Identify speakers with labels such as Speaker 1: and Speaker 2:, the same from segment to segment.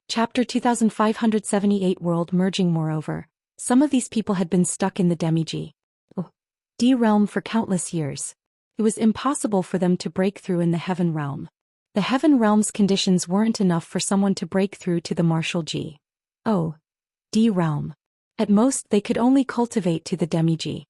Speaker 1: Chapter 2578 World Merging. Moreover, some of these people had been stuck in the Demi-G D realm for countless years. It was impossible for them to break through in the Heaven realm. The Heaven realm's conditions weren't enough for someone to break through to the martial G D realm. At most they could only cultivate to the Demi-G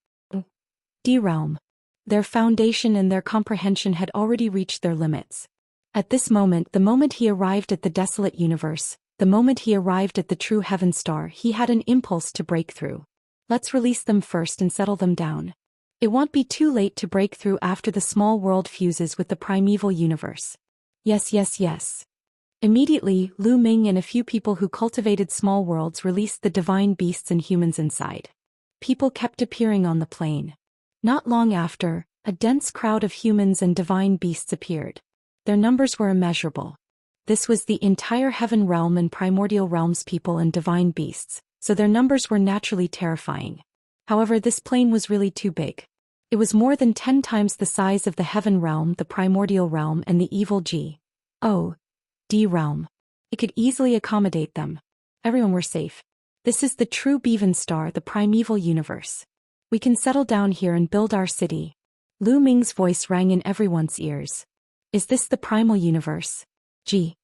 Speaker 1: D realm. Their foundation and their comprehension had already reached their limits. At this moment, the moment he arrived at the desolate universe, the moment he arrived at the true heaven star, he had an impulse to break through. Let's release them first and settle them down. It won't be too late to break through after the small world fuses with the primeval universe. Yes. Immediately, Lu Ming and a few people who cultivated small worlds released the divine beasts and humans inside. People kept appearing on the plain. Not long after, a dense crowd of humans and divine beasts appeared. Their numbers were immeasurable. This was the entire Heaven realm and primordial realms people and divine beasts, so their numbers were naturally terrifying. However, this plain was really too big. It was more than 10 times the size of the Heaven realm, the primordial realm, and the evil G D realm. It could easily accommodate them. Everyone were safe. This is the true Bevan star, the primeval universe. We can settle down here and build our city. Lu Ming's voice rang in everyone's ears. Is this the primal universe? G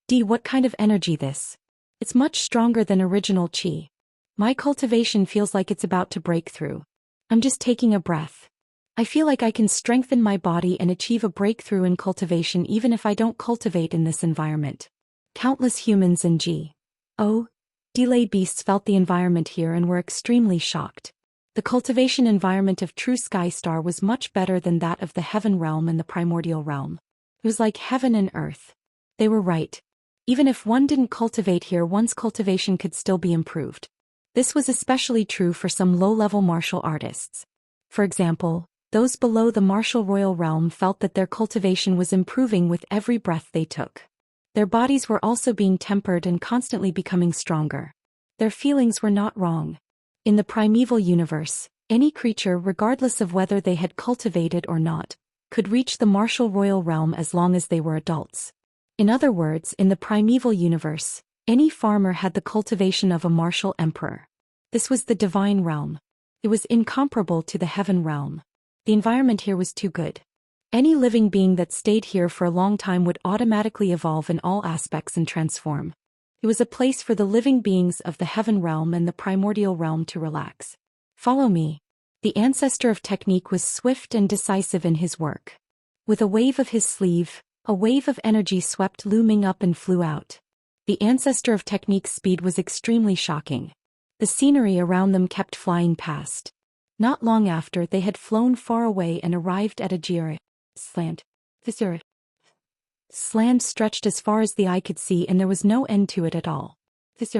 Speaker 1: D, what kind of energy this? It's much stronger than original Qi. My cultivation feels like it's about to break through. I'm just taking a breath. I feel like I can strengthen my body and achieve a breakthrough in cultivation even if I don't cultivate in this environment. Countless humans and G D beasts felt the environment here and were extremely shocked. The cultivation environment of True Sky Star was much better than that of the Heaven realm and the primordial realm. It was like heaven and earth. They were right. Even if one didn't cultivate here, one's cultivation could still be improved. This was especially true for some low-level martial artists. For example, those below the martial royal realm felt that their cultivation was improving with every breath they took. Their bodies were also being tempered and constantly becoming stronger. Their feelings were not wrong. In the primeval universe, any creature, regardless of whether they had cultivated or not, could reach the martial royal realm as long as they were adults. In other words, in the primeval universe, any farmer had the cultivation of a martial emperor. This was the divine realm. It was incomparable to the Heaven realm. The environment here was too good. Any living being that stayed here for a long time would automatically evolve in all aspects and transform. It was a place for the living beings of the Heaven realm and the primordial realm to relax. Follow me. The ancestor of technique was swift and decisive in his work. With a wave of his sleeve, a wave of energy swept Lu Ming up and flew out. The ancestor of technique's speed was extremely shocking. The scenery around them kept flying past. Not long after, they had flown far away and arrived at a slant. This slant stretched as far as the eye could see, and there was no end to it at all. This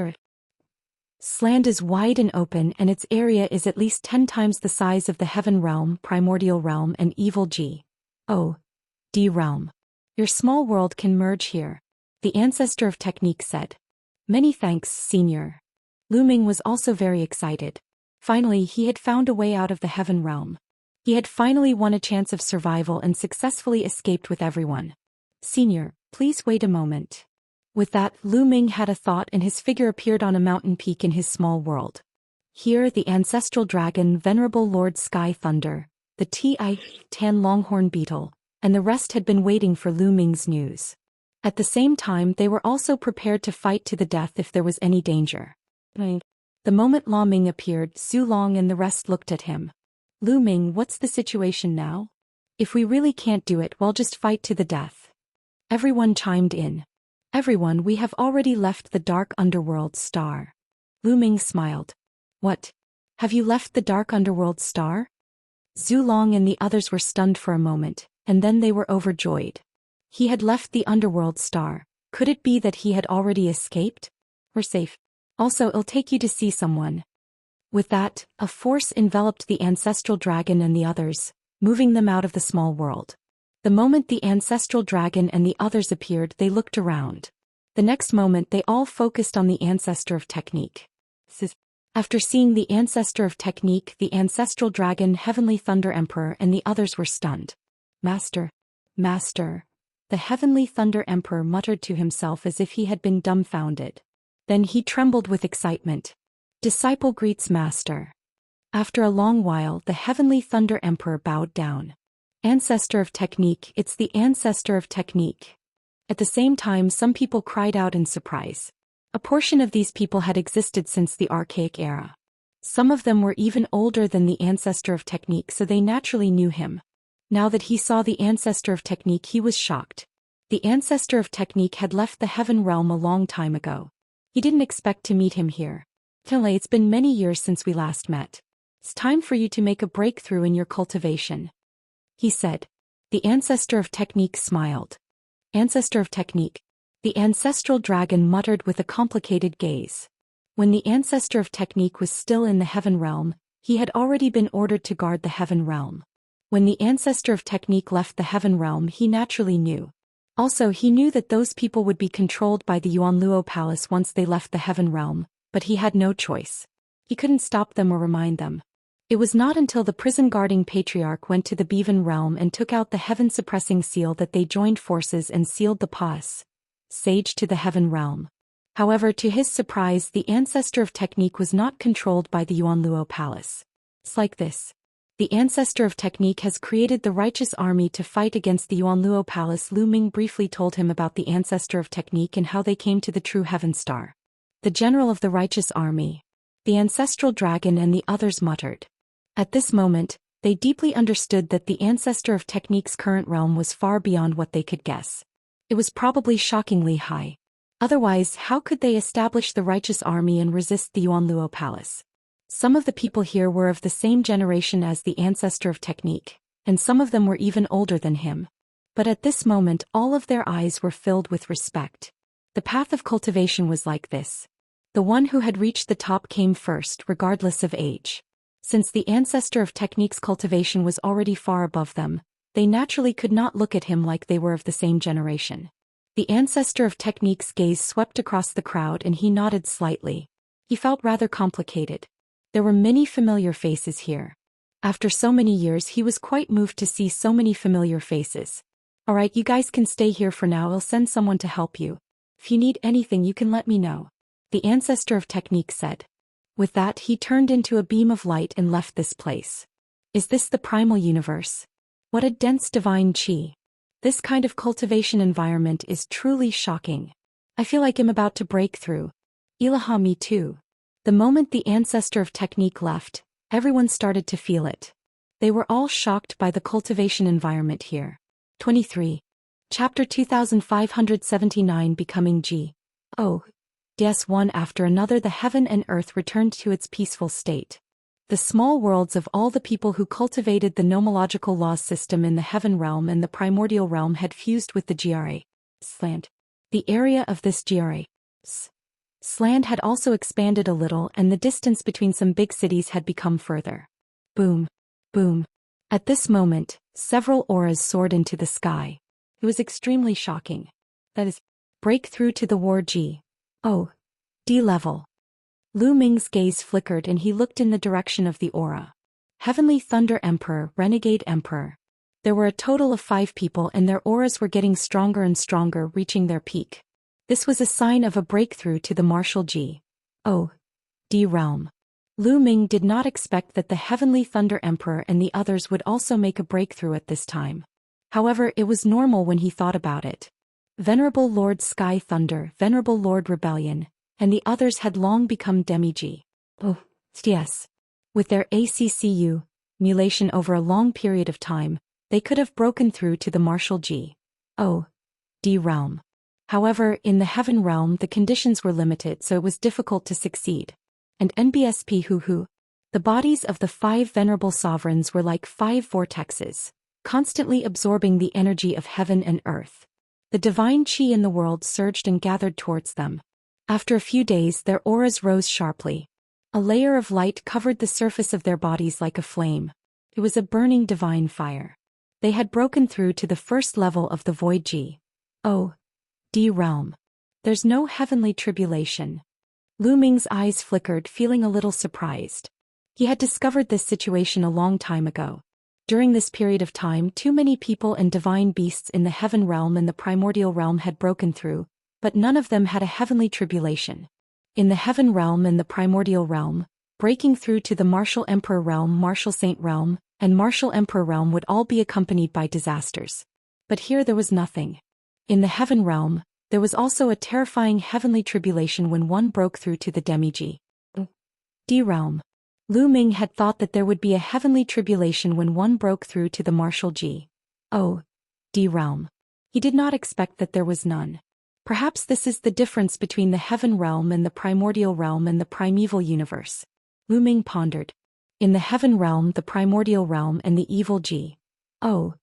Speaker 1: slant is wide and open, and its area is at least 10 times the size of the Heaven realm, primordial realm, and evil G D realm. Your small world can merge here, the ancestor of technique said. Many thanks, Senior. Lu Ming was also very excited. Finally, he had found a way out of the Heaven realm. He had finally won a chance of survival and successfully escaped with everyone. Senior, please wait a moment. With that, Lu Ming had a thought and his figure appeared on a mountain peak in his small world. Here, the ancestral dragon, venerable Lord Sky Thunder, the Tan Longhorn Beetle, and the rest had been waiting for Lu Ming's news. At the same time, they were also prepared to fight to the death if there was any danger. The moment Lu Ming appeared, Zhu Long and the rest looked at him. Lu Ming, what's the situation now? If we really can't do it, we'll just fight to the death. Everyone chimed in. Everyone, we have already left the dark underworld star. Lu Ming smiled. What? Have you left the dark underworld star? Zhu Long and the others were stunned for a moment, and then they were overjoyed. He had left the underworld star. Could it be that he had already escaped? We're safe. Also, it'll take you to see someone. With that, a force enveloped the ancestral dragon and the others, moving them out of the small world. The moment the ancestral dragon and the others appeared, they looked around. The next moment, they all focused on the ancestor of technique. After seeing the ancestor of technique, the ancestral dragon, Heavenly Thunder Emperor, and the others were stunned. Master, The Heavenly Thunder Emperor muttered to himself as if he had been dumbfounded. Then he trembled with excitement. Disciple greets master. After a long while, the Heavenly Thunder Emperor bowed down. Ancestor of technique, it's the ancestor of technique. At the same time, some people cried out in surprise. A portion of these people had existed since the archaic era. Some of them were even older than the ancestor of technique, so they naturally knew him. Now that he saw the ancestor of technique, he was shocked. The ancestor of technique had left the heaven realm a long time ago. He didn't expect to meet him here. It's been many years since we last met. It's time for you to make a breakthrough in your cultivation, he said. The ancestor of technique smiled. Ancestor of technique. The ancestral dragon muttered with a complicated gaze. When the ancestor of technique was still in the heaven realm, he had already been ordered to guard the heaven realm. When the ancestor of technique left the heaven realm, he naturally knew. Also, he knew that those people would be controlled by the Yuanluo Palace once they left the heaven realm, but he had no choice. He couldn't stop them or remind them. It was not until the prison-guarding patriarch went to the Bevan realm and took out the heaven-suppressing seal that they joined forces and sealed the pass, sage to the heaven realm. However, to his surprise, the ancestor of technique was not controlled by the Yuanluo Palace. It's like this. The ancestor of technique has created the righteous army to fight against the Yuanluo Palace. Lu Ming briefly told him about the ancestor of technique and how they came to the true heaven star. The general of the righteous army, the ancestral dragon, and the others muttered. At this moment, they deeply understood that the ancestor of technique's current realm was far beyond what they could guess. It was probably shockingly high. Otherwise, how could they establish the righteous army and resist the Yuanluo Palace? Some of the people here were of the same generation as the ancestor of technique, and some of them were even older than him. But at this moment, all of their eyes were filled with respect. The path of cultivation was like this. The one who had reached the top came first, regardless of age. Since the ancestor of technique's cultivation was already far above them, they naturally could not look at him like they were of the same generation. The ancestor of technique's gaze swept across the crowd and he nodded slightly. He felt rather complicated. There were many familiar faces here. After so many years, he was quite moved to see so many familiar faces. Alright, you guys can stay here for now. I'll send someone to help you. If you need anything, you can let me know, the ancestor of technique said. With that, he turned into a beam of light and left this place. Is this the primal universe? What a dense divine chi. This kind of cultivation environment is truly shocking. I feel like I'm about to break through. Ilaha, me too. The moment the ancestor of technique left, everyone started to feel it. They were all shocked by the cultivation environment here. 23. Chapter 2579 Becoming G. Oh. Yes, one after another the heaven and earth returned to its peaceful state. The small worlds of all the people who cultivated the nomological law system in the heaven realm and the primordial realm had fused with the GRA. Slant. The area of this GRA. Sland had also expanded a little and the distance between some big cities had become further. Boom. Boom. At this moment, several auras soared into the sky. It was extremely shocking. That is, breakthrough to the War G. Oh. D level. Lu Ming's gaze flickered and he looked in the direction of the aura. Heavenly Thunder Emperor, Renegade Emperor. There were a total of 5 people and their auras were getting stronger and stronger, reaching their peak. This was a sign of a breakthrough to the martial G. Oh. D realm. Lu Ming did not expect that the Heavenly Thunder Emperor and the others would also make a breakthrough at this time. However, it was normal when he thought about it. Venerable Lord Sky Thunder, Venerable Lord Rebellion, and the others had long become demi-G. Oh, yes. With their ACCU, mulation over a long period of time, they could have broken through to the martial G. Oh. D realm. However, in the heaven realm the conditions were limited, so it was difficult to succeed. And NBSP hoo-hoo. The bodies of the 5 venerable sovereigns were like 5 vortexes, constantly absorbing the energy of heaven and earth. The divine chi in the world surged and gathered towards them. After a few days their auras rose sharply. A layer of light covered the surface of their bodies like a flame. It was a burning divine fire. They had broken through to the first level of the void G. Oh. D realm. There's no heavenly tribulation. Lu Ming's eyes flickered, feeling a little surprised. He had discovered this situation a long time ago. During this period of time, too many people and divine beasts in the heaven realm and the primordial realm had broken through, but none of them had a heavenly tribulation. In the heaven realm and the primordial realm, breaking through to the martial emperor realm, martial saint realm, and martial emperor realm would all be accompanied by disasters. But here there was nothing. In the heaven realm, there was also a terrifying heavenly tribulation when one broke through to the demi-G. D realm. Lu Ming had thought that there would be a heavenly tribulation when one broke through to the martial G. O. D realm. He did not expect that there was none. Perhaps this is the difference between the heaven realm and the primordial realm and the primeval universe. Lu Ming pondered. In the heaven realm, the primordial realm and the evil G. O.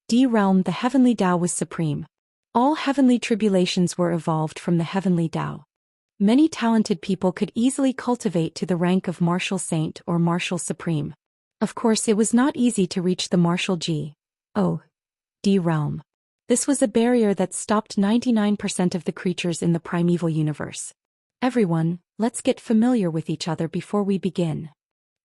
Speaker 1: D realm, the heavenly Tao was supreme. All heavenly tribulations were evolved from the heavenly Tao. Many talented people could easily cultivate to the rank of martial saint or martial supreme. Of course, it was not easy to reach the martial G. O. D realm. This was a barrier that stopped 99% of the creatures in the primeval universe. Everyone, let's get familiar with each other before we begin.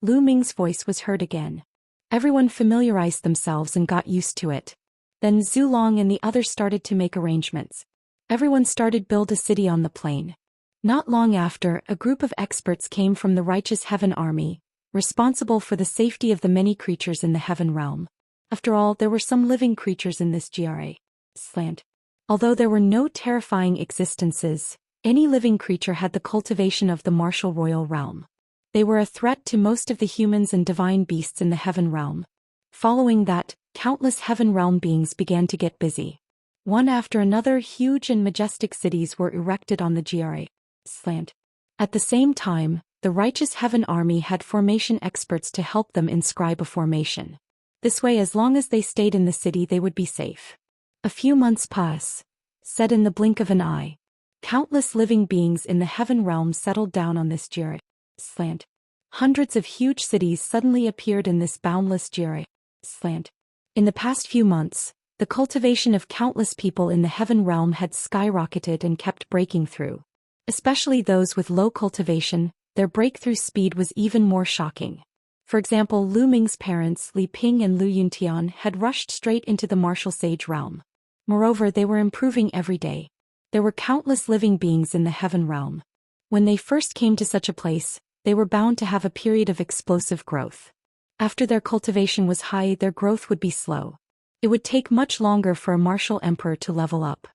Speaker 1: Lu Ming's voice was heard again. Everyone familiarized themselves and got used to it. Then Zhu Long and the others started to make arrangements. Everyone started build a city on the plain. Not long after, a group of experts came from the righteous heaven army, responsible for the safety of the many creatures in the heaven realm. After all, there were some living creatures in this GRA. Slant. Although there were no terrifying existences, any living creature had the cultivation of the martial royal realm. They were a threat to most of the humans and divine beasts in the heaven realm. Following that, countless heaven realm beings began to get busy. One after another, huge and majestic cities were erected on the GRA. Slant. At the same time, the righteous heaven army had formation experts to help them inscribe a formation. This way, as long as they stayed in the city, they would be safe. A few months pass. Said in the blink of an eye. Countless living beings in the heaven realm settled down on this GRA. Slant. Hundreds of huge cities suddenly appeared in this boundless GRA. Slant. In the past few months, the cultivation of countless people in the heaven realm had skyrocketed and kept breaking through. Especially those with low cultivation, their breakthrough speed was even more shocking. For example, Lu Ming's parents, Li Ping and Lu Yuntian, had rushed straight into the martial sage realm. Moreover, they were improving every day. There were countless living beings in the heaven realm. When they first came to such a place, they were bound to have a period of explosive growth. After their cultivation was high, their growth would be slow. It would take much longer for a martial emperor to level up.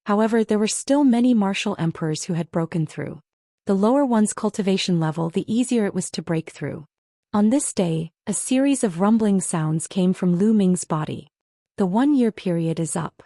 Speaker 1: However, there were still many martial emperors who had broken through. The lower one's cultivation level, the easier it was to break through. On this day, a series of rumbling sounds came from Lu Ming's body. The 1-year period is up.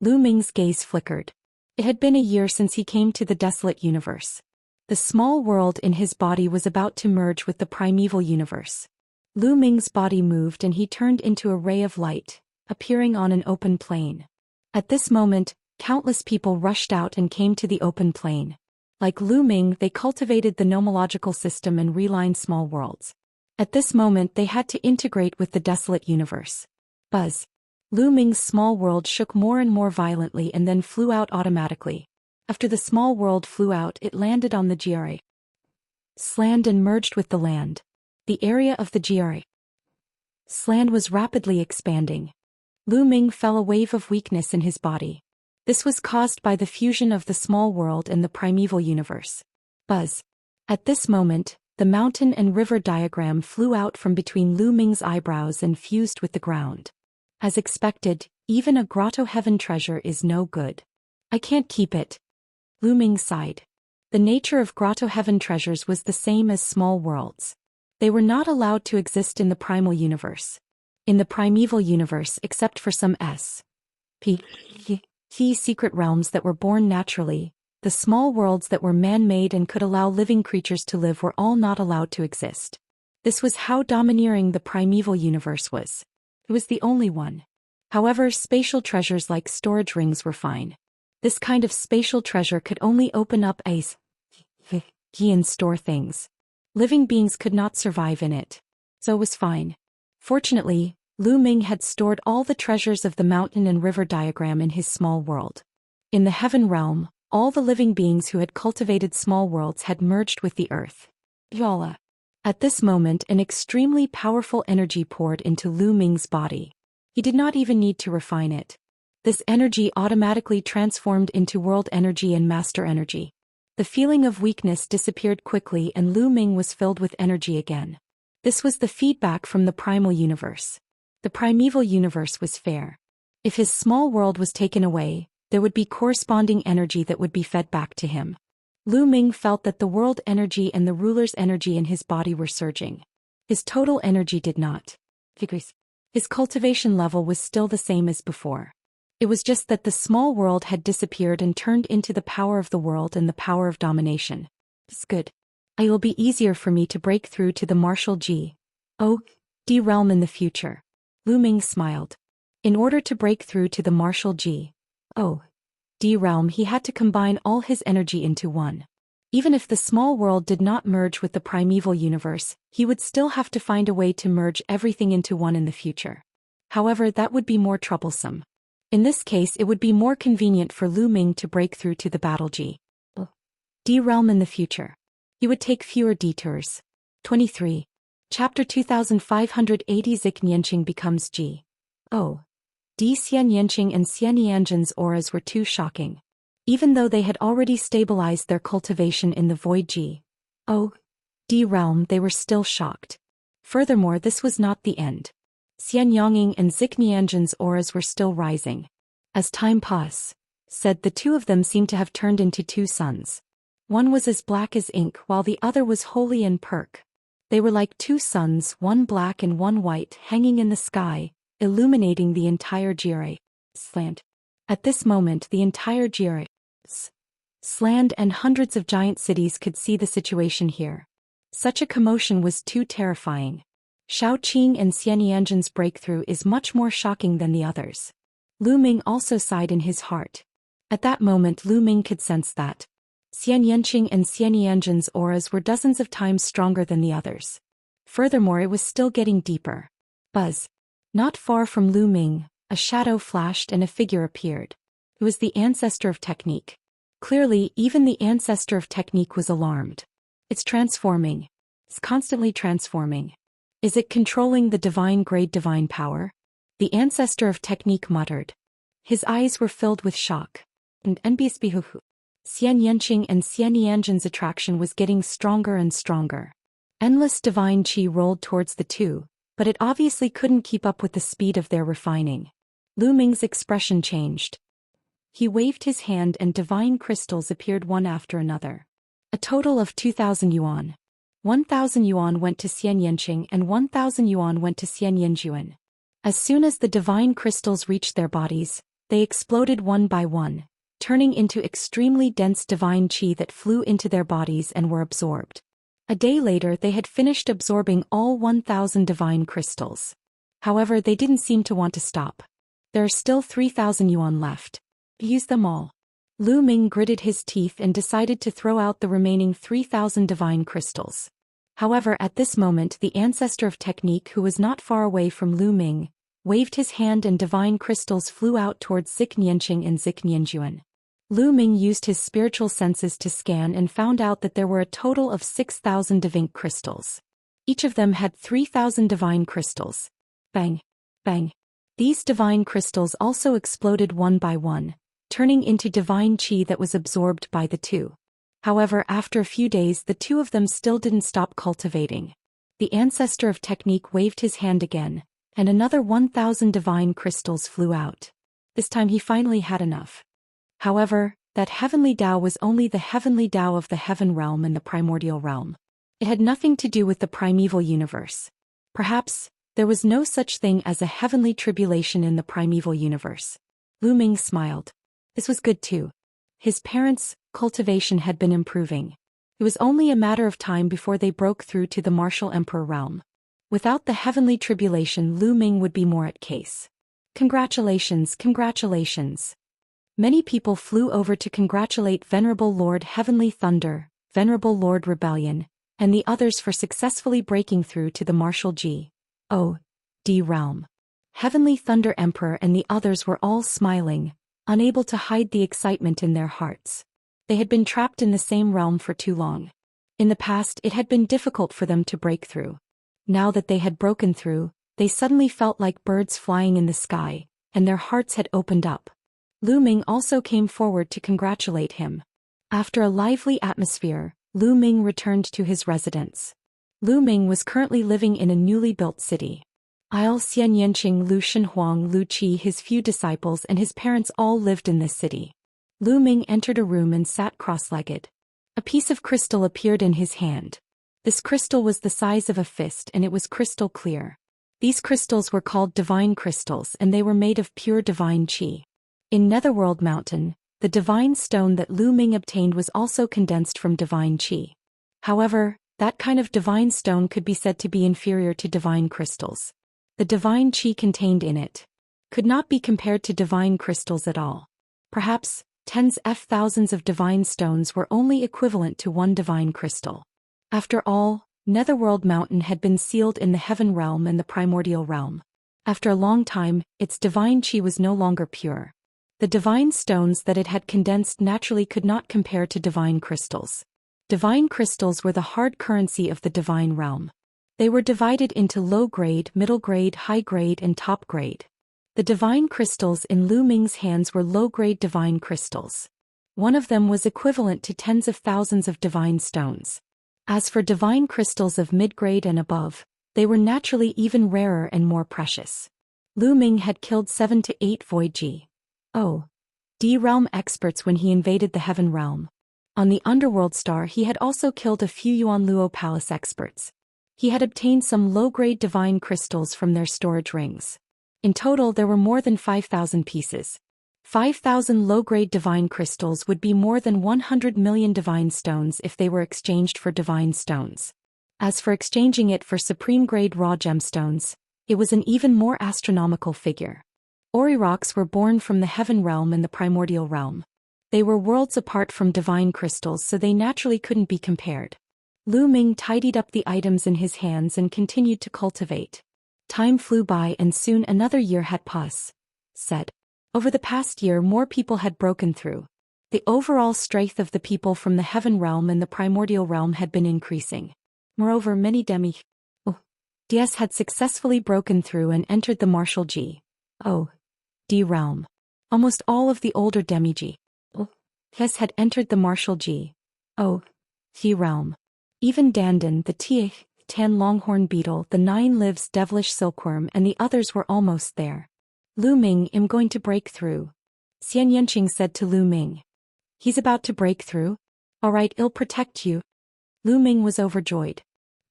Speaker 1: Lu Ming's gaze flickered. It had been a year since he came to the desolate universe. The small world in his body was about to merge with the primeval universe. Lu Ming's body moved and he turned into a ray of light, appearing on an open plain. At this moment, countless people rushed out and came to the open plain. Like Lu Ming, they cultivated the nomological system and relined small worlds. At this moment, they had to integrate with the desolate universe. Buzz. Lu Ming's small world shook more and more violently and then flew out automatically. After the small world flew out, it landed on the GRA. Sland and merged with the land. The area of the GRA. Sland was rapidly expanding. Lu Ming felt a wave of weakness in his body. This was caused by the fusion of the small world and the primeval universe. Buzz. At this moment, the mountain and river diagram flew out from between Lu Ming's eyebrows and fused with the ground. As expected, even a grotto heaven treasure is no good. I can't keep it. Lu Ming sighed. The nature of grotto heaven treasures was the same as small worlds. They were not allowed to exist in the primal universe. In the primeval universe, except for some secret realms that were born naturally, the small worlds that were man-made and could allow living creatures to live were all not allowed to exist. This was how domineering the primeval universe was. It was the only one. However, spatial treasures like storage rings were fine. This kind of spatial treasure could only open up key and store things. Living beings could not survive in it. So it was fine. Fortunately, Lu Ming had stored all the treasures of the mountain and river diagram in his small world. In the heaven realm, all the living beings who had cultivated small worlds had merged with the earth. Yala. At this moment, an extremely powerful energy poured into Lu Ming's body. He did not even need to refine it. This energy automatically transformed into world energy and master energy. The feeling of weakness disappeared quickly and Lu Ming was filled with energy again. This was the feedback from the primal universe. The primeval universe was fair. If his small world was taken away, there would be corresponding energy that would be fed back to him. Lu Ming felt that the world energy and the ruler's energy in his body were surging. His total energy did not decrease. His cultivation level was still the same as before. It was just that the small world had disappeared and turned into the power of the world and the power of domination. It's good. It will be easier for me to break through to the martial G. O. D realm in the future. Lu Ming smiled. In order to break through to the martial G. O. D realm, he had to combine all his energy into one. Even if the small world did not merge with the primeval universe, he would still have to find a way to merge everything into one in the future. However, that would be more troublesome. In this case, it would be more convenient for Lu Ming to break through to the battle G. D realm in the future. He would take fewer detours. 23. Chapter 2580 Xianxia becomes G. O. D Xianxia and Xianxia's auras were too shocking. Even though they had already stabilized their cultivation in the void G. O. D realm, they were still shocked. Furthermore, this was not the end. Xianxia and Xianxia's auras were still rising. As time passed, the two of them seemed to have turned into two suns. One was as black as ink while the other was holy and perk. They were like two suns, one black and one white, hanging in the sky, illuminating the entire Jire land. At this moment, the entire Jire land and hundreds of giant cities could see the situation here. Such a commotion was too terrifying. Shaoqing and Xianxia's breakthrough is much more shocking than the others. Lu Ming also sighed in his heart. At that moment, Lu Ming could sense that Xianxia and Xianxia's auras were dozens of times stronger than the others. Furthermore, it was still getting deeper. Buzz. Not far from Lu Ming, a shadow flashed and a figure appeared. It was the ancestor of technique. Clearly, even the ancestor of technique was alarmed. It's transforming. It's constantly transforming. Is it controlling the divine grade divine power? The ancestor of technique muttered. His eyes were filled with shock. And Xianxia and Xianxia's attraction was getting stronger and stronger. Endless divine qi rolled towards the two, but it obviously couldn't keep up with the speed of their refining. Lu Ming's expression changed. He waved his hand and divine crystals appeared one after another. A total of 2,000 yuan. 1,000 yuan went to Xianxia and 1,000 yuan went to Xianxia. As soon as the divine crystals reached their bodies, they exploded one by one, turning into extremely dense divine qi that flew into their bodies and were absorbed. A day later, they had finished absorbing all 1,000 divine crystals. However, they didn't seem to want to stop. There are still 3,000 yuan left. Use them all. Lu Ming gritted his teeth and decided to throw out the remaining 3,000 divine crystals. However, at this moment, the ancestor of technique, who was not far away from Lu Ming, waved his hand and divine crystals flew out towards Xianxia and Xianxia. Lu Ming used his spiritual senses to scan and found out that there were a total of 6,000 divine crystals. Each of them had 3,000 divine crystals. Bang! Bang! These divine crystals also exploded one by one, turning into divine qi that was absorbed by the two. However, after a few days, the two of them still didn't stop cultivating. The ancestor of technique waved his hand again, and another 1,000 divine crystals flew out. This time he finally had enough. However, that heavenly Tao was only the heavenly Tao of the heaven realm and the primordial realm. It had nothing to do with the primeval universe. Perhaps, there was no such thing as a heavenly tribulation in the primeval universe. Lu Ming smiled. This was good too. His parents' cultivation had been improving. It was only a matter of time before they broke through to the martial emperor realm. Without the heavenly tribulation, Lu Ming would be more at case. Congratulations, congratulations. Many people flew over to congratulate Venerable Lord Heavenly Thunder, Venerable Lord Rebellion, and the others for successfully breaking through to the martial G. O. D realm. Heavenly Thunder Emperor and the others were all smiling, unable to hide the excitement in their hearts. They had been trapped in the same realm for too long. In the past it had been difficult for them to break through. Now that they had broken through, they suddenly felt like birds flying in the sky, and their hearts had opened up. Lu Ming also came forward to congratulate him. After a lively atmosphere, Lu Ming returned to his residence. Lu Ming was currently living in a newly built city. Xianxia, Lu Shenhuang, Lu Qi, his few disciples and his parents all lived in this city. Lu Ming entered a room and sat cross-legged. A piece of crystal appeared in his hand. This crystal was the size of a fist and it was crystal clear. These crystals were called divine crystals and they were made of pure divine qi. In Netherworld Mountain, the divine stone that Lu Ming obtained was also condensed from divine qi. However, that kind of divine stone could be said to be inferior to divine crystals. The divine qi contained in it could not be compared to divine crystals at all. Perhaps tens of thousands of divine stones were only equivalent to one divine crystal. After all, Netherworld Mountain had been sealed in the Heaven Realm and the Primordial Realm. After a long time, its divine qi was no longer pure. The divine stones that it had condensed naturally could not compare to divine crystals. Divine crystals were the hard currency of the divine realm. They were divided into low grade, middle grade, high grade, and top grade. The divine crystals in Lu Ming's hands were low-grade divine crystals. One of them was equivalent to tens of thousands of divine stones. As for divine crystals of mid-grade and above, they were naturally even rarer and more precious. Lu Ming had killed 7 to 8 Void G.O.D. realm experts when he invaded the Heaven Realm. On the Underworld Star he had also killed a few Yuan Luo Palace experts. He had obtained some low-grade divine crystals from their storage rings. In total there were more than 5,000 pieces. 5,000 low-grade divine crystals would be more than 100 million divine stones if they were exchanged for divine stones. As for exchanging it for supreme-grade raw gemstones, it was an even more astronomical figure. Ori rocks were born from the Heaven Realm and the Primordial Realm. They were worlds apart from divine crystals, so they naturally couldn't be compared. Lu Ming tidied up the items in his hands and continued to cultivate. Time flew by and soon another year had passed. Over the past year more people had broken through. The overall strength of the people from the Heaven Realm and the Primordial Realm had been increasing. Moreover, many demi-DS had successfully broken through and entered the Martial G.O.D. realm. Almost all of the older demi-G.O.S. had entered the Martial G.O.D. realm. Even Dandan, the Tan Longhorn Beetle, the 9 Lives Devilish Silkworm and the others were almost there. Lu Ming, I'm going to break through. Xianxia said to Lu Ming. He's about to break through? Alright, I'll protect you. Lu Ming was overjoyed.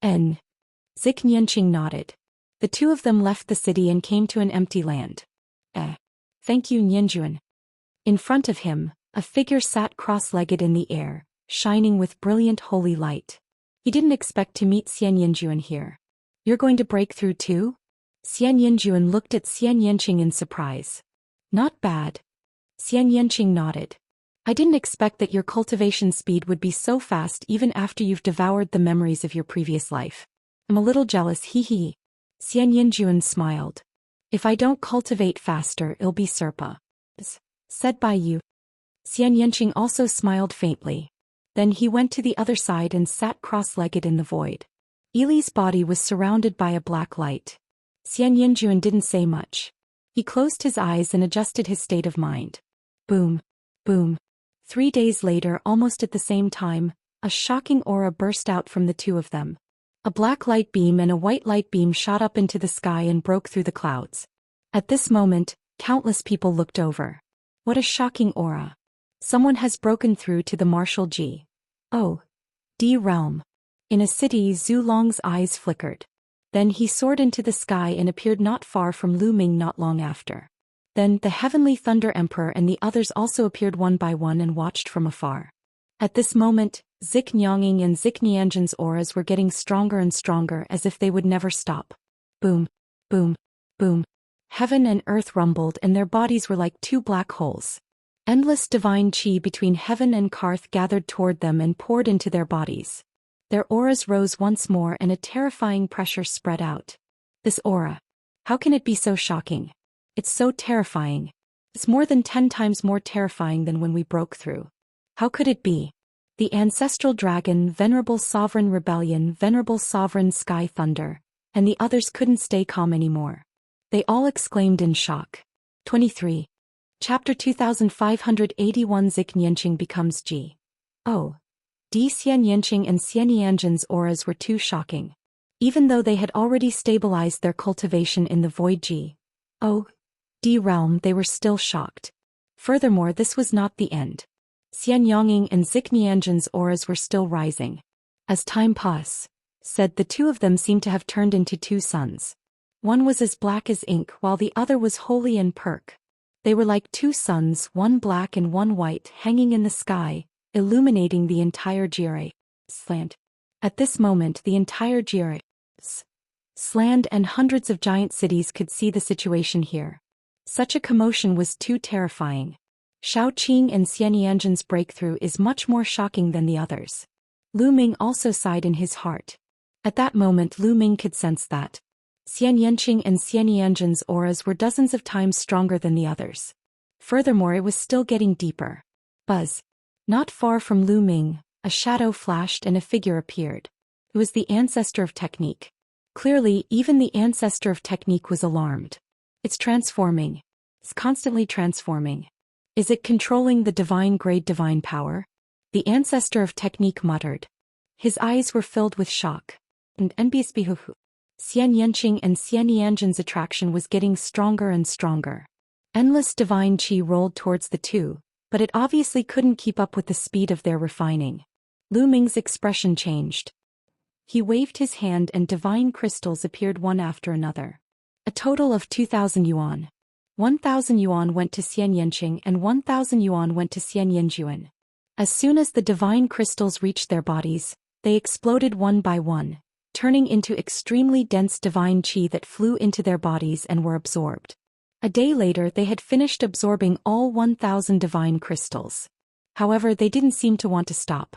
Speaker 1: Xianxia nodded. The two of them left the city and came to an empty land. Thank you, Nianjuan. In front of him, a figure sat cross-legged in the air, shining with brilliant holy light. He didn't expect to meet Xianxia here. You're going to break through too? Xianxia looked at Xianxia in surprise. Not bad. Xianxia nodded. I didn't expect that your cultivation speed would be so fast even after you've devoured the memories of your previous life. I'm a little jealous, hee. Xianxia smiled. If I don't cultivate faster, it'll be Serpa. Said by you. Xianxia also smiled faintly. Then he went to the other side and sat cross-legged in the void. Ili's body was surrounded by a black light. Xianxia didn't say much. He closed his eyes and adjusted his state of mind. Boom. Boom. 3 days later, almost at the same time, a shocking aura burst out from the two of them. A black light beam and a white light beam shot up into the sky and broke through the clouds. At this moment, countless people looked over. What a shocking aura. Someone has broken through to the Martial G.O.D. realm. In a city, Zhu Long's eyes flickered. Then he soared into the sky and appeared not far from Lu Ming not long after. Then the Heavenly Thunder Emperor and the others also appeared one by one and watched from afar. At this moment, Zik Nyanging and Zik Nianzhen's auras were getting stronger and stronger as if they would never stop. Boom. Boom. Boom. Heaven and earth rumbled and their bodies were like 2 black holes. Endless divine qi between heaven and Karth gathered toward them and poured into their bodies. Their auras rose once more and a terrifying pressure spread out. This aura. How can it be so shocking? It's so terrifying. It's more than 10 times more terrifying than when we broke through. How could it be? The ancestral dragon, venerable sovereign rebellion, venerable sovereign sky thunder, and the others couldn't stay calm anymore. They all exclaimed in shock. 23. Chapter 2581 Xianxia becomes G. Oh. D. Xianxia and Xianxia's auras were too shocking. Even though they had already stabilized their cultivation in the void G. Oh. D realm, they were still shocked. Furthermore, this was not the end. Xianxia and Xianxia's auras were still rising. As time passed, the two of them seemed to have turned into two suns. One was as black as ink while the other was holy and perk. They were like two suns, one black and one white, hanging in the sky, illuminating the entire Jire land. At this moment the entire Jire land and hundreds of giant cities could see the situation here. Such a commotion was too terrifying. Shao Qing and Xianxia's breakthrough is much more shocking than the others. Lu Ming also sighed in his heart. At that moment Lu Ming could sense that Xianxia and Xianxia's auras were dozens of times stronger than the others. Furthermore, it was still getting deeper. Buzz. Not far from Lu Ming, a shadow flashed and a figure appeared. It was the ancestor of technique. Clearly, even the ancestor of technique was alarmed. It's transforming. It's constantly transforming. Is it controlling the divine grade divine power? The ancestor of technique muttered. His eyes were filled with shock. And Xianxia and Xianxia's attraction was getting stronger and stronger. Endless divine qi rolled towards the two, but it obviously couldn't keep up with the speed of their refining. Lu Ming's expression changed. He waved his hand and divine crystals appeared one after another. A total of 2,000 yuan. 1,000 yuan went to Xianxia and 1,000 yuan went to Xianxia. As soon as the divine crystals reached their bodies, they exploded one by one, turning into extremely dense divine qi that flew into their bodies and were absorbed. A day later they had finished absorbing all 1,000 divine crystals. However, they didn't seem to want to stop.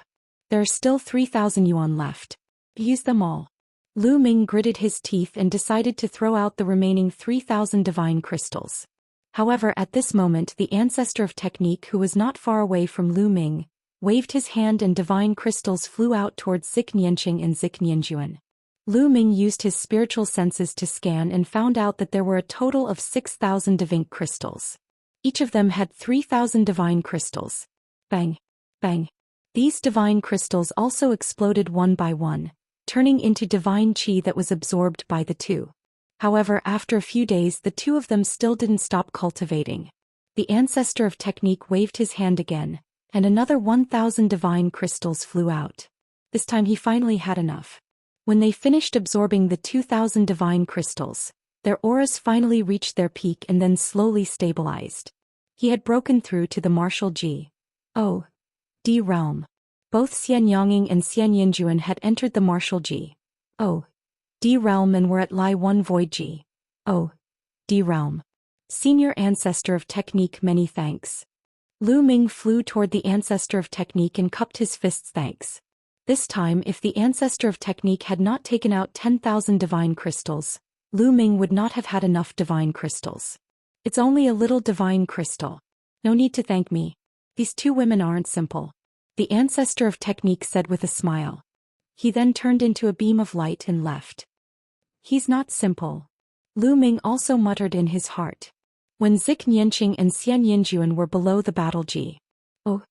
Speaker 1: There are still 3,000 yuan left. Use them all. Lu Ming gritted his teeth and decided to throw out the remaining 3,000 divine crystals. However, at this moment the ancestor of technique, who was not far away from Lu Ming, waved his hand and divine crystals flew out towards Xianxia and Xianxia. Lu Ming used his spiritual senses to scan and found out that there were a total of 6,000 divine crystals. Each of them had 3,000 divine crystals. Bang! Bang! These divine crystals also exploded one by one, turning into divine qi that was absorbed by the two. However, after a few days the two of them still didn't stop cultivating. The ancestor of technique waved his hand again, and another 1,000 divine crystals flew out. This time he finally had enough. When they finished absorbing the 2,000 divine crystals, their auras finally reached their peak and then slowly stabilized. He had broken through to the martial G. O. D realm. Both Xianxia and Xianxia had entered the martial G. O. D realm and were at Li 1 void G. O. D realm. Senior ancestor of technique, many thanks. Lu Ming flew toward the ancestor of technique and cupped his fists thanks. This time, if the ancestor of technique had not taken out 10,000 divine crystals, Lu Ming would not have had enough divine crystals. It's only a little divine crystal. No need to thank me. These two women aren't simple. The ancestor of technique said with a smile. He then turned into a beam of light and left. He's not simple. Lu Ming also muttered in his heart. When Xianxia and Xianxia were below the battle G. O.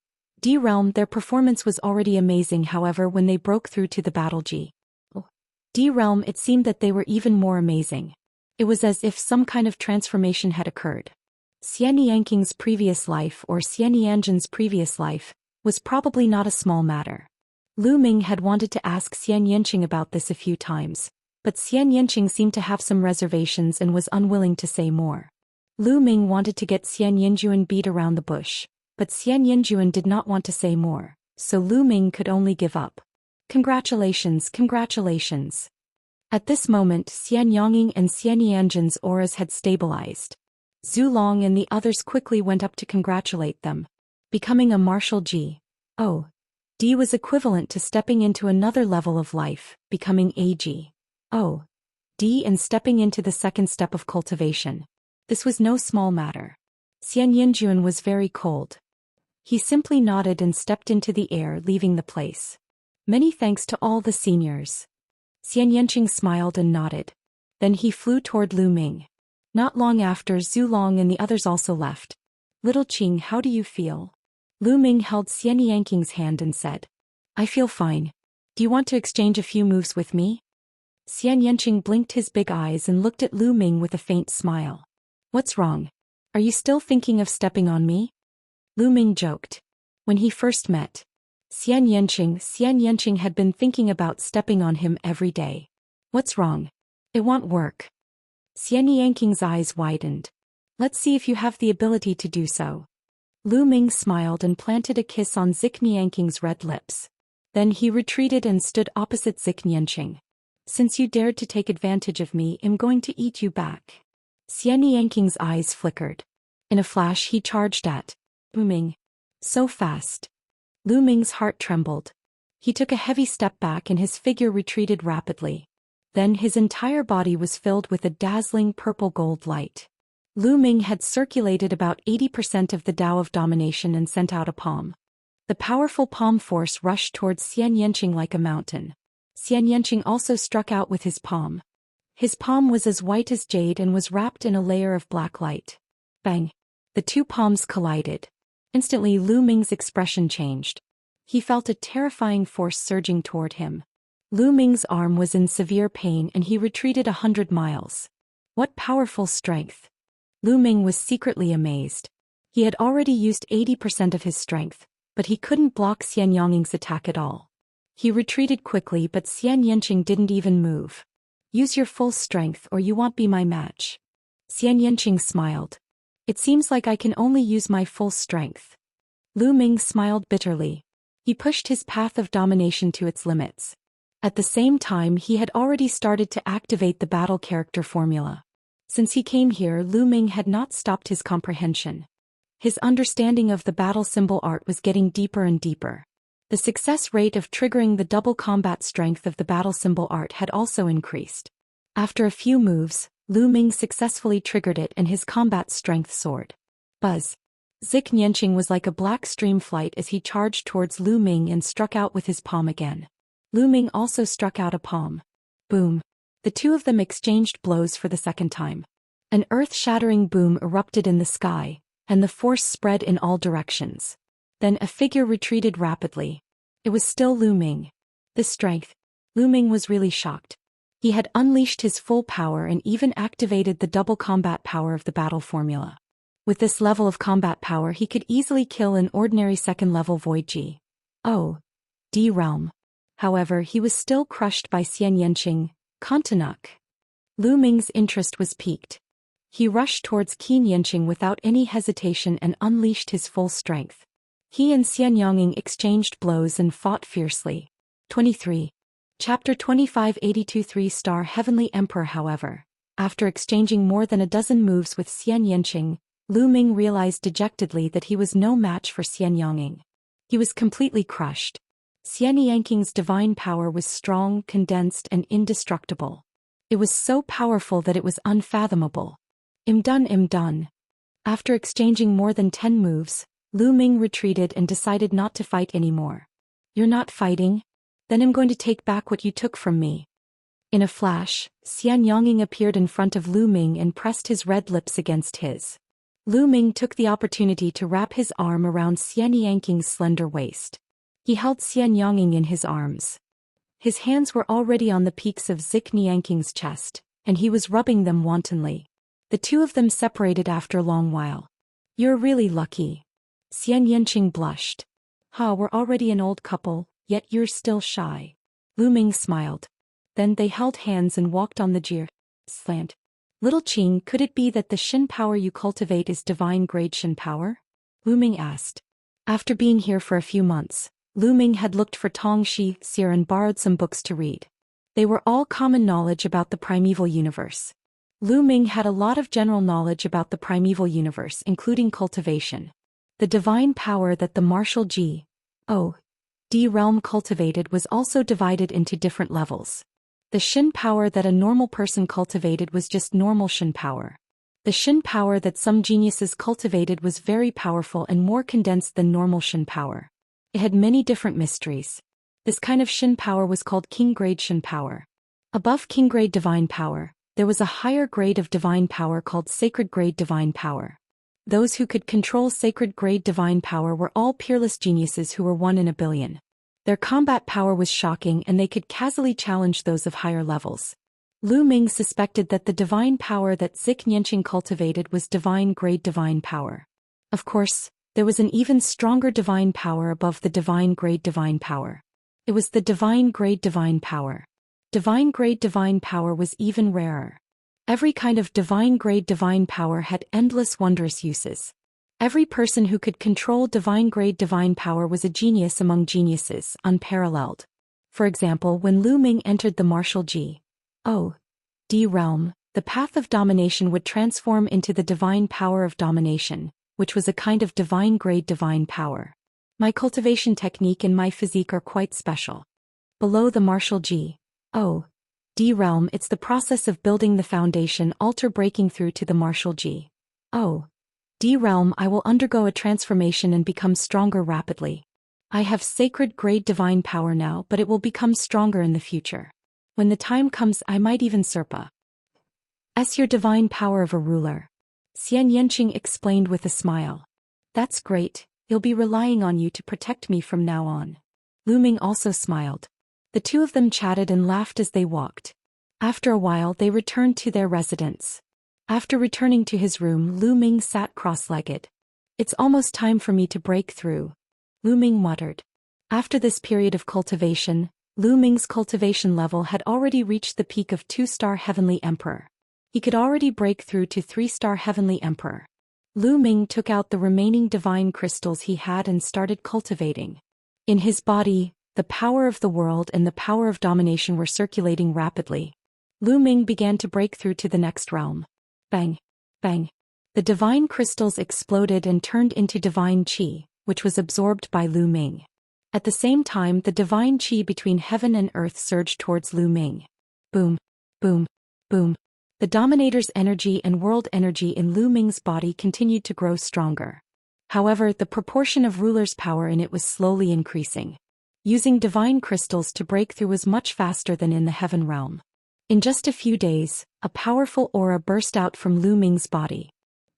Speaker 1: D realm, their performance was already amazing. However, when they broke through to the battle G. O. D realm, it seemed that they were even more amazing. It was as if some kind of transformation had occurred. Xianxia's previous life, or Xianxia's previous life, was probably not a small matter. Lu Ming had wanted to ask Xianxia about this a few times, but Xianxia seemed to have some reservations and was unwilling to say more. Lu Ming wanted to get Xianxia beat around the bush, but Xianxia did not want to say more, so Lu Ming could only give up. Congratulations, congratulations. At this moment Xianxia and Xianxia's auras had stabilized. Zhu Long and the others quickly went up to congratulate them. Becoming a martial G. O. D was equivalent to stepping into another level of life, becoming a G. O. D and stepping into the second step of cultivation. This was no small matter. Xianxia was very cold. He simply nodded and stepped into the air, leaving the place. Many thanks to all the seniors. Xianxia smiled and nodded. Then he flew toward Lu Ming. Not long after, Zhu Long and the others also left. Little Qing, how do you feel? Lu Ming held Xianxing's hand and said, I feel fine. Do you want to exchange a few moves with me? Xianxia blinked his big eyes and looked at Lu Ming with a faint smile. What's wrong? Are you still thinking of stepping on me? Lu Ming joked. When he first met Xianxia had been thinking about stepping on him every day. What's wrong? It won't work. Xianxing's eyes widened. Let's see if you have the ability to do so. Lu Ming smiled and planted a kiss on Xianxing's red lips. Then he retreated and stood opposite Xianxing. Since you dared to take advantage of me, I'm going to eat you back. Xianxing's eyes flickered. In a flash he charged at Lu Ming. So fast. Lu Ming's heart trembled. He took a heavy step back and his figure retreated rapidly. Then his entire body was filled with a dazzling purple-gold light. Lu Ming had circulated about 80% of the Tao of domination and sent out a palm. The powerful palm force rushed towards Xianxing like a mountain. Xianxing also struck out with his palm. His palm was as white as jade and was wrapped in a layer of black light. Bang! The two palms collided. Instantly Lu Ming's expression changed. He felt a terrifying force surging toward him. Lu Ming's arm was in severe pain and he retreated 100 miles. What powerful strength! Lu Ming was secretly amazed. He had already used 80% of his strength, but he couldn't block Xianxing's attack at all. He retreated quickly, but Xianxing didn't even move. Use your full strength or you won't be my match. Xianxing smiled. It seems like I can only use my full strength. Lu Ming smiled bitterly. He pushed his path of domination to its limits. At the same time, he had already started to activate the battle character formula. Since he came here, Lu Ming had not stopped his comprehension. His understanding of the battle symbol art was getting deeper and deeper. The success rate of triggering the double combat strength of the battle symbol art had also increased. After a few moves, Lu Ming successfully triggered it and his combat strength soared. Buzz! Xianxing was like a black stream flight as he charged towards Lu Ming and struck out with his palm again. Lu Ming also struck out a palm. Boom! The two of them exchanged blows for the second time. An earth-shattering boom erupted in the sky, and the force spread in all directions. Then a figure retreated rapidly. It was still Lu Ming. This strength. Lu Ming was really shocked. He had unleashed his full power and even activated the double combat power of the battle formula. With this level of combat power he could easily kill an ordinary second-level Void G.O.D. realm. However, he was still crushed by Xianxing, Kontanuk. Lu Ming's interest was piqued. He rushed towards Xianxing without any hesitation and unleashed his full strength. He and Xianxing exchanged blows and fought fiercely. 23. Chapter 2582 3-star Heavenly Emperor. However, after exchanging more than a dozen moves with Xianxing, Lu Ming realized dejectedly that he was no match for Xianxing. He was completely crushed. Xianxing's divine power was strong, condensed, and indestructible. It was so powerful that it was unfathomable. I'm done. After exchanging more than 10 moves, Lu Ming retreated and decided not to fight anymore. You're not fighting? Then I'm going to take back what you took from me. In a flash, Xianxing appeared in front of Lu Ming and pressed his red lips against his. Lu Ming took the opportunity to wrap his arm around Xianxing's slender waist. He held Xianxing in his arms. His hands were already on the peaks of Xianxing's chest, and he was rubbing them wantonly. The two of them separated after a long while. You're really lucky. Xianxing blushed. We're already an old couple, yet you're still shy. Lu Ming smiled. Then they held hands and walked on the Jir slant. Little Qing, could it be that the Shin power you cultivate is divine grade Shin power? Lu Ming asked. After being here for a few months, Lu Ming had looked for Tong Shi Seer and borrowed some books to read. They were all common knowledge about the primeval universe. Lu Ming had a lot of general knowledge about the primeval universe, including cultivation. The divine power that the martial G.O.D. realm cultivated was also divided into different levels. The Shin power that a normal person cultivated was just normal Shin power. The Shin power that some geniuses cultivated was very powerful and more condensed than normal Shin power. It had many different mysteries. This kind of Shin power was called King-grade Shin power. Above King-grade divine power, there was a higher grade of divine power called Sacred-grade divine power. Those who could control Sacred-grade divine power were all peerless geniuses who were 1 in a billion. Their combat power was shocking and they could casually challenge those of higher levels. Lu Ming suspected that the divine power that Xianxia cultivated was divine-grade divine power. Of course, there was an even stronger divine power above the divine-grade divine power. It was the divine-grade divine power. Divine-grade divine power was even rarer. Every kind of divine-grade divine power had endless wondrous uses. Every person who could control divine-grade divine power was a genius among geniuses, unparalleled. For example, when Lu Ming entered the martial G.O.D. realm, the path of domination would transform into the divine power of domination, which was a kind of divine-grade divine power. My cultivation technique and my physique are quite special. Below the martial G.O.D. realm, it's the process of building the foundation altar breaking through to the martial G.O.D. realm. I will undergo a transformation and become stronger rapidly. I have sacred-grade divine power now, but it will become stronger in the future. When the time comes, I might even surpass your divine power of a ruler. Xianxia explained with a smile. That's great, he'll be relying on you to protect me from now on. Lu Ming also smiled. The two of them chatted and laughed as they walked. After a while they returned to their residence. After returning to his room, Lu Ming sat cross-legged. It's almost time for me to break through, Lu Ming muttered. After this period of cultivation, Lu Ming's cultivation level had already reached the peak of 2-star Heavenly Emperor. He could already break through to 3-star Heavenly Emperor. Lu Ming took out the remaining divine crystals he had and started cultivating. In his body, the power of the world and the power of domination were circulating rapidly. Lu Ming began to break through to the next realm. Bang! Bang! The divine crystals exploded and turned into divine qi, which was absorbed by Lu Ming. At the same time, the divine qi between heaven and earth surged towards Lu Ming. Boom! Boom! Boom! The dominator's energy and world energy in Lu Ming's body continued to grow stronger. However, the proportion of ruler's power in it was slowly increasing. Using divine crystals to break through was much faster than in the heaven realm. In just a few days, a powerful aura burst out from Lu Ming's body.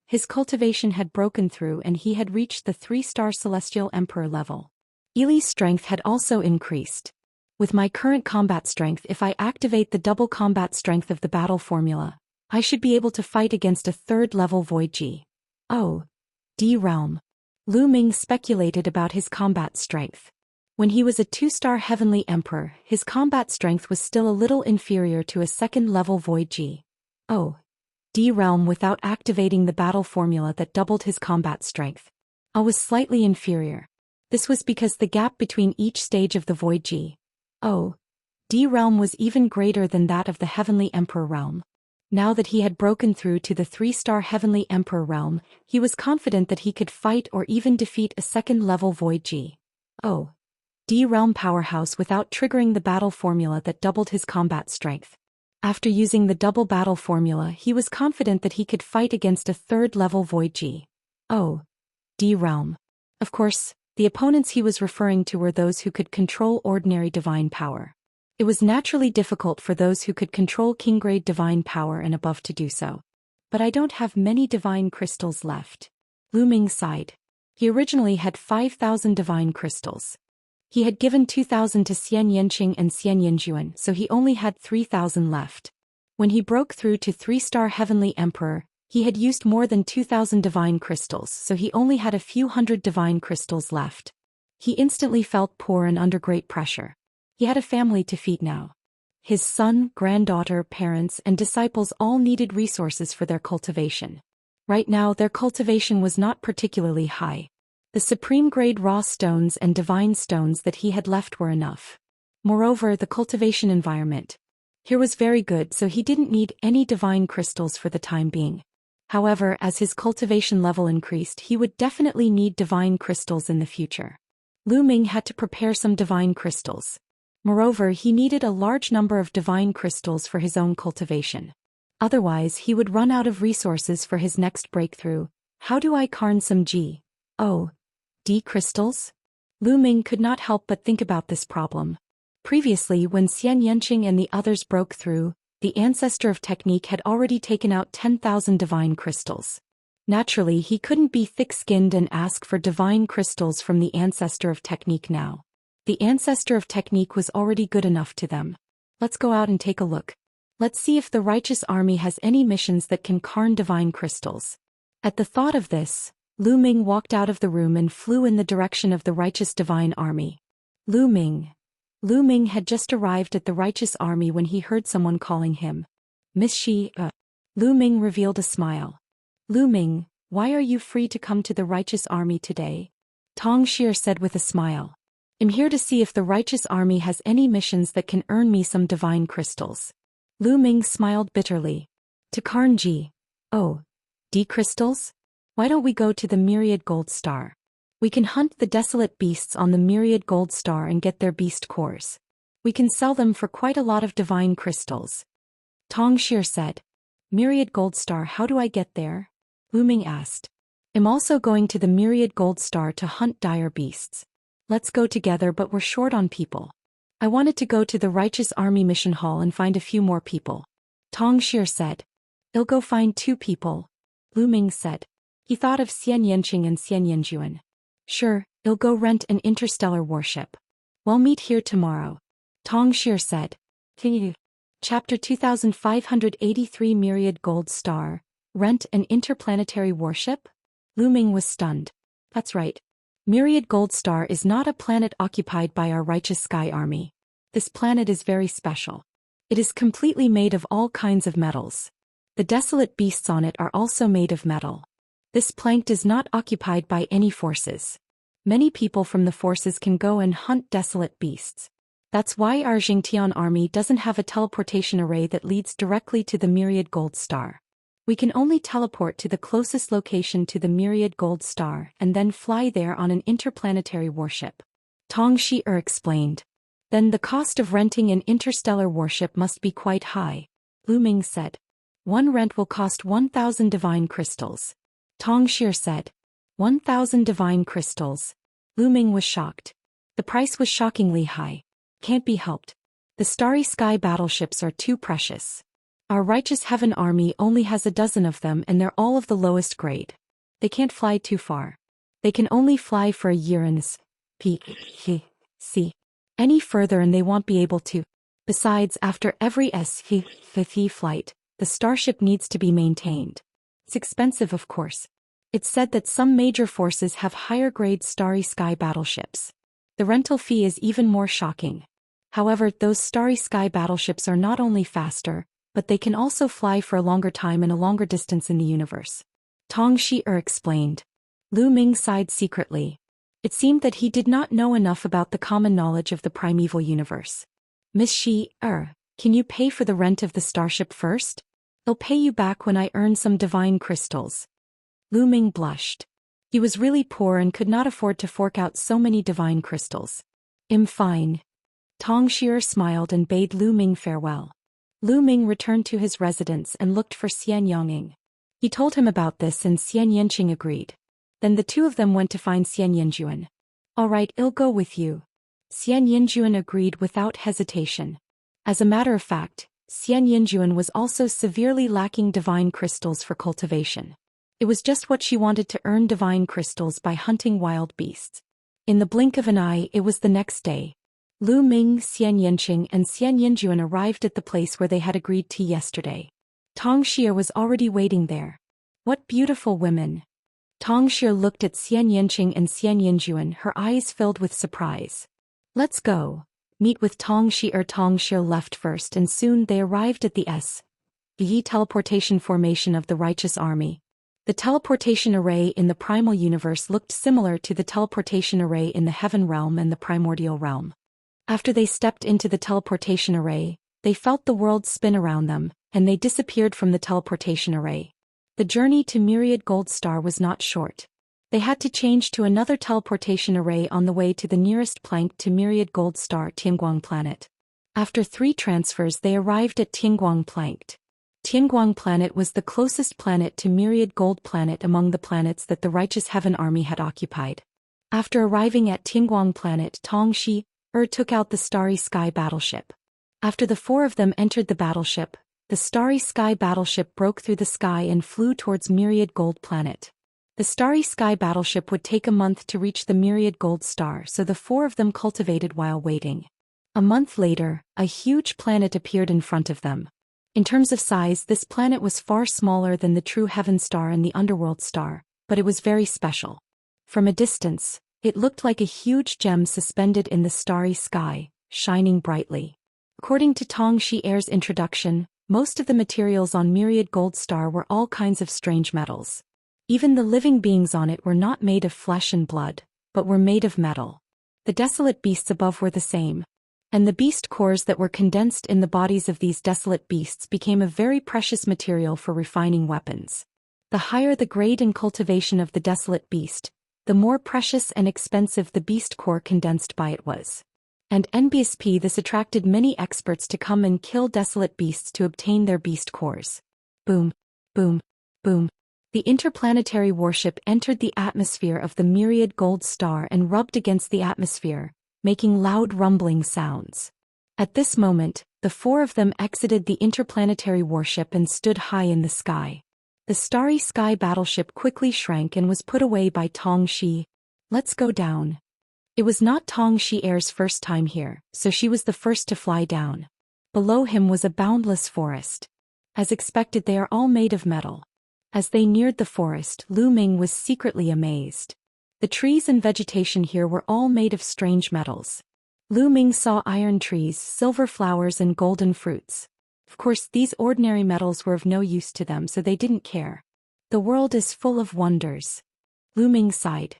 Speaker 1: His cultivation had broken through and he had reached the 3-star Celestial Emperor level. Ili's strength had also increased. With my current combat strength, if I activate the double combat strength of the battle formula, I should be able to fight against a 3rd-level Void G.O.D. realm. Lu Ming speculated about his combat strength. When he was a 2-star Heavenly Emperor, his combat strength was still a little inferior to a 2nd-level Void G.O.D. realm without activating the battle formula that doubled his combat strength. I was slightly inferior. This was because the gap between each stage of the Void G.O.D. realm was even greater than that of the Heavenly Emperor realm. Now that he had broken through to the 3-star Heavenly Emperor realm, he was confident that he could fight or even defeat a 2nd-level Void G.O.D. realm powerhouse without triggering the battle formula that doubled his combat strength. After using the double battle formula, he was confident that he could fight against a 3rd-level Void G.O.D. realm. Of course, the opponents he was referring to were those who could control ordinary divine power. It was naturally difficult for those who could control king-grade divine power and above to do so. But I don't have many divine crystals left. Lu Ming sighed. He originally had 5,000 divine crystals. He had given 2,000 to Xianxia and Xianxia, so he only had 3,000 left. When he broke through to 3-star Heavenly Emperor, he had used more than 2,000 divine crystals, so he only had a few hundred divine crystals left. He instantly felt poor and under great pressure. He had a family to feed now. His son, granddaughter, parents, and disciples all needed resources for their cultivation. Right now, their cultivation was not particularly high. The supreme-grade raw stones and divine stones that he had left were enough. Moreover, the cultivation environment here was very good, so he didn't need any divine crystals for the time being. However, as his cultivation level increased, he would definitely need divine crystals in the future. Lu Ming had to prepare some divine crystals. Moreover, he needed a large number of divine crystals for his own cultivation. Otherwise he would run out of resources for his next breakthrough. How do I carn some G.O.D. crystals? Lu Ming could not help but think about this problem. Previously, when Xianxia and the others broke through, the ancestor of technique had already taken out 10,000 divine crystals. Naturally, he couldn't be thick-skinned and ask for divine crystals from the ancestor of technique now. The ancestor of technique was already good enough to them. Let's go out and take a look. Let's see if the righteous army has any missions that can carn divine crystals. At the thought of this, Lu Ming walked out of the room and flew in the direction of the righteous divine army. Lu Ming had just arrived at the righteous army when he heard someone calling him. Miss Shi, Lu Ming revealed a smile. Lu Ming, why are you free to come to the righteous army today? Tong Xia said with a smile. I'm here to see if the righteous army has any missions that can earn me some divine crystals. Lu Ming smiled bitterly. To carn G.O.D. crystals? Why don't we go to the Myriad Gold Star? We can hunt the desolate beasts on the Myriad Gold Star and get their beast cores. We can sell them for quite a lot of divine crystals. Tong Xia said. Myriad Gold Star, how do I get there? Lu Ming asked. I'm also going to the Myriad Gold Star to hunt dire beasts. Let's go together, but we're short on people. I wanted to go to the Righteous Army Mission Hall and find a few more people. Tong Xia said. I'll go find 2 people. Lu Ming said. He thought of Xianxia and Xianxia. Sure, I'll go rent an interstellar warship. We'll meet here tomorrow. Tong Xia said. Chapter 2583 Myriad Gold Star. Rent an interplanetary warship? Lu Ming was stunned. That's right. Myriad Gold Star is not a planet occupied by our righteous sky army. This planet is very special. It is completely made of all kinds of metals. The desolate beasts on it are also made of metal. This planet is not occupied by any forces. Many people from the forces can go and hunt desolate beasts. That's why our Xingtian army doesn't have a teleportation array that leads directly to the Myriad Gold Star. We can only teleport to the closest location to the Myriad Gold Star and then fly there on an interplanetary warship. Tong Xia explained. Then the cost of renting an interstellar warship must be quite high. Lu Ming said. One rent will cost 1,000 divine crystals. Tong Xia said. 1,000 divine crystals. Lu Ming was shocked. The price was shockingly high. Can't be helped. The starry sky battleships are too precious. Our righteous heaven army only has a dozen of them and they're all of the lowest grade. They can't fly too far. They can only fly for a year in sea. Any further and they won't be able to. Besides, after every flight, the starship needs to be maintained. It's expensive, of course. It's said that some major forces have higher-grade starry sky battleships. The rental fee is even more shocking. However, those starry sky battleships are not only faster, but they can also fly for a longer time and a longer distance in the universe. Tong Xia explained. Lu Ming sighed secretly. It seemed that he did not know enough about the common knowledge of the primeval universe. Miss Shi, can you pay for the rent of the starship first? I'll pay you back when I earn some divine crystals. Lu Ming blushed. He was really poor and could not afford to fork out so many divine crystals. Fine. Tong Xia smiled and bade Lu Ming farewell. Lu Ming returned to his residence and looked for Xian Yonging. He told him about this and Xianxia agreed. Then the 2 of them went to find Xianxia. All right, I'll go with you. Xianxia agreed without hesitation. As a matter of fact, Xianxia was also severely lacking divine crystals for cultivation. It was just what she wanted to earn divine crystals by hunting wild beasts. In the blink of an eye, it was the next day. Lu Ming, Xianxia and Xianxia arrived at the place where they had agreed to yesterday. Tong Xia was already waiting there. What beautiful women! Tong Xia looked at Xianxia and Xianxia, her eyes filled with surprise. Let's go. Meet with Tong Xia. Tong Xia left first and soon they arrived at the teleportation formation of the righteous army. The teleportation array in the primal universe looked similar to the teleportation array in the heaven realm and the primordial realm. After they stepped into the teleportation array, they felt the world spin around them, and they disappeared from the teleportation array. The journey to Myriad Gold Star was not short. They had to change to another teleportation array on the way to the nearest planet to Myriad Gold Star Tianguang planet. After 3 transfers they arrived at Tianguang planet. Tianguang planet was the closest planet to Myriad Gold planet among the planets that the Righteous Heaven Army had occupied. After arriving at Tianguang planet, Tong Shi took out the Starry Sky battleship. After the four of them entered the battleship, the Starry Sky battleship broke through the sky and flew towards Myriad Gold planet. The Starry Sky battleship would take a month to reach the Myriad Gold star, so the four of them cultivated while waiting. A month later, a huge planet appeared in front of them. In terms of size, this planet was far smaller than the true heaven star and the underworld star, but it was very special. From a distance, it looked like a huge gem suspended in the starry sky, shining brightly. According to Tong Xi's introduction, most of the materials on Myriad Gold star were all kinds of strange metals. Even the living beings on it were not made of flesh and blood, but were made of metal. The desolate beasts above were the same. And the beast cores that were condensed in the bodies of these desolate beasts became a very precious material for refining weapons. The higher the grade and cultivation of the desolate beast, the more precious and expensive the beast core condensed by it was. And NBSP this attracted many experts to come and kill desolate beasts to obtain their beast cores. Boom, boom, boom. The interplanetary warship entered the atmosphere of the Myriad Gold star and rubbed against the atmosphere, making loud rumbling sounds. At this moment, the four of them exited the interplanetary warship and stood high in the sky. The Starry Sky battleship quickly shrank and was put away by Tong Xi. Let's go down. It was not Tong Xi's first time here, so she was the first to fly down. Below him was a boundless forest. As expected, they are all made of metal. As they neared the forest, Lu Ming was secretly amazed. The trees and vegetation here were all made of strange metals. Lu Ming saw iron trees, silver flowers and golden fruits. Of course, these ordinary metals were of no use to them, so they didn't care. The world is full of wonders. Lu Ming sighed.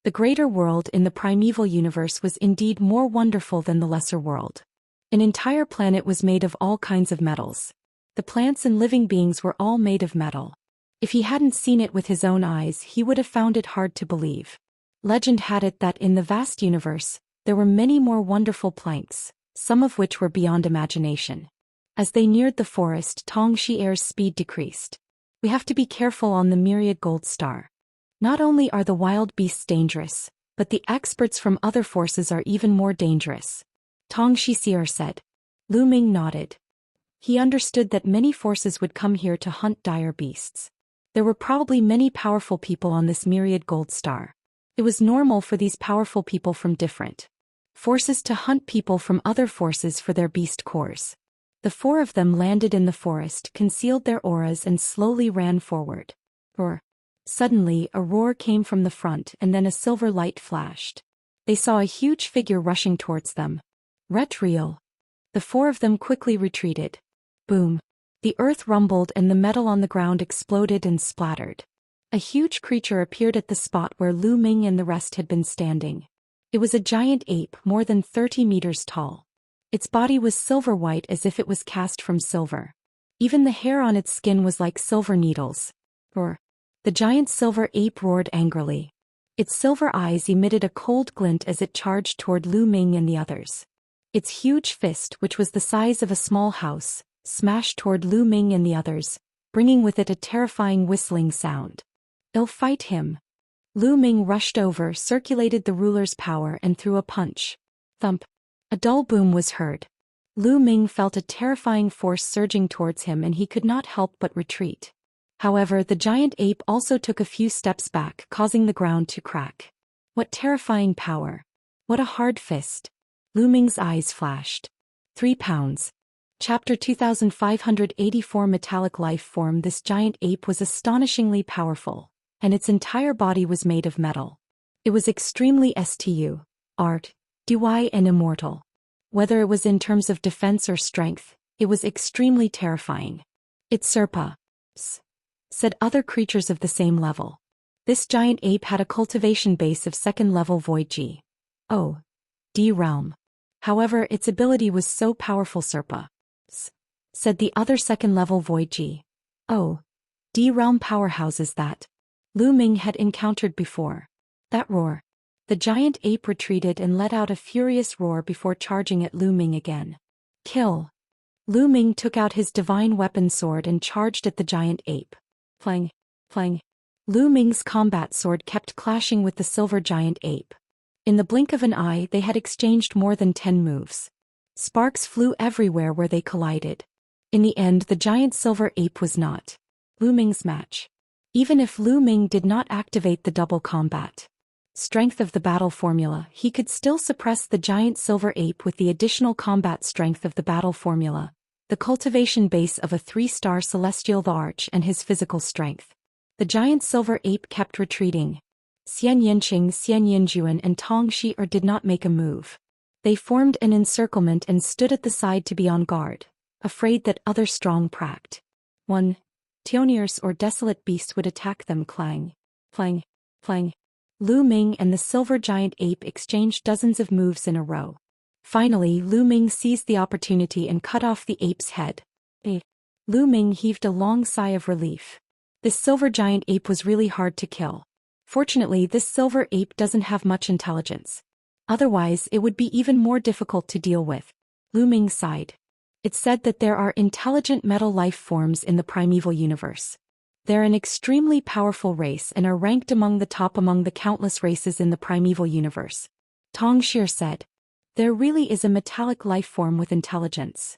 Speaker 1: The greater world in the primeval universe was indeed more wonderful than the lesser world. An entire planet was made of all kinds of metals. The plants and living beings were all made of metal. If he hadn't seen it with his own eyes, he would have found it hard to believe. Legend had it that in the vast universe, there were many more wonderful planks, some of which were beyond imagination. As they neared the forest, Tong Xi's speed decreased. We have to be careful on the Myriad Gold star. Not only are the wild beasts dangerous, but the experts from other forces are even more dangerous. Tong Xi'er said. Lu Ming nodded. He understood that many forces would come here to hunt dire beasts. There were probably many powerful people on this Myriad Gold star. It was normal for these powerful people from different forces to hunt people from other forces for their beast cores. The four of them landed in the forest, concealed their auras and slowly ran forward. Suddenly, a roar came from the front and then a silver light flashed. They saw a huge figure rushing towards them. Real. The four of them quickly retreated. Boom. The earth rumbled and the metal on the ground exploded and splattered. A huge creature appeared at the spot where Lu Ming and the rest had been standing. It was a giant ape more than 30 meters tall. Its body was silver white as if it was cast from silver. Even the hair on its skin was like silver needles. The giant silver ape roared angrily. Its silver eyes emitted a cold glint as it charged toward Lu Ming and the others. Its huge fist, which was the size of a small house, smashed toward Lu Ming and the others, bringing with it a terrifying whistling sound. They'll fight him. Lu Ming rushed over, circulated the ruler's power and threw a punch. Thump. A dull boom was heard. Lu Ming felt a terrifying force surging towards him and he could not help but retreat. However, the giant ape also took a few steps back, causing the ground to crack. What terrifying power. What a hard fist. Lu Ming's eyes flashed. 3 pounds. Chapter 2584 Metallic Life Form. This giant ape was astonishingly powerful, and its entire body was made of metal. It was extremely art, dy and immortal. Whether it was in terms of defense or strength, it was extremely terrifying. It surpassed, said other creatures of the same level. This giant ape had a cultivation base of second-level Void G.O.D. realm. However, its ability was so powerful said the other second-level Void G.O.D. realm powerhouses that Lu Ming had encountered before. That roar. The giant ape retreated and let out a furious roar before charging at Lu Ming again. Kill. Lu Ming took out his divine weapon sword and charged at the giant ape. Clang, clang. Lu Ming's combat sword kept clashing with the silver giant ape. In the blink of an eye, they had exchanged more than 10 moves. Sparks flew everywhere where they collided. In the end, the giant silver ape was not Lu Ming's match. Even if Lu Ming did not activate the double combat strength of the battle formula, he could still suppress the giant silver ape with the additional combat strength of the battle formula, the cultivation base of a 3-star celestial arch, and his physical strength. The giant silver ape kept retreating. Xian Yanqing, Xian Yanjuan, and Tong Xi'er did not make a move. They formed an encirclement and stood at the side to be on guard, afraid that other strong pract. 1. Tioniers or desolate beast would attack them. Clang, clang, clang. Lu Ming and the silver giant ape exchanged dozens of moves in a row. Finally, Lu Ming seized the opportunity and cut off the ape's head. Lu Ming heaved a long sigh of relief. This silver giant ape was really hard to kill. Fortunately, this silver ape doesn't have much intelligence. Otherwise, it would be even more difficult to deal with. Lu Ming sighed. It's said that there are intelligent metal life forms in the primeval universe. They're an extremely powerful race and are ranked among the top among the countless races in the primeval universe. Tong Xi'er said. There really is a metallic life form with intelligence.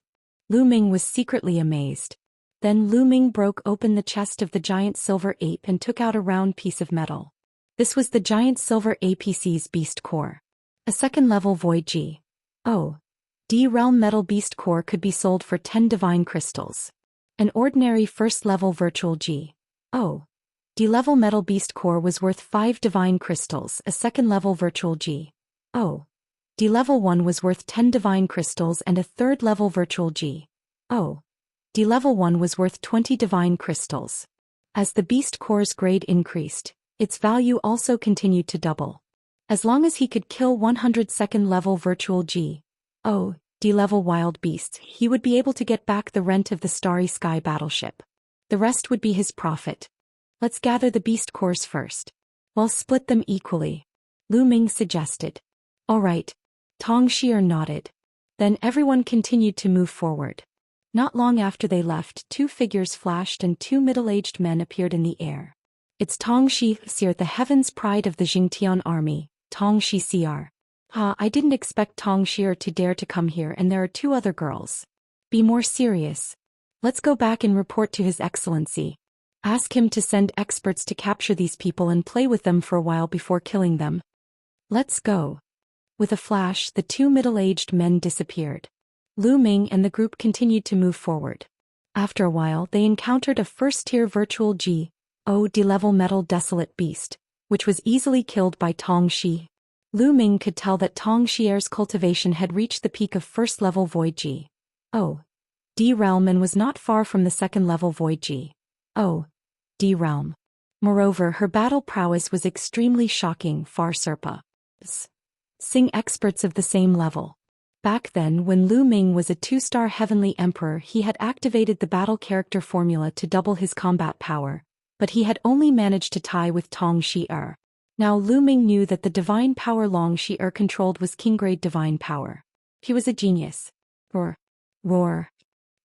Speaker 1: Lu Ming was secretly amazed. Then Lu Ming broke open the chest of the giant silver ape and took out a round piece of metal. This was the giant silver APC's beast core. A second-level void G.O.D. realm metal beast core could be sold for 10 divine crystals. An ordinary first-level virtual G.O.D. level metal beast core was worth 5 divine crystals. A second-level virtual G.O.D. level 1 was worth 10 divine crystals, and a third-level virtual G.O.D. level 1 was worth 20 divine crystals. As the beast core's grade increased, its value also continued to double. As long as he could kill 100 second-level virtual G.O.D. level wild beasts, he would be able to get back the rent of the Starry Sky battleship. The rest would be his profit. Let's gather the beast cores first. We'll split them equally, Lu Ming suggested. All right. Tong Xi'er nodded. Then everyone continued to move forward. Not long after they left, 2 figures flashed and 2 middle-aged men appeared in the air. It's Tong Xi'er, the heaven's pride of the Jingtian army, Tong Xi'er. I didn't expect Tong Xi'er to dare to come here, and there are 2 other girls. Be more serious. Let's go back and report to His Excellency. Ask him to send experts to capture these people and play with them for a while before killing them. Let's go. With a flash, the 2 middle-aged men disappeared. Lu Ming and the group continued to move forward. After a while, they encountered a first-tier virtual G.O.D. level metal desolate beast, which was easily killed by Tong Xi'er. Lu Ming could tell that Tong Xi'er's cultivation had reached the peak of first-level void G.O.D. realm and was not far from the second-level void G.O.D. realm. Moreover, her battle prowess was extremely shocking, far surpassing experts of the same level. Back then, when Lu Ming was a 2-star heavenly emperor, he had activated the battle character formula to double his combat power, but he had only managed to tie with Tong Xi'er. Now Lu Ming knew that the divine power Long Xi'er controlled was king-grade divine power. He was a genius. Roar.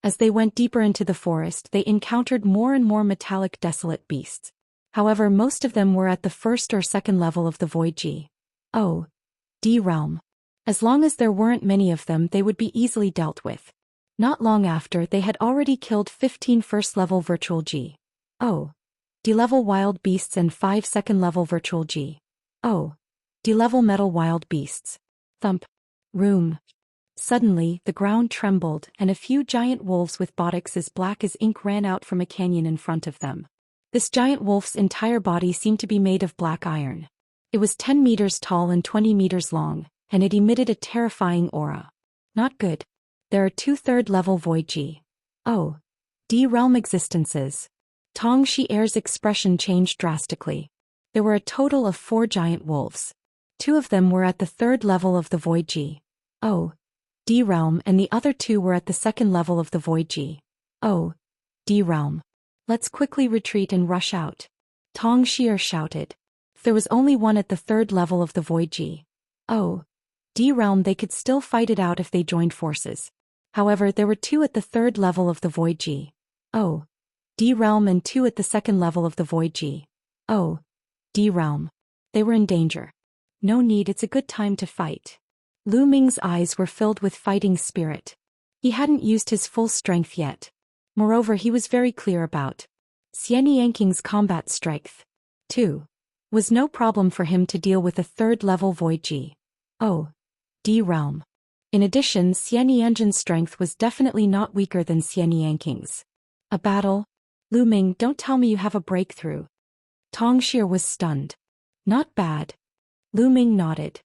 Speaker 1: As they went deeper into the forest, they encountered more and more metallic desolate beasts. However, most of them were at the first or second level of the void G.O.D. realm. As long as there weren't many of them, they would be easily dealt with. Not long after, they had already killed 15 first-level virtual G.O.D. level wild beasts and 5 second-level virtual G.O.D. level metal wild beasts. Thump. Room. Suddenly, the ground trembled, and a few giant wolves with buttocks as black as ink ran out from a canyon in front of them. This giant wolf's entire body seemed to be made of black iron. It was 10 meters tall and 20 meters long, and it emitted a terrifying aura. Not good. There are 2 third-level void G.O.D. realm existences. Tong Xi'er's expression changed drastically. There were a total of 4 giant wolves. 2 of them were at the 3rd level of the void G.O.D. realm, and the other 2 were at the 2nd level of the void G.O.D. realm. Let's quickly retreat and rush out, Tong Xi'er shouted. If there was only one at the 3rd level of the void G.O.D. realm, they could still fight it out if they joined forces. However, there were 2 at the 3rd level of the Void G. O. D realm and 2 at the 2nd level of the Void G. O. D realm. They were in danger. No need, it's a good time to fight. Lu Ming's eyes were filled with fighting spirit. He hadn't used his full strength yet. Moreover, he was very clear about Xianxia's combat strength. 2. Was no problem for him to deal with a 3rd level Void G. O. D realm. In addition, Xianxia's strength was definitely not weaker than Xianxia's. A battle? Lu Ming, don't tell me you have a breakthrough. Tongxia was stunned. Not bad. Lu Ming nodded.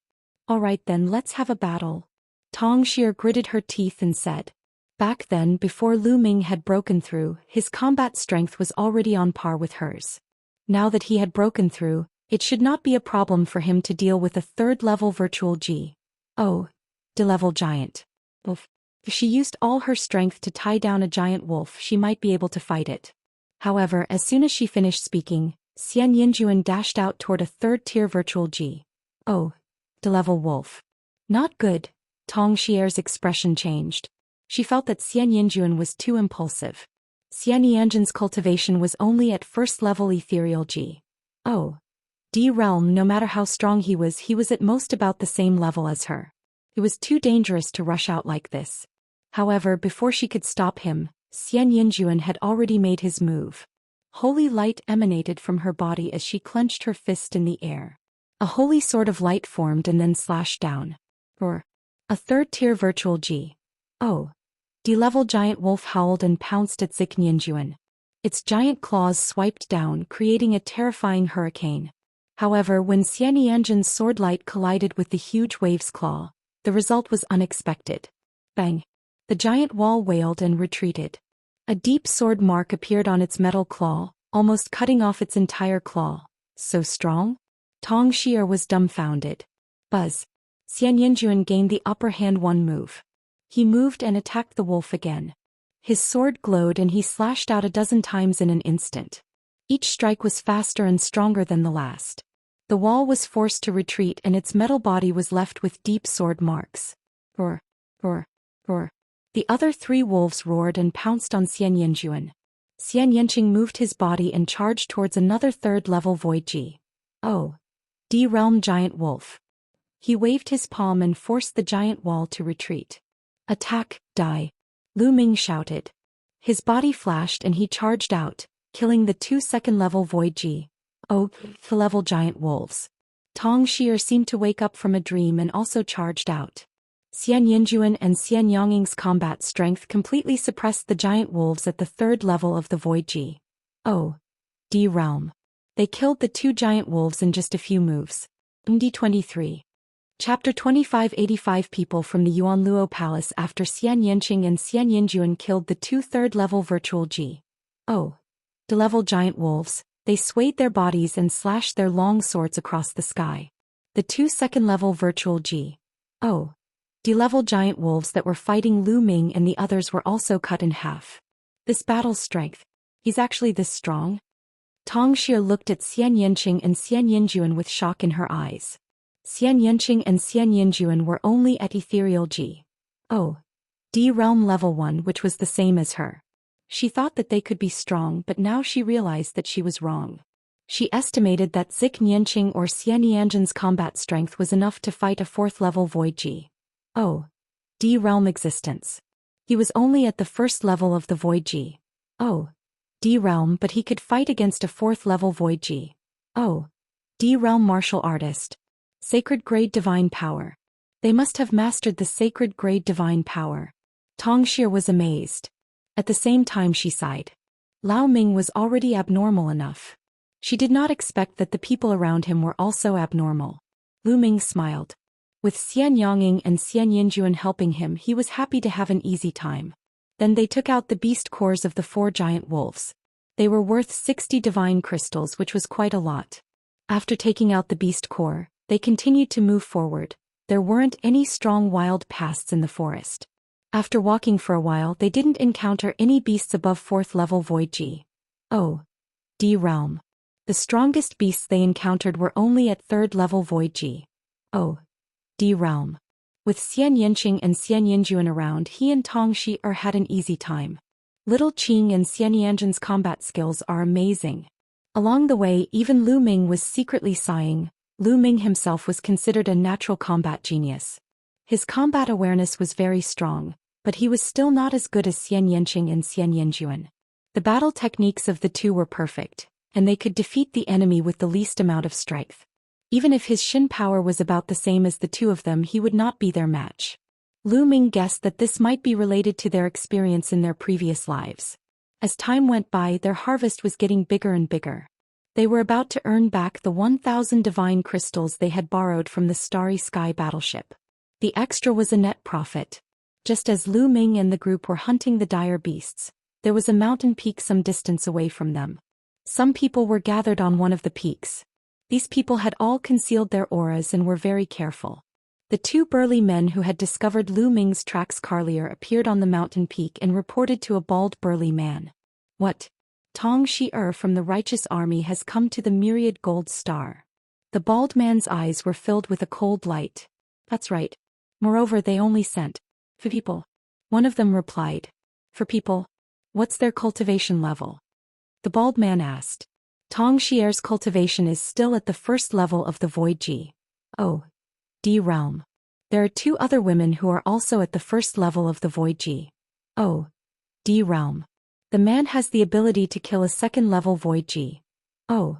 Speaker 1: All right then, let's have a battle. Tongxia gritted her teeth and said. Back then, before Lu Ming had broken through, his combat strength was already on par with hers. Now that he had broken through, it should not be a problem for him to deal with a 3rd level virtual G. O. D-level giant. If she used all her strength to tie down a giant wolf, she might be able to fight it. However, as soon as she finished speaking, Xianxia dashed out toward a 3rd-tier virtual G. O. D-level wolf. Not good. Tongxia's expression changed. She felt that Xianxia was too impulsive. Xianxia's cultivation was only at 1st level ethereal G. O. D realm. No matter how strong he was at most about the same level as her. It was too dangerous to rush out like this. However, before she could stop him, Xianxia had already made his move. Holy light emanated from her body as she clenched her fist in the air. A holy sword of light formed and then slashed down. Or a 3rd-tier virtual G. O. D-level giant wolf howled and pounced at Xianxia. Its giant claws swiped down, creating a terrifying hurricane. However, when Xianxia's sword light collided with the huge wave's claw, the result was unexpected. Bang! The giant wall wailed and retreated. A deep sword mark appeared on its metal claw, almost cutting off its entire claw. So strong? Tongxia was dumbfounded. Buzz. Xianxia gained the upper hand one move. He moved and attacked the wolf again. His sword glowed and he slashed out a dozen times in an instant. Each strike was faster and stronger than the last. The wall was forced to retreat and its metal body was left with deep sword marks. Roar. Roar. Roar. The other 3 wolves roared and pounced on Xianxia. Xianxia moved his body and charged towards another 3rd-level Void G. O. D realm giant wolf. He waved his palm and forced the giant wall to retreat. Attack, die. Lu Ming shouted. His body flashed and he charged out, killing the 2 2nd-level Void G. O. level giant wolves. Tongxia seemed to wake up from a dream and also charged out. Xianxia and Xianxia's combat strength completely suppressed the giant wolves at the 3rd level of the Void G. O. D realm. They killed the 2 giant wolves in just a few moves. D23. Chapter 25. 85 people from the Yuanluo Palace. After Xianxia and Xianxia killed the 2 3rd-level virtual G. O. D-level giant wolves, they swayed their bodies and slashed their long swords across the sky. The 2 2nd-level virtual G. O. D-level giant wolves that were fighting Lu Ming and the others were also cut in half. This battle's strength. He's actually this strong? Tongxia looked at Xianxia and Xianxia with shock in her eyes. Xianxia and Xianxia were only at ethereal G. O. D realm level 1, which was the same as her. She thought that they could be strong, but now she realized that she was wrong. She estimated that Xianxia or Xianxia's combat strength was enough to fight a 4th-level Void G. O. D realm existence. He was only at the 1st level of the Void G. O. D realm, but he could fight against a 4th-level Void G. O. D realm martial artist. Sacred grade divine power. They must have mastered the sacred grade divine power. Tongxia was amazed. At the same time she sighed. Lao Ming was already abnormal enough. She did not expect that the people around him were also abnormal. Lu Ming smiled. With Xianxia and Xianxia helping him, he was happy to have an easy time. Then they took out the beast cores of the 4 giant wolves. They were worth 60 divine crystals, which was quite a lot. After taking out the beast core, they continued to move forward. There weren't any strong wild pests in the forest. After walking for a while, they didn't encounter any beasts above 4th-level Void G. O. D realm. The strongest beasts they encountered were only at 3rd-level Void G. O. D realm. With Xianxia and Xianxia around, he and Tong Xi'er had an easy time. Little Qing and Xianyanjian's combat skills are amazing. Along the way, even Lu Ming was secretly sighing. Lu Ming himself was considered a natural combat genius. His combat awareness was very strong, but he was still not as good as Xianyanqing and Xianyanjuan. The battle techniques of the two were perfect, and they could defeat the enemy with the least amount of strength. Even if his Shin power was about the same as the two of them, he would not be their match. Lu Ming guessed that this might be related to their experience in their previous lives. As time went by, their harvest was getting bigger and bigger. They were about to earn back the 1,000 divine crystals they had borrowed from the Starry Sky battleship. The extra was a net profit. Just as Lu Ming and the group were hunting the dire beasts, there was a mountain peak some distance away from them. Some people were gathered on one of the peaks. These people had all concealed their auras and were very careful. The two burly men who had discovered Lu Ming's tracks earlier appeared on the mountain peak and reported to a bald burly man. What? Tong Xi'er from the righteous army has come to the myriad gold star. The bald man's eyes were filled with a cold light. That's right. Moreover, they only sent for people. One of them replied. For people? What's their cultivation level? The bald man asked. Tong Xi'er's cultivation is still at the first level of the Void G. Oh. D realm. There are two other women who are also at the first level of the Void G. Oh. D realm. The man has the ability to kill a second-level Void G. Oh.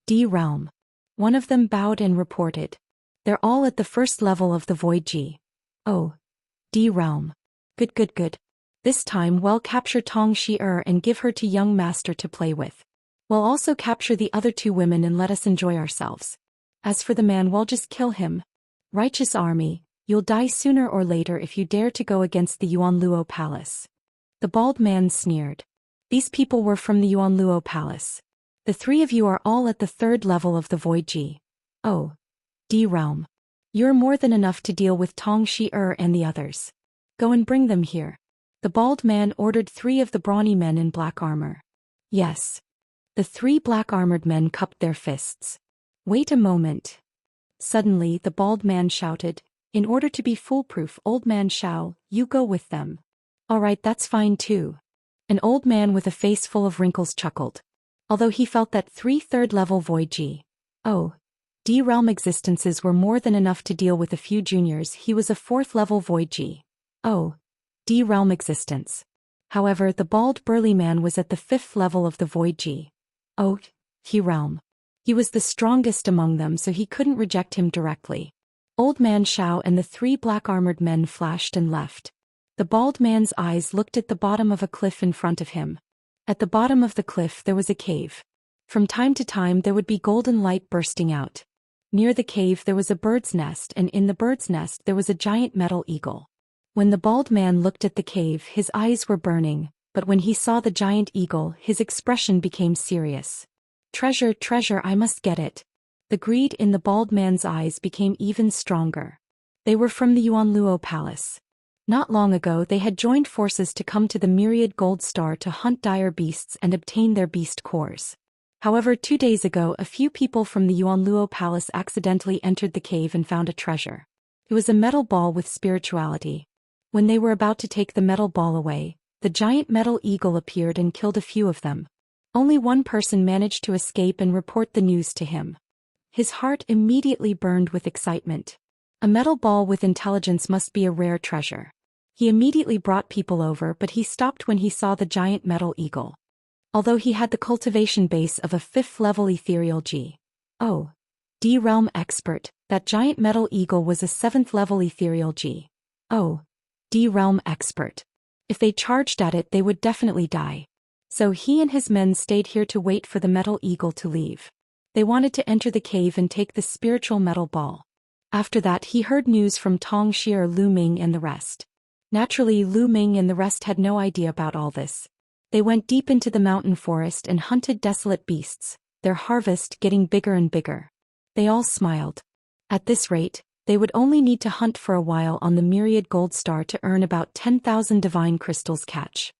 Speaker 1: D realm. One of them bowed and reported. They're all at the first level of the Void G. Oh. D realm. Good. This time we'll capture Tong Xi'er and give her to young master to play with. We'll also capture the other two women and let us enjoy ourselves. As for the man, we'll just kill him. Righteous army, you'll die sooner or later if you dare to go against the Yuanluo Palace. The bald man sneered. These people were from the Yuanluo Palace. The three of you are all at the third level of the Void G. Oh. D realm. You're more than enough to deal with Tong Xi'er and the others. Go and bring them here. The bald man ordered three of the brawny men in black armor. Yes. The three black-armored men cupped their fists. Wait a moment. Suddenly, the bald man shouted, in order to be foolproof, Old Man Shao, you go with them. All right, that's fine too. An old man with a face full of wrinkles chuckled. Although he felt that 3 third-level Void G. Oh. D realm existences were more than enough to deal with a few juniors, he was a 4th-level Void G. Oh. D realm existence. However, the bald burly man was at the 5th level of the Void G. Oh, he realm. He was the strongest among them, so he couldn't reject him directly. Old Man Shao and the 3 black-armored men flashed and left. The bald man's eyes looked at the bottom of a cliff in front of him. At the bottom of the cliff there was a cave. From time to time there would be golden light bursting out. Near the cave there was a bird's nest, and in the bird's nest there was a giant metal eagle. When the bald man looked at the cave, his eyes were burning. But when he saw the giant eagle, his expression became serious. Treasure, I must get it. The greed in the bald man's eyes became even stronger. They were from the Yuanluo Palace. Not long ago they had joined forces to come to the myriad gold star to hunt dire beasts and obtain their beast cores. However, 2 days ago a few people from the Yuanluo Palace accidentally entered the cave and found a treasure. It was a metal ball with spirituality. When they were about to take the metal ball away, the giant metal eagle appeared and killed a few of them. Only one person managed to escape and report the news to him. His heart immediately burned with excitement. A metal ball with intelligence must be a rare treasure. He immediately brought people over, but he stopped when he saw the giant metal eagle. Although he had the cultivation base of a 5th-level ethereal G. Oh. D realm expert, that giant metal eagle was a 7th-level ethereal G. Oh. D realm expert. If they charged at it they would definitely die. So he and his men stayed here to wait for the metal eagle to leave. They wanted to enter the cave and take the spiritual metal ball. After that he heard news from Tong Xi'er, Lu Ming and the rest. Naturally, Lu Ming and the rest had no idea about all this. They went deep into the mountain forest and hunted desolate beasts, their harvest getting bigger and bigger. They all smiled. At this rate, they would only need to hunt for a while on the myriad gold star to earn about 10,000 divine crystals catch.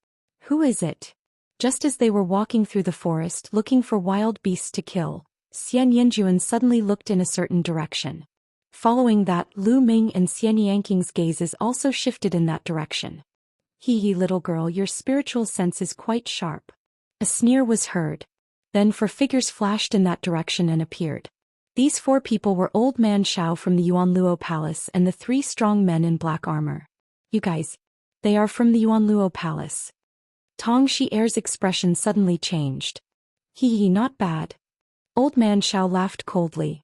Speaker 1: Who is it? Just as they were walking through the forest looking for wild beasts to kill, Xianyanjuan suddenly looked in a certain direction. Following that, Lu Ming and Xianyanking's gazes also shifted in that direction. Hee little girl, your spiritual sense is quite sharp. A sneer was heard. Then 4 figures flashed in that direction and appeared. These 4 people were Old Man Xiao from the Yuanluo Palace and the 3 strong men in black armor. You guys. They are from the Yuanluo Palace. Tong Xi'er's expression suddenly changed. Hee, not bad. Old Man Xiao laughed coldly.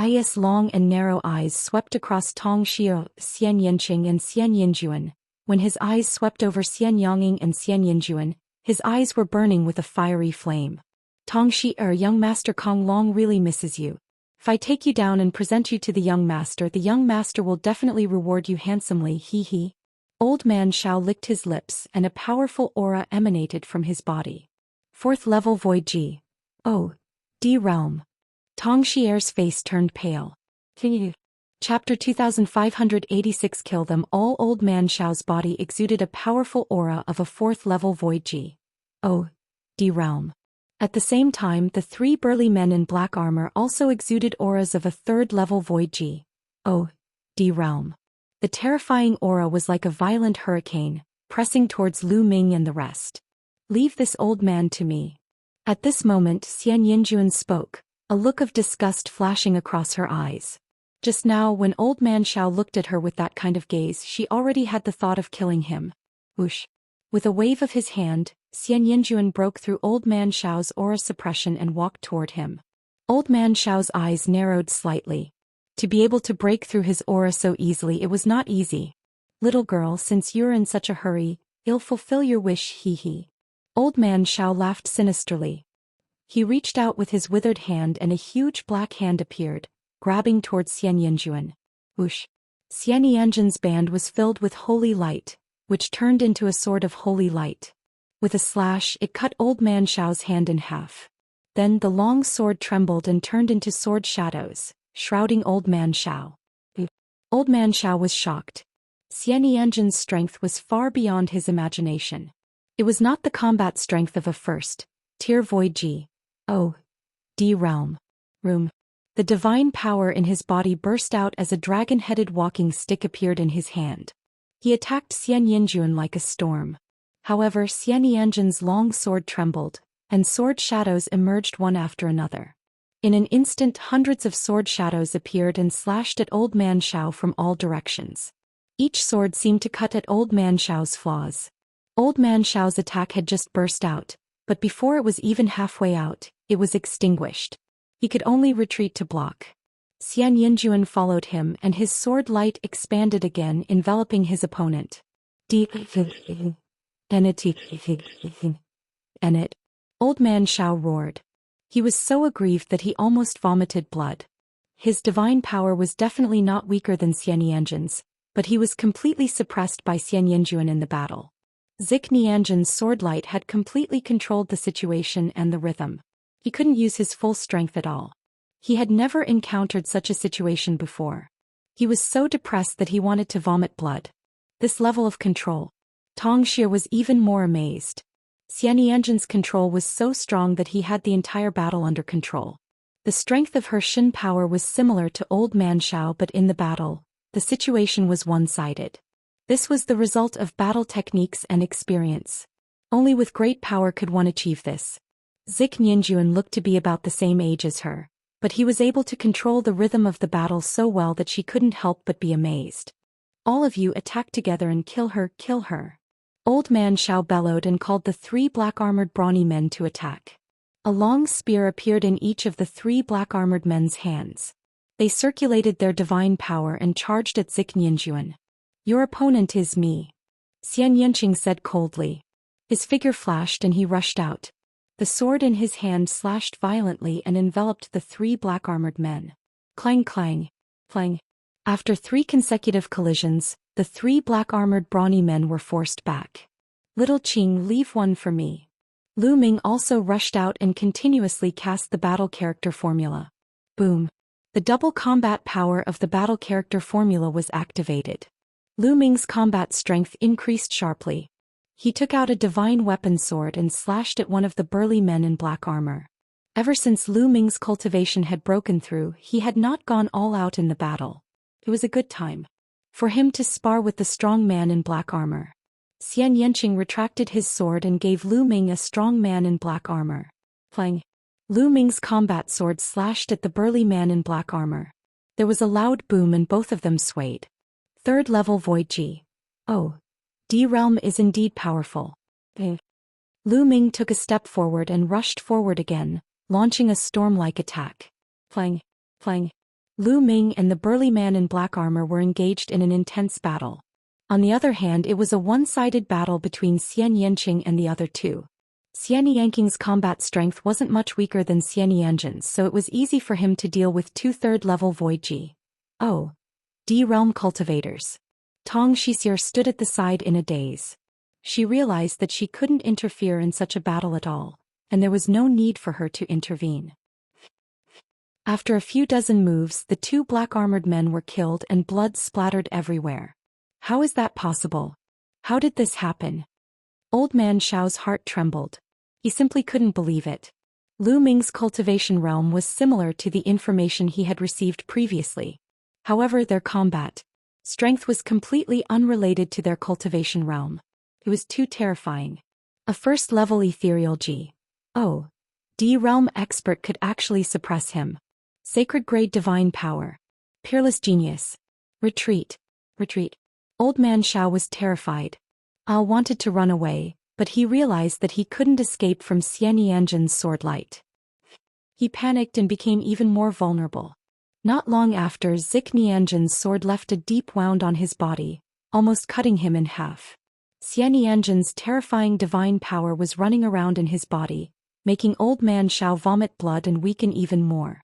Speaker 1: His long and narrow eyes swept across Tong Xi'er, Xian Yanqing and Xian Yinjuan. When his eyes swept over Xian Yanging and Xian Yinjuan, his eyes were burning with a fiery flame. Tong Xi'er, young master Kong Long really misses you. If I take you down and present you to the young master will definitely reward you handsomely, hee. Old Man Xiao licked his lips and a powerful aura emanated from his body. 4th level Void G. Oh. D Realm. Tong Xi'er's face turned pale. Chapter 2586 Kill them all. Old Man Xiao's body exuded a powerful aura of a 4th level Void G. Oh. D Realm. At the same time, the 3 burly men in black armor also exuded auras of a 3rd level Void G. Oh. D Realm. The terrifying aura was like a violent hurricane, pressing towards Lu Ming and the rest. Leave this old man to me. At this moment, Xian Yinjuan spoke, a look of disgust flashing across her eyes. Just now, when Old Man Xiao looked at her with that kind of gaze, she already had the thought of killing him. Whoosh. With a wave of his hand, Xian Yinjuan broke through Old Man Xiao's aura suppression and walked toward him. Old Man Xiao's eyes narrowed slightly. To be able to break through his aura so easily, it was not easy. Little girl, since you're in such a hurry, I'll fulfill your wish, hee. Old Man Xiao laughed sinisterly. He reached out with his withered hand and a huge black hand appeared, grabbing towards Xian Yinjuan. Whoosh. Xian Yanjin's band was filled with holy light, which turned into a sword of holy light. With a slash, it cut Old Man Xiao's hand in half. Then the long sword trembled and turned into sword shadows, shrouding Old Man Xiao. Old Man Xiao was shocked. Xian Yanjin's strength was far beyond his imagination. It was not the combat strength of a 1st-tier Void G. Oh. D Realm. Room. The divine power in his body burst out as a dragon-headed walking stick appeared in his hand. He attacked Xian Yinjuan like a storm. However, Xian Yanjin's long sword trembled, and sword shadows emerged one after another. In an instant, hundreds of sword shadows appeared and slashed at Old Man Xiao from all directions. Each sword seemed to cut at Old Man Xiao's flaws. Old Man Xiao's attack had just burst out, but before it was even halfway out, it was extinguished. He could only retreat to block. Xian Yinjuan followed him and his sword light expanded again, enveloping his opponent. Enit. Old Man Xiao roared. He was so aggrieved that he almost vomited blood. His divine power was definitely not weaker than Xian Yanjin's, but he was completely suppressed by Xian Yinjuan in the battle. Zik Nianjin's sword light had completely controlled the situation and the rhythm. He couldn't use his full strength at all. He had never encountered such a situation before. He was so depressed that he wanted to vomit blood. This level of control. Tong Xi'er was even more amazed. Xian Yanjin's control was so strong that he had the entire battle under control. The strength of her Shin power was similar to Old Man Xiao, but in the battle, the situation was one-sided. This was the result of battle techniques and experience. Only with great power could one achieve this. Zik Nianjuan looked to be about the same age as her, but he was able to control the rhythm of the battle so well that she couldn't help but be amazed. All of you attack together and kill her, kill her. Old Man Xiao bellowed and called the 3 black-armored brawny men to attack. A long spear appeared in each of the 3 black-armored men's hands. They circulated their divine power and charged at Zik Nianjuan. Your opponent is me. Xian Yanqing said coldly. His figure flashed and he rushed out. The sword in his hand slashed violently and enveloped the 3 black-armored men. Clang clang. Clang. After 3 consecutive collisions, the 3 black-armored brawny men were forced back. Little Qing, leave one for me. Lu Ming also rushed out and continuously cast the battle character formula. Boom. The double combat power of the battle character formula was activated. Lu Ming's combat strength increased sharply. He took out a divine weapon sword and slashed at one of the burly men in black armor. Ever since Lu Ming's cultivation had broken through, he had not gone all out in the battle. It was a good time for him to spar with the strong man in black armor. Xianxia retracted his sword and gave Lu Ming a strong man in black armor. Clang. Lu Ming's combat sword slashed at the burly man in black armor. There was a loud boom and both of them swayed. Third level Void G. Oh. D realm is indeed powerful. Lu Ming took a step forward and rushed forward again, launching a storm-like attack. Clang. Clang. Lu Ming and the burly man in black armor were engaged in an intense battle. On the other hand, it was a one-sided battle between Xianxia and the other two. Xianxia's combat strength wasn't much weaker than Xianxia's, so it was easy for him to deal with two third-level Void G. Oh. D realm cultivators. Tong Xixier stood at the side in a daze. She realized that she couldn't interfere in such a battle at all, and there was no need for her to intervene. After a few dozen moves, the two black-armored men were killed and blood splattered everywhere. How is that possible? How did this happen? Old man Xiao's heart trembled. He simply couldn't believe it. Lu Ming's cultivation realm was similar to the information he had received previously. However, their combat strength was completely unrelated to their cultivation realm. It was too terrifying. A first-level ethereal G. Oh. D realm expert could actually suppress him. Sacred grade divine power. Peerless genius. Retreat. Retreat. Old man Xiao was terrified. Al wanted to run away, but he realized that he couldn't escape from Xianxia's sword light. He panicked and became even more vulnerable. Not long after, Xianxia's sword left a deep wound on his body, almost cutting him in half. Xianxia's terrifying divine power was running around in his body, making old man Xiao vomit blood and weaken even more.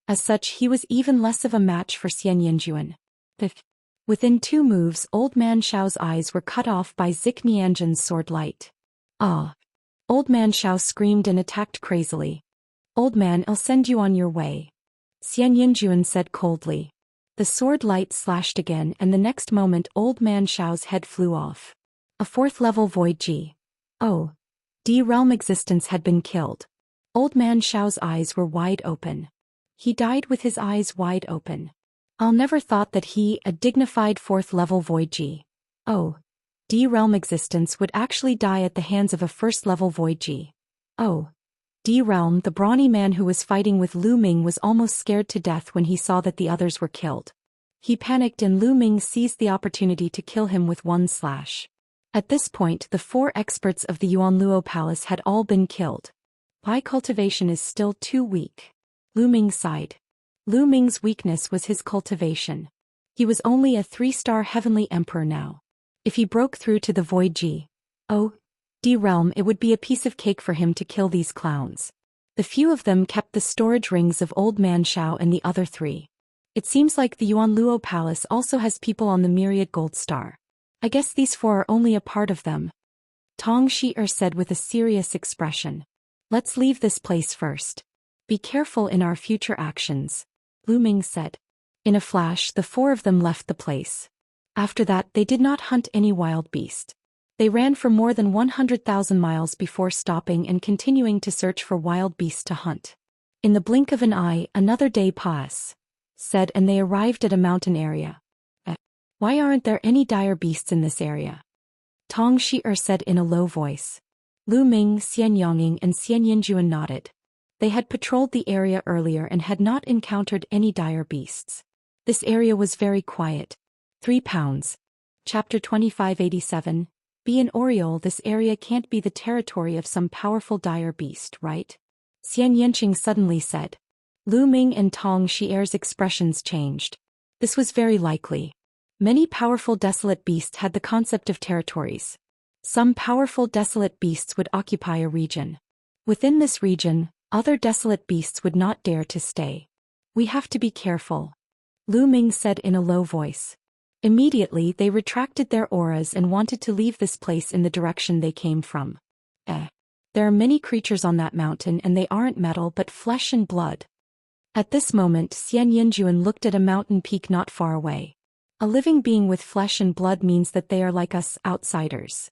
Speaker 1: As such, he was even less of a match for Xianxia. Within 2 moves, old man Xiao's eyes were cut off by Xianxia's sword light. Ah! Old man Xiao screamed and attacked crazily. Old man, I'll send you on your way. Xianxia said coldly. The sword light slashed again, and the next moment old man Xiao's head flew off. A 4th-level Void G. Oh. D realm existence had been killed. Old man Xiao's eyes were wide open. He died with his eyes wide open. I'll never thought that he, a dignified 4th-level Void G. Oh. D realm existence would actually die at the hands of a 1st-level Void G. Oh. D realm. The brawny man who was fighting with Lu Ming was almost scared to death when he saw that the others were killed. He panicked and Lu Ming seized the opportunity to kill him with one slash. At this point, the 4 experts of the Yuanluo Palace had all been killed. My cultivation is still too weak. Lu Ming sighed. Lu Ming's weakness was his cultivation. He was only a 3-star heavenly emperor now. If he broke through to the Void G. Oh. D realm, it would be a piece of cake for him to kill these clowns. The few of them kept the storage rings of old man Xiao and the other 3. It seems like the Yuanluo Palace also has people on the Myriad Gold Star. I guess these 4 are only a part of them. Tong Xi'er said with a serious expression. Let's leave this place first. Be careful in our future actions. Lu Ming said. In a flash, the 4 of them left the place. After that, they did not hunt any wild beast. They ran for more than 100,000 miles before stopping and continuing to search for wild beasts to hunt. In the blink of an eye, another day passed, and they arrived at a mountain area. Why aren't there any dire beasts in this area? Tong Xi'er said in a low voice. Lu Ming, Xianxia and Xianxia nodded. They had patrolled the area earlier and had not encountered any dire beasts. This area was very quiet. 3 pounds. Chapter 2587. Be an Oriole. This area can't be the territory of some powerful dire beast, right? Xianxia suddenly said. Lu Ming and Tong Xi'er's expressions changed. This was very likely. Many powerful desolate beasts had the concept of territories. Some powerful desolate beasts would occupy a region. Within this region, other desolate beasts would not dare to stay. We have to be careful. Lu Ming said in a low voice. Immediately they retracted their auras and wanted to leave this place in the direction they came from. There are many creatures on that mountain and they aren't metal but flesh and blood. At this moment Xianxia looked at a mountain peak not far away. A living being with flesh and blood means that they are like us, outsiders.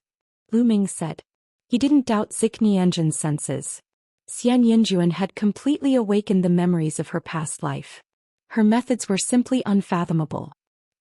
Speaker 1: Lu Ming said. He didn't doubt Xianxia's senses. Xianxia had completely awakened the memories of her past life. Her methods were simply unfathomable.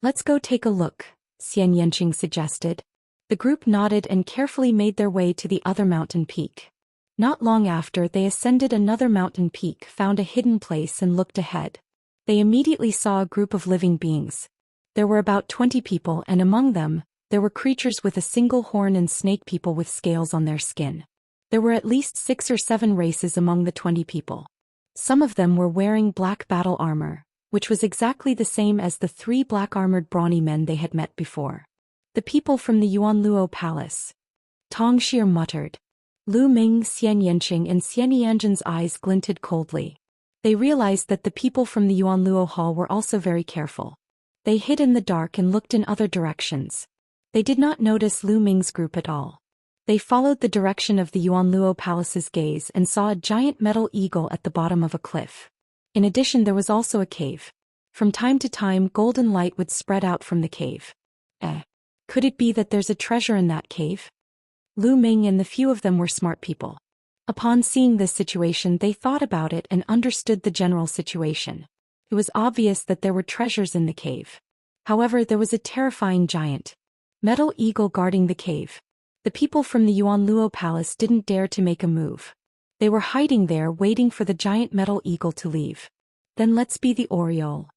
Speaker 1: Let's go take a look, Xianxia suggested. The group nodded and carefully made their way to the other mountain peak. Not long after, they ascended another mountain peak, found a hidden place and looked ahead. They immediately saw a group of living beings. There were about 20 people, and among them, there were creatures with a single horn and snake people with scales on their skin. There were at least 6 or 7 races among the 20 people. Some of them were wearing black battle armor, which was exactly the same as the 3 black-armored brawny men they had met before. The people from the Yuanluo Palace. Tongxia muttered. Lu Ming, Xianxia and Xianyanjin's eyes glinted coldly. They realized that the people from the Yuanluo Hall were also very careful. They hid in the dark and looked in other directions. They did not notice Lu Ming's group at all. They followed the direction of the Yuanluo Palace's gaze and saw a giant metal eagle at the bottom of a cliff. In addition, there was also a cave. From time to time, golden light would spread out from the cave. Could it be that there's a treasure in that cave? Lu Ming and the few of them were smart people. Upon seeing this situation, they thought about it and understood the general situation. It was obvious that there were treasures in the cave. However, there was a terrifying giant metal eagle guarding the cave. The people from the Yuanluo Palace didn't dare to make a move. They were hiding there waiting for the giant metal eagle to leave. Then let's be the Oriole.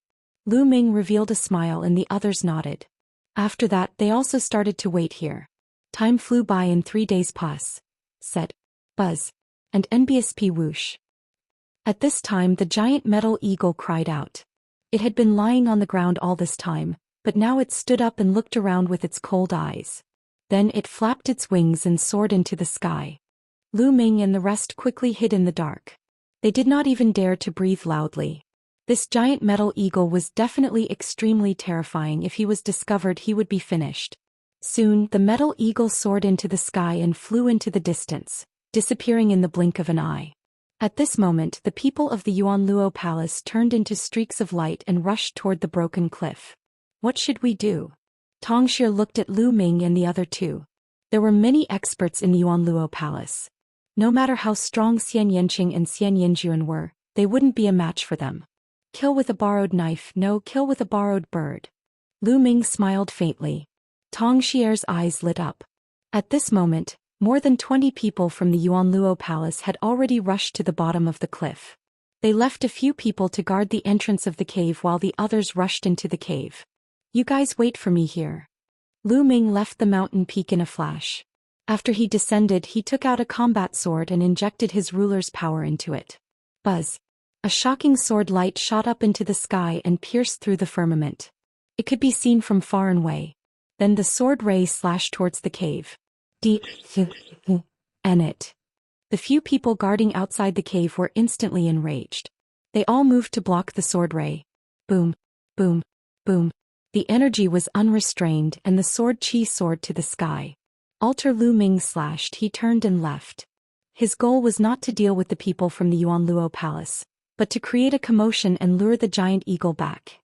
Speaker 1: Lu Ming revealed a smile and the others nodded. After that, they also started to wait here. Time flew by and 3 days passed, said Buzz and NBSP whoosh. At this time, the giant metal eagle cried out. It had been lying on the ground all this time, but now it stood up and looked around with its cold eyes. Then it flapped its wings and soared into the sky. Lu Ming and the rest quickly hid in the dark. They did not even dare to breathe loudly. This giant metal eagle was definitely extremely terrifying. If he was discovered, he would be finished. Soon, the metal eagle soared into the sky and flew into the distance, disappearing in the blink of an eye. At this moment, the people of the Yuanluo Palace turned into streaks of light and rushed toward the broken cliff. What should we do? Tongxia looked at Lu Ming and the other two. There were many experts in the Yuanluo Palace. No matter how strong Xianxia and Xianyanjun were, they wouldn't be a match for them. Kill with a borrowed knife, no, kill with a borrowed bird. Lu Ming smiled faintly. Tongxia's eyes lit up. At this moment, more than 20 people from the Yuanluo Palace had already rushed to the bottom of the cliff. They left a few people to guard the entrance of the cave while the others rushed into the cave. You guys wait for me here. Lu Ming left the mountain peak in a flash. After he descended, he took out a combat sword and injected his ruler's power into it. Buzz. A shocking sword light shot up into the sky and pierced through the firmament. It could be seen from far and away. Then the sword ray slashed towards the cave. And it. The few people guarding outside the cave were instantly enraged. They all moved to block the sword ray. Boom, boom, boom. The energy was unrestrained and the sword chi soared to the sky. Alter Lu Ming slashed, he turned and left. His goal was not to deal with the people from the Yuanluo Palace, but to create a commotion and lure the giant eagle back.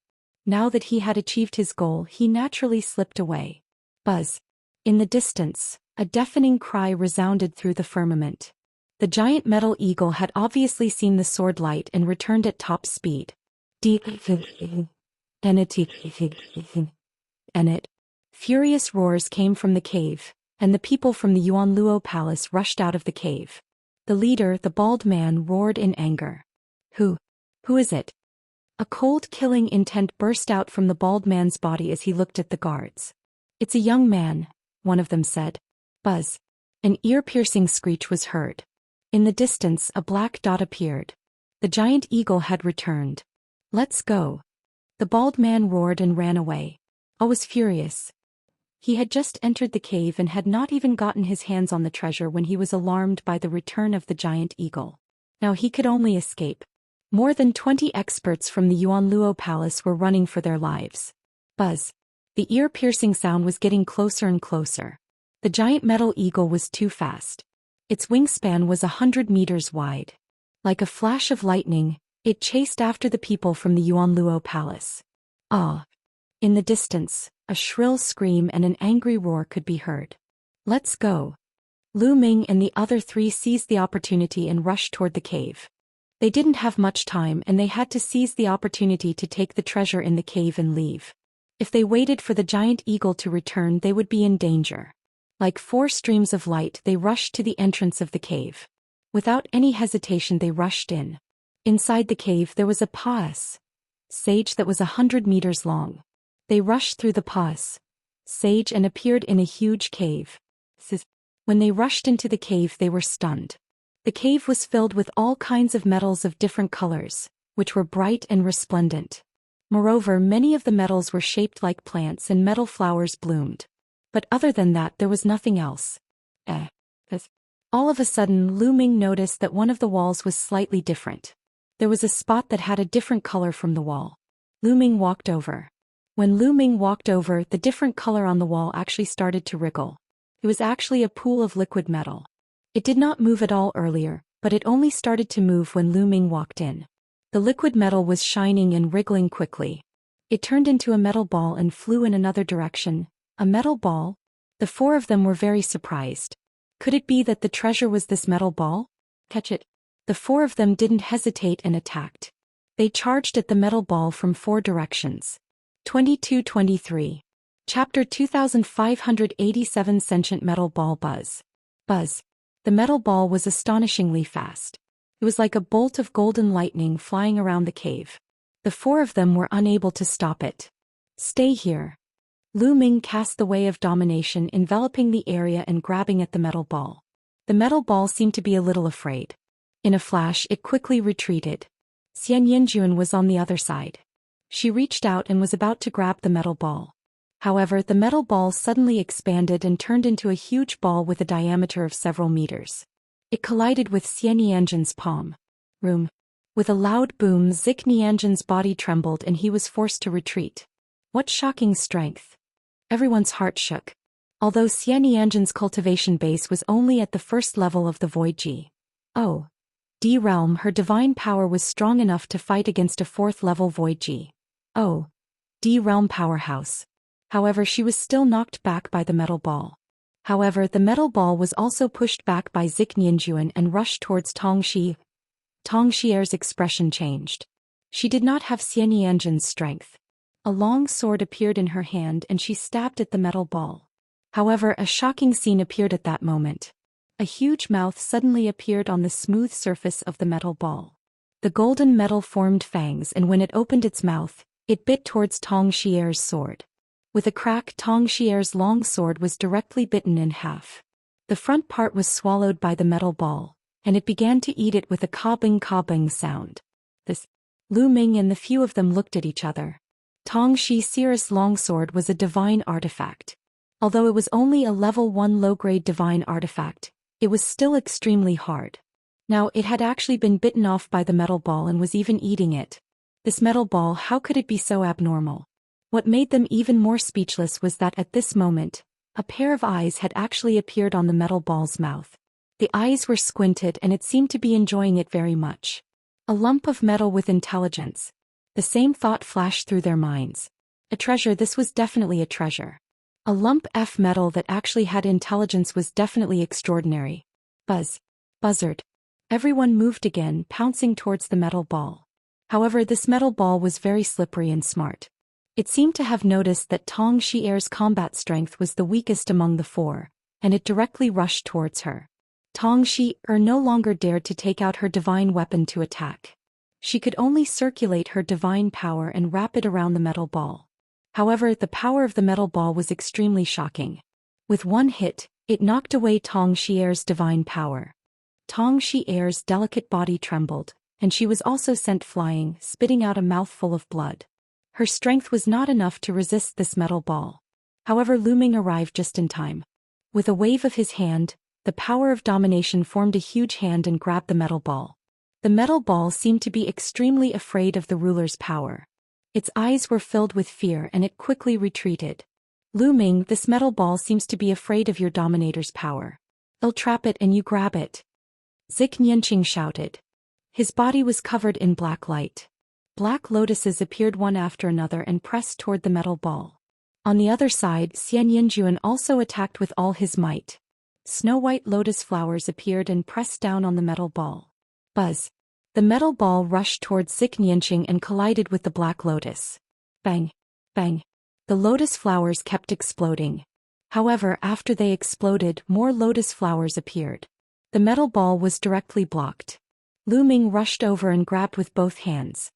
Speaker 1: Now that he had achieved his goal, he naturally slipped away. Buzz. In the distance, a deafening cry resounded through the firmament. The giant metal eagle had obviously seen the sword light and returned at top speed. And it. Furious roars came from the cave, and the people from the Yuanluo Palace rushed out of the cave. The leader, the bald man, roared in anger. Who is it? A cold killing intent burst out from the bald man's body as he looked at the guards. It's a young man, one of them said. Buzz. An ear-piercing screech was heard. In the distance, a black dot appeared. The giant eagle had returned. Let's go. The bald man roared and ran away. I was furious. He had just entered the cave and had not even gotten his hands on the treasure when he was alarmed by the return of the giant eagle. Now he could only escape. More than 20 experts from the Yuanluo Palace were running for their lives. Buzz. The ear-piercing sound was getting closer and closer. The giant metal eagle was too fast. Its wingspan was 100 meters wide. Like a flash of lightning, it chased after the people from the Yuanluo Palace. Ah! In the distance, a shrill scream and an angry roar could be heard. Let's go. Lu Ming and the other 3 seized the opportunity and rushed toward the cave. They didn't have much time and they had to seize the opportunity to take the treasure in the cave and leave. If they waited for the giant eagle to return, they would be in danger. Like 4 streams of light, they rushed to the entrance of the cave. Without any hesitation, they rushed in. Inside the cave, there was a sage that was 100 meters long. They rushed through the sage and appeared in a huge cave. When they rushed into the cave, they were stunned. The cave was filled with all kinds of metals of different colors, which were bright and resplendent. Moreover, many of the metals were shaped like plants and metal flowers bloomed. But other than that, there was nothing else. All of a sudden, Lu Ming noticed that one of the walls was slightly different. There was a spot that had a different color from the wall. Lu Ming walked over. When Lu Ming walked over, the different color on the wall actually started to wriggle. It was actually a pool of liquid metal. It did not move at all earlier, but it only started to move when Lu Ming walked in. The liquid metal was shining and wriggling quickly. It turned into a metal ball and flew in another direction. A metal ball? The 4 of them were very surprised. Could it be that the treasure was this metal ball? Catch it. The 4 of them didn't hesitate and attacked. They charged at the metal ball from 4 directions. 22-23. Chapter 2587. Sentient Metal Ball. Buzz. Buzz. The metal ball was astonishingly fast. It was like a bolt of golden lightning flying around the cave. The 4 of them were unable to stop it. Stay here. Lu Ming cast the Way of Domination, enveloping the area and grabbing at the metal ball. The metal ball seemed to be a little afraid. In a flash, it quickly retreated. Xianxia was on the other side. She reached out and was about to grab the metal ball. However, the metal ball suddenly expanded and turned into a huge ball with a diameter of several meters. It collided with Xianxia's palm. Room. With a loud boom, Xianxia's body trembled and he was forced to retreat. What shocking strength! Everyone's heart shook. Although Xianxia's cultivation base was only at the first level of the Void D realm, her divine power was strong enough to fight against a 4th level Void D realm powerhouse. However, she was still knocked back by the metal ball. However, the metal ball was also pushed back by Xianxia and rushed towards Tongxi. Tongxier's expression changed. She did not have Xianxia's strength. A long sword appeared in her hand and she stabbed at the metal ball. However, a shocking scene appeared at that moment. A huge mouth suddenly appeared on the smooth surface of the metal ball. The golden metal formed fangs, and when it opened its mouth, it bit towards Tongxier's sword. With a crack, Tongxier's long sword was directly bitten in half. The front part was swallowed by the metal ball, and it began to eat it with a ka-bing sound. Lu Ming and the few of them looked at each other. Tongxi's longsword was a divine artifact. Although it was only a level 1 low-grade divine artifact, it was still extremely hard. Now it had actually been bitten off by the metal ball and was even eating it. This metal ball, how could it be so abnormal? What made them even more speechless was that at this moment, a pair of eyes had actually appeared on the metal ball's mouth. The eyes were squinted and it seemed to be enjoying it very much. A lump of metal with intelligence. The same thought flashed through their minds. A treasure, this was definitely a treasure. A lump of metal that actually had intelligence was definitely extraordinary. Buzzard. Everyone moved again, pouncing towards the metal ball. However, this metal ball was very slippery and smart. It seemed to have noticed that Tongxier's combat strength was the weakest among the 4, and it directly rushed towards her. Tongxi no longer dared to take out her divine weapon to attack. She could only circulate her divine power and wrap it around the metal ball. However, the power of the metal ball was extremely shocking. With one hit, it knocked away Tongxier's divine power. Tongxier's delicate body trembled, and she was also sent flying, spitting out a mouthful of blood. Her strength was not enough to resist this metal ball. However, Lu Ming arrived just in time. With a wave of his hand, the power of domination formed a huge hand and grabbed the metal ball. The metal ball seemed to be extremely afraid of the ruler's power. Its eyes were filled with fear and it quickly retreated. Lu Ming, this metal ball seems to be afraid of your dominator's power. I'll trap it and you grab it. Xianxia shouted. His body was covered in black light. Black lotuses appeared one after another and pressed toward the metal ball. On the other side, Xianxia also attacked with all his might. Snow-white lotus flowers appeared and pressed down on the metal ball. Buzz. The metal ball rushed towards Xianxia and collided with the black lotus. Bang. Bang. The lotus flowers kept exploding. However, after they exploded, more lotus flowers appeared. The metal ball was directly blocked. Lu Ming rushed over and grabbed with both hands.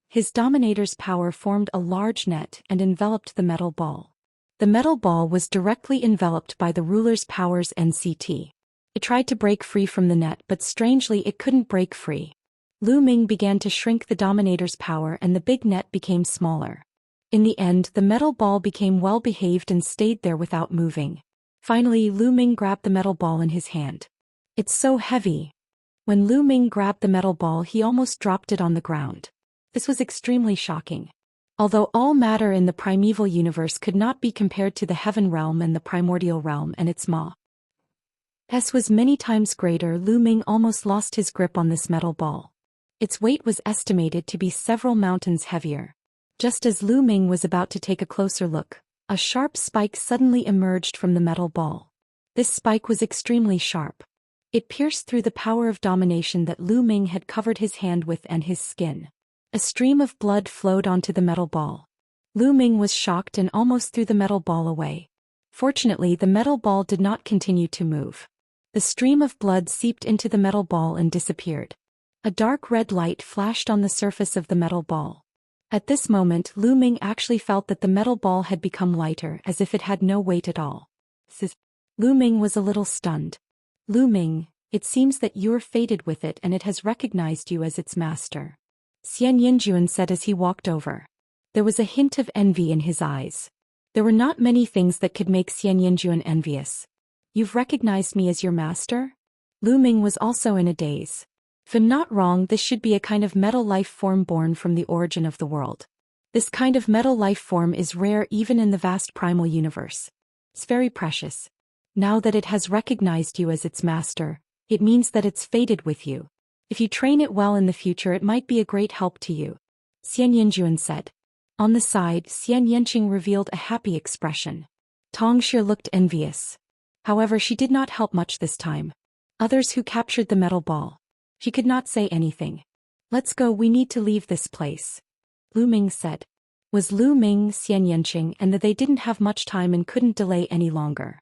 Speaker 1: His dominator's power formed a large net and enveloped the metal ball. The metal ball was directly enveloped by the ruler's powers NCT. It tried to break free from the net, but strangely it couldn't break free. Lu Ming began to shrink the dominator's power and the big net became smaller. In the end, the metal ball became well behaved and stayed there without moving. Finally, Lu Ming grabbed the metal ball in his hand. It's so heavy. When Lu Ming grabbed the metal ball, he almost dropped it on the ground. This was extremely shocking. Although all matter in the primeval universe could not be compared to the heaven realm and the primordial realm and its mass was many times greater, Lu Ming almost lost his grip on this metal ball. Its weight was estimated to be several mountains heavier. Just as Lu Ming was about to take a closer look, a sharp spike suddenly emerged from the metal ball. This spike was extremely sharp. It pierced through the power of domination that Lu Ming had covered his hand with and his skin. A stream of blood flowed onto the metal ball. Lu Ming was shocked and almost threw the metal ball away. Fortunately, the metal ball did not continue to move. The stream of blood seeped into the metal ball and disappeared. A dark red light flashed on the surface of the metal ball. At this moment, Lu Ming actually felt that the metal ball had become lighter, as if it had no weight at all. Lu Ming was a little stunned. Lu Ming, it seems that you're fated with it and it has recognized you as its master. Xianxia said as he walked over. There was a hint of envy in his eyes. There were not many things that could make Xianxia envious. You've recognized me as your master? Lu Ming was also in a daze. If I'm not wrong, this should be a kind of metal life form born from the origin of the world. This kind of metal life form is rare even in the vast primal universe. It's very precious. Now that it has recognized you as its master, it means that it's fated with you. If you train it well in the future, it might be a great help to you, Xianxia said. On the side, Xianxia revealed a happy expression. Tongxia looked envious. However, she did not help much this time. Others who captured the metal ball. She could not say anything. Let's go, we need to leave this place, Lu Ming said. Was Lu Ming Xianxia and that they didn't have much time and couldn't delay any longer.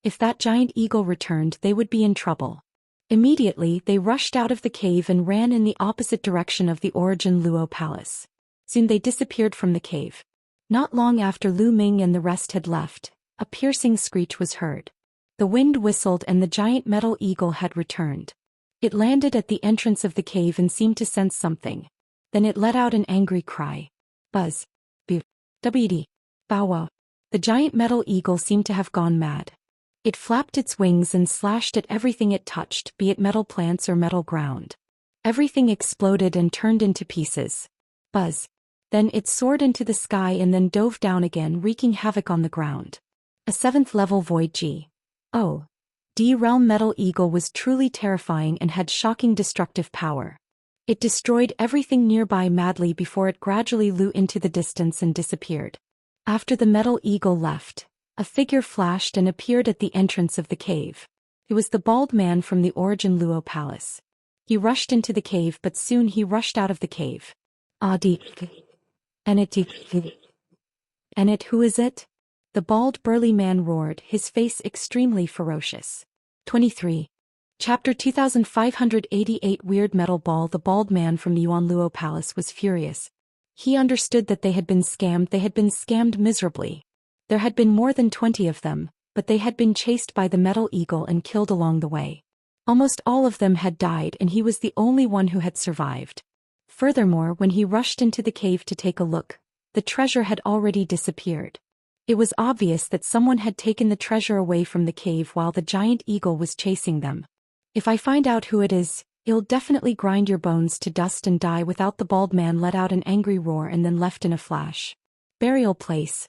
Speaker 1: If that giant eagle returned, they would be in trouble. Immediately, they rushed out of the cave and ran in the opposite direction of the Origin Luo Palace. Soon they disappeared from the cave. Not long after Lu Ming and the rest had left, a piercing screech was heard. The wind whistled and the giant metal eagle had returned. It landed at the entrance of the cave and seemed to sense something. Then it let out an angry cry. Buzz. Bwd. Bow wow. The giant metal eagle seemed to have gone mad. It flapped its wings and slashed at everything it touched, be it metal plants or metal ground. Everything exploded and turned into pieces. Buzz. Then it soared into the sky and then dove down again, wreaking havoc on the ground. A 7th level Void G.O.D. realm metal eagle was truly terrifying and had shocking destructive power. It destroyed everything nearby madly before it gradually flew into the distance and disappeared. After the metal eagle left, a figure flashed and appeared at the entrance of the cave. It was the bald man from the Origin Luo Palace. He rushed into the cave, but soon he rushed out of the cave. Adi. And it who is it? The bald burly man roared, his face extremely ferocious. 23. Chapter 2588 Weird Metal Ball. The bald man from the Yuan Luo Palace was furious. He understood that they had been scammed miserably. There had been more than 20 of them, but they had been chased by the metal eagle and killed along the way. Almost all of them had died and he was the only one who had survived. Furthermore, when he rushed into the cave to take a look, the treasure had already disappeared. It was obvious that someone had taken the treasure away from the cave while the giant eagle was chasing them. If I find out who it is, it'll definitely grind your bones to dust and die. Without, the bald man let out an angry roar and then left in a flash. Burial place.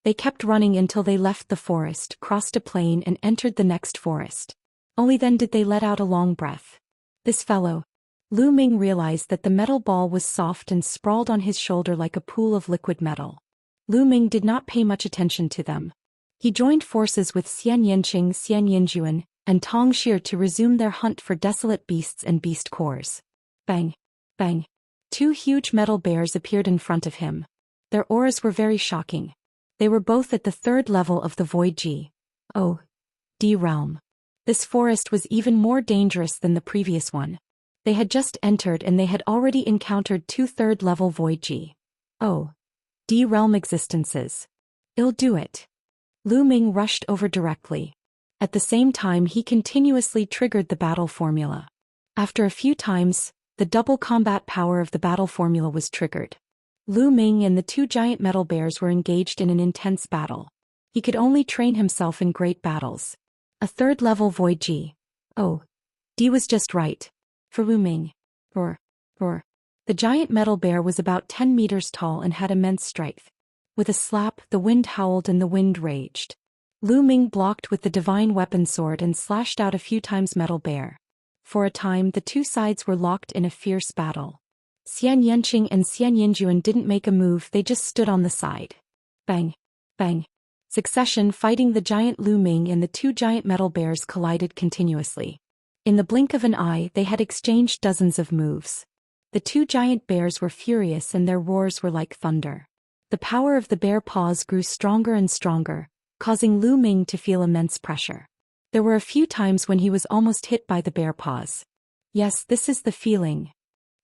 Speaker 1: They kept running until they left the forest, crossed a plain and entered the next forest. Only then did they let out a long breath. This fellow. Lu Ming realized that the metal ball was soft and sprawled on his shoulder like a pool of liquid metal. Lu Ming did not pay much attention to them. He joined forces with Xianxia, and Tongxia to resume their hunt for desolate beasts and beast cores. Bang! Bang! 2 huge metal bears appeared in front of him. Their auras were very shocking. They were both at the third level of the Void G.O.D realm. This forest was even more dangerous than the previous one. They had just entered and they had already encountered two third-level Void G.O.D realm existences. I'll do it. Lu Ming rushed over directly. At the same time he continuously triggered the battle formula. After a few times, the double combat power of the battle formula was triggered. Lu Ming and the two giant metal bears were engaged in an intense battle. He could only train himself in great battles. A third-level Void G.O.D was just right. For Lu Ming. Roar. The giant metal bear was about 10 meters tall and had immense strength. With a slap, the wind howled and the wind raged. Lu Ming blocked with the divine weapon sword and slashed out a few times metal bear. For a time the two sides were locked in a fierce battle. Xianxia and Xianxia didn't make a move, they just stood on the side. Bang. Bang. Succession fighting the giant Lu Ming and the two giant metal bears collided continuously. In the blink of an eye they had exchanged dozens of moves. The two giant bears were furious and their roars were like thunder. The power of the bear paws grew stronger and stronger, causing Lu Ming to feel immense pressure. There were a few times when he was almost hit by the bear paws. Yes, this is the feeling.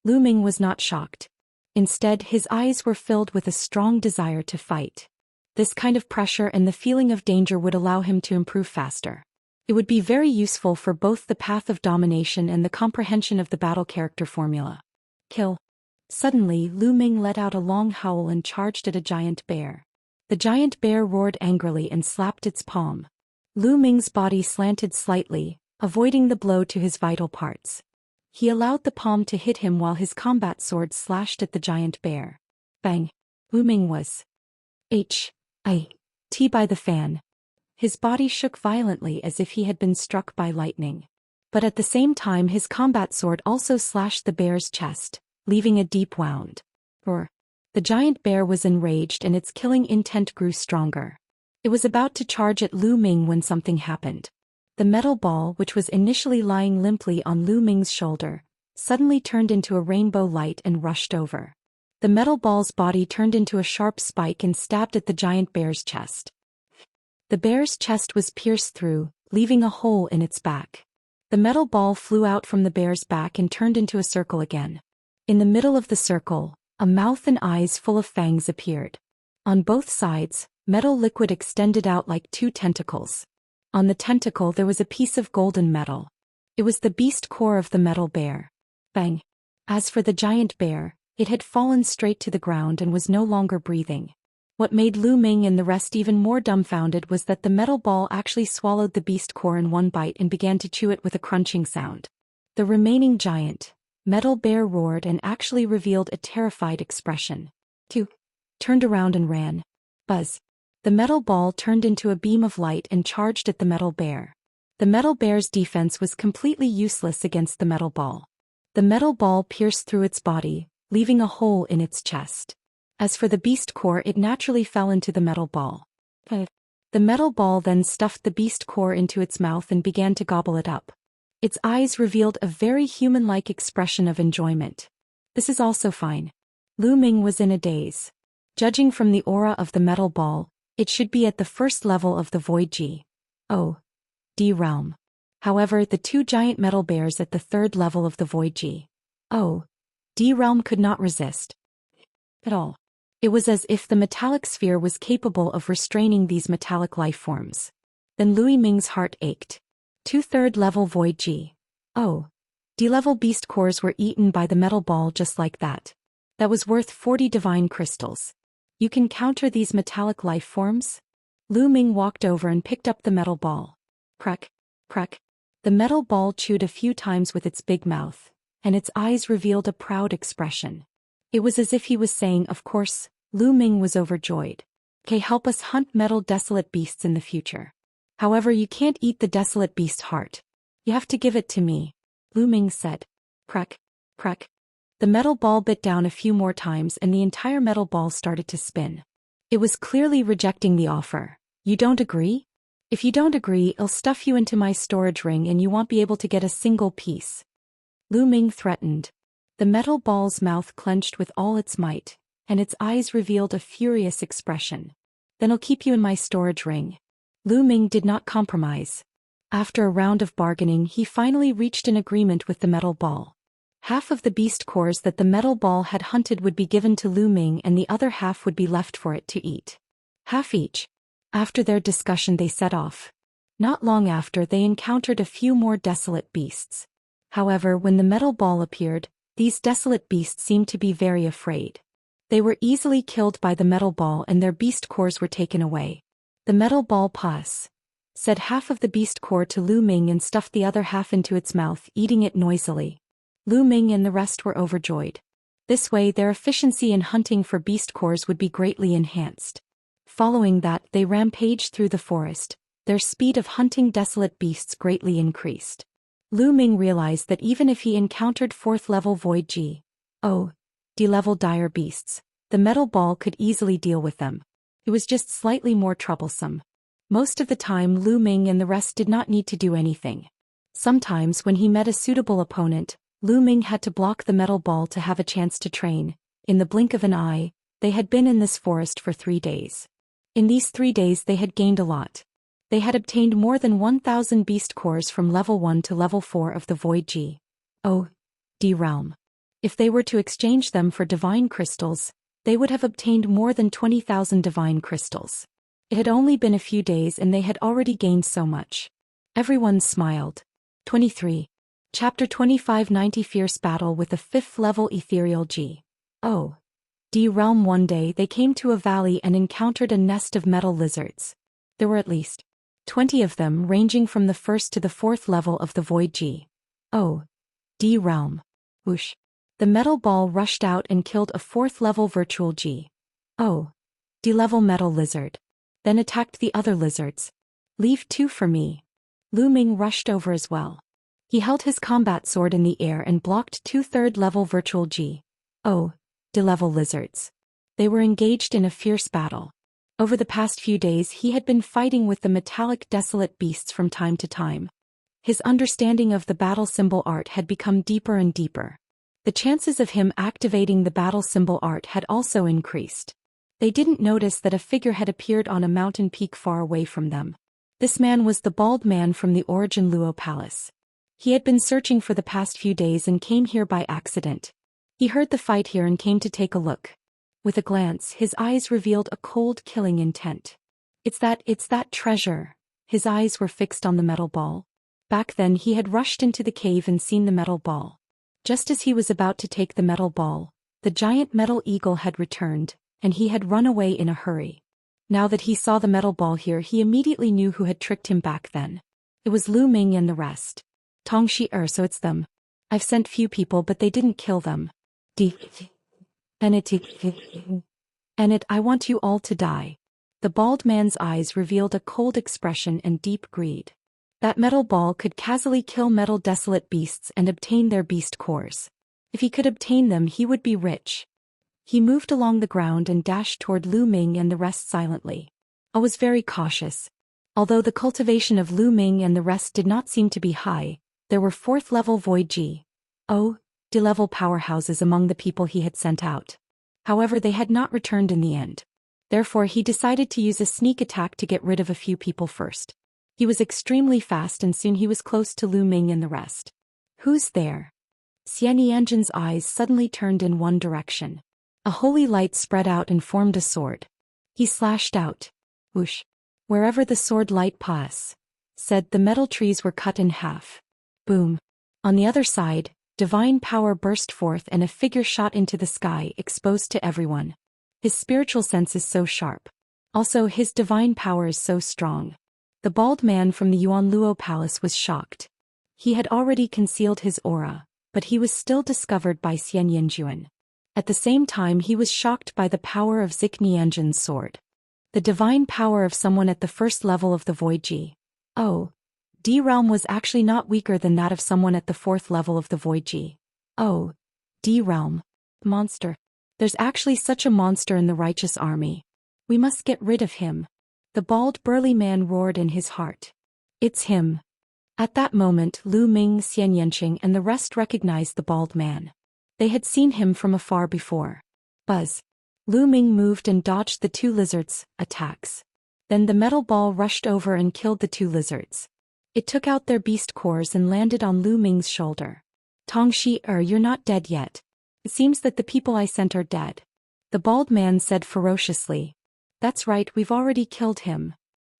Speaker 1: Lu Ming was not shocked. Instead, his eyes were filled with a strong desire to fight. This kind of pressure and the feeling of danger would allow him to improve faster. It would be very useful for both the path of domination and the comprehension of the battle character formula. Kill. Suddenly, Lu Ming let out a long howl and charged at a giant bear. The giant bear roared angrily and slapped its palm. Lu Ming's body slanted slightly, avoiding the blow to his vital parts. He allowed the palm to hit him while his combat sword slashed at the giant bear. Bang! Lu Ming was hit by the fan. His body shook violently as if he had been struck by lightning. But at the same time his combat sword also slashed the bear's chest, leaving a deep wound. Roar. The giant bear was enraged and its killing intent grew stronger. It was about to charge at Lu Ming when something happened. The metal ball, which was initially lying limply on Lu Ming's shoulder, suddenly turned into a rainbow light and rushed over. The metal ball's body turned into a sharp spike and stabbed at the giant bear's chest. The bear's chest was pierced through, leaving a hole in its back. The metal ball flew out from the bear's back and turned into a circle again. In the middle of the circle, a mouth and eyes full of fangs appeared. On both sides, metal liquid extended out like two tentacles. On the tentacle there was a piece of golden metal. It was the beast core of the metal bear. Bang! As for the giant bear, it had fallen straight to the ground and was no longer breathing. What made Lu Ming and the rest even more dumbfounded was that the metal ball actually swallowed the beast core in one bite and began to chew it with a crunching sound. The remaining giant, metal bear roared and actually revealed a terrified expression. Turned around and ran. Buzz. The metal ball turned into a beam of light and charged at the metal bear. The metal bear's defense was completely useless against the metal ball. The metal ball pierced through its body, leaving a hole in its chest. As for the beast core, it naturally fell into the metal ball. The metal ball then stuffed the beast core into its mouth and began to gobble it up. Its eyes revealed a very human-like expression of enjoyment. This is also fine. Lu Ming was in a daze. Judging from the aura of the metal ball, it should be at the first level of the Void G.O.D realm. However, the two giant metal bears at the third level of the Void G.O.D realm could not resist at all. It was as if the metallic sphere was capable of restraining these metallic life forms. Then Lu Ming's heart ached. Two third-level Void G.O.D level beast cores were eaten by the metal ball just like that. That was worth 40 divine crystals. You can counter these metallic life forms? Lu Ming walked over and picked up the metal ball. Crack, crack. The metal ball chewed a few times with its big mouth, and its eyes revealed a proud expression. It was as if he was saying, of course. Lu Ming was overjoyed. Okay, help us hunt metal desolate beasts in the future. However, you can't eat the desolate beast heart. You have to give it to me, Lu Ming said. Crack, crack. The metal ball bit down a few more times and the entire metal ball started to spin. It was clearly rejecting the offer. You don't agree? If you don't agree, I'll stuff you into my storage ring and you won't be able to get a single piece. Lu Ming threatened. The metal ball's mouth clenched with all its might, and its eyes revealed a furious expression. Then I'll keep you in my storage ring. Lu Ming did not compromise. After a round of bargaining, he finally reached an agreement with the metal ball. Half of the beast cores that the metal ball had hunted would be given to Lu Ming and the other half would be left for it to eat. Half each. After their discussion they set off. Not long after they encountered a few more desolate beasts. However, when the metal ball appeared, these desolate beasts seemed to be very afraid. They were easily killed by the metal ball and their beast cores were taken away. The metal ball said half of the beast core to Lu Ming and stuffed the other half into its mouth, eating it noisily. Lu Ming and the rest were overjoyed. This way their efficiency in hunting for beast cores would be greatly enhanced. Following that, they rampaged through the forest. Their speed of hunting desolate beasts greatly increased. Lu Ming realized that even if he encountered 4th level void D-level dire beasts, the metal ball could easily deal with them. It was just slightly more troublesome. Most of the time Lu Ming and the rest did not need to do anything. Sometimes when he met a suitable opponent, Lu Ming had to block the metal ball to have a chance to train. In the blink of an eye, they had been in this forest for 3 days. In these 3 days they had gained a lot. They had obtained more than 1,000 beast cores from level 1 to level 4 of the Void D realm. If they were to exchange them for divine crystals, they would have obtained more than 20,000 divine crystals. It had only been a few days and they had already gained so much. Everyone smiled. 23. Chapter 25 90 Fierce Battle with a 5th level Ethereal D realm. One day they came to a valley and encountered a nest of metal lizards. There were at least 20 of them ranging from the 1st to the 4th level of the Void D realm. Whoosh. The metal ball rushed out and killed a 4th level virtual D level metal lizard. Then attacked the other lizards. Leave 2 for me. Lu Ming rushed over as well. He held his combat sword in the air and blocked 2 3rd level virtual D level lizards. They were engaged in a fierce battle. Over the past few days he had been fighting with the metallic desolate beasts from time to time. His understanding of the battle symbol art had become deeper and deeper. The chances of him activating the battle symbol art had also increased. They didn't notice that a figure had appeared on a mountain peak far away from them. This man was the bald man from the Origin Luo Palace. He had been searching for the past few days and came here by accident. He heard the fight here and came to take a look. With a glance, his eyes revealed a cold, killing intent. It's that treasure. His eyes were fixed on the metal ball. Back then he had rushed into the cave and seen the metal ball. Just as he was about to take the metal ball, the giant metal eagle had returned, and he had run away in a hurry. Now that he saw the metal ball here, he immediately knew who had tricked him back then. It was Lu Ming and the rest. Tongxi so it's them. I've sent few people but they didn't kill them. I want you all to die. The bald man's eyes revealed a cold expression and deep greed. That metal ball could casually kill metal desolate beasts and obtain their beast cores. If he could obtain them he would be rich. He moved along the ground and dashed toward Lu Ming and the rest silently. I was very cautious. Although the cultivation of Lu Ming and the rest did not seem to be high, there were 4th level Void D-level powerhouses among the people he had sent out. However, they had not returned in the end. Therefore he decided to use a sneak attack to get rid of a few people first. He was extremely fast and soon he was close to Lu Ming and the rest. Who's there? Xianxia's eyes suddenly turned in one direction. A holy light spread out and formed a sword. He slashed out. Whoosh. Wherever the sword light said, the metal trees were cut in half. Boom. On the other side, divine power burst forth and a figure shot into the sky, exposed to everyone. His spiritual sense is so sharp. Also his divine power is so strong. The bald man from the Yuan Luo Palace was shocked. He had already concealed his aura, but he was still discovered by Xianxia. At the same time he was shocked by the power of Xianxia's sword. The divine power of someone at the 1st level of the Void D realm was actually not weaker than that of someone at the 4th level of the Void D realm. Monster. There's actually such a monster in the righteous army. We must get rid of him. The bald burly man roared in his heart. It's him. At that moment Lu Ming, Xianxia and the rest recognized the bald man. They had seen him from afar before. Buzz. Lu Ming moved and dodged the two lizards' attacks. Then the metal ball rushed over and killed the two lizards. It took out their beast cores and landed on Lu Ming's shoulder. Tongxi, you're not dead yet. It seems that the people I sent are dead. The bald man said ferociously. That's right, we've already killed him.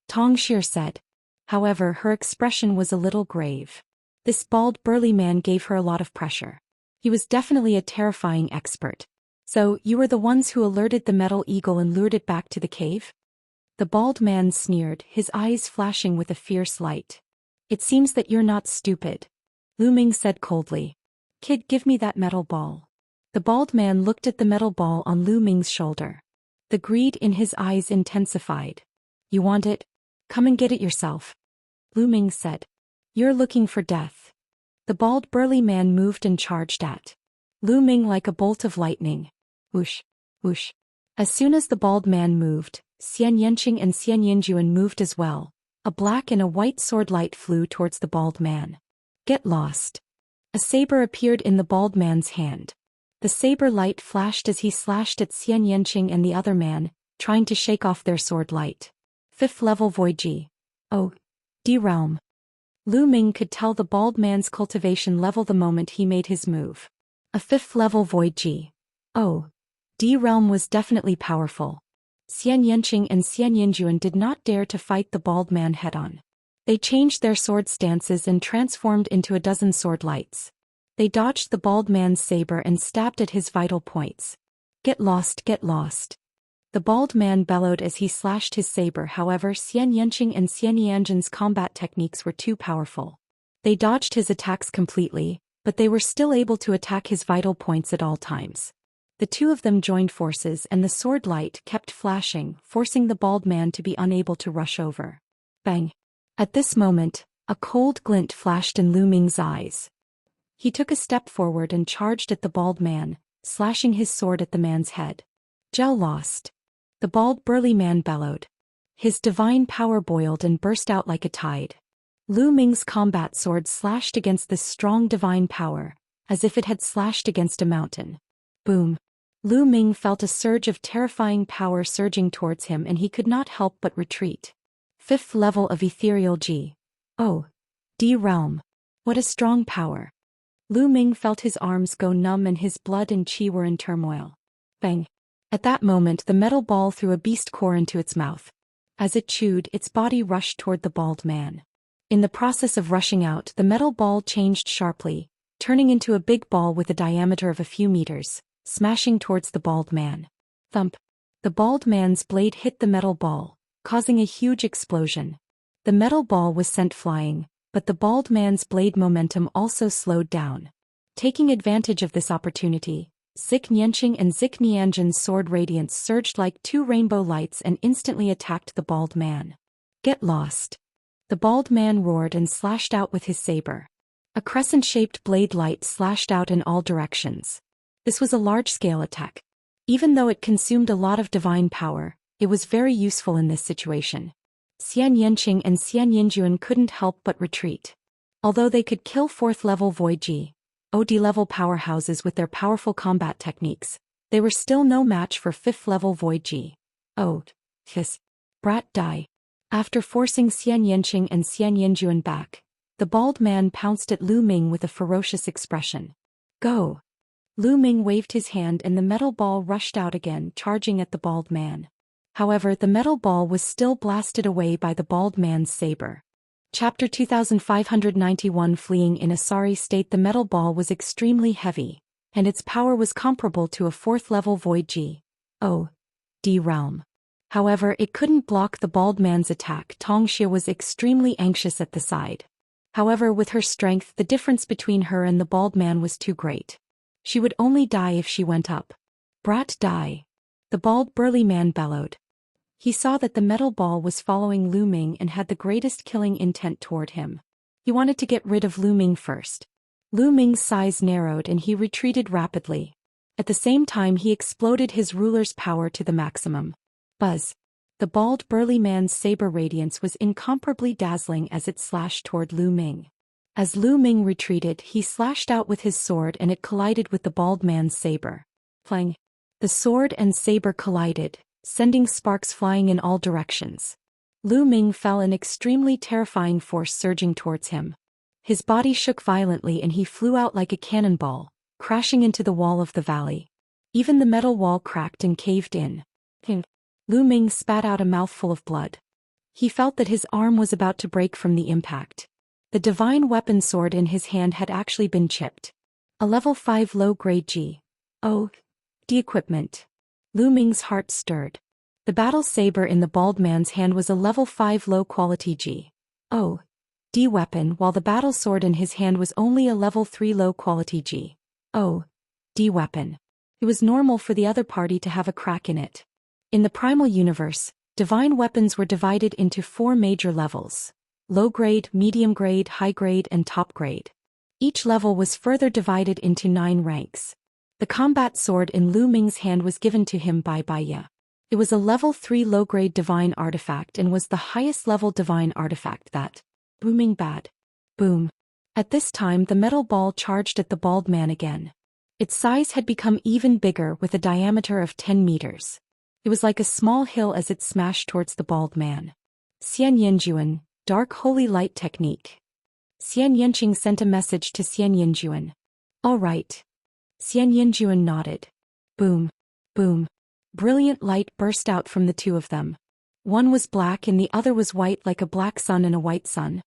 Speaker 1: Tongxi said. However, her expression was a little grave. This bald burly man gave her a lot of pressure. He was definitely a terrifying expert. So, you were the ones who alerted the metal eagle and lured it back to the cave? The bald man sneered, his eyes flashing with a fierce light. It seems that you're not stupid. Lu Ming said coldly. Kid, give me that metal ball. The bald man looked at the metal ball on Lu Ming's shoulder. The greed in his eyes intensified. You want it? Come and get it yourself. Lu Ming said. You're looking for death. The bald burly man moved and charged at Lu Ming like a bolt of lightning. Whoosh, whoosh. As soon as the bald man moved, Xianxia and Xianxia moved as well. A black and a white sword light flew towards the bald man. Get lost. A saber appeared in the bald man's hand. The saber light flashed as he slashed at Xianxia and the other man, trying to shake off their sword light. 5th level Void G. Oh, D realm. Lu Ming could tell the bald man's cultivation level the moment he made his move. A 5th level Void G. Oh, D realm was definitely powerful. Xianxia and Xianxia did not dare to fight the bald man head-on. They changed their sword stances and transformed into a dozen sword lights. They dodged the bald man's saber and stabbed at his vital points. Get lost, get lost. The bald man bellowed as he slashed his saber. However, Xianxia and Xianxia's combat techniques were too powerful. They dodged his attacks completely, but they were still able to attack his vital points at all times. The two of them joined forces and the sword light kept flashing, forcing the bald man to be unable to rush over. Bang! At this moment, a cold glint flashed in Lu Ming's eyes. He took a step forward and charged at the bald man, slashing his sword at the man's head. Gel lost. The bald burly man bellowed. His divine power boiled and burst out like a tide. Lu Ming's combat sword slashed against this strong divine power, as if it had slashed against a mountain. Boom! Lu Ming felt a surge of terrifying power surging towards him and he could not help but retreat. 5th level of Ethereal G. Oh, D realm. What a strong power. Lu Ming felt his arms go numb and his blood and chi were in turmoil. Bang! At that moment the metal ball threw a beast core into its mouth. As it chewed, its body rushed toward the bald man. In the process of rushing out, the metal ball changed sharply, turning into a big ball with a diameter of a few meters, smashing towards the bald man. Thump! The bald man's blade hit the metal ball, causing a huge explosion. The metal ball was sent flying, but the bald man's blade momentum also slowed down. Taking advantage of this opportunity, Xianxia and Xianxia's sword radiance surged like two rainbow lights and instantly attacked the bald man. Get lost. The bald man roared and slashed out with his saber. A crescent-shaped blade light slashed out in all directions. This was a large-scale attack. Even though it consumed a lot of divine power, it was very useful in this situation. Xianxia and Xianxia couldn't help but retreat. Although they could kill 4th level Void G, OD level powerhouses with their powerful combat techniques, they were still no match for 5th level Void G. Oh, hiss. Brat die. After forcing Xianxia and Xianxia back, the bald man pounced at Lu Ming with a ferocious expression. Go! Lu Ming waved his hand and the metal ball rushed out again, charging at the bald man. However, the metal ball was still blasted away by the bald man's saber. Chapter 2591. Fleeing in a sorry state. The metal ball was extremely heavy, and its power was comparable to a 4th level Void G. Oh, D realm. However, it couldn't block the bald man's attack. Tongxia was extremely anxious at the side. However, with her strength, the difference between her and the bald man was too great. She would only die if she went up. Brat die. The bald burly man bellowed. He saw that the metal ball was following Lu Ming and had the greatest killing intent toward him. He wanted to get rid of Lu Ming first. Lu Ming's size narrowed and he retreated rapidly. At the same time he exploded his ruler's power to the maximum. Buzz. The bald burly man's saber radiance was incomparably dazzling as it slashed toward Lu Ming. As Lu Ming retreated, he slashed out with his sword and it collided with the bald man's saber. Clang. The The sword and saber collided, sending sparks flying in all directions. Lu Ming fell, an extremely terrifying force surging towards him. His body shook violently and he flew out like a cannonball, crashing into the wall of the valley. Even the metal wall cracked and caved in. Lu Ming spat out a mouthful of blood. He felt that his arm was about to break from the impact. The divine weapon sword in his hand had actually been chipped. A level 5 low-grade G.O.D. equipment. Lu Ming's heart stirred. The battle saber in the bald man's hand was a level 5 low-quality G.O.D. weapon, while the battle sword in his hand was only a level 3 low-quality G.O.D. weapon. It was normal for the other party to have a crack in it. In the primal universe, divine weapons were divided into 4 major levels: low-grade, medium-grade, high-grade, and top-grade. Each level was further divided into 9 ranks. The combat sword in Lu Ming's hand was given to him by Baiya. It was a level 3 low-grade divine artifact and was the highest level divine artifact that booming bad. Boom. At this time the metal ball charged at the bald man again. Its size had become even bigger, with a diameter of 10 meters. It was like a small hill as it smashed towards the bald man. Xianxia, Dark Holy Light Technique. Xianxia sent a message to Xianxia. All right. Xianxia nodded. Boom. Boom. Brilliant light burst out from the two of them. One was black and the other was white, like a black sun and a white sun.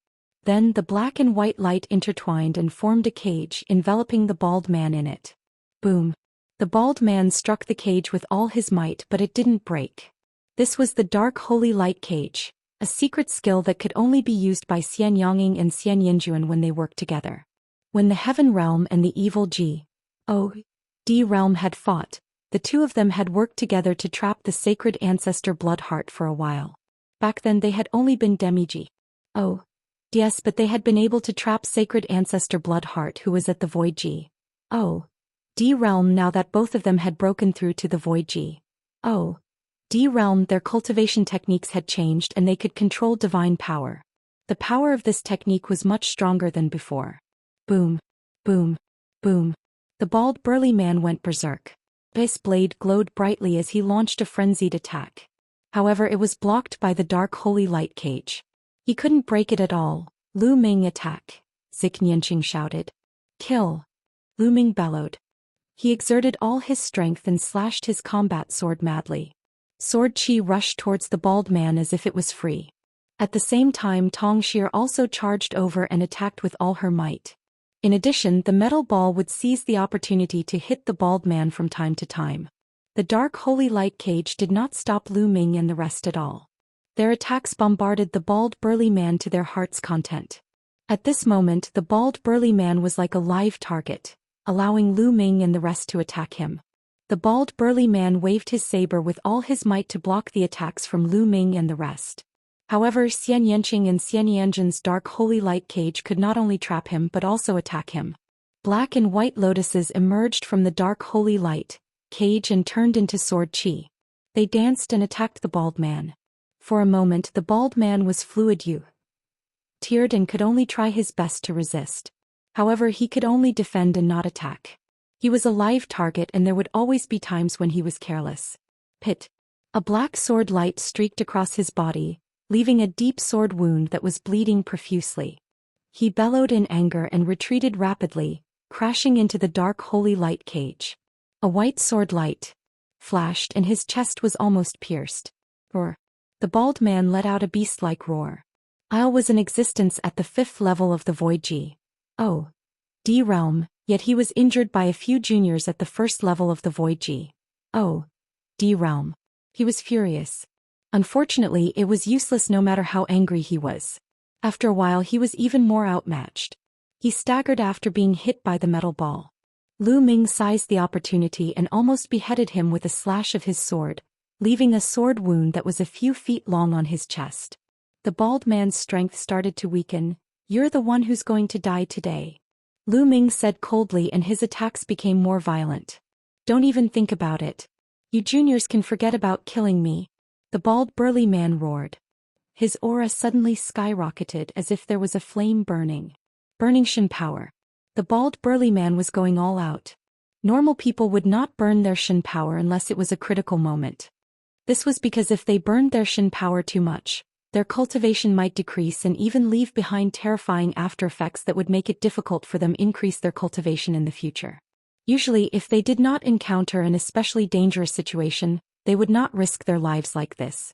Speaker 1: Then the black and white light intertwined and formed a cage, enveloping the bald man in it. Boom. The bald man struck the cage with all his might, but it didn't break. This was the Dark Holy Light Cage, a secret skill that could only be used by Xianyanging and Xianxia when they worked together. When the Heaven Realm and the evil G.O.D. realm had fought, the two of them had worked together to trap the sacred ancestor Bloodheart for a while. Back then they had only been demi-G.O.D.s, but they had been able to trap sacred ancestor Bloodheart, who was at the Void G.O.D. realm. Now that both of them had broken through to the Void G.O.D. realm, their cultivation techniques had changed and they could control divine power. The power of this technique was much stronger than before. Boom. Boom. Boom. The bald burly man went berserk. His blade glowed brightly as he launched a frenzied attack. However, it was blocked by the Dark Holy Light Cage. He couldn't break it at all. Lu Ming, attack! Xianxia shouted. Kill! Lu Ming bellowed. He exerted all his strength and slashed his combat sword madly. Sword chi rushed towards the bald man as if it was free. At the same time, Tongxie also charged over and attacked with all her might. In addition, the metal ball would seize the opportunity to hit the bald man from time to time. The Dark Holy Light Cage did not stop Lu Ming and the rest at all. Their attacks bombarded the bald burly man to their heart's content. At this moment, the bald burly man was like a live target, allowing Lu Ming and the rest to attack him. The bald burly man waved his saber with all his might to block the attacks from Lu Ming and the rest. However, Xianxia and Xianyanjin's Dark Holy Light Cage could not only trap him but also attack him. Black and white lotuses emerged from the Dark Holy Light Cage and turned into sword chi. They danced and attacked the bald man. For a moment the bald man was teared and could only try his best to resist. However, he could only defend and not attack. He was a live target and there would always be times when he was careless. Pit. A black sword light streaked across his body, leaving a deep sword wound that was bleeding profusely. He bellowed in anger and retreated rapidly, crashing into the Dark Holy Light Cage. A white sword light flashed and his chest was almost pierced. Roar. The bald man let out a beast-like roar. Isle was in existence at the 5th level of the Void G.O.D. realm, yet he was injured by a few juniors at the 1st level of the Void G.O.D. realm. He was furious. Unfortunately, it was useless no matter how angry he was. After a while he was even more outmatched. He staggered after being hit by the metal ball. Lu Ming seized the opportunity and almost beheaded him with a slash of his sword, leaving a sword wound that was a few feet long on his chest. The bald man's strength started to weaken. You're the one who's going to die today, Lu Ming said coldly, and his attacks became more violent. Don't even think about it. You juniors can forget about killing me, the bald burly man roared. His aura suddenly skyrocketed as if there was a flame burning. Burning Shin power. The bald burly man was going all out. Normal people would not burn their Shin power unless it was a critical moment. This was because if they burned their Shin power too much, their cultivation might decrease and even leave behind terrifying after effects that would make it difficult for them to increase their cultivation in the future. Usually, if they did not encounter an especially dangerous situation, they would not risk their lives like this.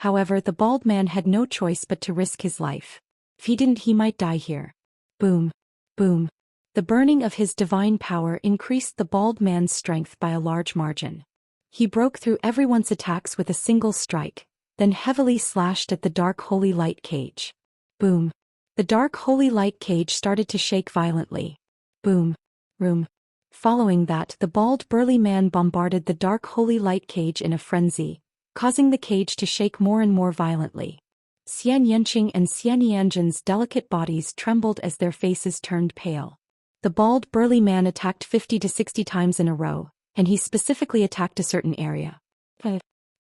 Speaker 1: However, the bald man had no choice but to risk his life. If he didn't, he might die here. Boom. Boom. The burning of his divine power increased the bald man's strength by a large margin. He broke through everyone's attacks with a single strike, then heavily slashed at the dark holy light cage. Boom. The dark holy light cage started to shake violently. Boom. Room. Following that, the bald burly man bombarded the dark holy light cage in a frenzy, causing the cage to shake more and more violently. Xianxia and Xianyanjin's delicate bodies trembled as their faces turned pale. The bald burly man attacked 50 to 60 times in a row, and he specifically attacked a certain area.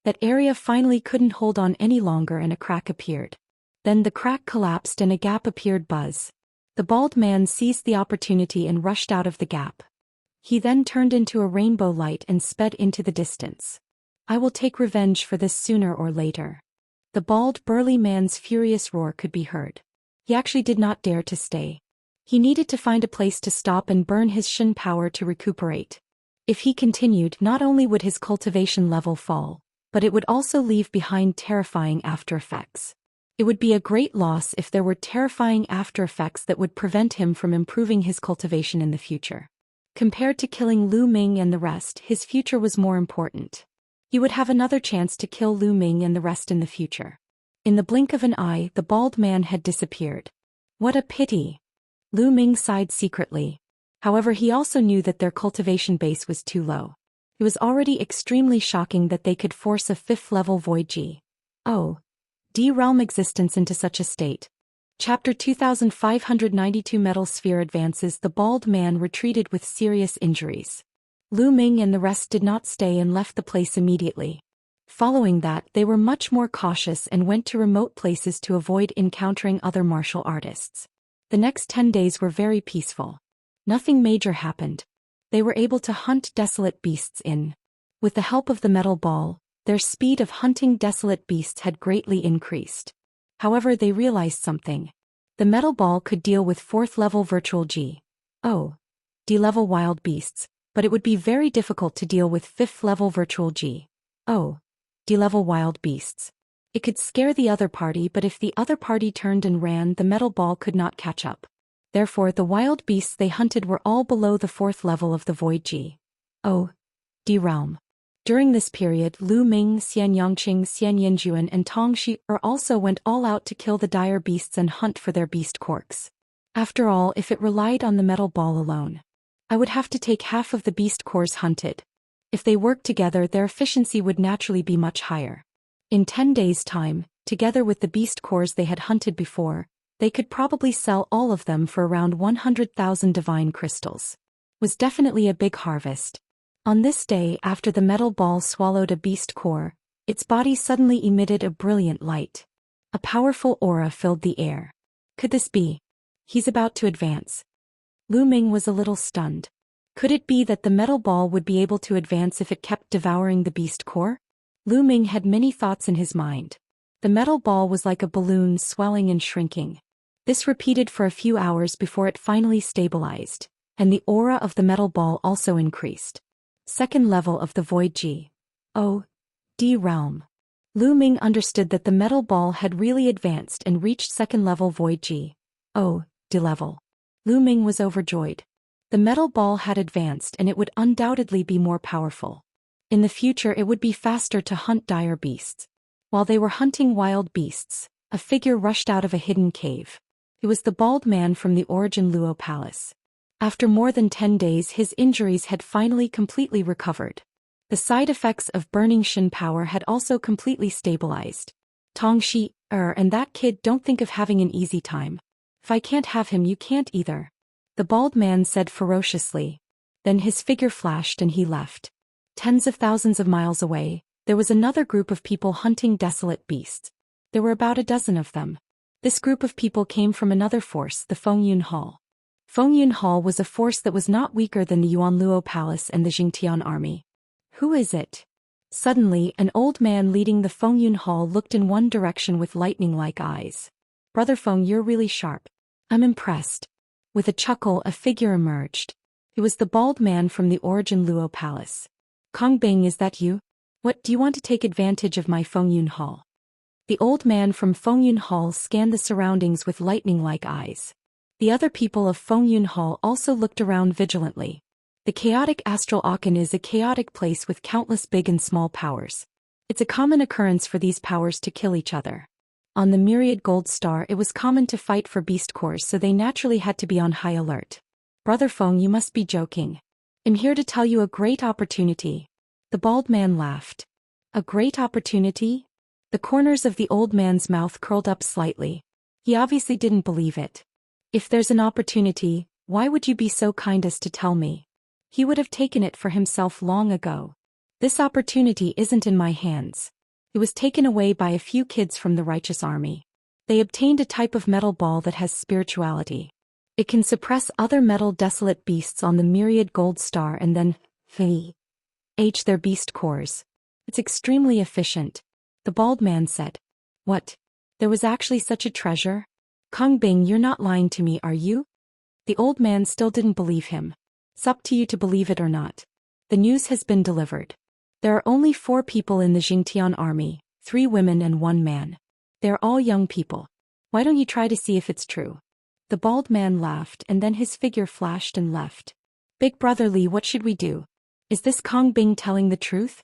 Speaker 1: That area finally couldn't hold on any longer and a crack appeared. Then the crack collapsed and a gap appeared. Buzz. The bald man seized the opportunity and rushed out of the gap. He then turned into a rainbow light and sped into the distance. I will take revenge for this sooner or later. The bald burly man's furious roar could be heard. He actually did not dare to stay. He needed to find a place to stop and burn his Shin power to recuperate. If he continued, not only would his cultivation level fall, but it would also leave behind terrifying after effects. It would be a great loss if there were terrifying after effects that would prevent him from improving his cultivation in the future. Compared to killing Lu Ming and the rest, his future was more important. He would have another chance to kill Lu Ming and the rest in the future. In the blink of an eye, the bald man had disappeared. What a pity! Lu Ming sighed secretly. However, he also knew that their cultivation base was too low. It was already extremely shocking that they could force a 5th-level Void G.O.D. realm existence into such a state. Chapter 2592 Metal Sphere advances. The bald man retreated with serious injuries. Lu Ming and the rest did not stay and left the place immediately. Following that, they were much more cautious and went to remote places to avoid encountering other martial artists. The next 10 days were very peaceful. Nothing major happened. They were able to hunt desolate beasts in. With the help of the metal ball, their speed of hunting desolate beasts had greatly increased. However, they realized something. The metal ball could deal with 4th-level virtual G.O.D. level wild beasts, but it would be very difficult to deal with 5th-level virtual G.O.D. level wild beasts. It could scare the other party, but if the other party turned and ran, the metal ball could not catch up. Therefore, the wild beasts they hunted were all below the 4th level of the Void G.O.D. realm. During this period, Lu Ming, Xianxia, Xianyanjuan and Tongxi also went all out to kill the dire beasts and hunt for their beast corks. After all, if it relied on the metal ball alone, I would have to take half of the beast cores hunted. If they worked together, their efficiency would naturally be much higher. In 10 days' time, together with the beast cores they had hunted before, they could probably sell all of them for around 100,000 divine crystals. Was definitely a big harvest. On this day, after the metal ball swallowed a beast core, its body suddenly emitted a brilliant light. A powerful aura filled the air. Could this be? He's about to advance. Lu Ming was a little stunned. Could it be that the metal ball would be able to advance if it kept devouring the beast core? Lu Ming had many thoughts in his mind. The metal ball was like a balloon swelling and shrinking. This repeated for a few hours before it finally stabilized, and the aura of the metal ball also increased. 2nd level of the Void G.O.D. realm. Lu Ming understood that the metal ball had really advanced and reached 2nd level Void G.O.D. level. Lu Ming was overjoyed. The metal ball had advanced and it would undoubtedly be more powerful. In the future it would be faster to hunt dire beasts. While they were hunting wild beasts, a figure rushed out of a hidden cave. It was the bald man from the Origin Luo Palace. After more than 10 days, his injuries had finally completely recovered. The side effects of burning Shin power had also completely stabilized. Tongxi, and that kid don't think of having an easy time. If I can't have him, you can't either. The bald man said ferociously. Then his figure flashed and he left. Tens of thousands of miles away, there was another group of people hunting desolate beasts. There were about a dozen of them. This group of people came from another force, the Fengyun Hall. Fengyun Hall was a force that was not weaker than the Yuanluo Palace and the Jingtian army. Who is it? Suddenly, an old man leading the Fengyun Hall looked in one direction with lightning-like eyes. Brother Feng, you're really sharp. I'm impressed. With a chuckle, a figure emerged. It was the bald man from the Origin Luo Palace. Kongbing, is that you? What, do you want to take advantage of my Fengyun Hall? The old man from Fengyun Hall scanned the surroundings with lightning-like eyes. The other people of Fengyun Hall also looked around vigilantly. The chaotic astral Aachen is a chaotic place with countless big and small powers. It's a common occurrence for these powers to kill each other. On the Myriad Gold Star, it was common to fight for beast cores, so they naturally had to be on high alert. Brother Feng, you must be joking. I'm here to tell you a great opportunity. The bald man laughed. A great opportunity? The corners of the old man's mouth curled up slightly. He obviously didn't believe it. If there's an opportunity, why would you be so kind as to tell me? He would have taken it for himself long ago. This opportunity isn't in my hands. It was taken away by a few kids from the righteous army. They obtained a type of metal ball that has spirituality. It can suppress other metal desolate beasts on the Myriad Gold Star and then their beast cores. It's extremely efficient. The bald man said. What? There was actually such a treasure? Kongbing, you're not lying to me, are you? The old man still didn't believe him. It's up to you to believe it or not. The news has been delivered. There are only 4 people in the Jingtian army, 3 women and 1 man. They are all young people. Why don't you try to see if it's true? The bald man laughed and then his figure flashed and left. Big brother Li, what should we do? Is this Kongbing telling the truth?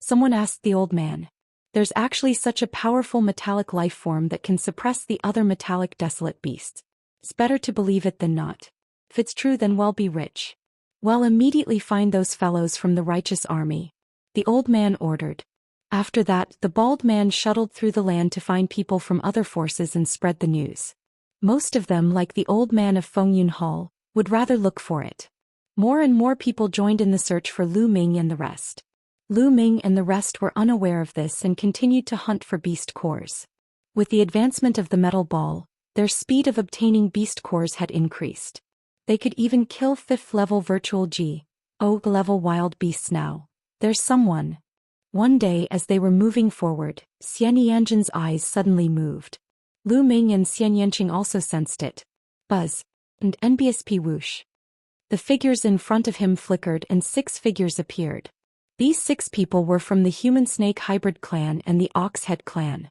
Speaker 1: Someone asked the old man. There's actually such a powerful metallic life form that can suppress the other metallic desolate beasts. It's better to believe it than not. If it's true, then we'll be rich. Well, immediately find those fellows from the righteous army. The old man ordered. After that, the bald man shuttled through the land to find people from other forces and spread the news. Most of them, like the old man of Fengyun Hall, would rather look for it. More and more people joined in the search for Lu Ming and the rest. Lu Ming and the rest were unaware of this and continued to hunt for beast cores. With the advancement of the metal ball, their speed of obtaining beast cores had increased. They could even kill 5th level virtual G.O. level wild beasts now. There's someone. One day as they were moving forward, Xianxia's eyes suddenly moved. Lu Ming and Xianxia also sensed it. Buzz. And NBSP whoosh. The figures in front of him flickered and 6 figures appeared. These 6 people were from the Human-Snake Hybrid clan and the Ox-Head clan.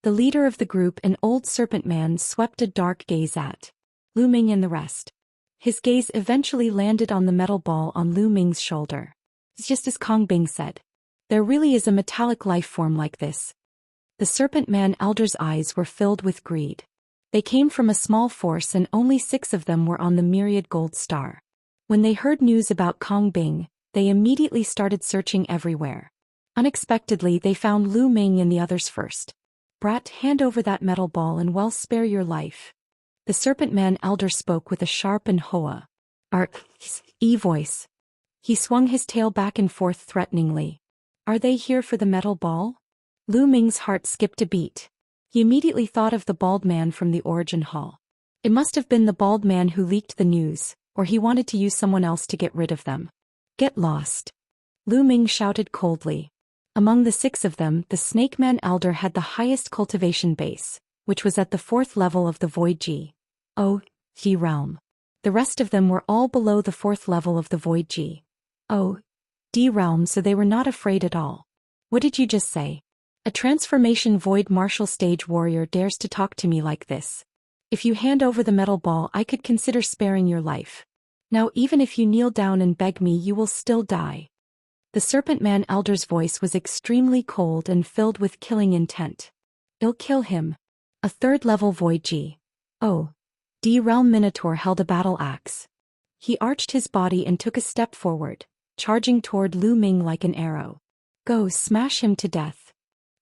Speaker 1: The leader of the group, an old serpent man, swept a dark gaze at Lu Ming and the rest. His gaze eventually landed on the metal ball on Lu Ming's shoulder. It's just as Kongbing said. There really is a metallic life form like this. The serpent man elder's eyes were filled with greed. They came from a small force and only 6 of them were on the Myriad Gold Star. When they heard news about Kongbing, they immediately started searching everywhere. Unexpectedly, they found Lu Ming and the others first. Brat, hand over that metal ball and we'll spare your life. The serpent man elder spoke with a sharp and hoa. Voice. He swung his tail back and forth threateningly. Are they here for the metal ball? Lu Ming's heart skipped a beat. He immediately thought of the bald man from the Origin Hall. It must have been the bald man who leaked the news, or he wanted to use someone else to get rid of them. Get lost. Lu Ming shouted coldly. Among the 6 of them, the Snake Man Elder had the highest cultivation base, which was at the 4th level of the Void G.O. realm. The rest of them were all below the 4th level of the Void G.O. realm, so they were not afraid at all. What did you just say? A transformation void martial stage warrior dares to talk to me like this. If you hand over the metal ball, I could consider sparing your life. Now even if you kneel down and beg me, you will still die. The Serpent Man Elder's voice was extremely cold and filled with killing intent. I'll kill him. A 3rd level Void G.O. realm Minotaur held a battle axe. He arched his body and took a step forward, charging toward Lu Ming like an arrow. Go, smash him to death.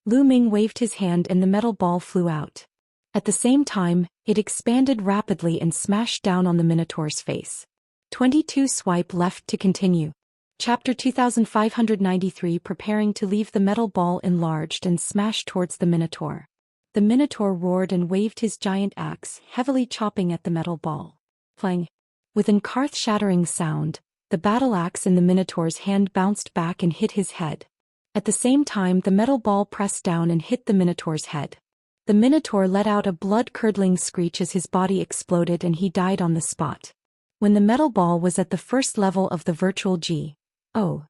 Speaker 1: Lu Ming waved his hand and the metal ball flew out. At the same time, it expanded rapidly and smashed down on the Minotaur's face. 22 Swipe left to continue. Chapter 2593. Preparing to leave, the metal ball enlarged and smashed towards the Minotaur. The Minotaur roared and waved his giant axe, heavily chopping at the metal ball. Clang. With an earth-shattering sound, the battle axe in the Minotaur's hand bounced back and hit his head. At the same time, the metal ball pressed down and hit the Minotaur's head. The Minotaur let out a blood-curdling screech as his body exploded and he died on the spot. When the metal ball was at the first level of the virtual G. O.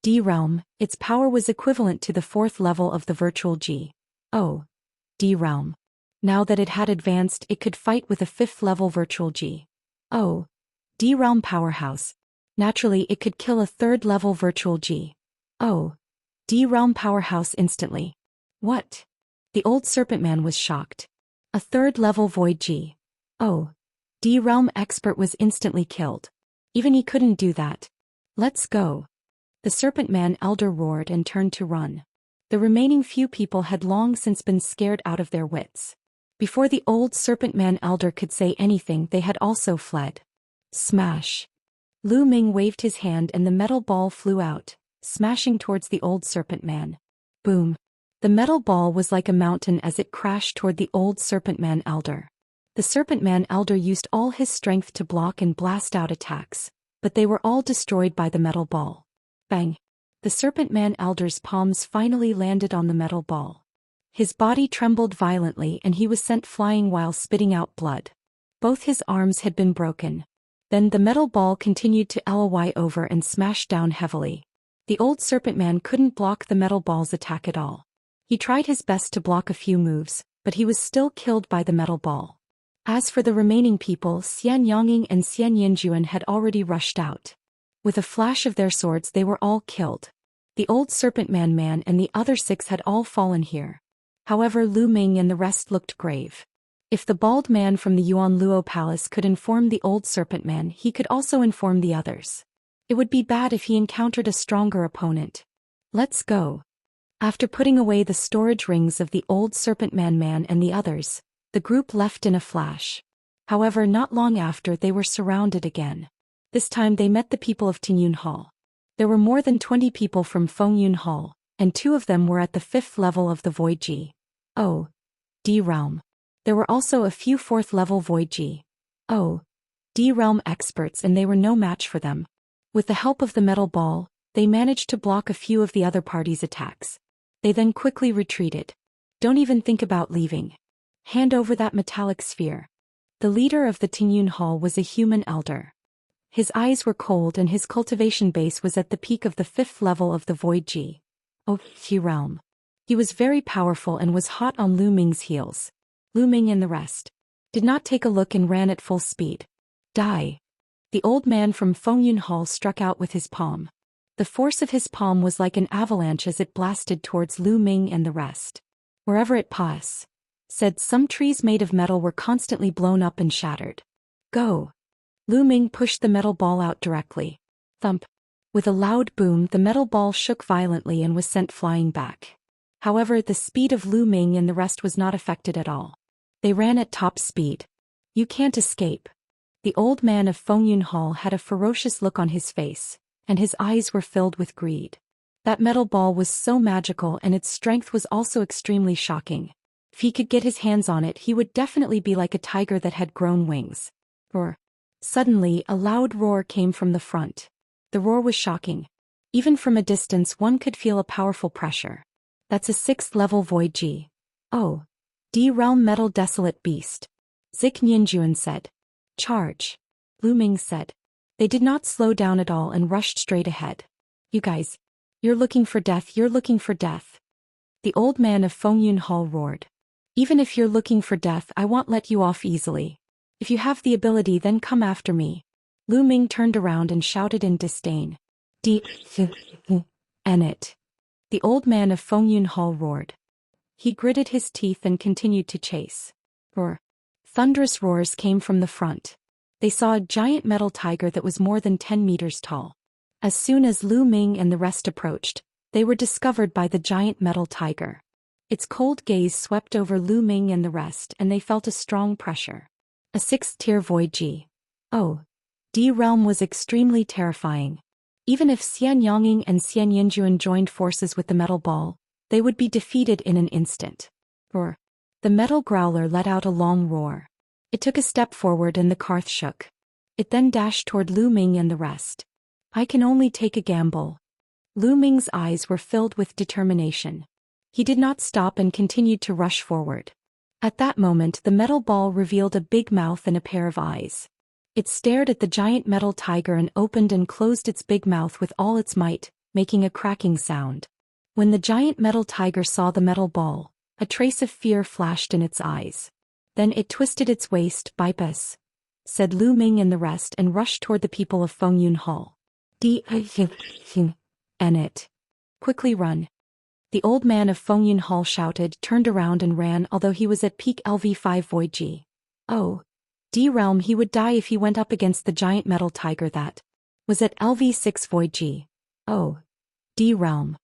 Speaker 1: D realm, its power was equivalent to the fourth level of the virtual G. O. D realm. Now that it had advanced, it could fight with a fifth-level virtual G. O. D realm powerhouse. Naturally, it could kill a third-level virtual G. O. D realm powerhouse instantly. What? The old serpent man was shocked. A third-level void G. O. D realm expert was instantly killed. Even he couldn't do that. Let's go. The serpent man elder roared and turned to run. The remaining few people had long since been scared out of their wits. Before the old serpent man elder could say anything, they had also fled. Smash. Lu Ming waved his hand and the metal ball flew out, smashing towards the old serpent man. Boom. The metal ball was like a mountain as it crashed toward the old serpent man elder. The serpent man elder used all his strength to block and blast out attacks, but they were all destroyed by the metal ball. Bang. The serpent man elder's palms finally landed on the metal ball. His body trembled violently and he was sent flying while spitting out blood. Both his arms had been broken. Then the metal ball continued to ly over and smashed down heavily. The old serpent man couldn't block the metal ball's attack at all. He tried his best to block a few moves, but he was still killed by the metal ball. As for the remaining people, Xianxia and Xianxia had already rushed out. With a flash of their swords they were all killed. The old serpent man and the other 6 had all fallen here. However, Lu Ming and the rest looked grave. If the bald man from the Yuan Luo Palace could inform the old serpent man, he could also inform the others. It would be bad if he encountered a stronger opponent. Let's go. After putting away the storage rings of the old serpent man and the others, the group left in a flash. However, not long after they were surrounded again. This time they met the people of Tingyun Hall. There were more than 20 people from Fengyun Hall, and 2 of them were at the 5th level of the Void G. O. D realm. There were also a few 4th level Void G. O. D realm experts and they were no match for them. With the help of the metal ball, they managed to block a few of the other party's attacks. They then quickly retreated. Don't even think about leaving. Hand over that metallic sphere. The leader of the Tingyun Hall was a human elder. His eyes were cold and his cultivation base was at the peak of the 5th level of the Void G. O. D realm. He was very powerful and was hot on Lu Ming's heels. Lu Ming and the rest did not take a look and ran at full speed. Die. The old man from Fengyun Hall struck out with his palm. The force of his palm was like an avalanche as it blasted towards Lu Ming and the rest. Wherever it passed, some trees made of metal were constantly blown up and shattered. Go. Lu Ming pushed the metal ball out directly. Thump. With a loud boom, the metal ball shook violently and was sent flying back. However, the speed of Lu Ming and the rest was not affected at all. They ran at top speed. You can't escape. The old man of Fengyun Hall had a ferocious look on his face, and his eyes were filled with greed. That metal ball was so magical and its strength was also extremely shocking. If he could get his hands on it, he would definitely be like a tiger that had grown wings. Roar. Suddenly, a loud roar came from the front. The roar was shocking. Even from a distance one could feel a powerful pressure. That's a 6th level Void G. O. D realm metal desolate beast. Zik Ninjuan said. Charge. Lu Ming said. They did not slow down at all and rushed straight ahead. You guys. You're looking for death, you're looking for death. The old man of Fengyun Hall roared. Even if you're looking for death, I won't let you off easily. If you have the ability, then come after me. Lu Ming turned around and shouted in disdain. It. The old man of Fengyun Hall roared. He gritted his teeth and continued to chase. Roar. Thunderous roars came from the front. They saw a giant metal tiger that was more than 10 meters tall. As soon as Lu Ming and the rest approached, they were discovered by the giant metal tiger. Its cold gaze swept over Lu Ming and the rest and they felt a strong pressure. A 6th tier Void G. O. D realm was extremely terrifying. Even if Xianxia and Xianxia joined forces with the metal ball, they would be defeated in an instant. Roar. The metal growler let out a long roar. It took a step forward and the earth shook. It then dashed toward Lu Ming and the rest. I can only take a gamble. Lu Ming's eyes were filled with determination. He did not stop and continued to rush forward. At that moment, the metal ball revealed a big mouth and a pair of eyes. It stared at the giant metal tiger and opened and closed its big mouth with all its might, making a cracking sound. When the giant metal tiger saw the metal ball, a trace of fear flashed in its eyes. Then it twisted its waist, "Bypass," said Lu Ming and the rest, and rushed toward the people of Fengyun Hall. And it. Quickly run. The old man of Fengyun Hall shouted, turned around and ran, although he was at peak LV5 Void G. Oh. D realm, he would die if he went up against the giant metal tiger that was at LV6 Void G. Oh. D realm.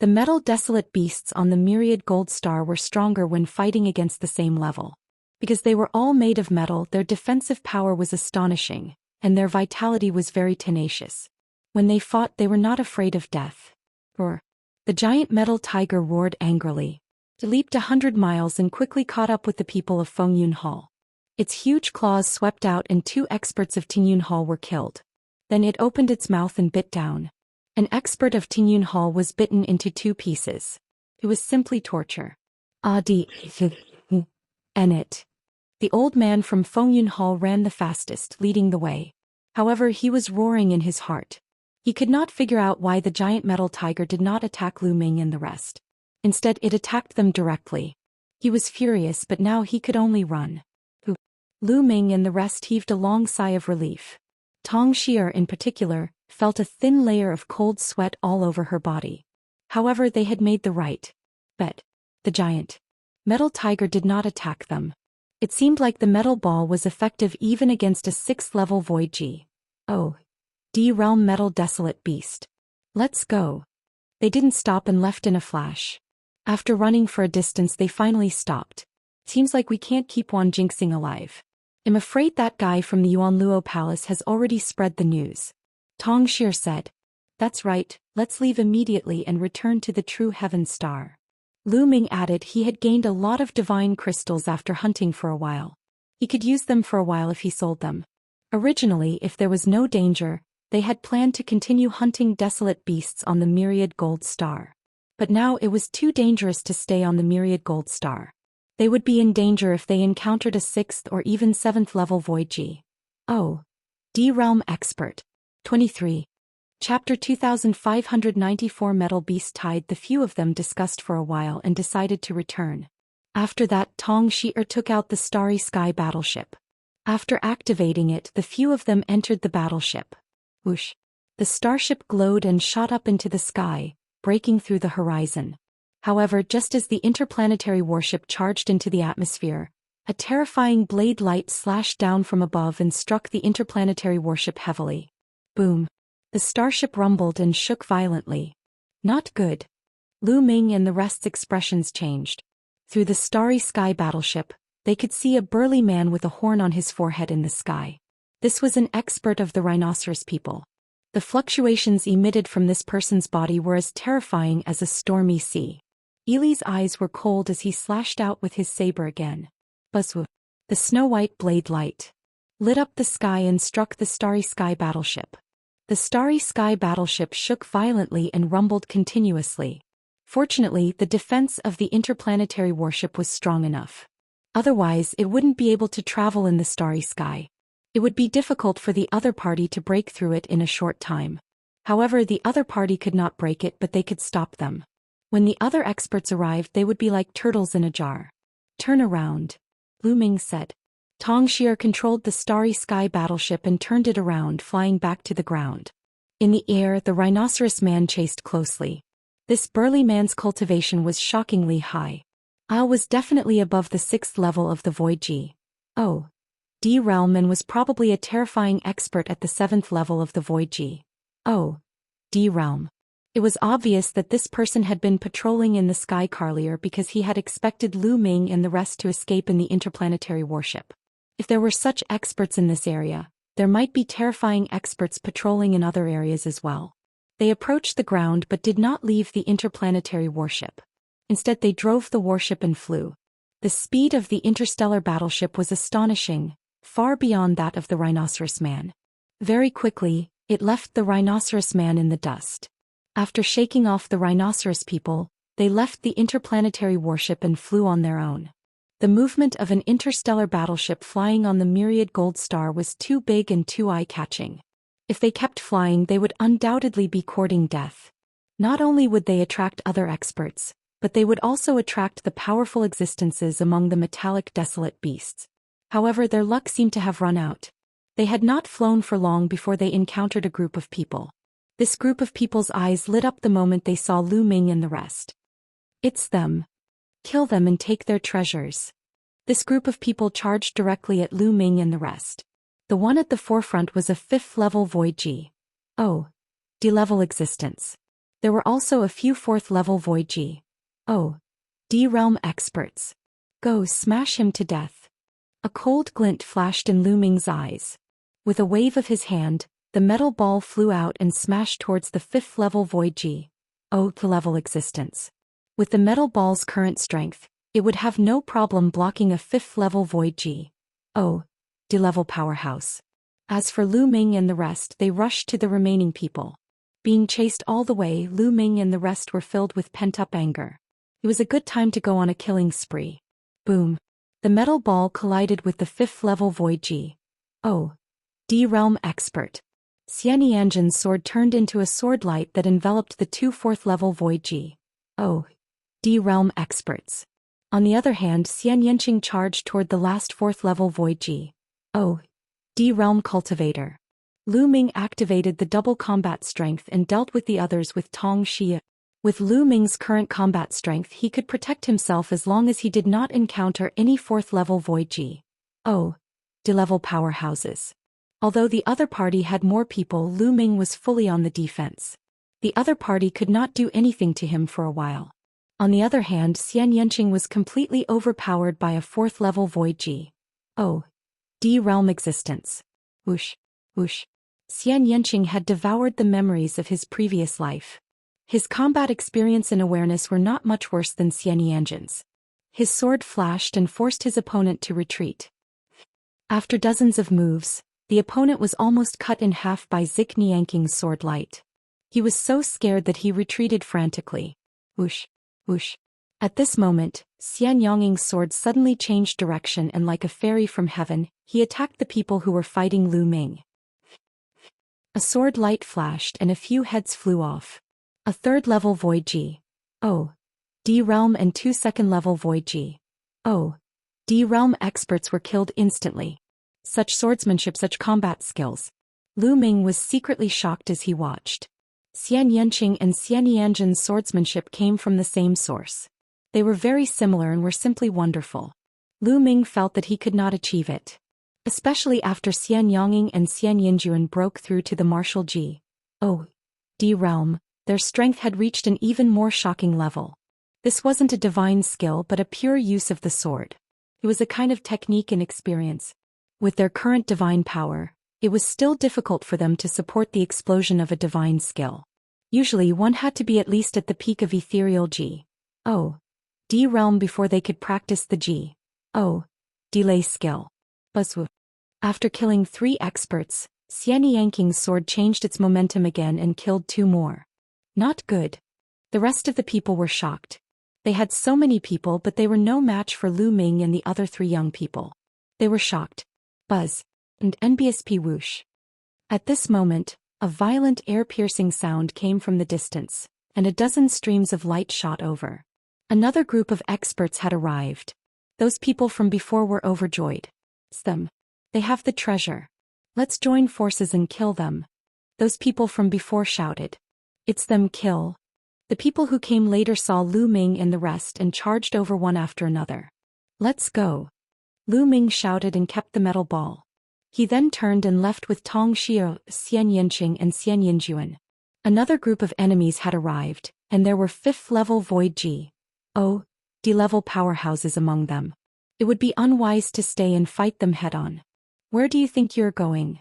Speaker 1: The metal desolate beasts on the myriad gold star were stronger when fighting against the same level. Because they were all made of metal, their defensive power was astonishing, and their vitality was very tenacious. When they fought, they were not afraid of death. Roar. The giant metal tiger roared angrily. It leaped 100 miles and quickly caught up with the people of Fengyun Hall. Its huge claws swept out and 2 experts of Tingyun Hall were killed. Then it opened its mouth and bit down. An expert of Tingyun Hall was bitten into 2 pieces. It was simply torture. And it. The old man from Fengyun Hall ran the fastest, leading the way. However, he was roaring in his heart. He could not figure out why the giant metal tiger did not attack Lu Ming and the rest. Instead, it attacked them directly. He was furious, but now he could only run. Lu Ming and the rest heaved a long sigh of relief. Tong Xier, in particular, felt a thin layer of cold sweat all over her body. However, they had made the right bet. The giant metal tiger did not attack them. It seemed like the metal ball was effective even against a 6th level Void G. Oh. D realm metal desolate beast. Let's go. They didn't stop and left in a flash. After running for a distance, they finally stopped. Seems like we can't keep Wan Jinxing alive. I'm afraid that guy from the Yuanluo Palace has already spread the news. Tong Xier said. That's right, let's leave immediately and return to the true heaven star. Lu Ming added he had gained a lot of divine crystals after hunting for a while. He could use them for a while if he sold them. Originally, if there was no danger, they had planned to continue hunting desolate beasts on the myriad gold star. But now it was too dangerous to stay on the myriad gold star. They would be in danger if they encountered a 6th or even 7th level Void G. Oh. D realm expert. 23. Chapter 2594. Metal Beast tied. The few of them discussed for a while and decided to return. After that, Tong Xier took out the Starry Sky battleship. After activating it, the few of them entered the battleship. Whoosh. The starship glowed and shot up into the sky, breaking through the horizon. However, just as the interplanetary warship charged into the atmosphere, a terrifying blade light slashed down from above and struck the interplanetary warship heavily. Boom. The starship rumbled and shook violently. Not good. Lu Ming and the rest's expressions changed. Through the Starry Sky battleship, they could see a burly man with a horn on his forehead in the sky. This was an expert of the rhinoceros people. The fluctuations emitted from this person's body were as terrifying as a stormy sea. Ili's eyes were cold as he slashed out with his saber again. Buzzwoo. The snow-white blade light lit up the sky and struck the Starry Sky battleship. The Starry Sky battleship shook violently and rumbled continuously. Fortunately, the defense of the interplanetary warship was strong enough. Otherwise, it wouldn't be able to travel in the Starry Sky. It would be difficult for the other party to break through it in a short time. However, the other party could not break it, but they could stop them. When the other experts arrived, they would be like turtles in a jar. Turn around. Lu Ming said. Tong Xier controlled the Starry Sky battleship and turned it around, flying back to the ground. In the air, the rhinoceros man chased closely. This burly man's cultivation was shockingly high. Isle was definitely above the 6th level of the Void G. Oh. D realm and was probably a terrifying expert at the 7th level of the Void G. Oh. D realm. It was obvious that this person had been patrolling in the sky earlier because he had expected Lu Ming and the rest to escape in the interplanetary warship. If there were such experts in this area, there might be terrifying experts patrolling in other areas as well. They approached the ground but did not leave the interplanetary warship. Instead, they drove the warship and flew. The speed of the interstellar battleship was astonishing, far beyond that of the rhinoceros man. Very quickly, it left the rhinoceros man in the dust. After shaking off the rhinoceros people, they left the interplanetary warship and flew on their own. The movement of an interstellar battleship flying on the myriad gold star was too big and too eye-catching. If they kept flying, they would undoubtedly be courting death. Not only would they attract other experts, but they would also attract the powerful existences among the metallic desolate beasts. However, their luck seemed to have run out. They had not flown for long before they encountered a group of people. This group of people's eyes lit up the moment they saw Lu Ming and the rest. It's them. Kill them and take their treasures. This group of people charged directly at Lu Ming and the rest. The one at the forefront was a 5th-level Void G. Oh. D-level existence. There were also a few 4th-level Void G. Oh. D-realm experts. Go smash him to death. A cold glint flashed in Lu Ming's eyes. With a wave of his hand, the metal ball flew out and smashed towards the 5th-level Void G. Oh, level existence. With the metal ball's current strength, it would have no problem blocking a 5th-level Void G. Oh. D-level powerhouse. As for Lu Ming and the rest, they rushed to the remaining people. Being chased all the way, Lu Ming and the rest were filled with pent-up anger. It was a good time to go on a killing spree. Boom. The metal ball collided with the 5th-level Void G. Oh. D-realm expert. Xianxia's sword turned into a sword light that enveloped the two 4th-level Void G. Oh. D-realm experts. On the other hand, Xianxia charged toward the last 4th-level Void G. Oh. D-realm cultivator. Lu Ming activated the double combat strength and dealt with the others with Tong Xia. With Lu Ming's current combat strength, he could protect himself as long as he did not encounter any 4th-level Void G. Oh. D-level powerhouses. Although the other party had more people, Lu Ming was fully on the defense. The other party could not do anything to him for a while. On the other hand, Xianxia was completely overpowered by a 4th-level Void G. Oh. D-realm existence. Whoosh. Whoosh. Xianxia had devoured the memories of his previous life. His combat experience and awareness were not much worse than Xianxia's. His sword flashed and forced his opponent to retreat. After dozens of moves, the opponent was almost cut in half by Xianxia's sword light. He was so scared that he retreated frantically. Whoosh. Whoosh. At this moment, Xianxia's sword suddenly changed direction and like a fairy from heaven, he attacked the people who were fighting Lu Ming. A sword light flashed and a few heads flew off. A 3rd-level Void G. Oh. D-realm and 2 2nd-level Void G. Oh. D-realm experts were killed instantly. Such swordsmanship, such combat skills. Lu Ming was secretly shocked as he watched. Xianxia and Xianxia's swordsmanship came from the same source. They were very similar and were simply wonderful. Lu Ming felt that he could not achieve it. Especially after Xianxiang and Xianxia broke through to the martial G. Oh. D-realm, their strength had reached an even more shocking level. This wasn't a divine skill but a pure use of the sword. It was a kind of technique and experience. With their current divine power, it was still difficult for them to support the explosion of a divine skill. Usually one had to be at least at the peak of ethereal G. Oh. D-realm before they could practice the G. Oh. Delay skill. Buzzwoo. After killing 3 experts, Xianxia's sword changed its momentum again and killed 2 more. Not good. The rest of the people were shocked. They had so many people but they were no match for Lu Ming and the other 3 young people. They were shocked. Buzz. And NBSP whoosh. At this moment, a violent air-piercing sound came from the distance, and a dozen streams of light shot over. Another group of experts had arrived. Those people from before were overjoyed. It's them. They have the treasure. Let's join forces and kill them. Those people from before shouted. It's them, kill. The people who came later saw Lu Ming and the rest and charged over one after another. Let's go. Lu Ming shouted and kept the metal ball. He then turned and left with Tong Xia, Xianxia and Xianxia. Another group of enemies had arrived, and there were 5th-level Void G. Oh. D-level powerhouses among them. It would be unwise to stay and fight them head-on. Where do you think you're going?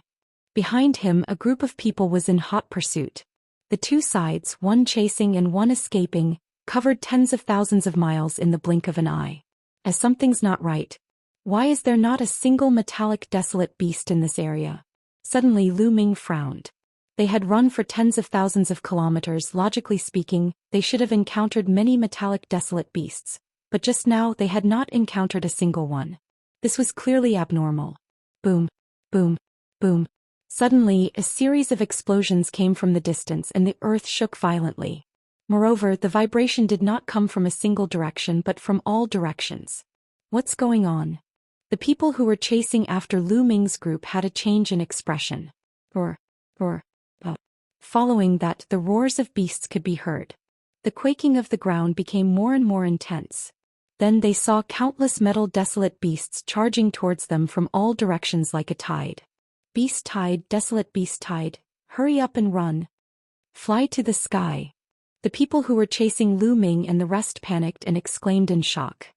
Speaker 1: Behind him, a group of people was in hot pursuit. The 2 sides, one chasing and one escaping, covered tens of thousands of miles in the blink of an eye. As something's not right. Why is there not a single metallic desolate beast in this area? Suddenly Lu Ming frowned. They had run for tens of thousands of kilometers. Logically speaking, they should have encountered many metallic desolate beasts, but just now they had not encountered a single one. This was clearly abnormal. Boom, boom, boom. Suddenly, a series of explosions came from the distance and the earth shook violently. Moreover, the vibration did not come from a single direction but from all directions. What's going on? The people who were chasing after Lu Ming's group had a change in expression. Roar. Following that, the roars of beasts could be heard. The quaking of the ground became more and more intense. Then they saw countless metal desolate beasts charging towards them from all directions like a tide. Beast tide, desolate beast tide, hurry up and run. Fly to the sky. The people who were chasing Lu Ming and the rest panicked and exclaimed in shock.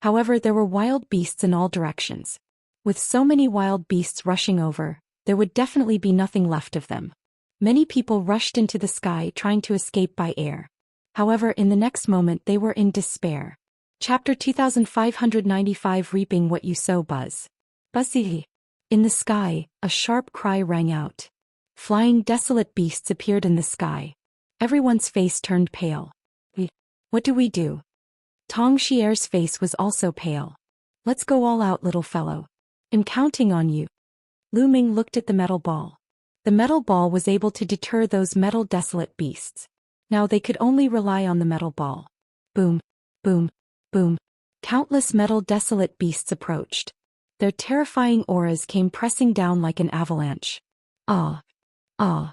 Speaker 1: However, there were wild beasts in all directions. With so many wild beasts rushing over, there would definitely be nothing left of them. Many people rushed into the sky trying to escape by air. However, in the next moment they were in despair. Chapter 2595 Reaping What You Sow. Buzz. Buzzy. In the sky, a sharp cry rang out. Flying desolate beasts appeared in the sky. Everyone's face turned pale. What do we do? Tong Xier's face was also pale. Let's go all out, little fellow. I'm counting on you. Lu Ming looked at the metal ball. The metal ball was able to deter those metal desolate beasts. Now they could only rely on the metal ball. Boom, boom, boom. Countless metal desolate beasts approached. Their terrifying auras came pressing down like an avalanche. Ah! Ah!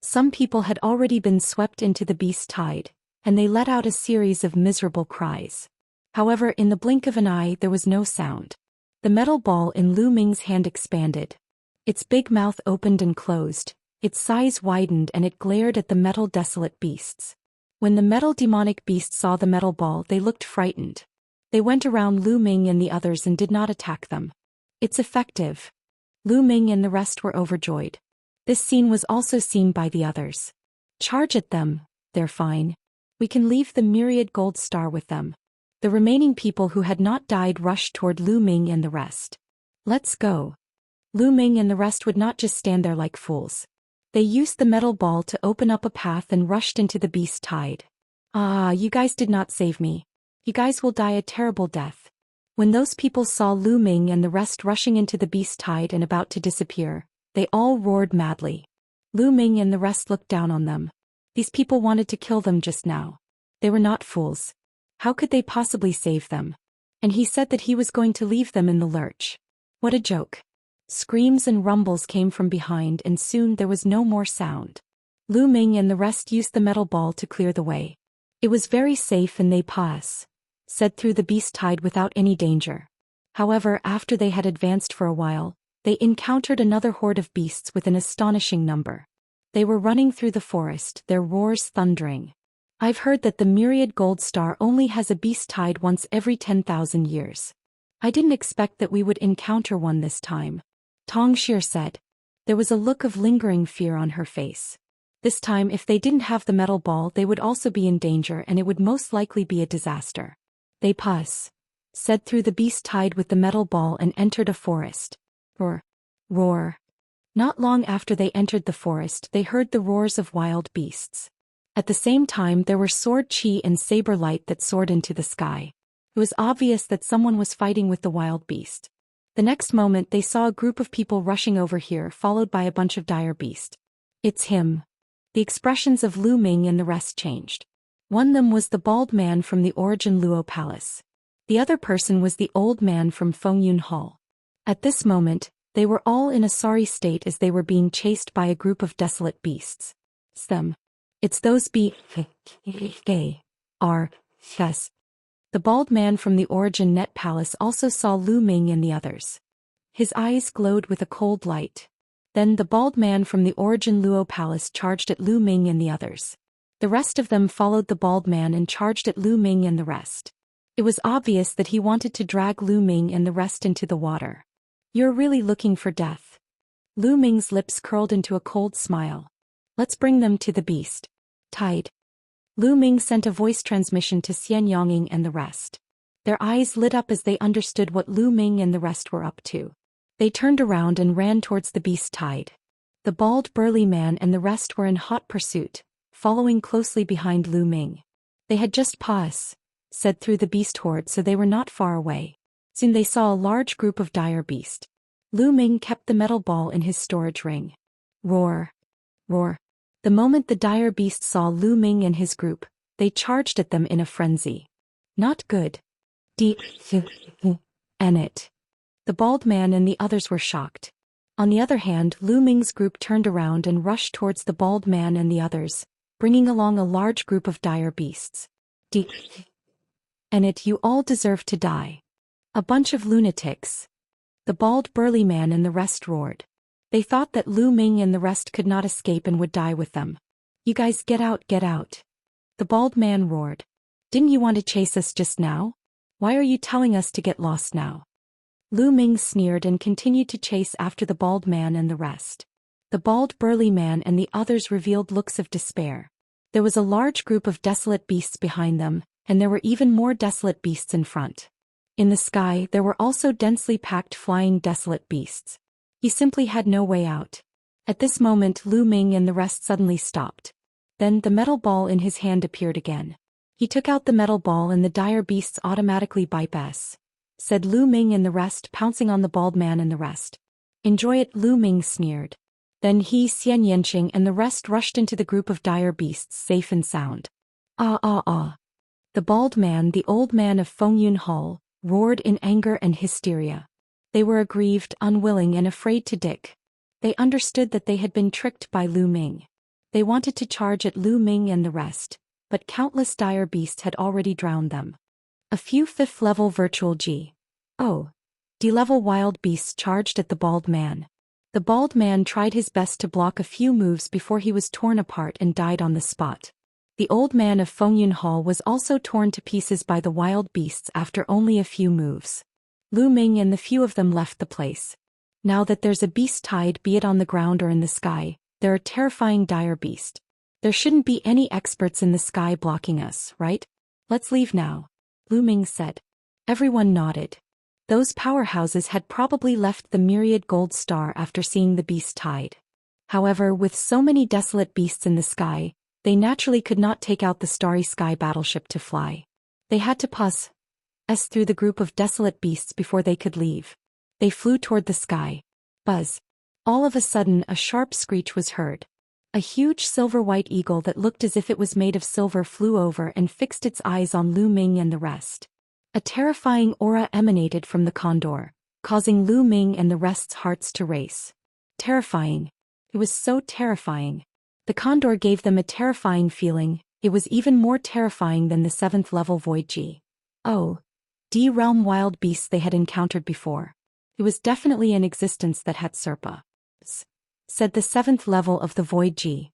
Speaker 1: Some people had already been swept into the beast tide, and they let out a series of miserable cries. However, in the blink of an eye there was no sound. The metal ball in Lu Ming's hand expanded. Its big mouth opened and closed, its size widened and it glared at the metal desolate beasts. When the metal demonic beasts saw the metal ball they looked frightened. They went around Lu Ming and the others and did not attack them. It's effective. Lu Ming and the rest were overjoyed. This scene was also seen by the others. Charge at them, they're fine. We can leave the myriad gold star with them. The remaining people who had not died rushed toward Lu Ming and the rest. Let's go. Lu Ming and the rest would not just stand there like fools. They used the metal ball to open up a path and rushed into the beast tide. Ah, you guys did not save me. You guys will die a terrible death. When those people saw Lu Ming and the rest rushing into the beast tide and about to disappear, they all roared madly. Lu Ming and the rest looked down on them. These people wanted to kill them just now. They were not fools. How could they possibly save them? And he said that he was going to leave them in the lurch. What a joke. Screams and rumbles came from behind and soon there was no more sound. Lu Ming and the rest used the metal ball to clear the way. It was very safe and they said through the beast tide without any danger. However, after they had advanced for a while, they encountered another horde of beasts with an astonishing number. They were running through the forest, their roars thundering. I've heard that the myriad gold star only has a beast tide once every 10,000 years. I didn't expect that we would encounter one this time. Tong Xia said. There was a look of lingering fear on her face. This time if they didn't have the metal ball they would also be in danger and it would most likely be a disaster. They said through the beast tide with the metal ball and entered a forest. Roar. Not long after they entered the forest they heard the roars of wild beasts. At the same time there were sword chi and saber light that soared into the sky. It was obvious that someone was fighting with the wild beast. The next moment they saw a group of people rushing over here followed by a bunch of dire beasts. It's him. The expressions of Lu Ming and the rest changed. One of them was the bald man from the Origin Luo Palace. The other person was the old man from Fengyun Hall. At this moment, they were all in a sorry state as they were being chased by a group of desolate beasts. It's those yes. The bald man from the Origin Net Palace also saw Lu Ming and the others. His eyes glowed with a cold light. Then the bald man from the Origin Luo Palace charged at Lu Ming and the others. The rest of them followed the bald man and charged at Lu Ming and the rest. It was obvious that he wanted to drag Lu Ming and the rest into the water. You're really looking for death. Lu Ming's lips curled into a cold smile. Let's bring them to the beast tide. Lu Ming sent a voice transmission to Xian Yongying and the rest. Their eyes lit up as they understood what Lu Ming and the rest were up to. They turned around and ran towards the beast tide. The bald burly man and the rest were in hot pursuit, following closely behind Lu Ming. They had just said through the beast horde, so they were not far away. Soon they saw a large group of dire beast. Lu Ming kept the metal ball in his storage ring. Roar! Roar! The moment the dire beasts saw Lu Ming and his group, they charged at them in a frenzy. Not good. And it. The bald man and the others were shocked. On the other hand, Lu Ming's group turned around and rushed towards the bald man and the others, bringing along a large group of dire beasts. And it, you all deserve to die. A bunch of lunatics. The bald burly man and the rest roared. They thought that Lu Ming and the rest could not escape and would die with them. You guys get out, get out. The bald man roared. Didn't you want to chase us just now? Why are you telling us to get lost now? Lu Ming sneered and continued to chase after the bald man and the rest. The bald burly man and the others revealed looks of despair. There was a large group of desolate beasts behind them, and there were even more desolate beasts in front. In the sky there were also densely packed flying desolate beasts. He simply had no way out. At this moment Lu Ming and the rest suddenly stopped. Then the metal ball in his hand appeared again. He took out the metal ball and the dire beasts automatically bypass, said Lu Ming and the rest, pouncing on the bald man and the rest. Enjoy it, Lu Ming sneered. Then he, Xianxia and the rest rushed into the group of dire beasts safe and sound. Ah ah ah. The bald man, the old man of Fengyun Hall, roared in anger and hysteria. They were aggrieved, unwilling and afraid to dick. They understood that they had been tricked by Lu Ming. They wanted to charge at Lu Ming and the rest, but countless dire beasts had already drowned them. A few 5th level virtual D-level wild beasts charged at the bald man. The bald man tried his best to block a few moves before he was torn apart and died on the spot. The old man of Fengyun Hall was also torn to pieces by the wild beasts after only a few moves. Lu Ming and the few of them left the place. Now that there's a beast tide, be it on the ground or in the sky, there are terrifying dire beasts. There shouldn't be any experts in the sky blocking us, right? Let's leave now, Lu Ming said. Everyone nodded. Those powerhouses had probably left the myriad gold star after seeing the beast tide. However, with so many desolate beasts in the sky, they naturally could not take out the starry sky battleship to fly. They had to pass through the group of desolate beasts before they could leave. They flew toward the sky. Buzz. All of a sudden a sharp screech was heard. A huge silver-white eagle that looked as if it was made of silver flew over and fixed its eyes on Lu Ming and the rest. A terrifying aura emanated from the condor, causing Lu Ming and the rest's hearts to race. Terrifying. It was so terrifying. The condor gave them a terrifying feeling. It was even more terrifying than the 7th level Void D realm wild beasts they had encountered before. It was definitely an existence that had Serpa, said the 7th level of the Void D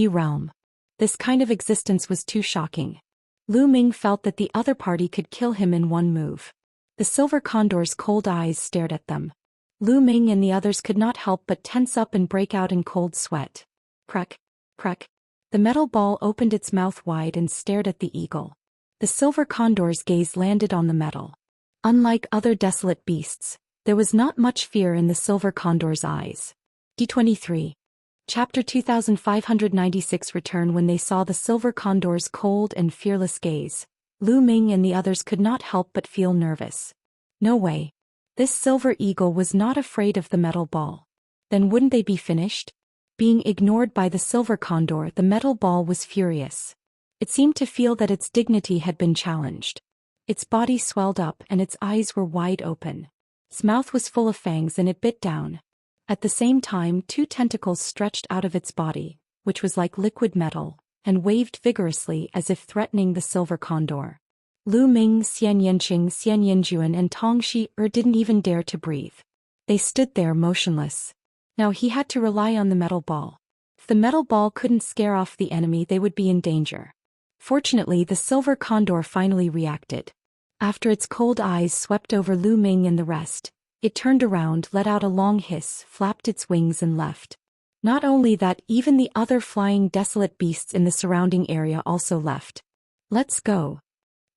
Speaker 1: realm. This kind of existence was too shocking. Lu Ming felt that the other party could kill him in one move. The silver condor's cold eyes stared at them. Lu Ming and the others could not help but tense up and break out in cold sweat. Crack, crack. The metal ball opened its mouth wide and stared at the eagle. The silver condor's gaze landed on the metal. Unlike other desolate beasts, there was not much fear in the silver condor's eyes. D23. Chapter 2596 Return. When they saw the silver condor's cold and fearless gaze, Lu Ming and the others could not help but feel nervous. No way. This silver eagle was not afraid of the metal ball. Then wouldn't they be finished? Being ignored by the silver condor, the metal ball was furious. It seemed to feel that its dignity had been challenged. Its body swelled up and its eyes were wide open. Its mouth was full of fangs and it bit down. At the same time, 2 tentacles stretched out of its body, which was like liquid metal, and waved vigorously as if threatening the silver condor. Lu Ming, Xianxia, and Tong Shi didn't even dare to breathe. They stood there motionless. Now he had to rely on the metal ball. If the metal ball couldn't scare off the enemy, they would be in danger. Fortunately, the silver condor finally reacted. After its cold eyes swept over Lu Ming and the rest, it turned around, let out a long hiss, flapped its wings and left. Not only that, even the other flying desolate beasts in the surrounding area also left. Let's go.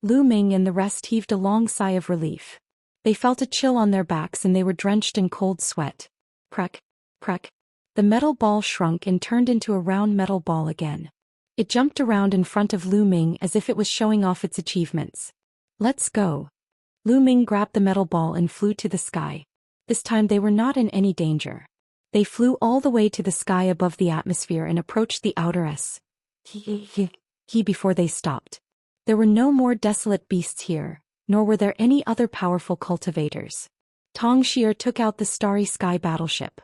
Speaker 1: Lu Ming and the rest heaved a long sigh of relief. They felt a chill on their backs and they were drenched in cold sweat. Crack, crack. The metal ball shrunk and turned into a round metal ball again. It jumped around in front of Lu Ming as if it was showing off its achievements. Let's go. Lu Ming grabbed the metal ball and flew to the sky. This time they were not in any danger. They flew all the way to the sky above the atmosphere and approached the outer S. Before they stopped. There were no more desolate beasts here, nor were there any other powerful cultivators. Tong Xier took out the Starry Sky battleship.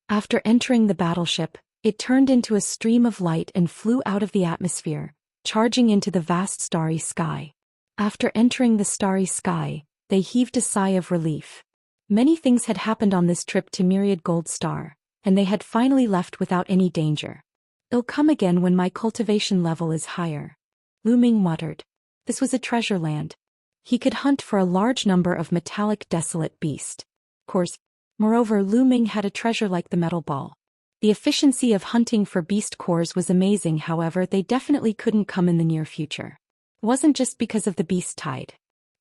Speaker 1: After entering the battleship, it turned into a stream of light and flew out of the atmosphere, charging into the vast starry sky. After entering the starry sky, they heaved a sigh of relief. Many things had happened on this trip to Myriad Gold Star, and they had finally left without any danger. It'll come again when my cultivation level is higher. Lu Ming muttered. This was a treasure land. He could hunt for a large number of metallic desolate beasts. Of course, moreover, Lu Ming had a treasure like the metal ball. The efficiency of hunting for beast cores was amazing, however they definitely couldn't come in the near future. It wasn't just because of the beast tide.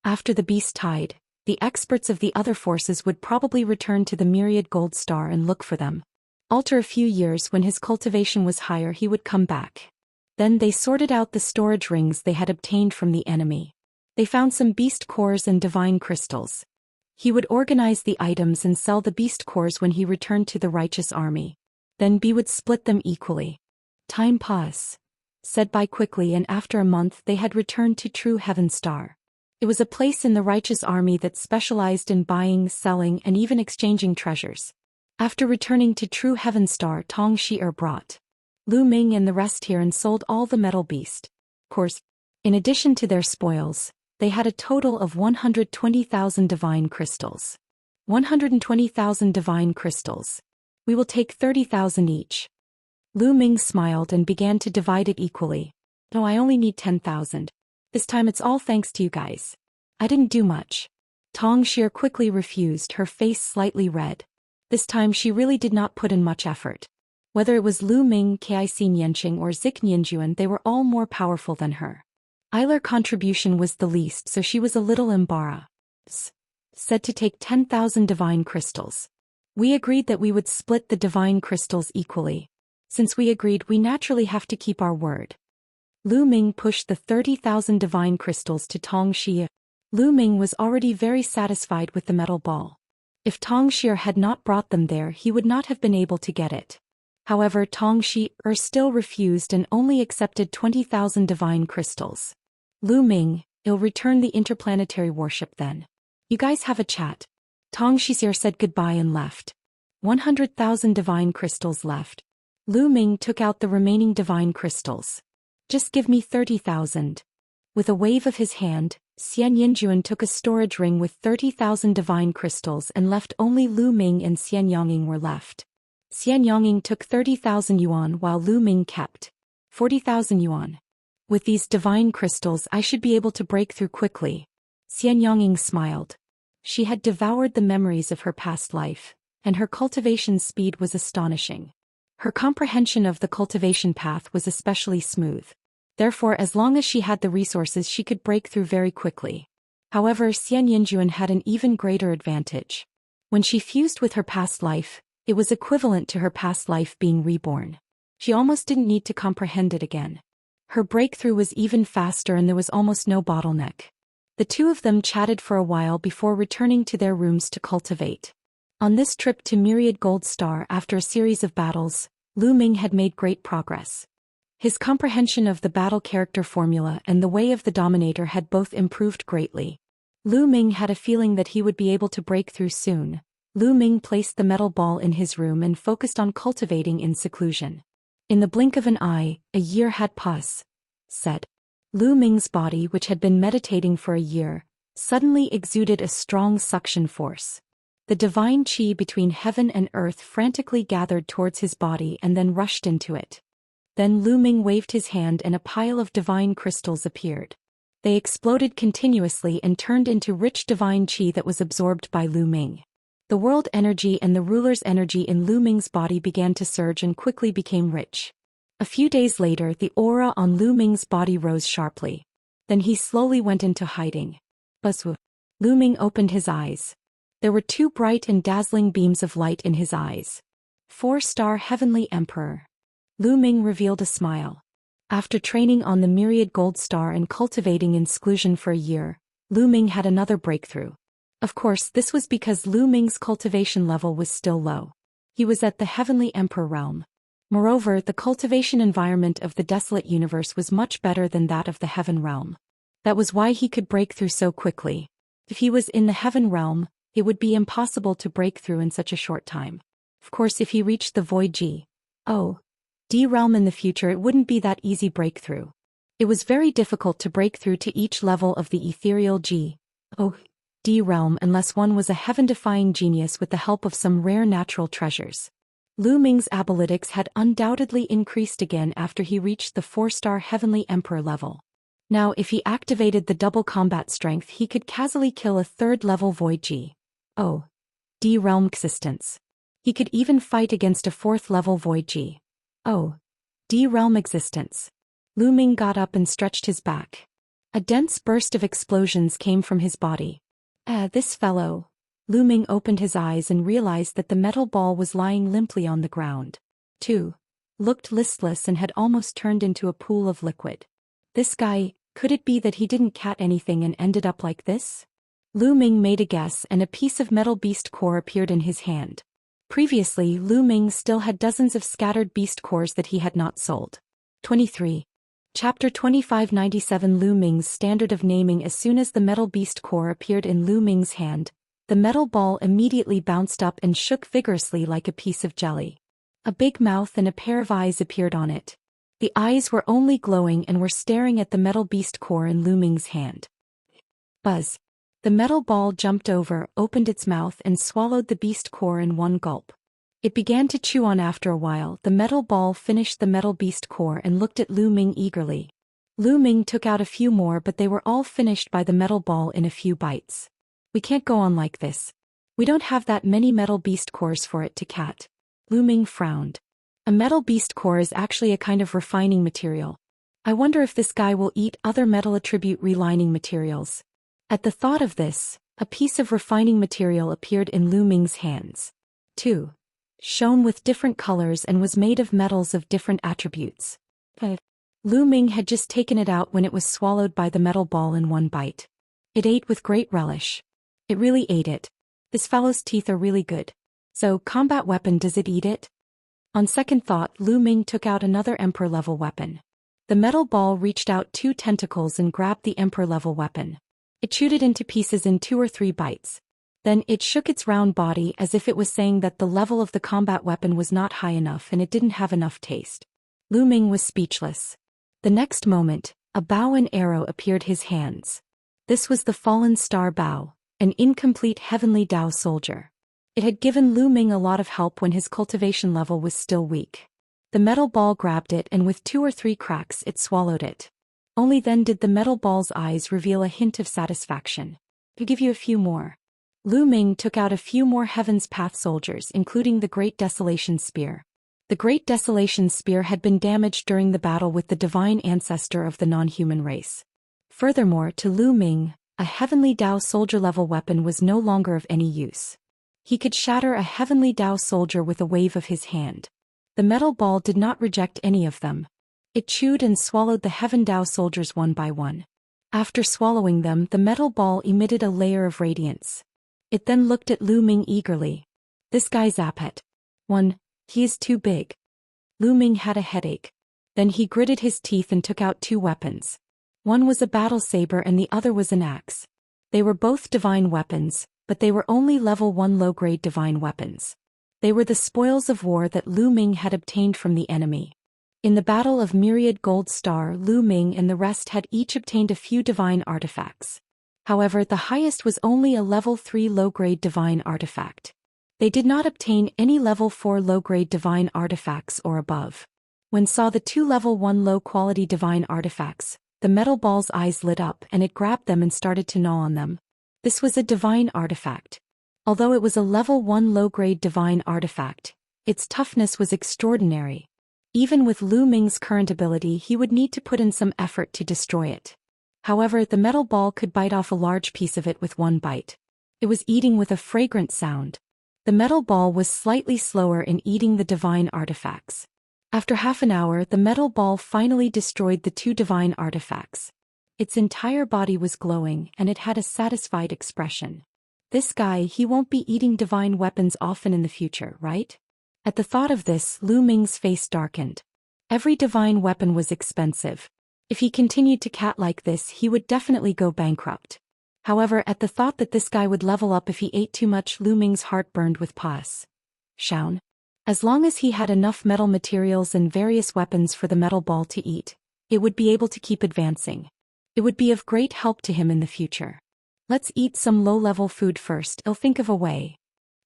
Speaker 1: After the beast tide, the experts of the other forces would probably return to the Myriad Gold Star and look for them. After a few years when his cultivation was higher he would come back. Then they sorted out the storage rings they had obtained from the enemy. They found some beast cores and divine crystals. He would organize the items and sell the beast cores when he returned to the righteous army. Then B would split them equally. Time said by quickly, and after a month they had returned to True Heaven Star. It was a place in the righteous army that specialized in buying, selling, and even exchanging treasures. After returning to True Heaven Star, Tong Xier brought Lu Ming and the rest here and sold all the metal beast. Of course, in addition to their spoils, they had a total of 120,000 divine crystals. 120,000 divine crystals. We will take 30,000 each. Lu Ming smiled and began to divide it equally. No, I only need 10,000. This time it's all thanks to you guys. I didn't do much. Tong Xier quickly refused, her face slightly red. This time she really did not put in much effort. Whether it was Lu Ming, Kic Nianqing, or Zik Nianjuan, they were all more powerful than her. Eiler's contribution was the least, so she was a little embarrassed. Said to take 10,000 divine crystals. We agreed that we would split the divine crystals equally. Since we agreed, we naturally have to keep our word. Lu Ming pushed the 30,000 divine crystals to Tong Xier. Lu Ming was already very satisfied with the metal ball. If Tong Xier had not brought them there, he would not have been able to get it. However, Tong Xier still refused and only accepted 20,000 divine crystals. Lu Ming, I'll return the interplanetary warship then. You guys have a chat. Tong Xier said goodbye and left. 100,000 divine crystals left. Lu Ming took out the remaining divine crystals. Just give me 30,000. With a wave of his hand, Xian Yinjuan took a storage ring with 30,000 divine crystals and left. Only Lu Ming and Xian Yongying were left. Xian Yongying took 30,000 yuan while Lu Ming kept 40,000 yuan. With these divine crystals I should be able to break through quickly. Xian Yongying smiled. She had devoured the memories of her past life, and her cultivation speed was astonishing. Her comprehension of the cultivation path was especially smooth. Therefore, as long as she had the resources she could break through very quickly. However, Xian Yinjuan had an even greater advantage. When she fused with her past life, it was equivalent to her past life being reborn. She almost didn't need to comprehend it again. Her breakthrough was even faster and there was almost no bottleneck. The two of them chatted for a while before returning to their rooms to cultivate. On this trip to Myriad Gold Star, after a series of battles, Lu Ming had made great progress. His comprehension of the battle character formula and the way of the Dominator had both improved greatly. Lu Ming had a feeling that he would be able to break through soon. Lu Ming placed the metal ball in his room and focused on cultivating in seclusion. In the blink of an eye, a year had passed. Lu Ming's body, which had been meditating for a year, suddenly exuded a strong suction force. The divine qi between heaven and earth frantically gathered towards his body and then rushed into it. Then Lu Ming waved his hand and a pile of divine crystals appeared. They exploded continuously and turned into rich divine qi that was absorbed by Lu Ming. The world energy and the ruler's energy in Lu Ming's body began to surge and quickly became rich. A few days later, the aura on Lu Ming's body rose sharply. Then he slowly went into hiding. Buzzwu. Lu Ming opened his eyes. There were two bright and dazzling beams of light in his eyes. 4-star Heavenly Emperor. Lu Ming revealed a smile. After training on the Myriad Gold Star and cultivating in seclusion for a year, Lu Ming had another breakthrough. Of course, this was because Lu Ming's cultivation level was still low. He was at the Heavenly Emperor realm. Moreover, the cultivation environment of the desolate universe was much better than that of the Heaven realm. That was why he could break through so quickly. If he was in the Heaven realm, it would be impossible to break through in such a short time. Of course, if he reached the Void D realm in the future, it wouldn't be that easy breakthrough. It was very difficult to break through to each level of the ethereal D realm unless one was a heaven-defying genius with the help of some rare natural treasures. Lu Ming's abilities had undoubtedly increased again after he reached the 4-star Heavenly Emperor level. Now if he activated the double combat strength, he could casually kill a 3rd-level Void D realm existence. He could even fight against a 4th-level Void D realm existence. Lu Ming got up and stretched his back. A dense burst of explosions came from his body. This fellow. Lu Ming opened his eyes and realized that the metal ball was lying limply on the ground. 2. Looked listless and had almost turned into a pool of liquid. This guy, could it be that he didn't cat anything and ended up like this? Lu Ming made a guess and a piece of metal beast core appeared in his hand. Previously, Lu Ming still had dozens of scattered beast cores that he had not sold. 23. Chapter 2597 Lu Ming's standard of naming. As soon as the metal beast core appeared in Lu Ming's hand, the metal ball immediately bounced up and shook vigorously like a piece of jelly. A big mouth and a pair of eyes appeared on it. The eyes were only glowing and were staring at the metal beast core in Lu Ming's hand. Buzz. The metal ball jumped over, opened its mouth and swallowed the beast core in one gulp. It began to chew on. After a while, the metal ball finished the metal beast core and looked at Lu Ming eagerly. Lu Ming took out a few more, but they were all finished by the metal ball in a few bites. We can't go on like this. We don't have that many metal beast cores for it to cat. Lu Ming frowned. A metal beast core is actually a kind of refining material. I wonder if this guy will eat other metal attribute relining materials. At the thought of this, a piece of refining material appeared in Lu Ming's hands. 2. Shone with different colors and was made of metals of different attributes. Lu Ming had just taken it out when it was swallowed by the metal ball in one bite. It ate with great relish. It really ate it. This fellow's teeth are really good. So, combat weapon, does it eat it? On second thought, Lu Ming took out another Emperor-level weapon. The metal ball reached out 2 tentacles and grabbed the Emperor-level weapon. It chewed it into pieces in 2 or 3 bites. Then it shook its round body as if it was saying that the level of the combat weapon was not high enough and it didn't have enough taste. Lu Ming was speechless. The next moment, a bow and arrow appeared in his hands. This was the fallen star bow, an incomplete heavenly Dao soldier. It had given Lu Ming a lot of help when his cultivation level was still weak. The metal ball grabbed it and with 2 or 3 cracks it swallowed it. Only then did the metal ball's eyes reveal a hint of satisfaction. To give you a few more. Lu Ming took out a few more Heaven's Path soldiers, including the Great Desolation Spear. The Great Desolation Spear had been damaged during the battle with the divine ancestor of the non-human race. Furthermore, to Lu Ming, a heavenly Dao soldier-level weapon was no longer of any use. He could shatter a heavenly Dao soldier with a wave of his hand. The metal ball did not reject any of them. It chewed and swallowed the heaven Dao soldiers one by one. After swallowing them, the metal ball emitted a layer of radiance. It then looked at Lu Ming eagerly. This guy's Zapet. 1. He is too big. Lu Ming had a headache. Then he gritted his teeth and took out 2 weapons. One was a battle saber and the other was an axe. They were both divine weapons, but they were only level 1 low-grade divine weapons. They were the spoils of war that Lu Ming had obtained from the enemy. In the Battle of Myriad Gold Star, Lu Ming and the rest had each obtained a few divine artifacts. However, the highest was only a level 3 low-grade divine artifact. They did not obtain any level 4 low-grade divine artifacts or above. When saw the 2 level 1 low-quality divine artifacts, the metal ball's eyes lit up and it grabbed them and started to gnaw on them. This was a divine artifact. Although it was a level 1 low-grade divine artifact, its toughness was extraordinary. Even with Lu Ming's current ability, he would need to put in some effort to destroy it. However, the metal ball could bite off a large piece of it with one bite. It was eating with a fragrant sound. The metal ball was slightly slower in eating the divine artifacts. After half an hour, the metal ball finally destroyed the two divine artifacts. Its entire body was glowing, and it had a satisfied expression. This guy, he won't be eating divine weapons often in the future, right? At the thought of this, Lu Ming's face darkened. Every divine weapon was expensive. If he continued to cat like this, he would definitely go bankrupt. However, at the thought that this guy would level up if he ate too much, Lu Ming's heart burned with pus. Xian. As long as he had enough metal materials and various weapons for the metal ball to eat, it would be able to keep advancing. It would be of great help to him in the future. Let's eat some low-level food first, I'll think of a way.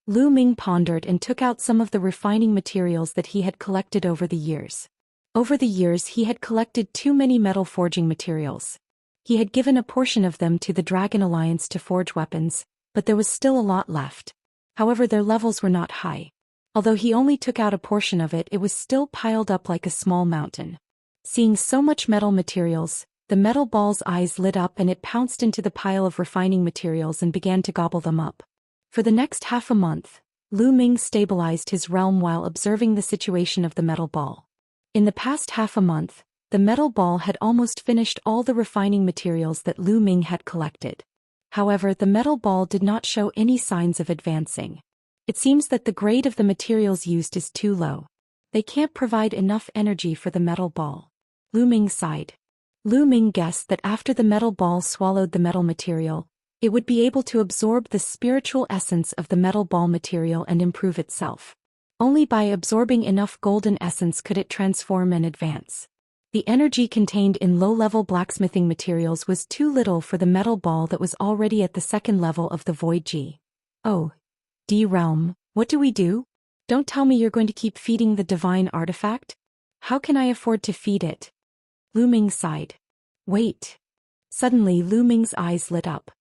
Speaker 1: Lu Ming pondered and took out some of the refining materials that he had collected over the years. Over the years he had collected too many metal forging materials. He had given a portion of them to the Dragon Alliance to forge weapons, but there was still a lot left. However, their levels were not high. Although he only took out a portion of it, it was still piled up like a small mountain. Seeing so much metal materials, the metal ball's eyes lit up and it pounced into the pile of refining materials and began to gobble them up. For the next half a month, Lu Ming stabilized his realm while observing the situation of the metal ball. In the past half a month, the metal ball had almost finished all the refining materials that Lu Ming had collected. However, the metal ball did not show any signs of advancing. It seems that the grade of the materials used is too low. They can't provide enough energy for the metal ball. Lu Ming sighed. Lu Ming guessed that after the metal ball swallowed the metal material, it would be able to absorb the spiritual essence of the metal ball material and improve itself. Only by absorbing enough golden essence could it transform and advance. The energy contained in low-level blacksmithing materials was too little for the metal ball that was already at the second level of the Void G. Oh, D realm, what do we do? Don't tell me you're going to keep feeding the divine artifact? How can I afford to feed it? Lu Ming sighed. Wait. Suddenly Lu Ming's eyes lit up.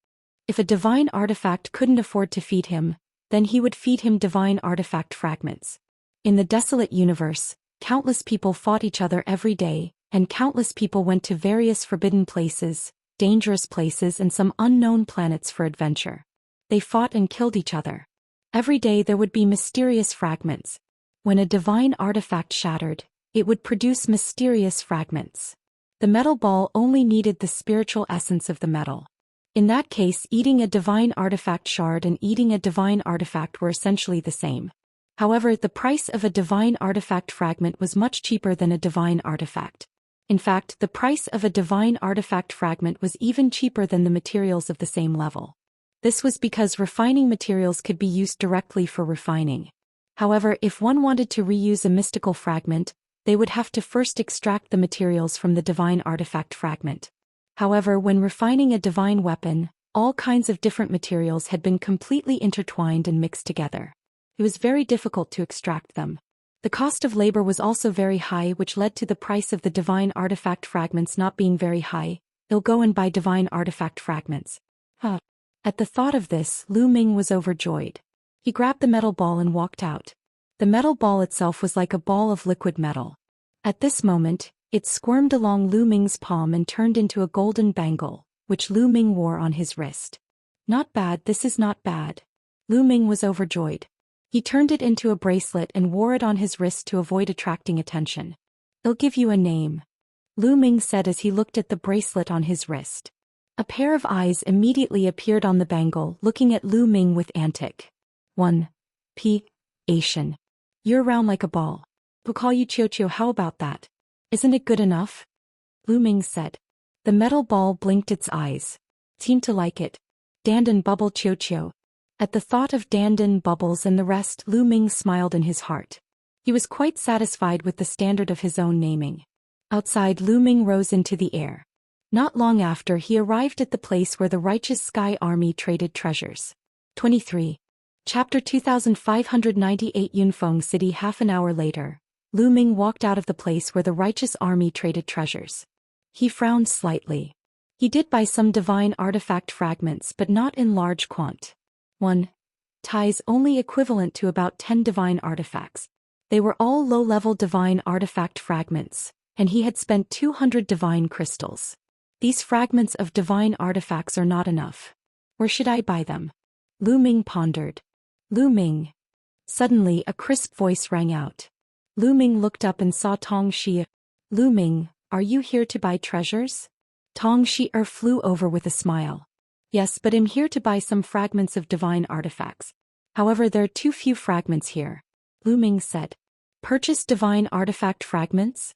Speaker 1: If a divine artifact couldn't afford to feed him, then he would feed him divine artifact fragments. In the desolate universe, countless people fought each other every day, and countless people went to various forbidden places, dangerous places and some unknown planets for adventure. They fought and killed each other. Every day there would be mysterious fragments. When a divine artifact shattered, it would produce mysterious fragments. The metal ball only needed the spiritual essence of the metal. In that case, eating a divine artifact shard and eating a divine artifact were essentially the same. However, the price of a divine artifact fragment was much cheaper than a divine artifact. In fact, the price of a divine artifact fragment was even cheaper than the materials of the same level. This was because refining materials could be used directly for refining. However, if one wanted to reuse a mystical fragment, they would have to first extract the materials from the divine artifact fragment. However, when refining a divine weapon, all kinds of different materials had been completely intertwined and mixed together. It was very difficult to extract them. The cost of labor was also very high, which led to the price of the divine artifact fragments not being very high. They'll go and buy divine artifact fragments. At the thought of this, Lu Ming was overjoyed. He grabbed the metal ball and walked out. The metal ball itself was like a ball of liquid metal. At this moment, it squirmed along Lu Ming's palm and turned into a golden bangle, which Lu Ming wore on his wrist. Not bad, this is not bad. Lu Ming was overjoyed. He turned it into a bracelet and wore it on his wrist to avoid attracting attention. I'll give you a name, Lu Ming said as he looked at the bracelet on his wrist. A pair of eyes immediately appeared on the bangle, looking at Lu Ming with antic. 1. P. Asian. You're round like a ball. We'll call you Qiu, how about that? Isn't it good enough? Lu Ming said. The metal ball blinked its eyes. Seemed to like it. Dandan Bubble Qiu. At the thought of Dandan, Bubbles and the rest, Lu Ming smiled in his heart. He was quite satisfied with the standard of his own naming. Outside, Lu Ming rose into the air. Not long after, he arrived at the place where the righteous Sky Army traded treasures. 23. Chapter 2598 Yunfeng City. Half an hour later, Lu Ming walked out of the place where the righteous army traded treasures. He frowned slightly. He did buy some divine artifact fragments, but not in large quant. 1. Ties only equivalent to about 10 divine artifacts. They were all low-level divine artifact fragments, and he had spent 200 divine crystals. These fragments of divine artifacts are not enough. Where should I buy them? Lu Ming pondered. Lu Ming. Suddenly a crisp voice rang out. Lu Ming looked up and saw Tong Xi. Lu Ming, are you here to buy treasures? Tong Xi flew over with a smile. Yes, but I'm here to buy some fragments of divine artifacts. However, there are too few fragments here. Lu Ming said. Purchase divine artifact fragments?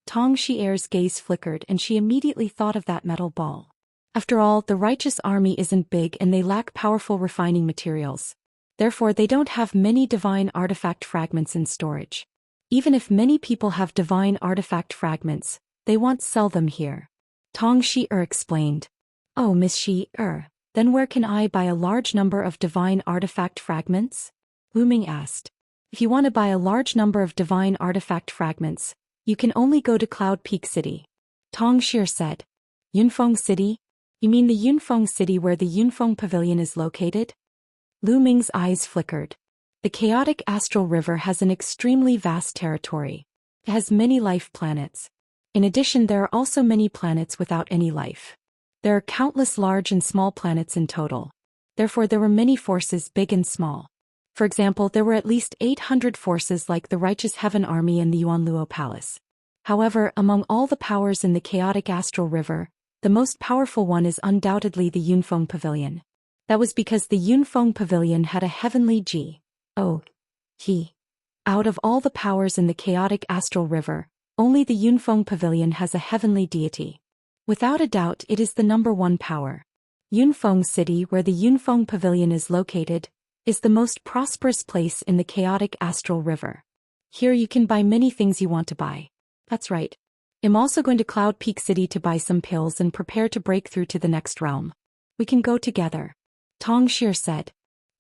Speaker 1: Tong Xi's gaze flickered and she immediately thought of that metal ball. After all, the righteous army isn't big and they lack powerful refining materials. Therefore, they don't have many divine artifact fragments in storage. Even if many people have divine artifact fragments, they won't sell them here. Tong Xi explained. Oh, Miss Xi, then where can I buy a large number of divine artifact fragments? Lu Ming asked. If you want to buy a large number of divine artifact fragments, you can only go to Cloud Peak City. Tong Xi said. Yunfeng City? You mean the Yunfeng City where the Yunfeng Pavilion is located? Lu Ming's eyes flickered. The chaotic astral river has an extremely vast territory. It has many life planets. In addition, there are also many planets without any life. There are countless large and small planets in total. Therefore, there were many forces big and small. For example, there were at least 800 forces like the Righteous Heaven Army and the Yuanluo Palace. However, among all the powers in the chaotic astral river, the most powerful one is undoubtedly the Yunfeng Pavilion. That was because the Yunfeng Pavilion had a heavenly He. Out of all the powers in the chaotic astral river, only the Yunfeng Pavilion has a heavenly deity. Without a doubt, it is the #1 power. Yunfeng City, where the Yunfeng Pavilion is located, is the most prosperous place in the chaotic astral river. Here you can buy many things you want to buy. That's right. I'm also going to Cloud Peak City to buy some pills and prepare to break through to the next realm. We can go together. Tong Xi said.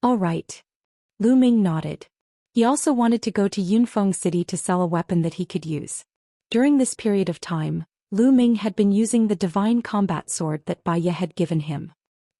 Speaker 1: All right. Lu Ming nodded. He also wanted to go to Yunfeng City to sell a weapon that he could use. During this period of time, Lu Ming had been using the divine combat sword that Bai Ye had given him.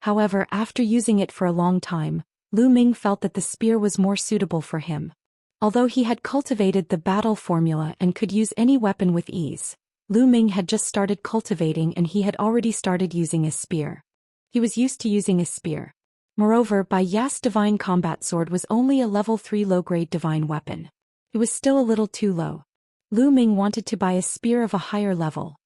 Speaker 1: However, after using it for a long time, Lu Ming felt that the spear was more suitable for him. Although he had cultivated the battle formula and could use any weapon with ease, Lu Ming had just started cultivating and he had already started using a spear. He was used to using a spear. Moreover, Bai Ye's divine combat sword was only a level 3 low-grade divine weapon. It was still a little too low. Lu Ming wanted to buy a spear of a higher level.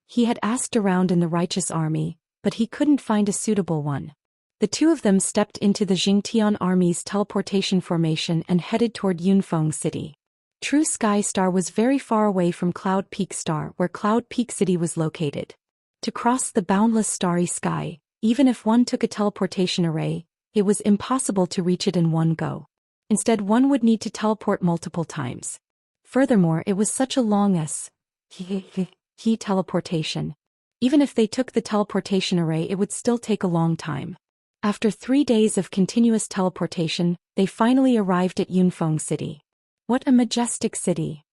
Speaker 1: He had asked around in the righteous army, but he couldn't find a suitable one. The two of them stepped into the Jingtian army's teleportation formation and headed toward Yunfeng City. True Sky Star was very far away from Cloud Peak Star, where Cloud Peak City was located. To cross the boundless starry sky, even if one took a teleportation array, it was impossible to reach it in one go. Instead, one would need to teleport multiple times. Furthermore, it was such a long teleportation. Even if they took the teleportation array, it would still take a long time. After 3 days of continuous teleportation, they finally arrived at Yunfeng City. What a majestic city!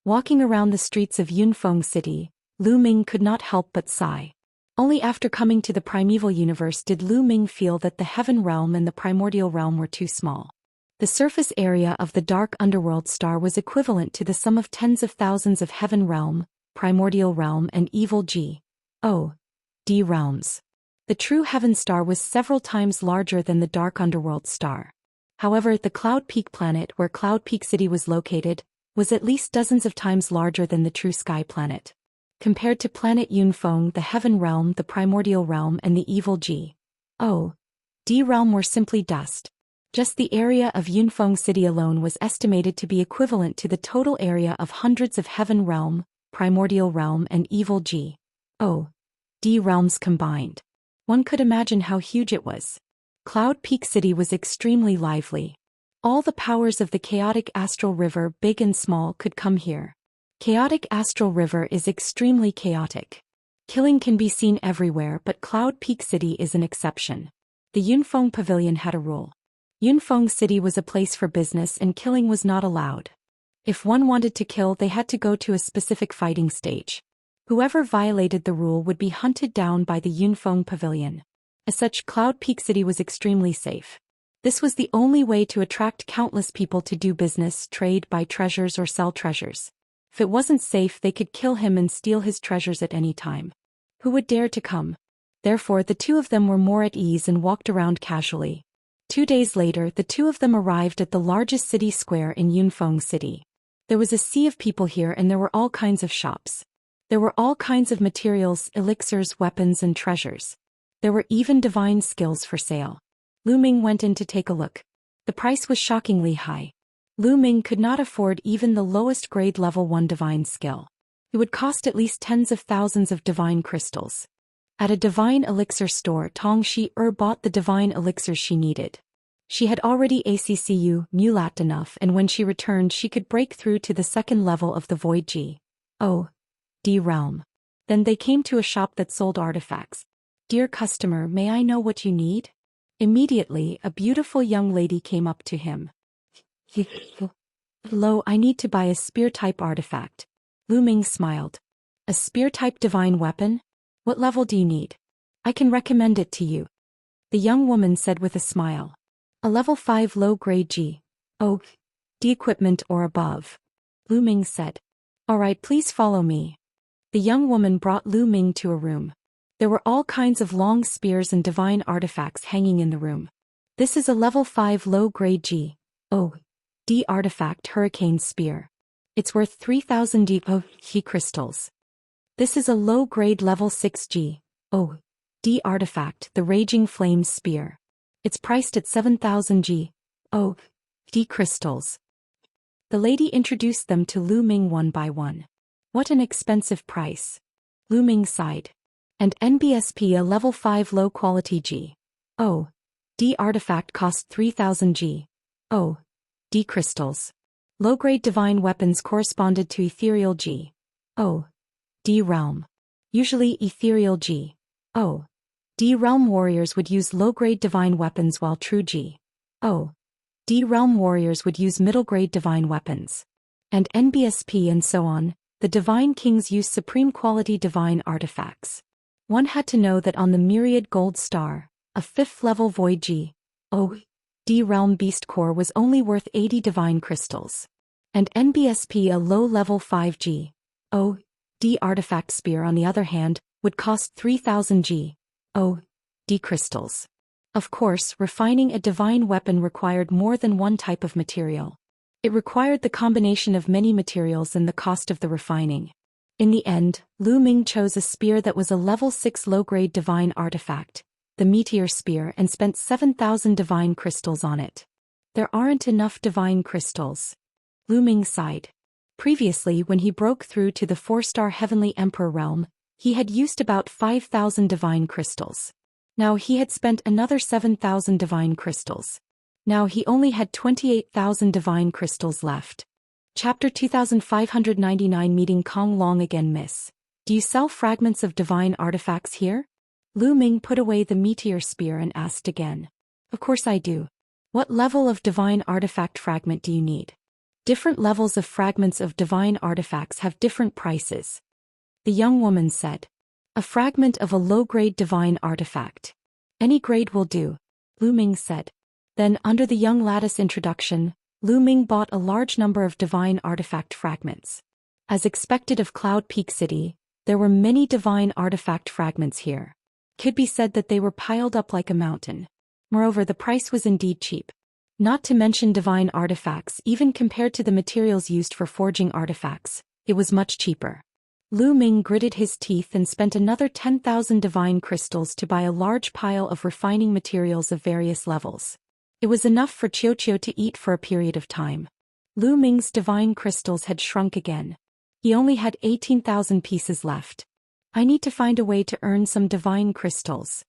Speaker 1: Walking around the streets of Yunfeng City, Lu Ming could not help but sigh. Only after coming to the primeval universe did Lu Ming feel that the heaven realm and the primordial realm were too small. The surface area of the dark underworld star was equivalent to the sum of tens of thousands of heaven realm, primordial realm and evil D realms. The true heaven star was several times larger than the dark underworld star. However, the Cloud Peak planet where Cloud Peak City was located, was at least dozens of times larger than the true sky planet. Compared to planet Yunfeng, the heaven realm, the primordial realm and the evil D realm were simply dust. Just the area of Yunfeng City alone was estimated to be equivalent to the total area of hundreds of heaven realm, primordial realm and evil D realms combined. One could imagine how huge it was. Cloud Peak City was extremely lively. All the powers of the chaotic astral river, big and small, could come here. Chaotic astral river is extremely chaotic. Killing can be seen everywhere, but Cloud Peak City is an exception. The Yunfeng Pavilion had a rule. Yunfeng City was a place for business and killing was not allowed. If one wanted to kill, they had to go to a specific fighting stage. Whoever violated the rule would be hunted down by the Yunfeng Pavilion. As such, Cloud Peak City was extremely safe. This was the only way to attract countless people to do business, trade, buy treasures or sell treasures. If it wasn't safe, they could kill him and steal his treasures at any time. Who would dare to come? Therefore the two of them were more at ease and walked around casually. 2 days later the two of them arrived at the largest city square in Yunfeng City. There was a sea of people here and there were all kinds of shops. There were all kinds of materials, elixirs, weapons and treasures. There were even divine skills for sale. Lu Ming went in to take a look. The price was shockingly high. Lu Ming could not afford even the lowest grade level 1 divine skill. It would cost at least tens of thousands of divine crystals. At a divine elixir store, Tong Shi-er bought the divine elixirs she needed. She had already accu mulat enough, and when she returned she could break through to the second level of the Void G.O.D realm. Then they came to a shop that sold artifacts. "Dear customer, may I know what you need?" Immediately, a beautiful young lady came up to him. "Hello, I need to buy a spear-type artifact." Lu Ming smiled. "A spear-type divine weapon? What level do you need? I can recommend it to you." The young woman said with a smile. "A level 5 low-grade G.O.D equipment or above." Lu Ming said. "Alright, please follow me." The young woman brought Lu Ming to a room. There were all kinds of long spears and divine artifacts hanging in the room. "This is a level 5 low-grade G.O.D artifact Hurricane Spear. It's worth 3,000 G.O.D crystals." "This is a low-grade level 6 G.O.D artifact, the Raging Flame Spear. It's priced at 7,000 G.O.D crystals." The lady introduced them to Lu Ming one by one. "What an expensive price." Lu Ming sighed. "And NBSP, a level 5 low-quality G.O.D artifact cost 3,000 G.O.D crystals. Low-grade divine weapons corresponded to ethereal G.O.D realm. Usually ethereal G.O.D realm warriors would use low-grade divine weapons while true G.O.D realm warriors would use middle-grade divine weapons. And NBSP and so on, the divine kings use supreme-quality divine artifacts. One had to know that on the Myriad Gold Star, a 5th-level Void G.O.D realm beast core was only worth 80 divine crystals. And NBSP, a low-level 5 G.O.D artifact spear on the other hand, would cost 3,000 G.O.D crystals. Of course, refining a divine weapon required more than one type of material. It required the combination of many materials and the cost of the refining. In the end, Lu Ming chose a spear that was a level 6 low-grade divine artifact, the Meteor Spear, and spent 7,000 divine crystals on it. "There aren't enough divine crystals." Lu Ming sighed. Previously, when he broke through to the 4-star Heavenly Emperor realm, he had used about 5,000 divine crystals. Now he had spent another 7,000 divine crystals. Now he only had 28,000 divine crystals left. Chapter 2599. Meeting Kong Long again. "Miss, do you sell fragments of divine artifacts here?" Lu Ming put away the meteor spear and asked again. "Of course I do. What level of divine artifact fragment do you need?" "Different levels of fragments of divine artifacts have different prices," the young woman said. "A fragment of a low-grade divine artifact. Any grade will do," Lu Ming said. Then, under the young lattice introduction, Lu Ming bought a large number of divine artifact fragments. As expected of Cloud Peak City, there were many divine artifact fragments here. Could be said that they were piled up like a mountain. Moreover, the price was indeed cheap. Not to mention divine artifacts, even compared to the materials used for forging artifacts, it was much cheaper. Lu Ming gritted his teeth and spent another 10,000 divine crystals to buy a large pile of refining materials of various levels. It was enough for Qiu Qiu to eat for a period of time. Lu Ming's divine crystals had shrunk again. He only had 18,000 pieces left. "I need to find a way to earn some divine crystals,"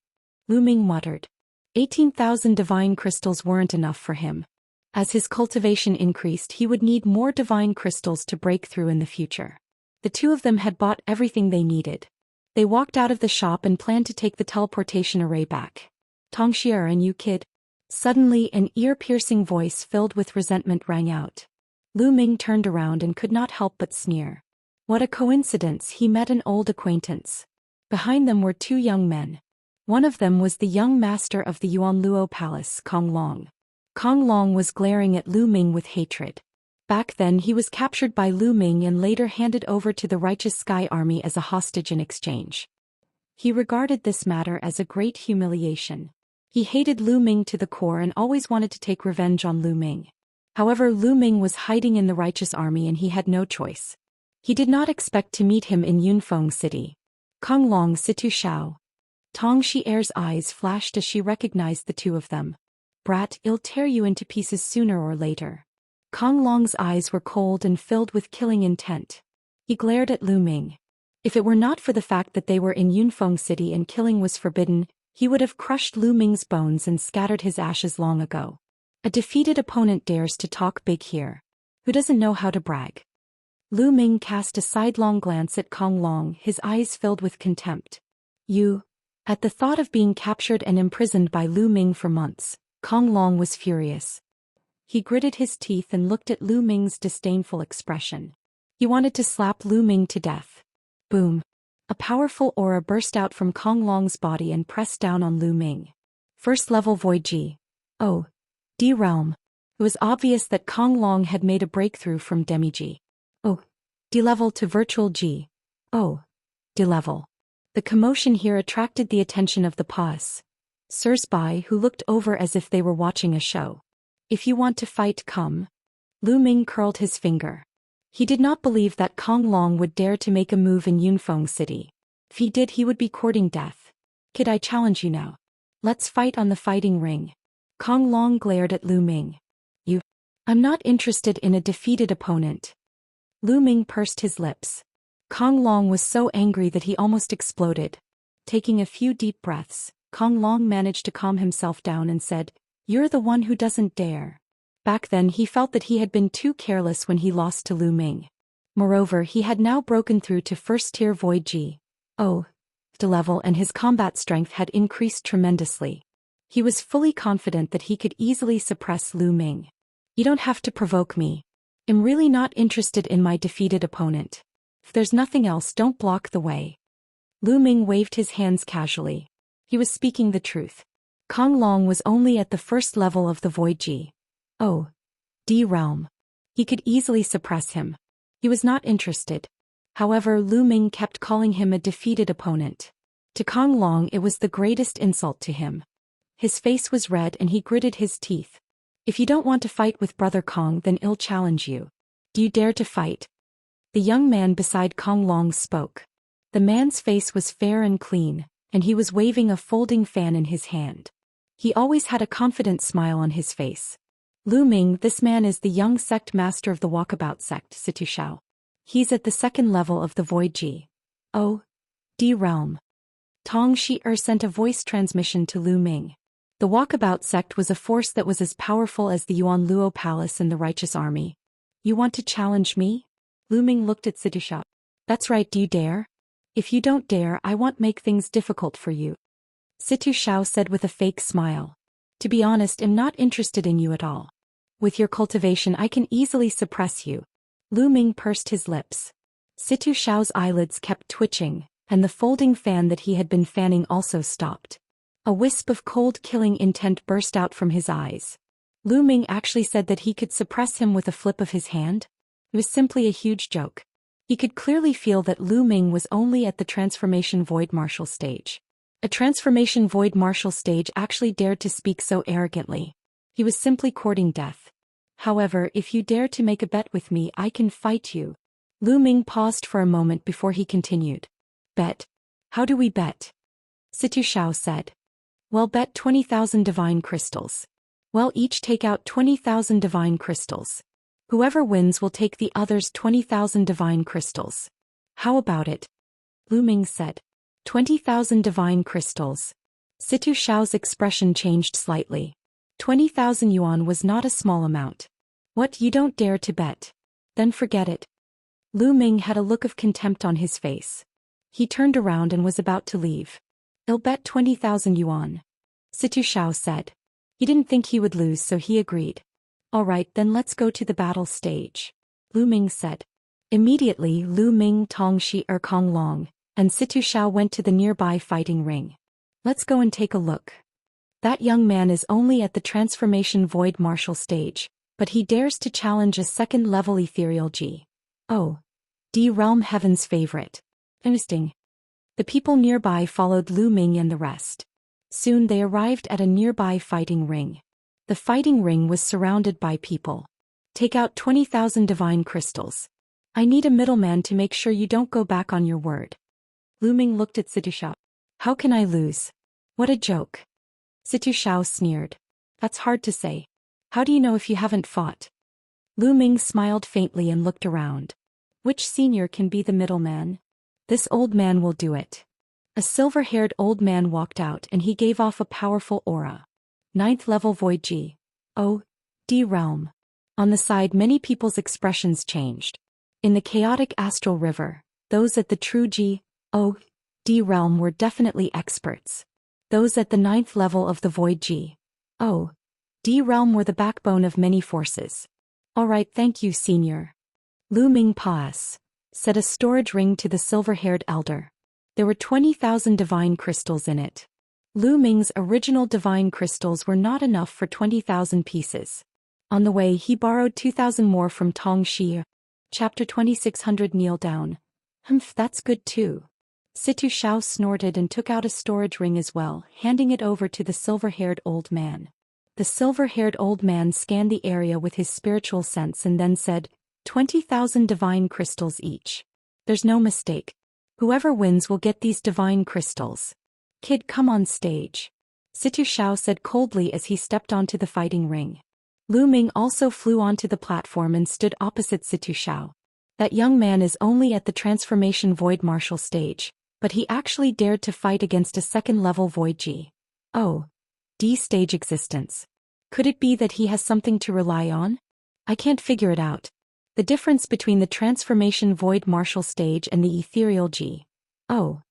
Speaker 1: Lu Ming muttered. 18,000 divine crystals weren't enough for him. As his cultivation increased, he would need more divine crystals to break through in the future. The two of them had bought everything they needed. They walked out of the shop and planned to take the teleportation array back. "Tongxia, and you kid?" Suddenly an ear-piercing voice filled with resentment rang out. Lu Ming turned around and could not help but sneer. What a coincidence, he met an old acquaintance. Behind them were two young men. One of them was the young master of the Yuanluo Palace, Kong Long. Kong Long was glaring at Lu Ming with hatred. Back then he was captured by Lu Ming and later handed over to the Righteous Sky Army as a hostage in exchange. He regarded this matter as a great humiliation. He hated Lu Ming to the core and always wanted to take revenge on Lu Ming. However, Lu Ming was hiding in the righteous army and he had no choice. He did not expect to meet him in Yunfeng City. Kong Long, Situ Shao. Tong Xier's eyes flashed as she recognized the two of them. Brat, I'll tear you into pieces sooner or later. Kong Long's eyes were cold and filled with killing intent. He glared at Lu Ming. If it were not for the fact that they were in Yunfeng City and killing was forbidden, he would have crushed Lu Ming's bones and scattered his ashes long ago. A defeated opponent dares to talk big here. Who doesn't know how to brag? Lu Ming cast a sidelong glance at Kong Long, his eyes filled with contempt. You. At the thought of being captured and imprisoned by Lu Ming for months, Kong Long was furious. He gritted his teeth and looked at Lu Ming's disdainful expression. He wanted to slap Lu Ming to death. Boom. A powerful aura burst out from Kong Long's body and pressed down on Lu Ming. First level Void G. Oh. D Realm. It was obvious that Kong Long had made a breakthrough from Demi G. Oh. D level to Virtual G. Oh. D level. The commotion here attracted the attention of the passers-by who looked over as if they were watching a show. If you want to fight, come. Lu Ming curled his finger. He did not believe that Kong Long would dare to make a move in Yunfeng City. If he did, he would be courting death. Kid, I challenge you now. Let's fight on the fighting ring. Kong Long glared at Lu Ming. You. I'm not interested in a defeated opponent. Lu Ming pursed his lips. Kong Long was so angry that he almost exploded. Taking a few deep breaths, Kong Long managed to calm himself down and said, "You're the one who doesn't dare." Back then he felt that he had been too careless when he lost to Lu Ming. Moreover, he had now broken through to first-tier Void G. Oh. Level and his combat strength had increased tremendously. He was fully confident that he could easily suppress Lu Ming. You don't have to provoke me. I'm really not interested in my defeated opponent. If there's nothing else, don't block the way. Lu Ming waved his hands casually. He was speaking the truth. Kong Long was only at the first level of the Void G. Oh. D Realm. He could easily suppress him. He was not interested. However, Lu Ming kept calling him a defeated opponent. To Kong Long it was the greatest insult to him. His face was red and he gritted his teeth. If you don't want to fight with Brother Kong, then I'll challenge you. Do you dare to fight? The young man beside Kong Long spoke. The man's face was fair and clean, and he was waving a folding fan in his hand. He always had a confident smile on his face. Lu Ming, this man is the young sect master of the Walkabout sect, Situ Shao. He's at the second level of the Void G. Oh. D Realm. Tong Xier's sent a voice transmission to Lu Ming. The Walkabout sect was a force that was as powerful as the Yuan Luo Palace and the Righteous Army. You want to challenge me? Lu Ming looked at Situ Shao. That's right, do you dare? If you don't dare, I won't make things difficult for you. Situ Shao said with a fake smile. To be honest, I'm not interested in you at all. With your cultivation I can easily suppress you. Lu Ming pursed his lips. Situ Shao's eyelids kept twitching, and the folding fan that he had been fanning also stopped. A wisp of cold killing intent burst out from his eyes. Lu Ming actually said that he could suppress him with a flip of his hand? It was simply a huge joke. He could clearly feel that Lu Ming was only at the Transformation Void Martial stage. A Transformation Void Martial stage actually dared to speak so arrogantly. He was simply courting death. However, if you dare to make a bet with me, I can fight you. Lu Ming paused for a moment before he continued. Bet? How do we bet? Situ Shao said. Well, bet 20,000 divine crystals. Well, each take out 20,000 divine crystals. Whoever wins will take the other's 20,000 divine crystals. How about it? Lu Ming said. 20,000 divine crystals. Situ Shao's expression changed slightly. 20,000 yuan was not a small amount. What, you don't dare to bet? Then forget it. Lu Ming had a look of contempt on his face. He turned around and was about to leave. I'll bet 20,000 yuan. Situ Shao said. He didn't think he would lose, so he agreed. All right, then let's go to the battle stage. Lu Ming said. Immediately, Lu Ming, Tong Xi Kong Long, and Situ Shao went to the nearby fighting ring. Let's go and take a look. That young man is only at the Transformation Void Martial stage, but he dares to challenge a second-level Ethereal G. Oh. D Realm Heaven's favorite. Interesting. The people nearby followed Lu Ming and the rest. Soon they arrived at a nearby fighting ring. The fighting ring was surrounded by people. Take out 20,000 divine crystals. I need a middleman to make sure you don't go back on your word. Lu Ming looked at Situ Xiao. How can I lose? What a joke. Situ Xiao sneered. That's hard to say. How do you know if you haven't fought? Lu Ming smiled faintly and looked around. Which senior can be the middleman? This old man will do it. A silver-haired old man walked out and he gave off a powerful aura. 9th level Void G. O. D realm. On the side many people's expressions changed. In the chaotic astral river, those at the true G. O. D realm were definitely experts. Those at the 9th level of the Void G. O. D realm were the backbone of many forces. Alright, thank you, senior. Lu Ming Paas, said a storage ring to the silver-haired elder. There were 20,000 divine crystals in it. Lu Ming's original divine crystals were not enough for 20,000 pieces. On the way he borrowed 2,000 more from Tong Shi. Chapter 2600 Kneel down. Humph, that's good too. Situ Xiao snorted and took out a storage ring as well, handing it over to the silver-haired old man. The silver-haired old man scanned the area with his spiritual sense and then said, 20,000 divine crystals each. There's no mistake. Whoever wins will get these divine crystals. Kid, come on stage. Situ Xiao said coldly as he stepped onto the fighting ring. Lu Ming also flew onto the platform and stood opposite Situ Xiao. That young man is only at the transformation void martial stage, but he actually dared to fight against a second-level void G. O. D stage existence. Could it be that he has something to rely on? I can't figure it out. The difference between the transformation void martial stage and the ethereal G. O.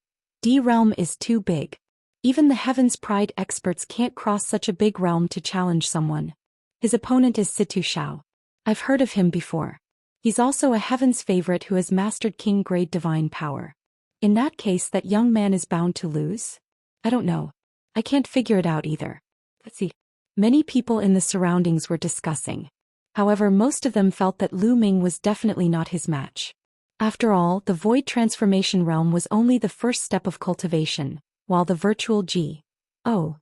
Speaker 1: D realm is too big. Even the Heaven's Pride experts can't cross such a big realm to challenge someone. His opponent is Situ Xiao. I've heard of him before. He's also a Heaven's favorite who has mastered King-grade divine power. In that case, that young man is bound to lose? I don't know. I can't figure it out either. Let's see. Many people in the surroundings were discussing. However, most of them felt that Lu Ming was definitely not his match. After all, the void transformation realm was only the first step of cultivation, while the virtual G. O.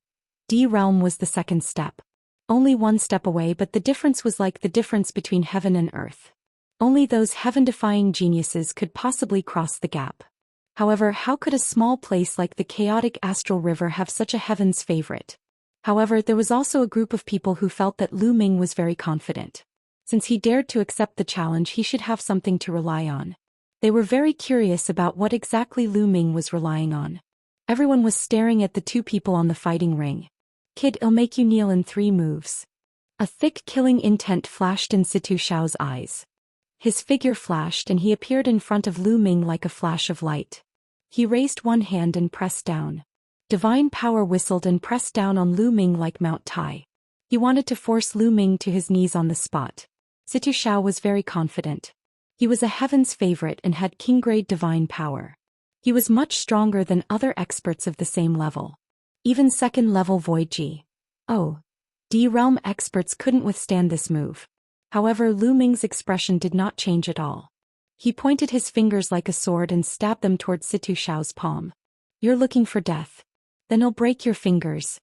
Speaker 1: D realm was the second step. Only one step away, but the difference was like the difference between heaven and earth. Only those heaven-defying geniuses could possibly cross the gap. However, how could a small place like the chaotic astral river have such a heaven's favorite? However, there was also a group of people who felt that Lu Ming was very confident. Since he dared to accept the challenge, he should have something to rely on. They were very curious about what exactly Lu Ming was relying on. Everyone was staring at the two people on the fighting ring. Kid, I'll make you kneel in 3 moves. A thick killing intent flashed in Situ Xiao's eyes. His figure flashed and he appeared in front of Lu Ming like a flash of light. He raised one hand and pressed down. Divine power whistled and pressed down on Lu Ming like Mount Tai. He wanted to force Lu Ming to his knees on the spot. Situ Xiao was very confident. He was a heaven's favorite and had king-grade divine power. He was much stronger than other experts of the same level. Even second-level Void G. O. D realm experts couldn't withstand this move. However, Lu Ming's expression did not change at all. He pointed his fingers like a sword and stabbed them toward Situ Xiao's palm. You're looking for death. Then I'll break your fingers.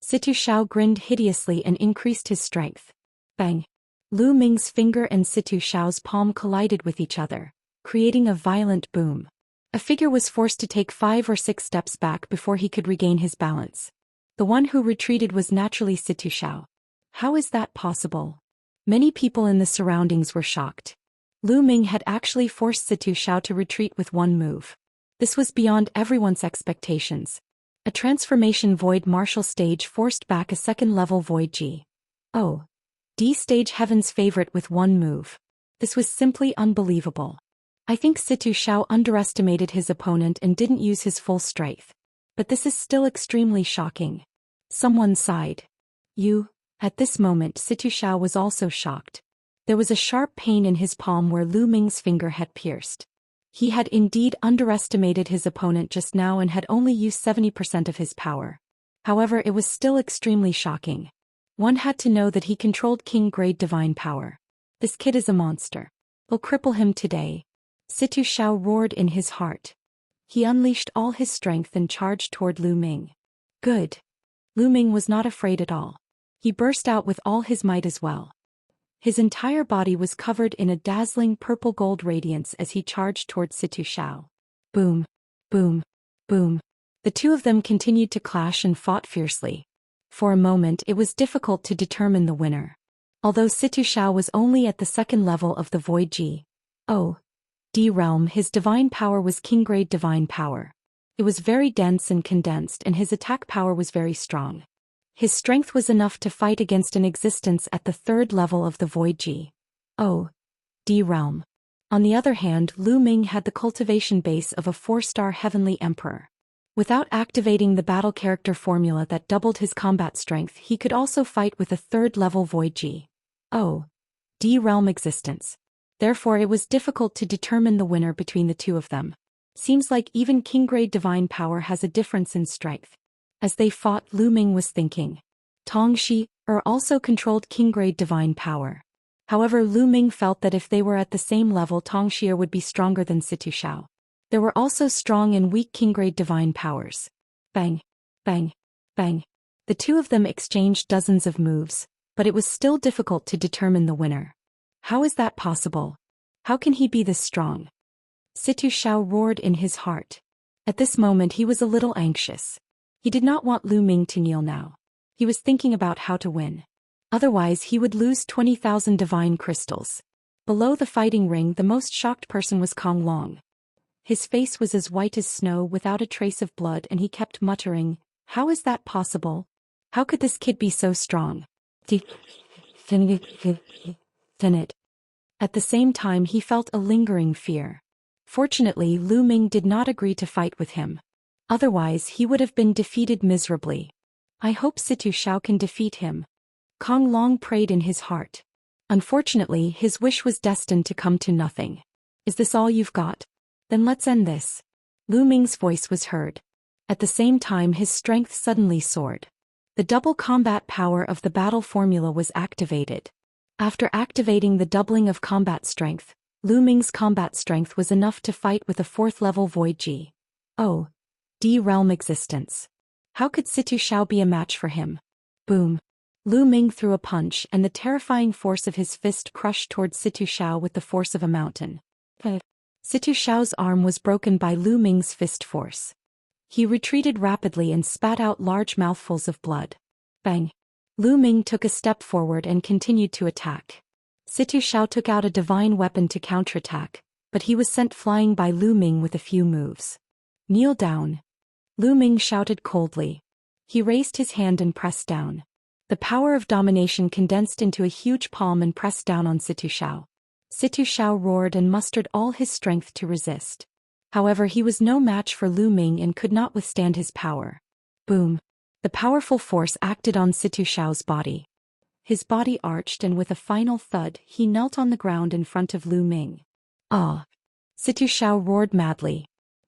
Speaker 1: Situ Xiao grinned hideously and increased his strength. Bang! Lu Ming's finger and Situ Xiao's palm collided with each other, creating a violent boom. A figure was forced to take 5 or 6 steps back before he could regain his balance. The one who retreated was naturally Situ Xiao. How is that possible? Many people in the surroundings were shocked. Lu Ming had actually forced Situ Xiao to retreat with one move. This was beyond everyone's expectations. A transformation void martial stage forced back a second-level void G. O. D stage heaven's favorite with one move. This was simply unbelievable. I think Situ Xiao underestimated his opponent and didn't use his full strength. But this is still extremely shocking. Someone sighed. You. At this moment Situ Xiao was also shocked. There was a sharp pain in his palm where Lu Ming's finger had pierced. He had indeed underestimated his opponent just now and had only used 70% of his power. However, it was still extremely shocking. One had to know that he controlled king-grade divine power. This kid is a monster. We'll cripple him today. Situ Xiao roared in his heart. He unleashed all his strength and charged toward Lu Ming. Good. Lu Ming was not afraid at all. He burst out with all his might as well. His entire body was covered in a dazzling purple-gold radiance as he charged toward Situ Xiao. Boom. Boom. Boom. The two of them continued to clash and fought fiercely. For a moment it was difficult to determine the winner. Although Situ Xiao was only at the second level of the Void G.O.D realm, his divine power was king-grade divine power. It was very dense and condensed, and his attack power was very strong. His strength was enough to fight against an existence at the third level of the Void G.O.D realm. On the other hand, Lu Ming had the cultivation base of a 4-star heavenly emperor. Without activating the battle character formula that doubled his combat strength, he could also fight with a third-level Void G.O.D realm existence. Therefore it was difficult to determine the winner between the two of them. Seems like even king-grade divine power has a difference in strength. As they fought, Lu Ming was thinking. Tongxi also controlled king-grade divine power. However, Lu Ming felt that if they were at the same level, Tongxi would be stronger than Situ Xiao. There were also strong and weak king-grade divine powers. Bang. Bang. Bang. The two of them exchanged dozens of moves, but it was still difficult to determine the winner. How is that possible? How can he be this strong? Situ Xiao roared in his heart. At this moment he was a little anxious. He did not want Lu Ming to kneel now. He was thinking about how to win. Otherwise he would lose 20,000 divine crystals. Below the fighting ring, the most shocked person was Kong Long. His face was as white as snow without a trace of blood, and he kept muttering, "How is that possible? How could this kid be so strong?" At the same time he felt a lingering fear. Fortunately, Lu Ming did not agree to fight with him. Otherwise he would have been defeated miserably. I hope Situ Xiao can defeat him. Kong Long prayed in his heart. Unfortunately, his wish was destined to come to nothing. Is this all you've got? Then let's end this. Lu Ming's voice was heard. At the same time his strength suddenly soared. The double combat power of the battle formula was activated. After activating the doubling of combat strength, Lu Ming's combat strength was enough to fight with a 4th-level Void G.O.D realm existence. How could Situ Xiao be a match for him? Boom. Lu Ming threw a punch, and the terrifying force of his fist crushed towards Situ Xiao with the force of a mountain. Situ Xiao's arm was broken by Lu Ming's fist force. He retreated rapidly and spat out large mouthfuls of blood. Bang. Lu Ming took a step forward and continued to attack. Situ Xiao took out a divine weapon to counterattack, but he was sent flying by Lu Ming with a few moves. Kneel down. Lu Ming shouted coldly. He raised his hand and pressed down. The power of domination condensed into a huge palm and pressed down on Situ Xiao. Situ Xiao roared and mustered all his strength to resist. However, he was no match for Lu Ming and could not withstand his power. Boom. The powerful force acted on Situ Xiao's body. His body arched, and with a final thud, he knelt on the ground in front of Lu Ming. Ah! Situ Xiao roared madly.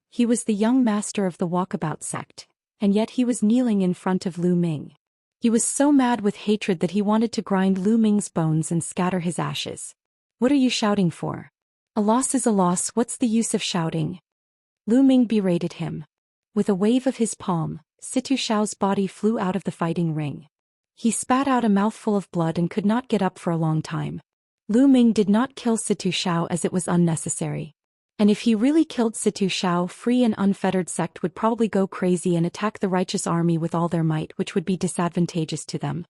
Speaker 1: He was the young master of the Walkabout sect, and yet he was kneeling in front of Lu Ming. He was so mad with hatred that he wanted to grind Lu Ming's bones and scatter his ashes. What are you shouting for? A loss is a loss, what's the use of shouting? Lu Ming berated him. With a wave of his palm, Situ Xiao's body flew out of the fighting ring. He spat out a mouthful of blood and could not get up for a long time. Lu Ming did not kill Situ Xiao as it was unnecessary. And if he really killed Situ Xiao, free and unfettered sect would probably go crazy and attack the righteous army with all their might, which would be disadvantageous to them.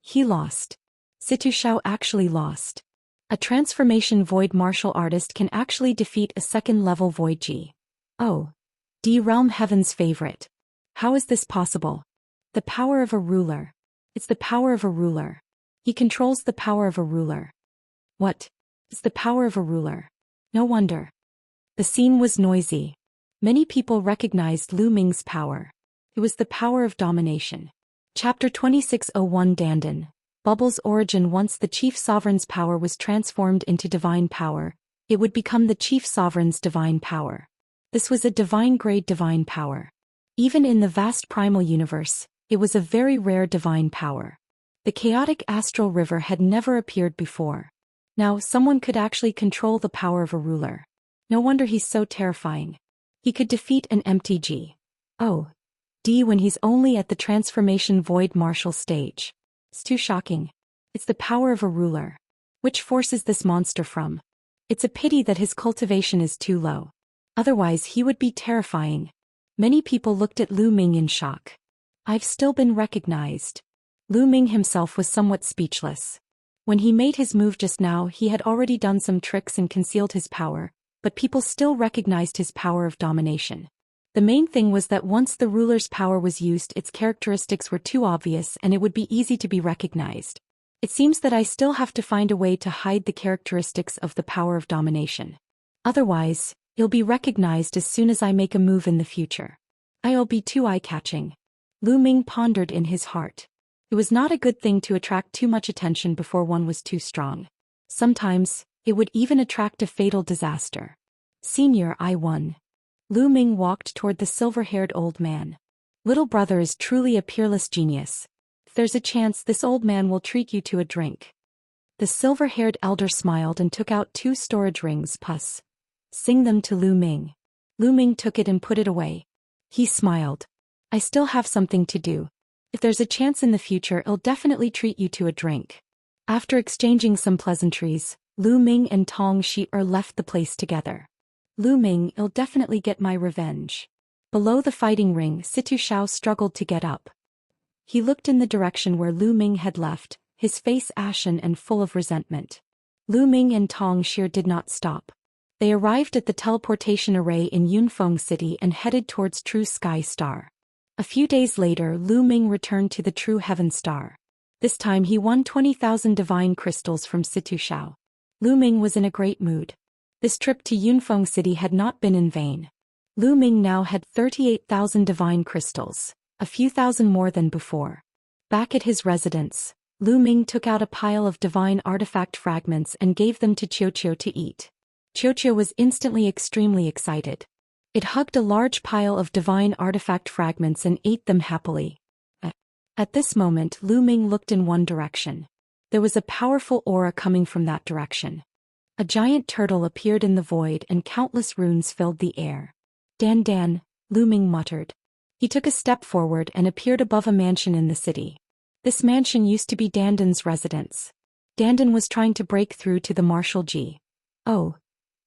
Speaker 1: He lost. Situ Xiao actually lost. A transformation void martial artist can actually defeat a second-level Void G.O.D realm heaven's favorite. How is this possible? The power of a ruler. It's the power of a ruler. He controls the power of a ruler. What? It's the power of a ruler. No wonder. The scene was noisy. Many people recognized Lu Ming's power. It was the power of domination. Chapter 2601 Dandan. Bubble's origin. Once the chief sovereign's power was transformed into divine power, it would become the chief sovereign's divine power. This was a divine-grade divine power. Even in the vast primal universe, it was a very rare divine power. The chaotic astral river had never appeared before. Now someone could actually control the power of a ruler. No wonder he's so terrifying. He could defeat an empty G. Oh. D when he's only at the transformation void martial stage. It's too shocking. It's the power of a ruler. Which force is this monster from? It's a pity that his cultivation is too low. Otherwise he would be terrifying. Many people looked at Lu Ming in shock. I've still been recognized. Lu Ming himself was somewhat speechless. When he made his move just now, he had already done some tricks and concealed his power, but people still recognized his power of domination. The main thing was that once the ruler's power was used, its characteristics were too obvious and it would be easy to be recognized. It seems that I still have to find a way to hide the characteristics of the power of domination. Otherwise, it'll be recognized as soon as I make a move in the future. I'll be too eye-catching. Lu Ming pondered in his heart. It was not a good thing to attract too much attention before one was too strong. Sometimes, it would even attract a fatal disaster. Senior I won. Lu Ming walked toward the silver-haired old man. Little brother is truly a peerless genius. If there's a chance, this old man will treat you to a drink. The silver-haired elder smiled and took out 2 storage rings. Puss. Sing them to Lu Ming. Lu Ming took it and put it away. He smiled. I still have something to do. If there's a chance in the future, I'll definitely treat you to a drink. After exchanging some pleasantries, Lu Ming and Tong Shi left the place together. Lu Ming, I'll definitely get my revenge. Below the fighting ring, Situ Xiao struggled to get up. He looked in the direction where Lu Ming had left, his face ashen and full of resentment. Lu Ming and Tong Shi did not stop. They arrived at the teleportation array in Yunfeng City and headed towards True Sky Star. A few days later, Lu Ming returned to the True Heaven Star. This time he won 20,000 divine crystals from Situ Xiao. Lu Ming was in a great mood. This trip to Yunfeng City had not been in vain. Lu Ming now had 38,000 divine crystals, a few thousand more than before. Back at his residence, Lu Ming took out a pile of divine artifact fragments and gave them to Qiu to eat. Qiu was instantly extremely excited. It hugged a large pile of divine artifact fragments and ate them happily. At this moment, Lu Ming looked in one direction. There was a powerful aura coming from that direction. A giant turtle appeared in the void and countless runes filled the air. Dan, Lu Ming muttered. He took a step forward and appeared above a mansion in the city. This mansion used to be Dandan's residence. Dandan was trying to break through to the martial G. Oh.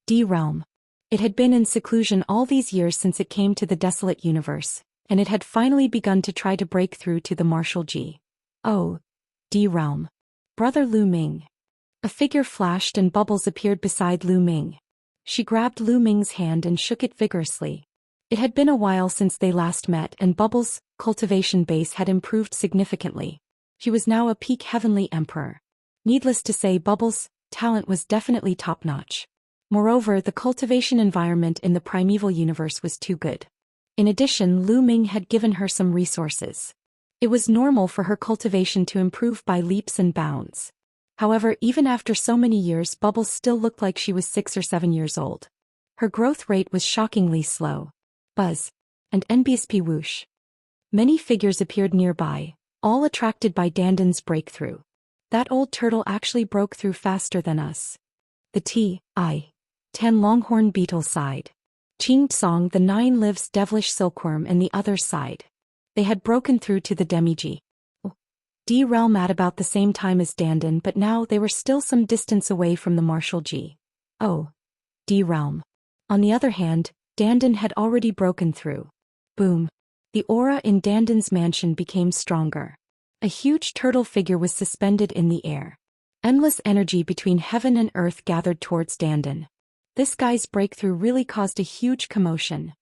Speaker 1: D realm. It had been in seclusion all these years since it came to the desolate universe, and it had finally begun to try to break through to the martial G. Oh. D realm. Brother Lu Ming. A figure flashed and bubbles appeared beside Lu Ming. She grabbed Lu Ming's hand and shook it vigorously. It had been a while since they last met and Bubbles' cultivation base had improved significantly. She was now a peak heavenly emperor. Needless to say, Bubbles' talent was definitely top-notch. Moreover, the cultivation environment in the primeval universe was too good. In addition, Lu Ming had given her some resources. It was normal for her cultivation to improve by leaps and bounds. However, even after so many years, Bubbles still looked like she was 6 or 7 years old. Her growth rate was shockingly slow. Buzz. And NBSP whoosh. Many figures appeared nearby, all attracted by Dandan's breakthrough. That old turtle actually broke through faster than us. The T.I.10 longhorn beetle sighed. Qing Tsong, the 9 lives devilish silkworm, and the other sighed. They had broken through to the Demi-G. D realm at about the same time as Dandan, but now they were still some distance away from the martial G. Oh. D realm. On the other hand, Dandan had already broken through. Boom. The aura in Dandan's mansion became stronger. A huge turtle figure was suspended in the air. Endless energy between heaven and earth gathered towards Dandan. This guy's breakthrough really caused a huge commotion.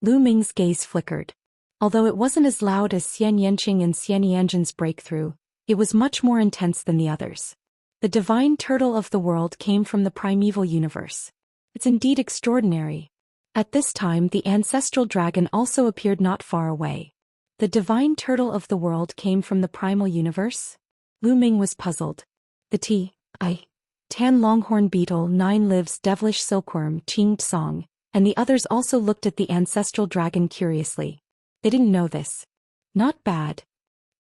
Speaker 1: Lu Ming's gaze flickered. Although it wasn't as loud as Xianxia and Xianyanjin's breakthrough, it was much more intense than the others. The divine turtle of the world came from the primeval universe. It's indeed extraordinary. At this time, the ancestral dragon also appeared not far away. The divine turtle of the world came from the primal universe? Lu Ming was puzzled. The T.I.10 longhorn beetle, 9 lives devilish silkworm, Qing Tsong, and the others also looked at the ancestral dragon curiously. They didn't know this. Not bad.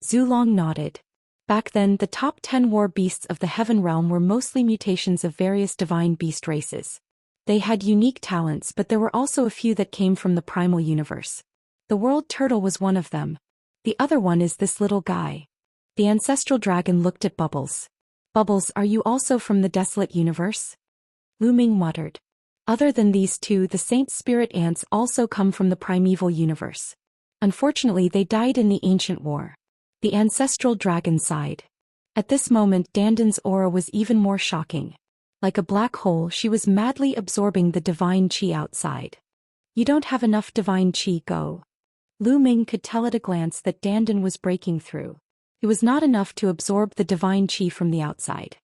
Speaker 1: Zulong nodded. Back then, the top 10 war beasts of the heaven realm were mostly mutations of various divine beast races. They had unique talents, but there were also a few that came from the primal universe. The world turtle was one of them. The other one is this little guy. The ancestral dragon looked at Bubbles. Bubbles, are you also from the desolate universe? Lu Ming muttered. Other than these two, the saint spirit ants also come from the primeval universe. Unfortunately, they died in the ancient war. The ancestral dragon sighed. At this moment, Dandan's aura was even more shocking. Like a black hole, she was madly absorbing the divine qi outside. You don't have enough divine qi, go. Lu Ming could tell at a glance that Dandan was breaking through. It was not enough to absorb the divine qi from the outside.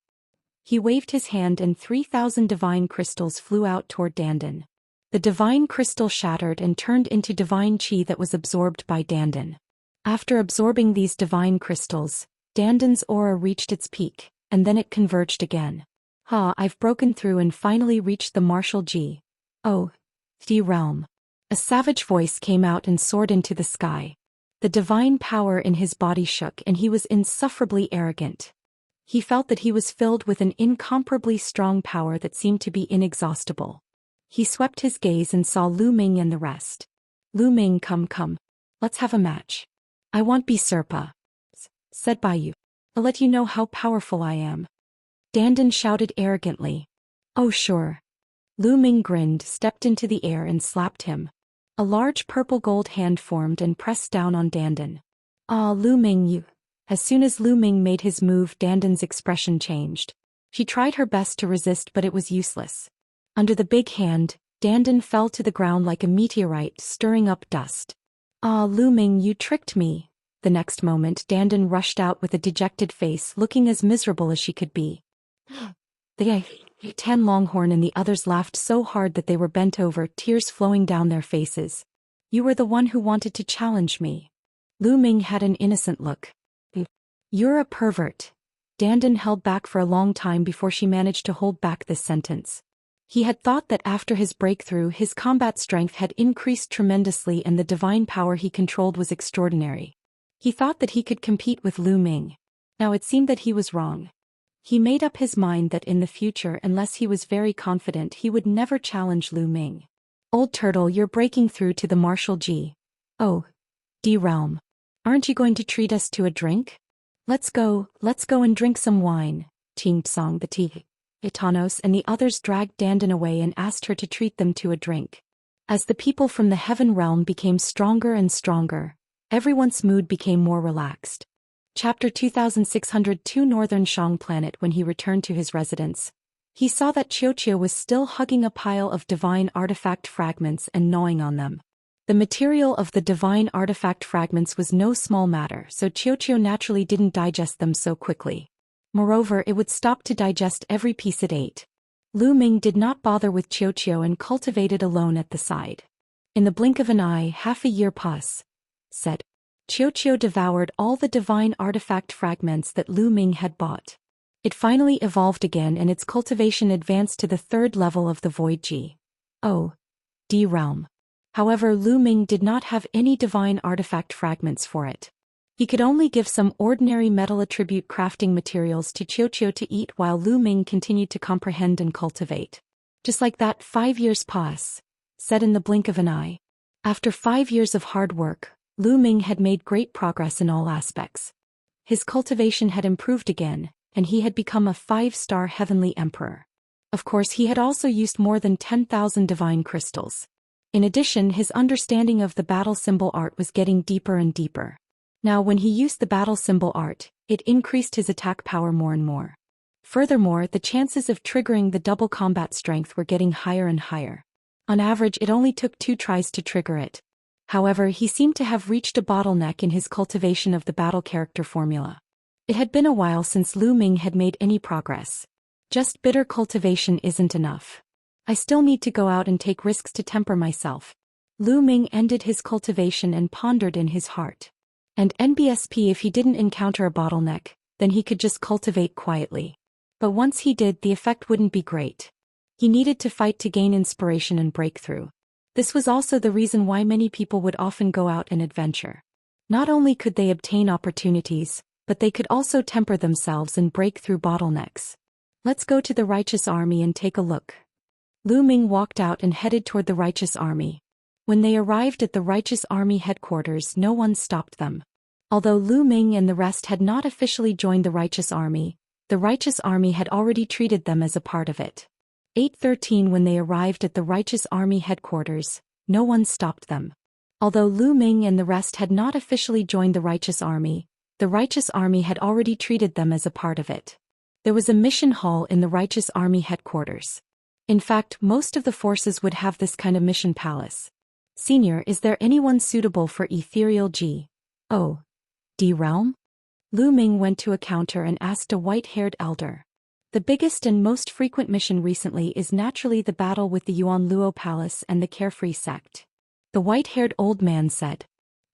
Speaker 1: He waved his hand and 3,000 divine crystals flew out toward Dandan. The divine crystal shattered and turned into divine qi that was absorbed by Dandan. After absorbing these divine crystals, Dandan's aura reached its peak, and then it converged again. I've broken through and finally reached the martial G. Oh, the realm. A savage voice came out and soared into the sky. The divine power in his body shook and he was insufferably arrogant. He felt that he was filled with an incomparably strong power that seemed to be inexhaustible. He swept his gaze and saw Lu Ming and the rest. Lu Ming, come. Let's have a match. I want be Serpa. Said by you. I'll let you know how powerful I am. Dandan shouted arrogantly. Oh sure. Lu Ming grinned, stepped into the air and slapped him. A large purple gold hand formed and pressed down on Dandan. Lu Ming, you. As soon as Lu Ming made his move, Dandan's expression changed. She tried her best to resist, but it was useless. Under the big hand, Dandan fell to the ground like a meteorite, stirring up dust. Lu Ming, you tricked me. The next moment, Dandan rushed out with a dejected face, looking as miserable as she could be. The Tan Longhorn and the others laughed so hard that they were bent over, tears flowing down their faces. You were the one who wanted to challenge me. Lu Ming had an innocent look. You're a pervert. Dandan held back for a long time before she managed to hold back this sentence. He had thought that after his breakthrough, his combat strength had increased tremendously and the divine power he controlled was extraordinary. He thought that he could compete with Lu Ming. Now it seemed that he was wrong. He made up his mind that in the future, unless he was very confident, he would never challenge Lu Ming. Old turtle, you're breaking through to the martial G. Oh, D realm. Aren't you going to treat us to a drink? Let's go and drink some wine. Ting Tsong the Itanos and the others dragged Dandan away and asked her to treat them to a drink. As the people from the heaven realm became stronger and stronger, everyone's mood became more relaxed. Chapter 2602 Northern Shang Planet. When he returned to his residence, he saw that Xianxia was still hugging a pile of divine artifact fragments and gnawing on them. The material of the divine artifact fragments was no small matter, so Xianxia naturally didn't digest them so quickly. Moreover, it would stop to digest every piece it ate. Lu Ming did not bother with Xianxia and cultivated alone at the side. In the blink of an eye, half a year said. Xianxia devoured all the divine artifact fragments that Lu Ming had bought. It finally evolved again and its cultivation advanced to the 3rd level of the Void G. D realm. However, Lu Ming did not have any divine artifact fragments for it. He could only give some ordinary metal attribute crafting materials to Xianxia to eat while Lu Ming continued to comprehend and cultivate. Just like that, 5 years said in the blink of an eye. After 5 years of hard work, Lu Ming had made great progress in all aspects. His cultivation had improved again, and he had become a 5-star heavenly emperor. Of course, he had also used more than 10,000 divine crystals. In addition, his understanding of the battle symbol art was getting deeper and deeper. Now, when he used the battle symbol art, it increased his attack power more and more. Furthermore, the chances of triggering the double combat strength were getting higher and higher. On average, it only took 2 tries to trigger it. However, he seemed to have reached a bottleneck in his cultivation of the battle character formula. It had been a while since Lu Ming had made any progress. Just bitter cultivation isn't enough. I still need to go out and take risks to temper myself. Lu Ming ended his cultivation and pondered in his heart. And NBSP, if he didn't encounter a bottleneck, then he could just cultivate quietly. But once he did, the effect wouldn't be great. He needed to fight to gain inspiration and breakthrough. This was also the reason why many people would often go out and adventure. Not only could they obtain opportunities, but they could also temper themselves and break through bottlenecks. Let's go to the righteous army and take a look. Lu Ming walked out and headed toward the righteous army. When they arrived at the righteous army headquarters, no one stopped them. Although Lu Ming and the rest had not officially joined the righteous army had already treated them as a part of it. 8:13 When they arrived at the righteous army headquarters, no one stopped them. Although Lu Ming and the rest had not officially joined the righteous army had already treated them as a part of it. There was a mission hall in the righteous army headquarters. In fact, most of the forces would have this kind of mission palace. Senior, is there anyone suitable for ethereal G? Oh. D realm? Lu Ming went to a counter and asked a white-haired elder. The biggest and most frequent mission recently is naturally the battle with the Yuan Luo Palace and the Carefree Sect. The white-haired old man said.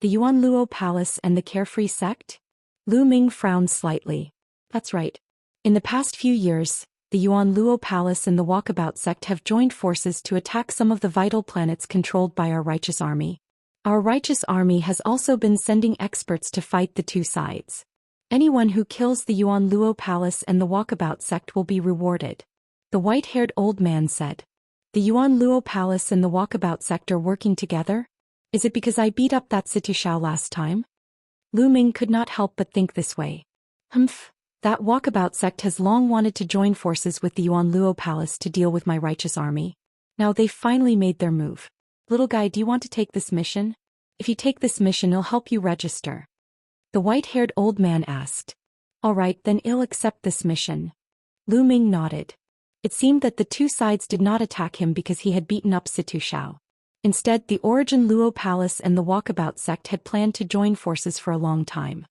Speaker 1: The Yuan Luo Palace and the Carefree Sect? Lu Ming frowned slightly. That's right. In the past few years, the Yuan Luo Palace and the Walkabout Sect have joined forces to attack some of the vital planets controlled by our righteous army. Our righteous army has also been sending experts to fight the two sides. Anyone who kills the Yuan Luo Palace and the Walkabout Sect will be rewarded. The white-haired old man said. The Yuan Luo Palace and the Walkabout Sect are working together? Is it because I beat up that Situshao last time? Lu Ming could not help but think this way. Humph, that Walkabout Sect has long wanted to join forces with the Yuan Luo Palace to deal with my righteous army. Now they've finally made their move. Little guy, do you want to take this mission? If you take this mission, it'll help you register. The white-haired old man asked. All right, then I'll accept this mission. Lu Ming nodded. It seemed that the two sides did not attack him because he had beaten up Situshao. Instead, the Origin Luo Palace and the Walkabout Sect had planned to join forces for a long time.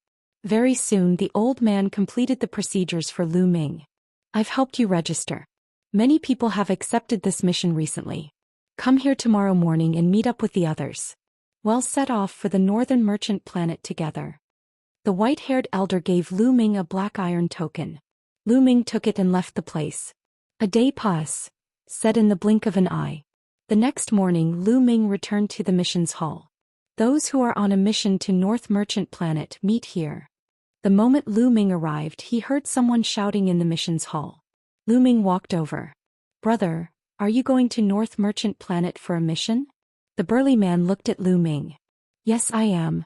Speaker 1: Very soon, the old man completed the procedures for Lu Ming. I've helped you register. Many people have accepted this mission recently. Come here tomorrow morning and meet up with the others. We'll set off for the northern merchant planet together. The white-haired elder gave Lu Ming a black iron token. Lu Ming took it and left the place. A day passed, said in the blink of an eye. The next morning, Lu Ming returned to the missions hall. Those who are on a mission to North Merchant Planet meet here. The moment Lu Ming arrived, he heard someone shouting in the missions hall. Lu Ming walked over. Brother, are you going to North Merchant Planet for a mission? The burly man looked at Lu Ming. Yes, I am.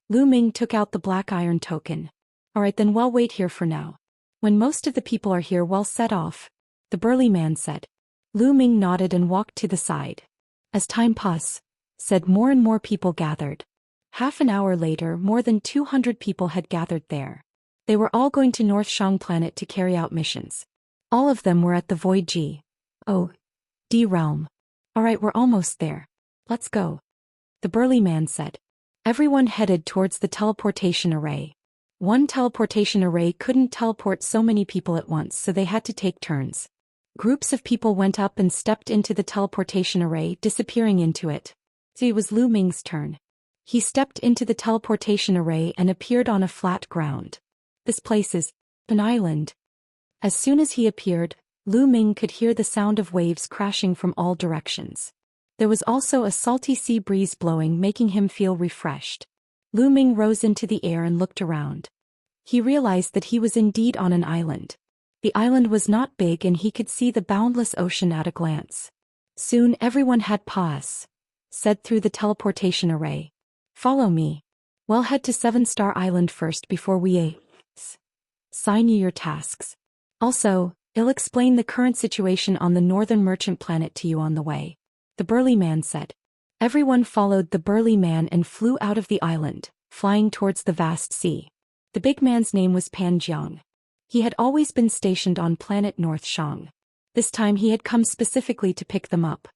Speaker 1: Lu Ming took out the black iron token. All right, then we'll wait here for now. When most of the people are here, we'll set off, the burly man said. Lu Ming nodded and walked to the side. As time passed, more and more people gathered. Half an hour later, more than 200 people had gathered there. They were all going to North Shang Planet to carry out missions. All of them were at the Void G. Oh, D realm. All right, we're almost there. Let's go. The burly man said. Everyone headed towards the teleportation array. One teleportation array couldn't teleport so many people at once, so they had to take turns. Groups of people went up and stepped into the teleportation array, disappearing into it. So it was Lu Ming's turn. He stepped into the teleportation array and appeared on a flat ground. This place is an island. As soon as he appeared, Lu Ming could hear the sound of waves crashing from all directions. There was also a salty sea breeze blowing, making him feel refreshed. Lu Ming rose into the air and looked around. He realized that he was indeed on an island. The island was not big and he could see the boundless ocean at a glance. Soon everyone had paws, said through the teleportation array. Follow me. We'll head to 7-Star Island first before we assign you your tasks. Also, I'll explain the current situation on the northern merchant planet to you on the way. The burly man said. Everyone followed the burly man and flew out of the island, flying towards the vast sea. The big man's name was Pan Jiang. He had always been stationed on planet North Shang. This time he had come specifically to pick them up.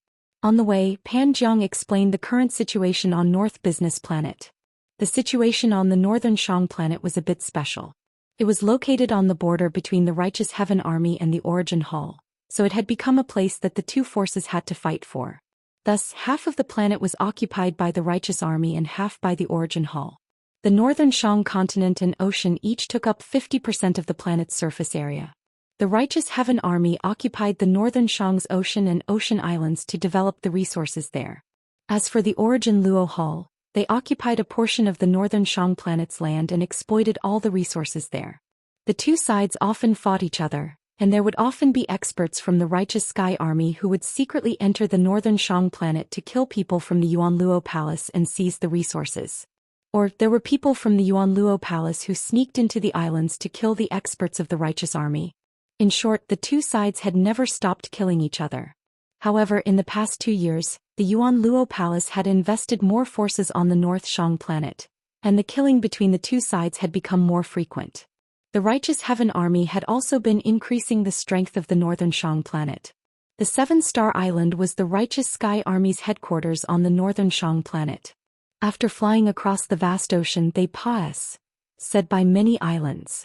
Speaker 1: On the way, Pan Jiang explained the current situation on North Business Planet. The situation on the northern Shang planet was a bit special. It was located on the border between the Righteous Heaven Army and the Origin Hall, so it had become a place that the two forces had to fight for. Thus, half of the planet was occupied by the Righteous Army and half by the Origin Hall. The northern Shang continent and ocean each took up 50% of the planet's surface area. The Righteous Heaven Army occupied the northern Shang's ocean and ocean islands to develop the resources there. As for the Origin Luo Hall, they occupied a portion of the northern Shang planet's land and exploited all the resources there. The two sides often fought each other, and there would often be experts from the righteous Sky Army who would secretly enter the northern Shang planet to kill people from the Yuanluo Palace and seize the resources. Or, there were people from the Yuanluo Palace who sneaked into the islands to kill the experts of the righteous army. In short, the two sides had never stopped killing each other. However, in the past 2 years, the Yuanluo Palace had invested more forces on the North Shang planet, and the killing between the two sides had become more frequent. The Righteous Heaven Army had also been increasing the strength of the Northern Shang planet. The Seven-Star Island was the Righteous Sky Army's headquarters on the Northern Shang planet. After flying across the vast ocean, they pass, said by many islands.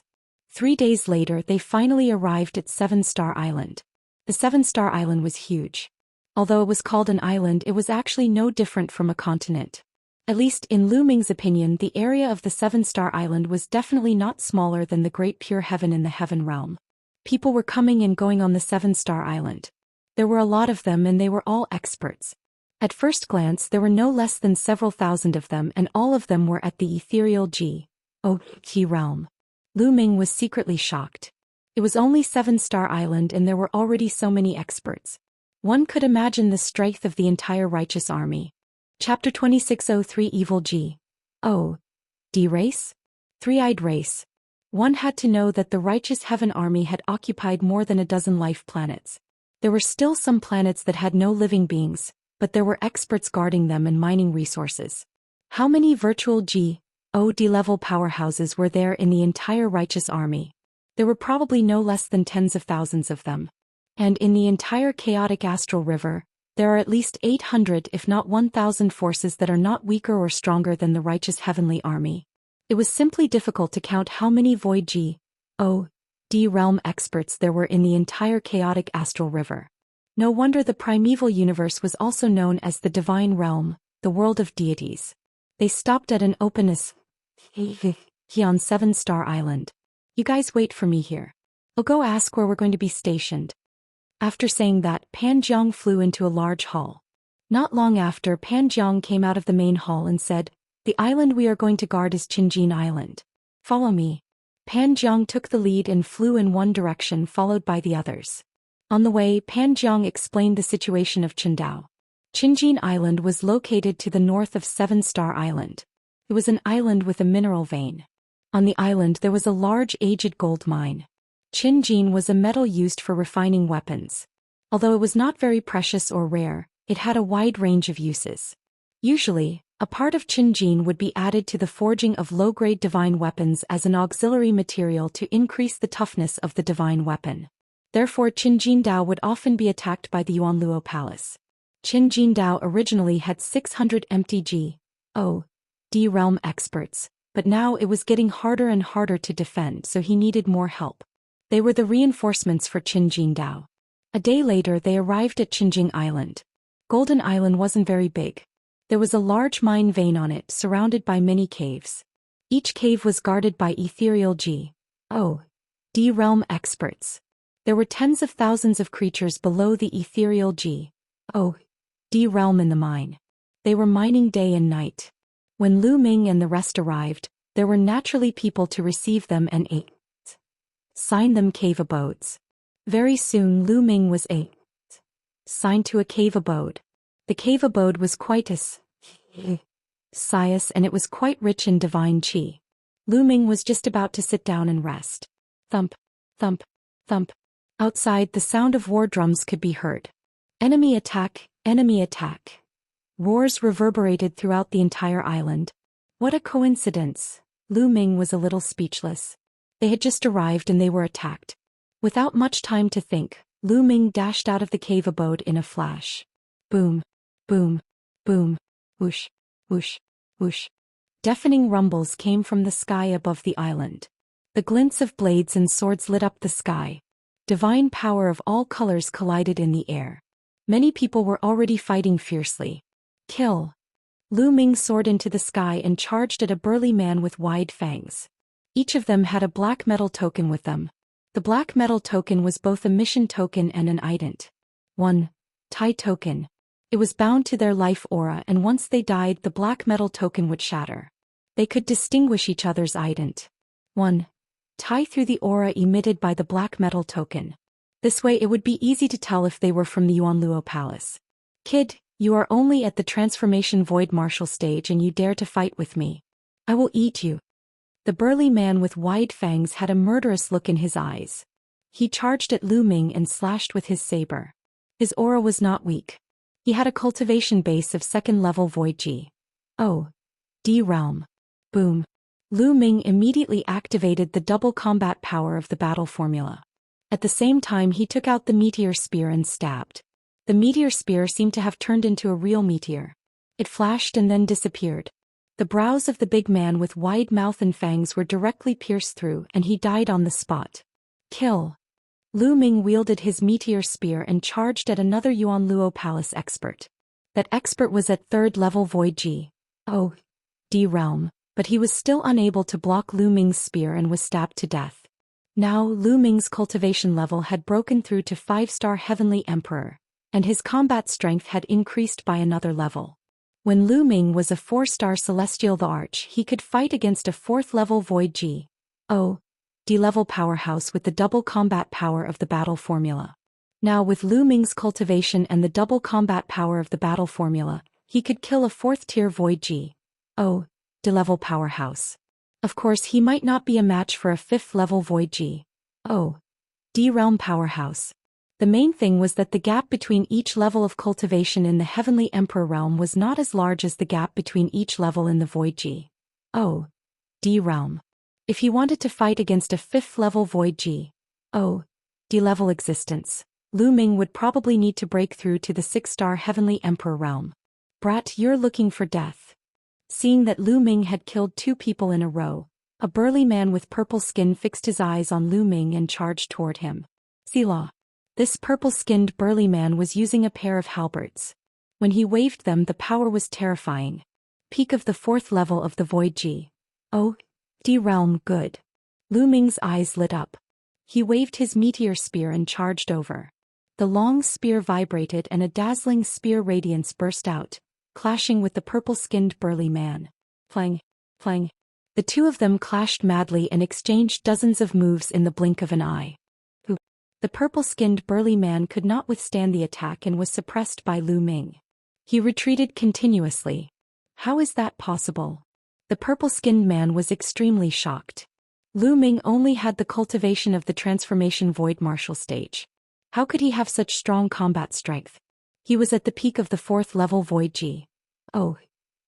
Speaker 1: 3 days later, they finally arrived at Seven-Star Island. The Seven-Star Island was huge. Although it was called an island, it was actually no different from a continent. At least in Lu Ming's opinion, the area of the Seven-Star Island was definitely not smaller than the Great Pure Heaven in the Heaven Realm. People were coming and going on the Seven-Star Island. There were a lot of them and they were all experts. At first glance, there were no less than several thousand of them, and all of them were at the ethereal G.O.Q. realm. Lu Ming was secretly shocked. It was only Seven-Star Island and there were already so many experts. One could imagine the strength of the entire righteous army. Chapter 2603 Evil G.O.D. Race? Three-eyed race. One had to know that the righteous heaven army had occupied more than a dozen life planets. There were still some planets that had no living beings, but there were experts guarding them and mining resources. How many virtual G.O.D. level powerhouses were there in the entire righteous army? There were probably no less than tens of thousands of them. And in the entire chaotic astral river, there are at least 800 if not 1,000 forces that are not weaker or stronger than the righteous heavenly army. It was simply difficult to count how many void G.O.D. realm experts there were in the entire chaotic astral river. No wonder the primeval universe was also known as the divine realm, the world of deities. They stopped at an openness on Seven-Star Island. You guys wait for me here. I'll go ask where we're going to be stationed. After saying that, Pan Jiang flew into a large hall. Not long after, Pan Jiang came out of the main hall and said, "The island we are going to guard is Qinjin Island. Follow me." Pan Jiang took the lead and flew in one direction, followed by the others. On the way, Pan Jiang explained the situation of Qindao. Qinjin Island was located to the north of Seven-Star Island. It was an island with a mineral vein. On the island there was a large aged gold mine. Qinjin was a metal used for refining weapons. Although it was not very precious or rare, it had a wide range of uses. Usually, a part of Qinjin would be added to the forging of low-grade divine weapons as an auxiliary material to increase the toughness of the divine weapon. Therefore, Qinjin Dao would often be attacked by the Yuanluo Palace. Qinjin Dao originally had 600 empty G.O.D. realm experts, but now it was getting harder and harder to defend, so he needed more help. They were the reinforcements for Qinjin Dao. A day later they arrived at Qinjin Island. Golden Island wasn't very big. There was a large mine vein on it, surrounded by many caves. Each cave was guarded by ethereal G.O.D. realm experts. There were tens of thousands of creatures below the ethereal G.O.D. realm in the mine. They were mining day and night. When Lu Ming and the rest arrived, there were naturally people to receive them and signed them cave abodes. Very soon Lu Ming was signed to a cave abode. The cave abode was quite size and it was quite rich in divine qi. Lu Ming was just about to sit down and rest. Thump, thump, thump. Outside, the sound of war drums could be heard. Enemy attack, enemy attack. Roars reverberated throughout the entire island. What a coincidence. Lu Ming was a little speechless. They had just arrived and they were attacked. Without much time to think, Lu Ming dashed out of the cave abode in a flash. Boom, boom, boom, whoosh, whoosh, whoosh. Deafening rumbles came from the sky above the island. The glints of blades and swords lit up the sky. Divine power of all colors collided in the air. Many people were already fighting fiercely. Kill! Lu Ming soared into the sky and charged at a burly man with wide fangs. Each of them had a black metal token with them. The black metal token was both a mission token and an ident. 1. Tai token. It was bound to their life aura, and once they died the black metal token would shatter. They could distinguish each other's ident. 1. Tai through the aura emitted by the black metal token. This way it would be easy to tell if they were from the Yuanluo Palace. Kid, you are only at the transformation void martial stage and you dare to fight with me. I will eat you. The burly man with wide fangs had a murderous look in his eyes. He charged at Lu Ming and slashed with his saber. His aura was not weak. He had a cultivation base of second-level Void G. Oh. D realm. Boom. Lu Ming immediately activated the double combat power of the battle formula. At the same time he took out the meteor spear and stabbed. The meteor spear seemed to have turned into a real meteor. It flashed and then disappeared. The brows of the big man with wide mouth and fangs were directly pierced through and he died on the spot. Kill. Lu Ming wielded his meteor spear and charged at another Yuanluo Palace expert. That expert was at third-level Void G. Oh. D realm, but he was still unable to block Lu Ming's spear and was stabbed to death. Now Lu Ming's cultivation level had broken through to 5-star Heavenly Emperor, and his combat strength had increased by another level. When Lu Ming was a 4-star Celestial the Arch, he could fight against a 4th-level Void G. Oh. D-level powerhouse with the double combat power of the battle formula. Now with Lu Ming's cultivation and the double combat power of the battle formula, he could kill a 4th-tier Void G. Oh. D-level powerhouse. Of course he might not be a match for a 5th-level Void G. Oh. D-realm powerhouse. The main thing was that the gap between each level of cultivation in the Heavenly Emperor realm was not as large as the gap between each level in the Void G. Oh. D realm. If he wanted to fight against a 5th-level Void G. Oh. D-level existence, Lu Ming would probably need to break through to the 6-star Heavenly Emperor realm. Brat, you're looking for death. Seeing that Lu Ming had killed 2 people in a row, a burly man with purple skin fixed his eyes on Lu Ming and charged toward him. Selah. This purple-skinned burly man was using a pair of halberds. When he waved them, the power was terrifying. Peak of the 4th level of the Void G. Oh. D realm, good. Lu Ming's eyes lit up. He waved his meteor spear and charged over. The long spear vibrated and a dazzling spear radiance burst out, clashing with the purple-skinned burly man. Clang, clang. The two of them clashed madly and exchanged dozens of moves in the blink of an eye. The purple-skinned burly man could not withstand the attack and was suppressed by Lu Ming. He retreated continuously. How is that possible? The purple-skinned man was extremely shocked. Lu Ming only had the cultivation of the transformation void martial stage. How could he have such strong combat strength? He was at the peak of the 4th-level Void G. Oh.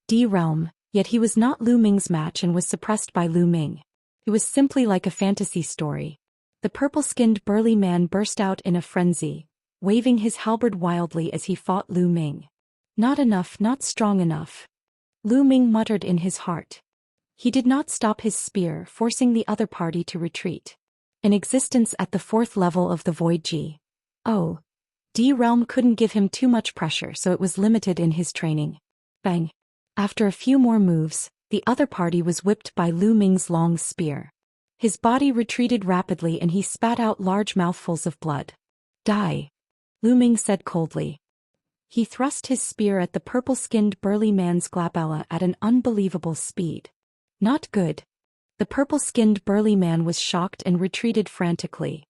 Speaker 1: D realm, yet he was not Lu Ming's match and was suppressed by Lu Ming. It was simply like a fantasy story. The purple-skinned burly man burst out in a frenzy, waving his halberd wildly as he fought Lu Ming. Not enough, not strong enough. Lu Ming muttered in his heart. He did not stop his spear, forcing the other party to retreat. An existence at the 4th level of the Void G. Oh. D realm couldn't give him too much pressure, so it was limited in his training. Bang. After a few more moves, the other party was whipped by Lu Ming's long spear. His body retreated rapidly and he spat out large mouthfuls of blood. Die. Lu Ming said coldly. He thrust his spear at the purple-skinned burly man's glabella at an unbelievable speed. Not good. The purple-skinned burly man was shocked and retreated frantically.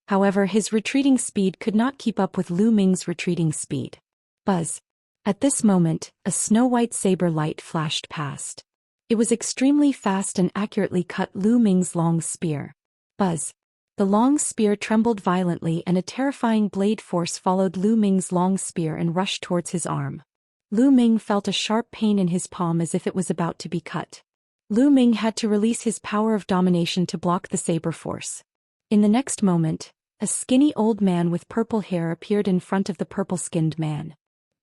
Speaker 1: However, his retreating speed could not keep up with Lu Ming's retreating speed. Buzz. At this moment, a snow-white saber light flashed past. It was extremely fast and accurately cut Lu Ming's long spear. Buzz. The long spear trembled violently and a terrifying blade force followed Lu Ming's long spear and rushed towards his arm. Lu Ming felt a sharp pain in his palm as if it was about to be cut. Lu Ming had to release his power of domination to block the saber force. In the next moment, a skinny old man with purple hair appeared in front of the purple-skinned man.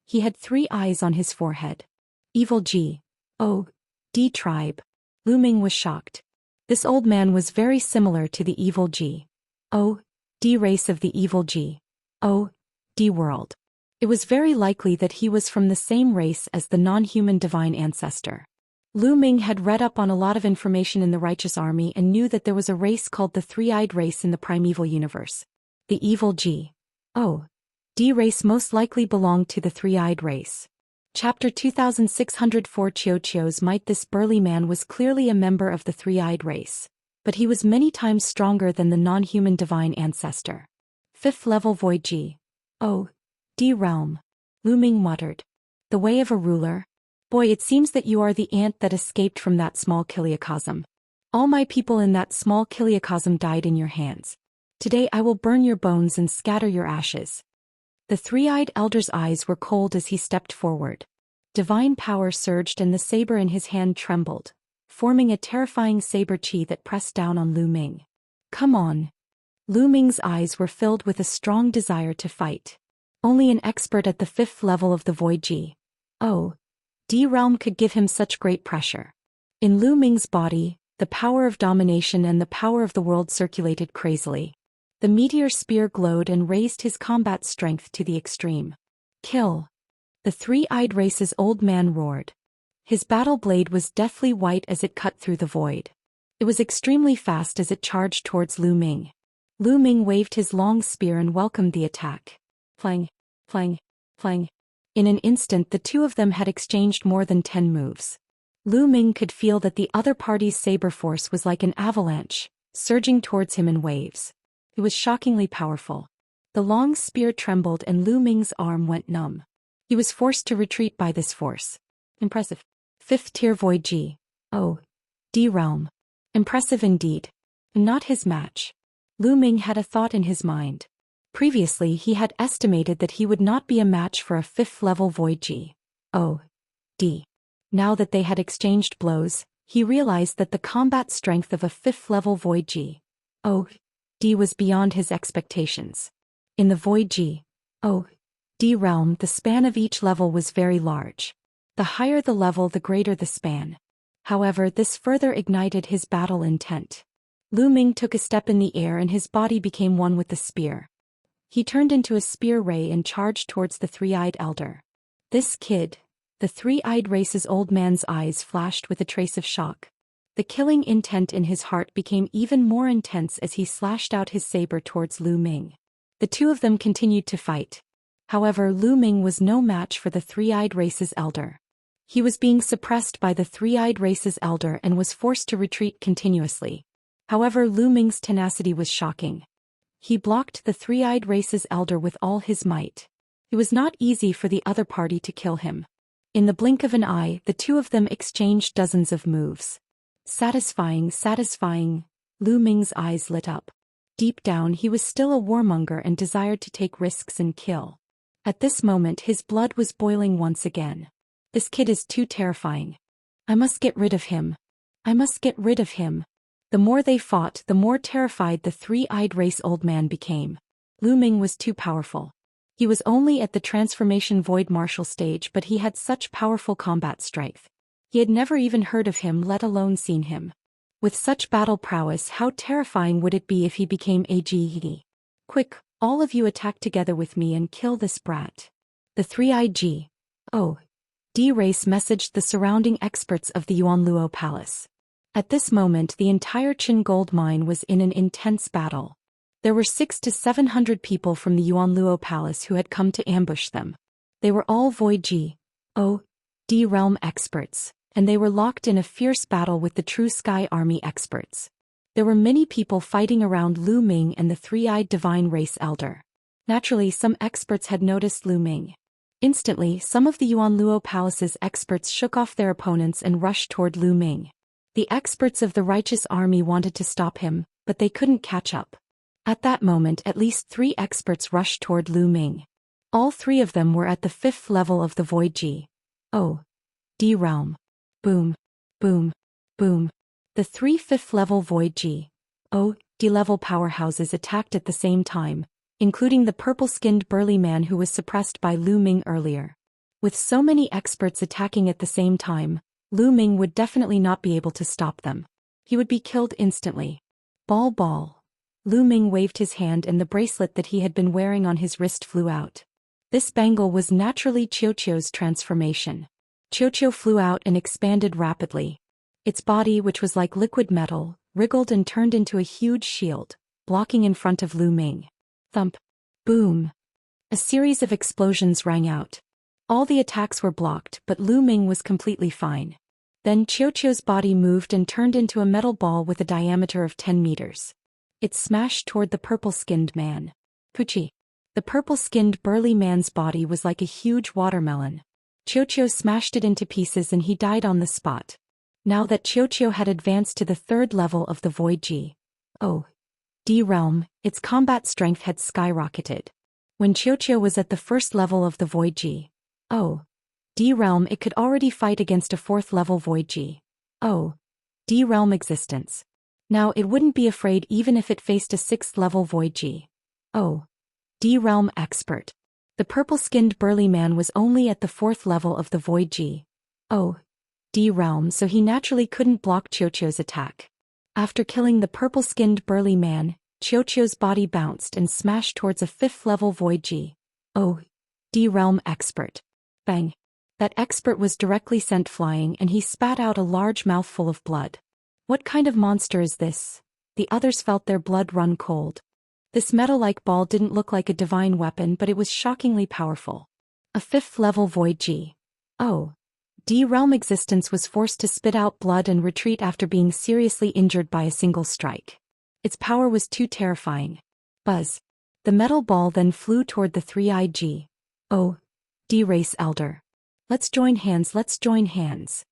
Speaker 1: He had 3 eyes on his forehead. Evil G. Oh. D tribe. Lu Ming was shocked. This old man was very similar to the evil G. Oh. D race of the evil G. Oh. D world. It was very likely that he was from the same race as the non-human divine ancestor. Lu Ming had read up on a lot of information in the Righteous Army and knew that there was a race called the Three-Eyed Race in the primeval universe. The evil G. Oh. D race most likely belonged to the Three-Eyed Race. Chapter 2604 Chio's might. This burly man was clearly a member of the Three-Eyed Race, but he was many times stronger than the non-human divine ancestor. 5th level Void G. Oh, D realm. Lu Ming muttered. The way of a ruler? Boy, it seems that you are the ant that escaped from that small kiliocosm. All my people in that small kiliocosm died in your hands. Today I will burn your bones and scatter your ashes. The three-eyed elder's eyes were cold as he stepped forward. Divine power surged and the saber in his hand trembled, forming a terrifying saber chi that pressed down on Lu Ming. Come on. Lu Ming's eyes were filled with a strong desire to fight. Only an expert at the 5th level of the Void G. Oh, D realm could give him such great pressure. In Lu Ming's body, the power of domination and the power of the world circulated crazily. The meteor spear glowed and raised his combat strength to the extreme. Kill! The three-eyed race's old man roared. His battle blade was deathly white as it cut through the void. It was extremely fast as it charged towards Lu Ming. Lu Ming waved his long spear and welcomed the attack. Clang, clang, clang. In an instant the two of them had exchanged more than 10 moves. Lu Ming could feel that the other party's saber force was like an avalanche, surging towards him in waves. It was shockingly powerful. The long spear trembled and Lu Ming's arm went numb. He was forced to retreat by this force. Impressive. 5th tier Void G. Oh, D realm. Impressive indeed. Not his match. Lu Ming had a thought in his mind. Previously he had estimated that he would not be a match for a 5th level Void G. Oh, D. Now that they had exchanged blows, he realized that the combat strength of a 5th level Void G. Oh, D was beyond his expectations. In the Void G. Oh, D realm, the span of each level was very large. The higher the level, the greater the span. However, this further ignited his battle intent. Lu Ming took a step in the air and his body became one with the spear. He turned into a spear ray and charged towards the three-eyed elder. This kid. The three-eyed race's old man's eyes flashed with a trace of shock. The killing intent in his heart became even more intense as he slashed out his saber towards Lu Ming. The two of them continued to fight. However, Lu Ming was no match for the three-eyed race's elder. He was being suppressed by the three-eyed race's elder and was forced to retreat continuously. However, Lu Ming's tenacity was shocking. He blocked the three-eyed race's elder with all his might. It was not easy for the other party to kill him. In the blink of an eye, the two of them exchanged dozens of moves. Satisfying, satisfying. Lu Ming's eyes lit up. Deep down he was still a warmonger and desired to take risks and kill. At this moment his blood was boiling once again. This kid is too terrifying. I must get rid of him. I must get rid of him. The more they fought, the more terrified the three-eyed race old man became. Lu Ming was too powerful. He was only at the transformation void martial stage, but he had such powerful combat strength. He had never even heard of him, let alone seen him. With such battle prowess, how terrifying would it be if he became a G? Quick, all of you attack together with me and kill this brat. The three-eyed G. Oh. D race messaged the surrounding experts of the Yuanluo Palace. At this moment the entire Qin gold mine was in an intense battle. There were 600 to 700 people from the Yuanluo Palace who had come to ambush them. They were all Void G. Oh, D realm experts, and they were locked in a fierce battle with the True Sky Army experts. There were many people fighting around Lu Ming and the three-eyed divine race elder. Naturally, some experts had noticed Lu Ming. Instantly, some of the Yuanluo Palace's experts shook off their opponents and rushed toward Lu Ming. The experts of the righteous army wanted to stop him, but they couldn't catch up. At that moment at least 3 experts rushed toward Lu Ming. All 3 of them were at the 5th level of the Void G. Oh. D realm. Boom. Boom. Boom. The 3 5th level Void G. Oh. D level powerhouses attacked at the same time, including the purple-skinned burly man who was suppressed by Lu Ming earlier. With so many experts attacking at the same time, Lu Ming would definitely not be able to stop them. He would be killed instantly. Ball. Lu Ming waved his hand and the bracelet that he had been wearing on his wrist flew out. This bangle was naturally Qiuqiu's transformation. Qiuqiu flew out and expanded rapidly. Its body, which was like liquid metal, wriggled and turned into a huge shield, blocking in front of Lu Ming. Thump. Boom. A series of explosions rang out. All the attacks were blocked, but Lu Ming was completely fine. Then Qiuqiu's body moved and turned into a metal ball with a diameter of 10 meters. It smashed toward the purple-skinned man. Pucci. The purple-skinned burly man's body was like a huge watermelon. Xiao smashed it into pieces and he died on the spot. Now that Xiao had advanced to the 3rd level of the Void G.O.D. realm, its combat strength had skyrocketed. When Xiao was at the 1st level of the Void G.O.D. realm, it could already fight against a 4th level Void G.O.D. realm existence. Now it wouldn't be afraid even if it faced a 6th level Void G.O.D. realm expert. The purple-skinned burly man was only at the 4th level of the Void G.O.D. realm, so he naturally couldn't block Xiao's attack. After killing the purple-skinned burly man, Xiao's body bounced and smashed towards a 5th level Void G.O.D. realm expert. Bang! That expert was directly sent flying and he spat out a large mouthful of blood. What kind of monster is this? The others felt their blood run cold. This metal-like ball didn't look like a divine weapon, but it was shockingly powerful. A 5th level Void G.O.D. realm existence was forced to spit out blood and retreat after being seriously injured by a single strike. Its power was too terrifying. Buzz. The metal ball then flew toward the 3-eyed G.O.D. race elder. Let's join hands, let's join hands.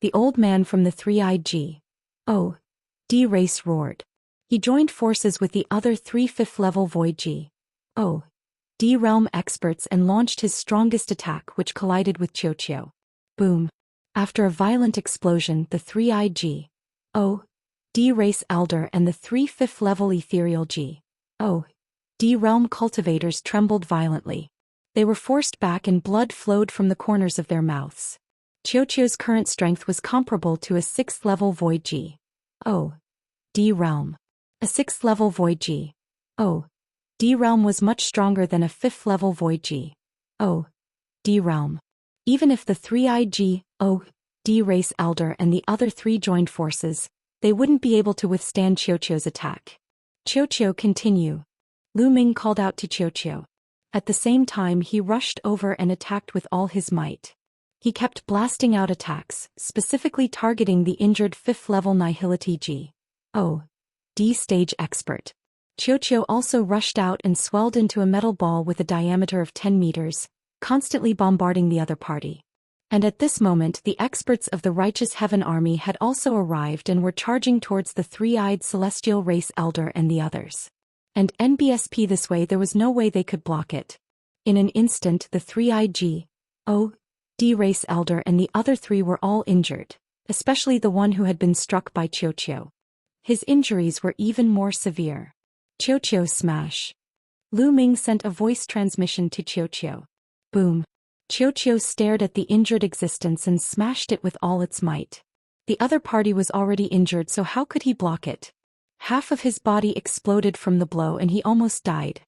Speaker 1: The old man from the 3-eyed G.O.D. race roared. He joined forces with the other 3 5th level Void G.O.D. realm experts and launched his strongest attack, which collided with Xiao. Boom. After a violent explosion, the 3-eyed G.O.D. race elder and the 3 5th level ethereal G.O.D. realm cultivators trembled violently. They were forced back and blood flowed from the corners of their mouths. Xiao's current strength was comparable to a 6th level Void G.O.D. realm. A 6th level Void G.O.D. realm was much stronger than a 5th level Void G.O.D. realm. Even if the 3-eyed G.O.D. race elder and the other 3 joined forces, they wouldn't be able to withstand Xiao's attack. Xiao, continue. Lu Ming called out to Xiao. At the same time, he rushed over and attacked with all his might. He kept blasting out attacks, specifically targeting the injured 5th level Nihility G.O.D. stage expert. Xiao also rushed out and swelled into a metal ball with a diameter of 10 meters, constantly bombarding the other party. And at this moment, the experts of the Righteous Heaven Army had also arrived and were charging towards the 3-eyed celestial race elder and the others. And NBSP this way there was no way they could block it. In an instant, the 3-eyed G.O.D. race elder and the other 3 were all injured, especially the one who had been struck by Xiao. His injuries were even more severe. Xiao smash. Lu Ming sent a voice transmission to Xiao. Boom. Xiao stared at the injured existence and smashed it with all its might. The other party was already injured, so how could he block it? Half of his body exploded from the blow and he almost died.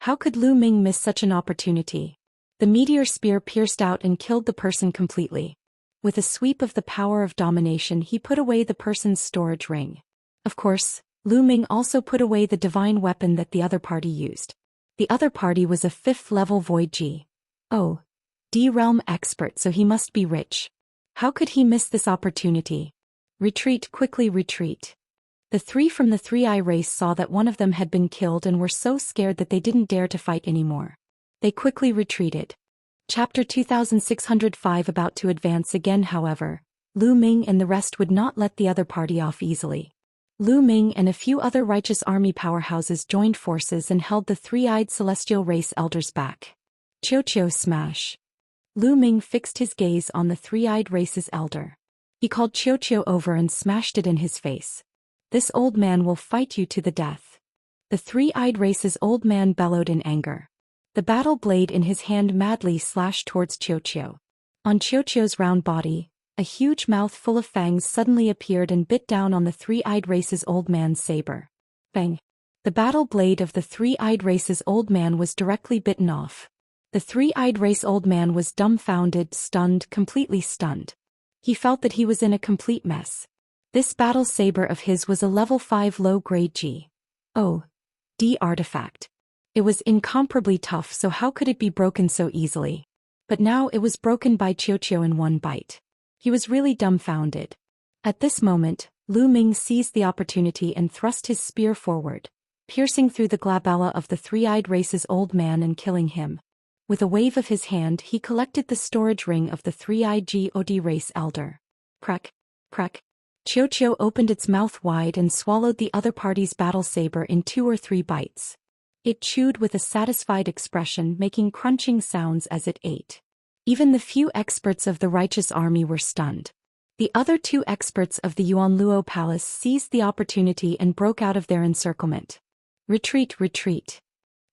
Speaker 1: How could Lu Ming miss such an opportunity? The meteor spear pierced out and killed the person completely. With a sweep of the power of domination, he put away the person's storage ring. Of course, Lu Ming also put away the divine weapon that the other party used. The other party was a 5th level Void G.O.D. realm expert, so he must be rich. How could he miss this opportunity? Retreat, quickly retreat. The 3 from the 3-eye race saw that one of them had been killed and were so scared that they didn't dare to fight anymore. They quickly retreated. Chapter 2605. About to advance again, however, Lu Ming and the rest would not let the other party off easily. Lu Ming and a few other righteous army powerhouses joined forces and held the 3-eyed celestial race elders back. Xiao smash. Lu Ming fixed his gaze on the 3-eyed race's elder. He called Xiao over and smashed it in his face. This old man will fight you to the death. The 3-eyed race's old man bellowed in anger. The battle blade in his hand madly slashed towards Xiao. On Xiao's round body, a huge mouth full of fangs suddenly appeared and bit down on the 3-eyed race's old man's saber. Bang! The battle blade of the 3-eyed race's old man was directly bitten off. The 3-eyed race old man was dumbfounded, stunned, completely stunned. He felt that he was in a complete mess. This battle saber of his was a level 5 low-grade G.O.D. artifact. It was incomparably tough, so how could it be broken so easily? But now it was broken by Xiao in one bite. He was really dumbfounded. At this moment, Lu Ming seized the opportunity and thrust his spear forward. piercing through the glabella of the three-eyed race's old man and killing him. With a wave of his hand, he collected the storage ring of the three-eyed God race elder. Prek, prek. Xiao opened its mouth wide and swallowed the other party's battle saber in 2 or 3 bites. It chewed with a satisfied expression, making crunching sounds as it ate. Even the few experts of the righteous army were stunned. The other 2 experts of the Yuanluo palace seized the opportunity and broke out of their encirclement. Retreat, retreat.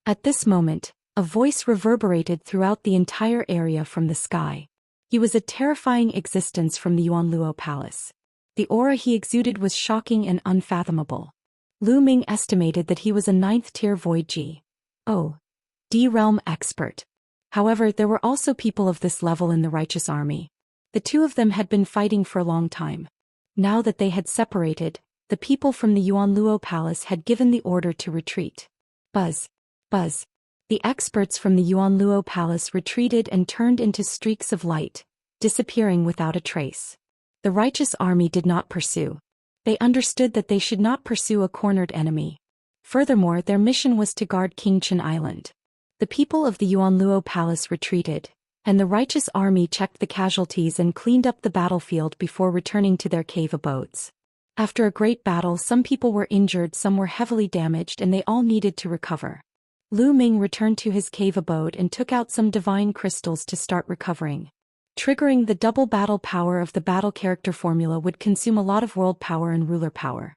Speaker 1: At this moment, a voice reverberated throughout the entire area from the sky. He was a terrifying existence from the Yuanluo palace. The aura he exuded was shocking and unfathomable. Lu Ming estimated that he was a 9th-tier Void G.O.D. realm expert. However, there were also people of this level in the righteous army. The 2 of them had been fighting for a long time. Now that they had separated, the people from the Yuanluo palace had given the order to retreat. Buzz, buzz. The experts from the Yuanluo palace retreated and turned into streaks of light, disappearing without a trace. The righteous army did not pursue. They understood that they should not pursue a cornered enemy. Furthermore, their mission was to guard Qingchen Island. The people of the Yuanluo palace retreated, and the righteous army checked the casualties and cleaned up the battlefield before returning to their cave abodes. After a great battle, some people were injured, some were heavily damaged, and they all needed to recover. Lu Ming returned to his cave abode and took out some divine crystals to start recovering. Triggering the double battle power of the battle character formula would consume a lot of world power and ruler power.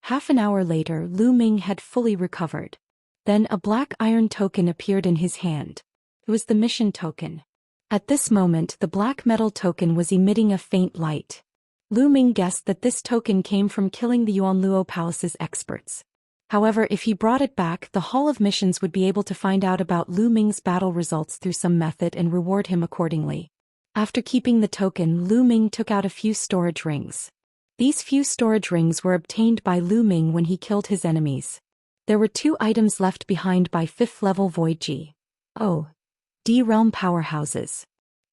Speaker 1: Half an hour later, Lu Ming had fully recovered. Then a black iron token appeared in his hand. It was the mission token. At this moment, the black metal token was emitting a faint light. Lu Ming guessed that this token came from killing the Yuanluo palace's experts. However, if he brought it back, the Hall of Missions would be able to find out about Lu Ming's battle results through some method and reward him accordingly. After keeping the token, Lu Ming took out a few storage rings. These few storage rings were obtained by Lu Ming when he killed his enemies. There were 2 items left behind by 5th-level Void G.O.D. realm powerhouses.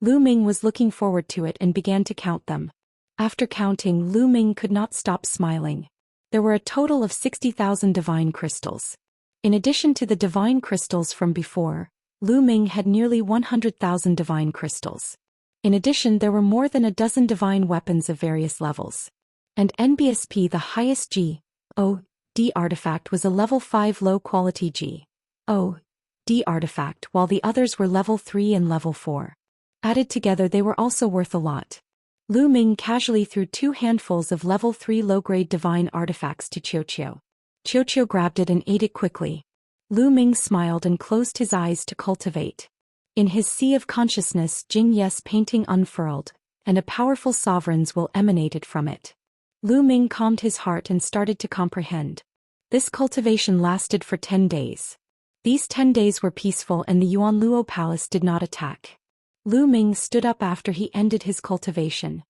Speaker 1: Lu Ming was looking forward to it and began to count them. After counting, Lu Ming could not stop smiling. There were a total of 60,000 divine crystals. In addition to the divine crystals from before, Lu Ming had nearly 100,000 divine crystals. In addition, there were more than a dozen divine weapons of various levels. And NBSP, the highest G.O.D. artifact, was a level 5 low-quality G.O.D. artifact, while the others were level 3 and level 4. Added together, they were also worth a lot. Lu Ming casually threw 2 handfuls of level 3 low-grade divine artifacts to Xiao. Xiao grabbed it and ate it quickly. Lu Ming smiled and closed his eyes to cultivate. In his sea of consciousness, Jing Yes painting unfurled, and a powerful sovereign's will emanated from it. Lu Ming calmed his heart and started to comprehend. This cultivation lasted for 10 days. These 10 days were peaceful and the Yuanluo palace did not attack. Lu Ming stood up after he ended his cultivation.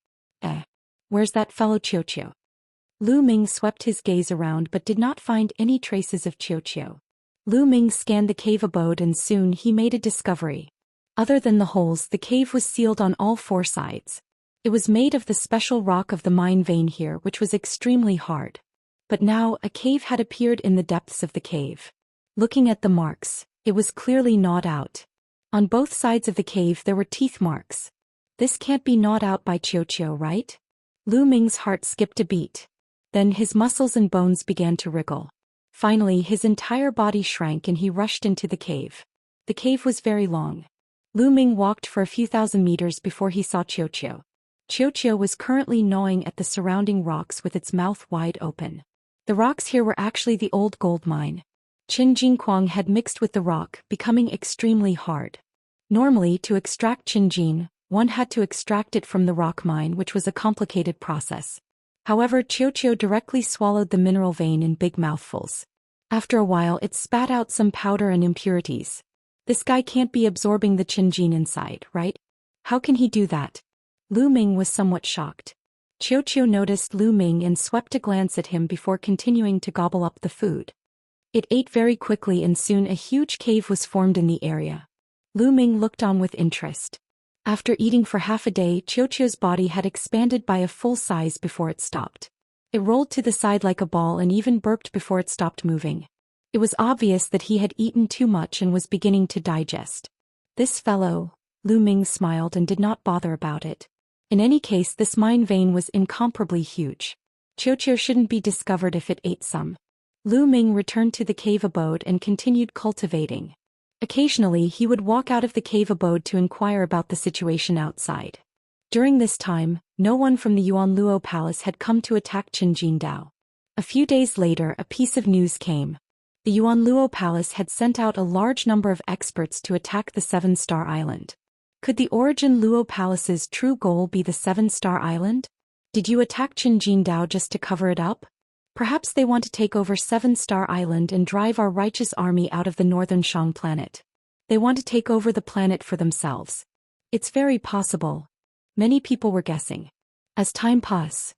Speaker 1: Where's that fellow Xiao? Lu Ming swept his gaze around but did not find any traces of Xiao. Lu Ming scanned the cave abode and soon he made a discovery. Other than the holes, the cave was sealed on all 4 sides. It was made of the special rock of the mine vein here, which was extremely hard. But now, a cave had appeared in the depths of the cave. Looking at the marks, it was clearly gnawed out. On both sides of the cave there were teeth marks. This can't be gnawed out by Xiao, right? Lu Ming's heart skipped a beat. Then his muscles and bones began to wriggle. Finally, his entire body shrank and he rushed into the cave. The cave was very long. Lu Ming walked for a few thousand meters before he saw Xiao. Xiao was currently gnawing at the surrounding rocks with its mouth wide open. The rocks here were actually the old gold mine. Qin Jinquang had mixed with the rock, becoming extremely hard. Normally, to extract Qinjin, one had to extract it from the rock mine, which was a complicated process. However, Xiao directly swallowed the mineral vein in big mouthfuls. After a while, it spat out some powder and impurities. This guy can't be absorbing the Qinjin inside, right? How can he do that? Lu Ming was somewhat shocked. Xiao noticed Lu Ming and swept a glance at him before continuing to gobble up the food. It ate very quickly and soon a huge cave was formed in the area. Lu Ming looked on with interest. After eating for half a day, Xiao's body had expanded by a full size before it stopped. It rolled to the side like a ball and even burped before it stopped moving. It was obvious that he had eaten too much and was beginning to digest. This fellow, Lu Ming smiled and did not bother about it. In any case, this mine vein was incomparably huge. Qiuqiu shouldn't be discovered if it ate some. Lu Ming returned to the cave abode and continued cultivating. Occasionally he would walk out of the cave abode to inquire about the situation outside. During this time, no one from the Yuanluo Palace had come to attack Qinjindao. A few days later a piece of news came. The Yuanluo Palace had sent out a large number of experts to attack the Seven-Star Island. Could the Origin Luo Palace's true goal be the Seven-Star Island? Did you attack Qinjindao just to cover it up? Perhaps they want to take over Seven-Star Island and drive our righteous army out of the northern Shang planet. They want to take over the planet for themselves. It's very possible. Many people were guessing. As time passed,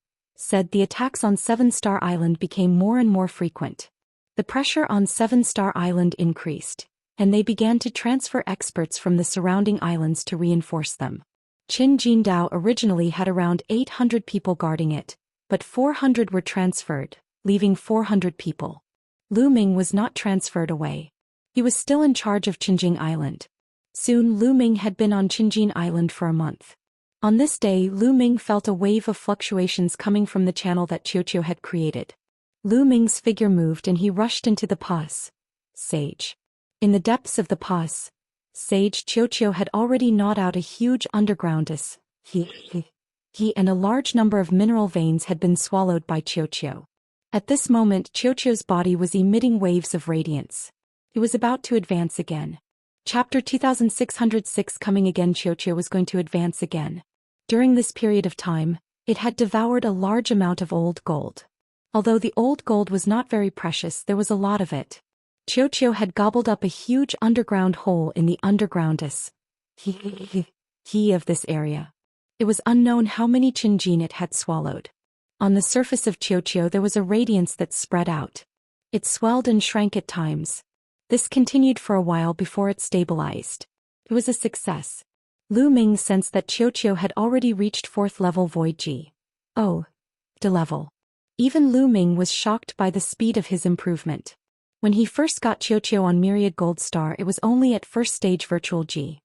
Speaker 1: the attacks on Seven-Star Island became more and more frequent. The pressure on Seven-Star Island increased, and they began to transfer experts from the surrounding islands to reinforce them. Qinjindao originally had around 800 people guarding it, but 400 were transferred, leaving 400 people. Lu Ming was not transferred away. He was still in charge of Qinjing Island. Soon Lu Ming had been on Qinjing Island for a month. On this day Lu Ming felt a wave of fluctuations coming from the channel that Qiuqiu had created. Lu Ming's figure moved and he rushed into the passage. In the depths of the passage, Qiuqiu had already gnawed out a huge underground and a large number of mineral veins had been swallowed by Qiuqiu. At this moment Qiuqiu's body was emitting waves of radiance. It was about to advance again. Chapter 2606 Coming again. Qiuqiu was going to advance again. During this period of time, it had devoured a large amount of old gold. Although the old gold was not very precious, there was a lot of it. Qiuqiu had gobbled up a huge underground hole in the undergroundest of this area. It was unknown how many Qinjin it had swallowed. On the surface of Qiuqiu there was a radiance that spread out. It swelled and shrank at times. This continued for a while before it stabilized. It was a success. Lu Ming sensed that Qiuqiu had already reached 4th level Void G. D level. Even Lu Ming was shocked by the speed of his improvement. When he first got Qiuqiu on Myriad Gold Star, it was only at 1st stage Virtual G.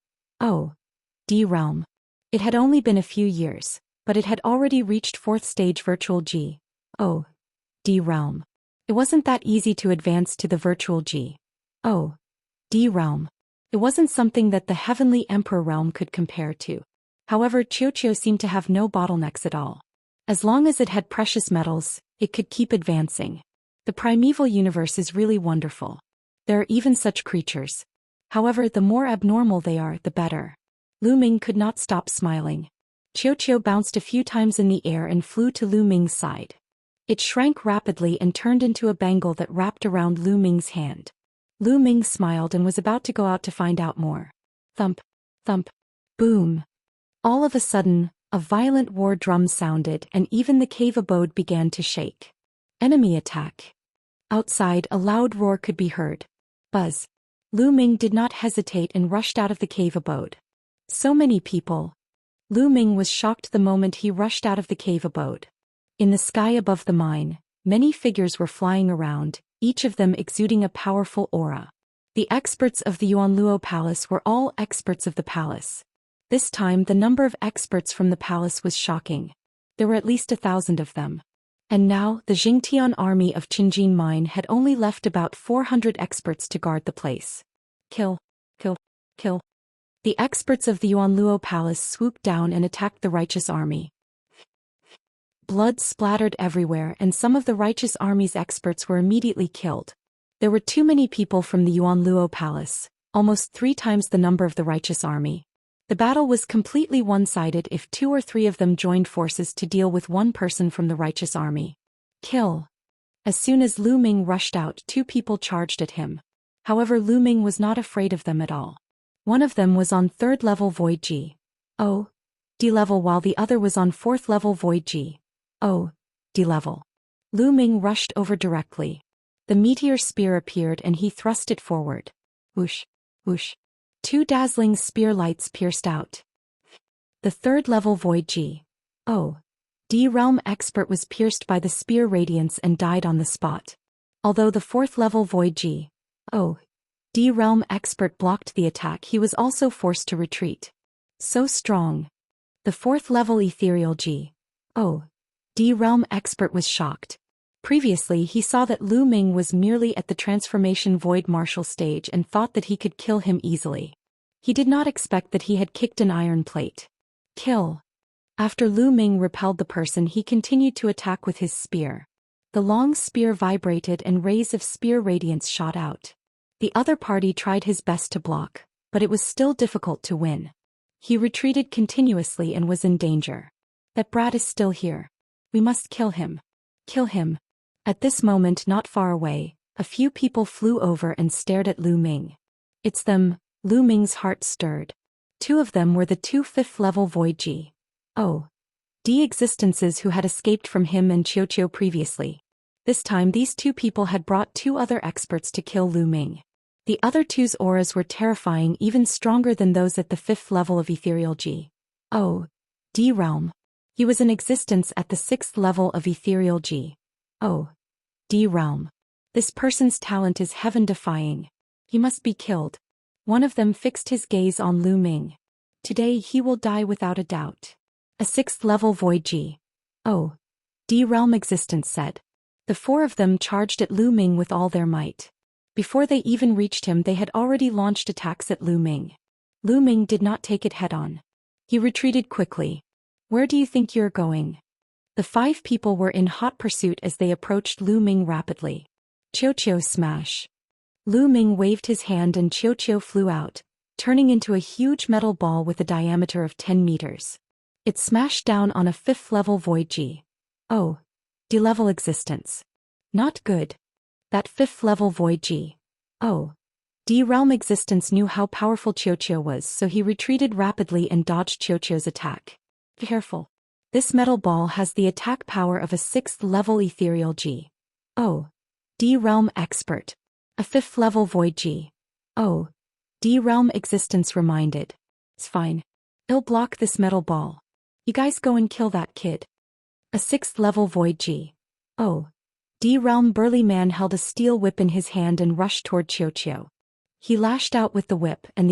Speaker 1: D realm. It had only been a few years, but it had already reached 4th stage Virtual G. D realm. It wasn't that easy to advance to the Virtual G. D realm. It wasn't something that the Heavenly Emperor realm could compare to. However, Qiuqiu seemed to have no bottlenecks at all. As long as it had precious metals, it could keep advancing. The primeval universe is really wonderful. There are even such creatures. However, the more abnormal they are, the better. Lu Ming could not stop smiling. Qiuqiu bounced a few times in the air and flew to Lu Ming's side. It shrank rapidly and turned into a bangle that wrapped around Lu Ming's hand. Lu Ming smiled and was about to go out to find out more. Thump, thump, boom. All of a sudden, a violent war drum sounded and even the cave abode began to shake. Enemy attack. Outside, a loud roar could be heard. Buzz. Lu Ming did not hesitate and rushed out of the cave abode. So many people. Lu Ming was shocked the moment he rushed out of the cave abode. In the sky above the mine, many figures were flying around, each of them exuding a powerful aura. The experts of the Yuanluo Palace were all experts of the palace. This time the number of experts from the palace was shocking. There were at least 1,000 of them. And now, the Jingtian army of Qinjin Mine had only left about 400 experts to guard the place. Kill, kill, kill. The experts of the Yuanluo Palace swooped down and attacked the righteous army. Blood splattered everywhere and some of the righteous army's experts were immediately killed. There were too many people from the Yuanluo Palace, almost 3 times the number of the righteous army. The battle was completely one-sided if 2 or 3 of them joined forces to deal with one person from the righteous army. Kill. As soon as Lu Ming rushed out, 2 people charged at him. However, Lu Ming was not afraid of them at all. One of them was on 3rd level Void G. D level while the other was on 4th level Void G. D level. Lu Ming rushed over directly. The meteor spear appeared and he thrust it forward. Whoosh, whoosh. 2 dazzling spear lights pierced out. The 3rd level Void G. D realm expert was pierced by the spear radiance and died on the spot. Although the 4th level Void G.O.D realm expert blocked the attack, he was also forced to retreat. So strong. The 4th level Ethereal G.O.D realm expert was shocked. Previously he saw that Lu Ming was merely at the transformation void martial stage and thought that he could kill him easily. He did not expect that he had kicked an iron plate. Kill. After Lu Ming repelled the person, he continued to attack with his spear. The long spear vibrated and rays of spear radiance shot out. The other party tried his best to block, but it was still difficult to win. He retreated continuously and was in danger. That brat is still here. We must kill him. Kill him. At this moment, not far away, a few people flew over and stared at Lu Ming. It's them. Lu Ming's heart stirred. 2 of them were the 2 5th level Void G.O.D existences who had escaped from him and Xiao previously. This time these 2 people had brought 2 other experts to kill Lu Ming. The other 2's auras were terrifying, even stronger than those at the 5th level of Ethereal G.O.D realm. He was an existence at the 6th level of Ethereal G.O.D realm. This person's talent is heaven-defying. He must be killed. One of them fixed his gaze on Lu Ming. Today he will die without a doubt. A 6th level Void G.O.D realm existence said. The 4 of them charged at Lu Ming with all their might. Before they even reached him, they had already launched attacks at Lu Ming. Lu Ming did not take it head-on. He retreated quickly. Where do you think you're going? The 5 people were in hot pursuit as they approached Lu Ming rapidly. Xiao smash. Lu Ming waved his hand and Xiao flew out, turning into a huge metal ball with a diameter of 10 meters. It smashed down on a 5th level Void G.O.D level existence. Not good. That 5th level Void G.O.D realm existence knew how powerful Xiao was, so he retreated rapidly and dodged Xiao's attack. Careful. This metal ball has the attack power of a 6th level Ethereal G.O.D realm expert. A 5th level Void G.O.D realm existence reminded. It's fine. I'll block this metal ball. You guys go and kill that kid. A 6th level Void G.O.D realm burly man held a steel whip in his hand and rushed toward Xiao. He lashed out with the whip and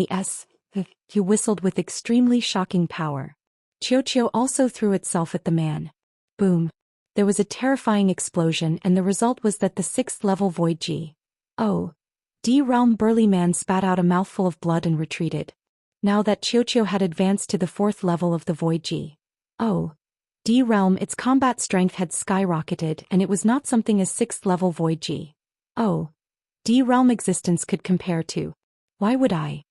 Speaker 1: he whistled with extremely shocking power. Xiao also threw itself at the man. Boom. There was a terrifying explosion, and the result was that the 6th level Void G.O.D realm burly man spat out a mouthful of blood and retreated. Now that Xiao had advanced to the 4th level of the Void G.O.D realm, its combat strength had skyrocketed, and it was not something a 6th level Void G.O.D realm existence could compare to. Why would I?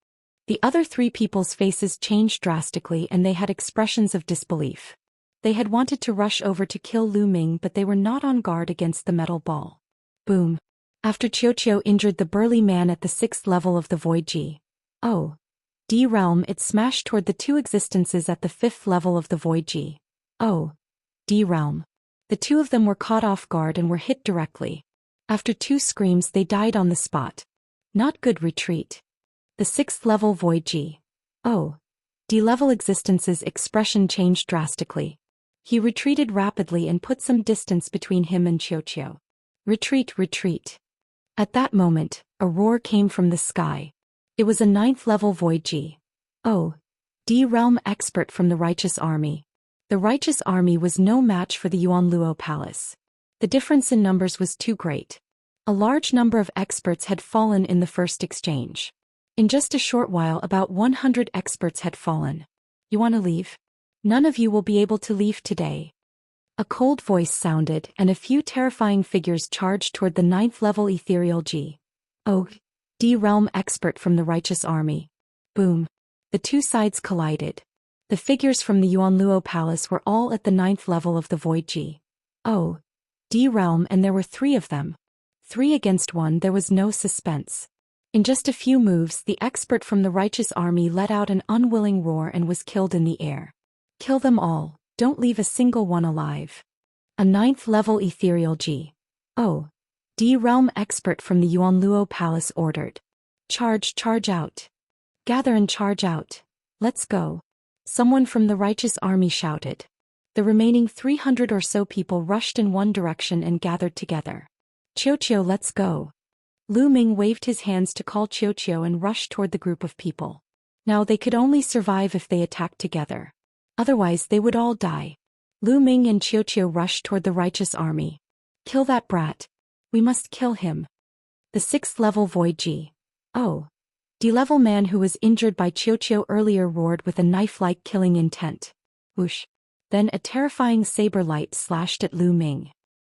Speaker 1: The other 3 people's faces changed drastically and they had expressions of disbelief. They had wanted to rush over to kill Lu Ming, but they were not on guard against the metal ball. Boom. After Xiao injured the burly man at the 6th level of the Void G.O.D realm, it smashed toward the 2 existences at the 5th level of the Void G.O.D realm. The 2 of them were caught off guard and were hit directly. After 2 screams, they died on the spot. Not good. Retreat. The 6th level Void G.O.D level existence's expression changed drastically. He retreated rapidly and put some distance between him and Xiao. Retreat, retreat. At that moment, a roar came from the sky. It was a 9th level Void G.O.D realm expert from the Righteous Army. The Righteous Army was no match for the Yuanluo Palace. The difference in numbers was too great. A large number of experts had fallen in the first exchange. In just a short while, about 100 experts had fallen. You want to leave? None of you will be able to leave today. A cold voice sounded, and a few terrifying figures charged toward the 9th level Ethereal G.O.D realm expert from the Righteous Army. Boom. The 2 sides collided. The figures from the Yuanluo Palace were all at the 9th level of the Void G.O.D realm, and there were 3 of them. 3 against 1, there was no suspense. In just a few moves, the expert from the Righteous Army let out an unwilling roar and was killed in the air. Kill them all, don't leave a single one alive. A 9th level Ethereal G.O.D realm expert from the Yuanluo Palace ordered. Charge out. Gather and charge out. Let's go. Someone from the Righteous Army shouted. The remaining 300 or so people rushed in one direction and gathered together. Qiu, let's go. Lu Ming waved his hands to call Qiu and rushed toward the group of people. Now they could only survive if they attacked together. Otherwise they would all die. Lu Ming and Qiu rushed toward the righteous army. Kill that brat. We must kill him. The 6th level Void G. Oh. D-level man who was injured by Qiu earlier roared with a knife-like killing intent. Whoosh. Then a terrifying saber light slashed at Lu Ming.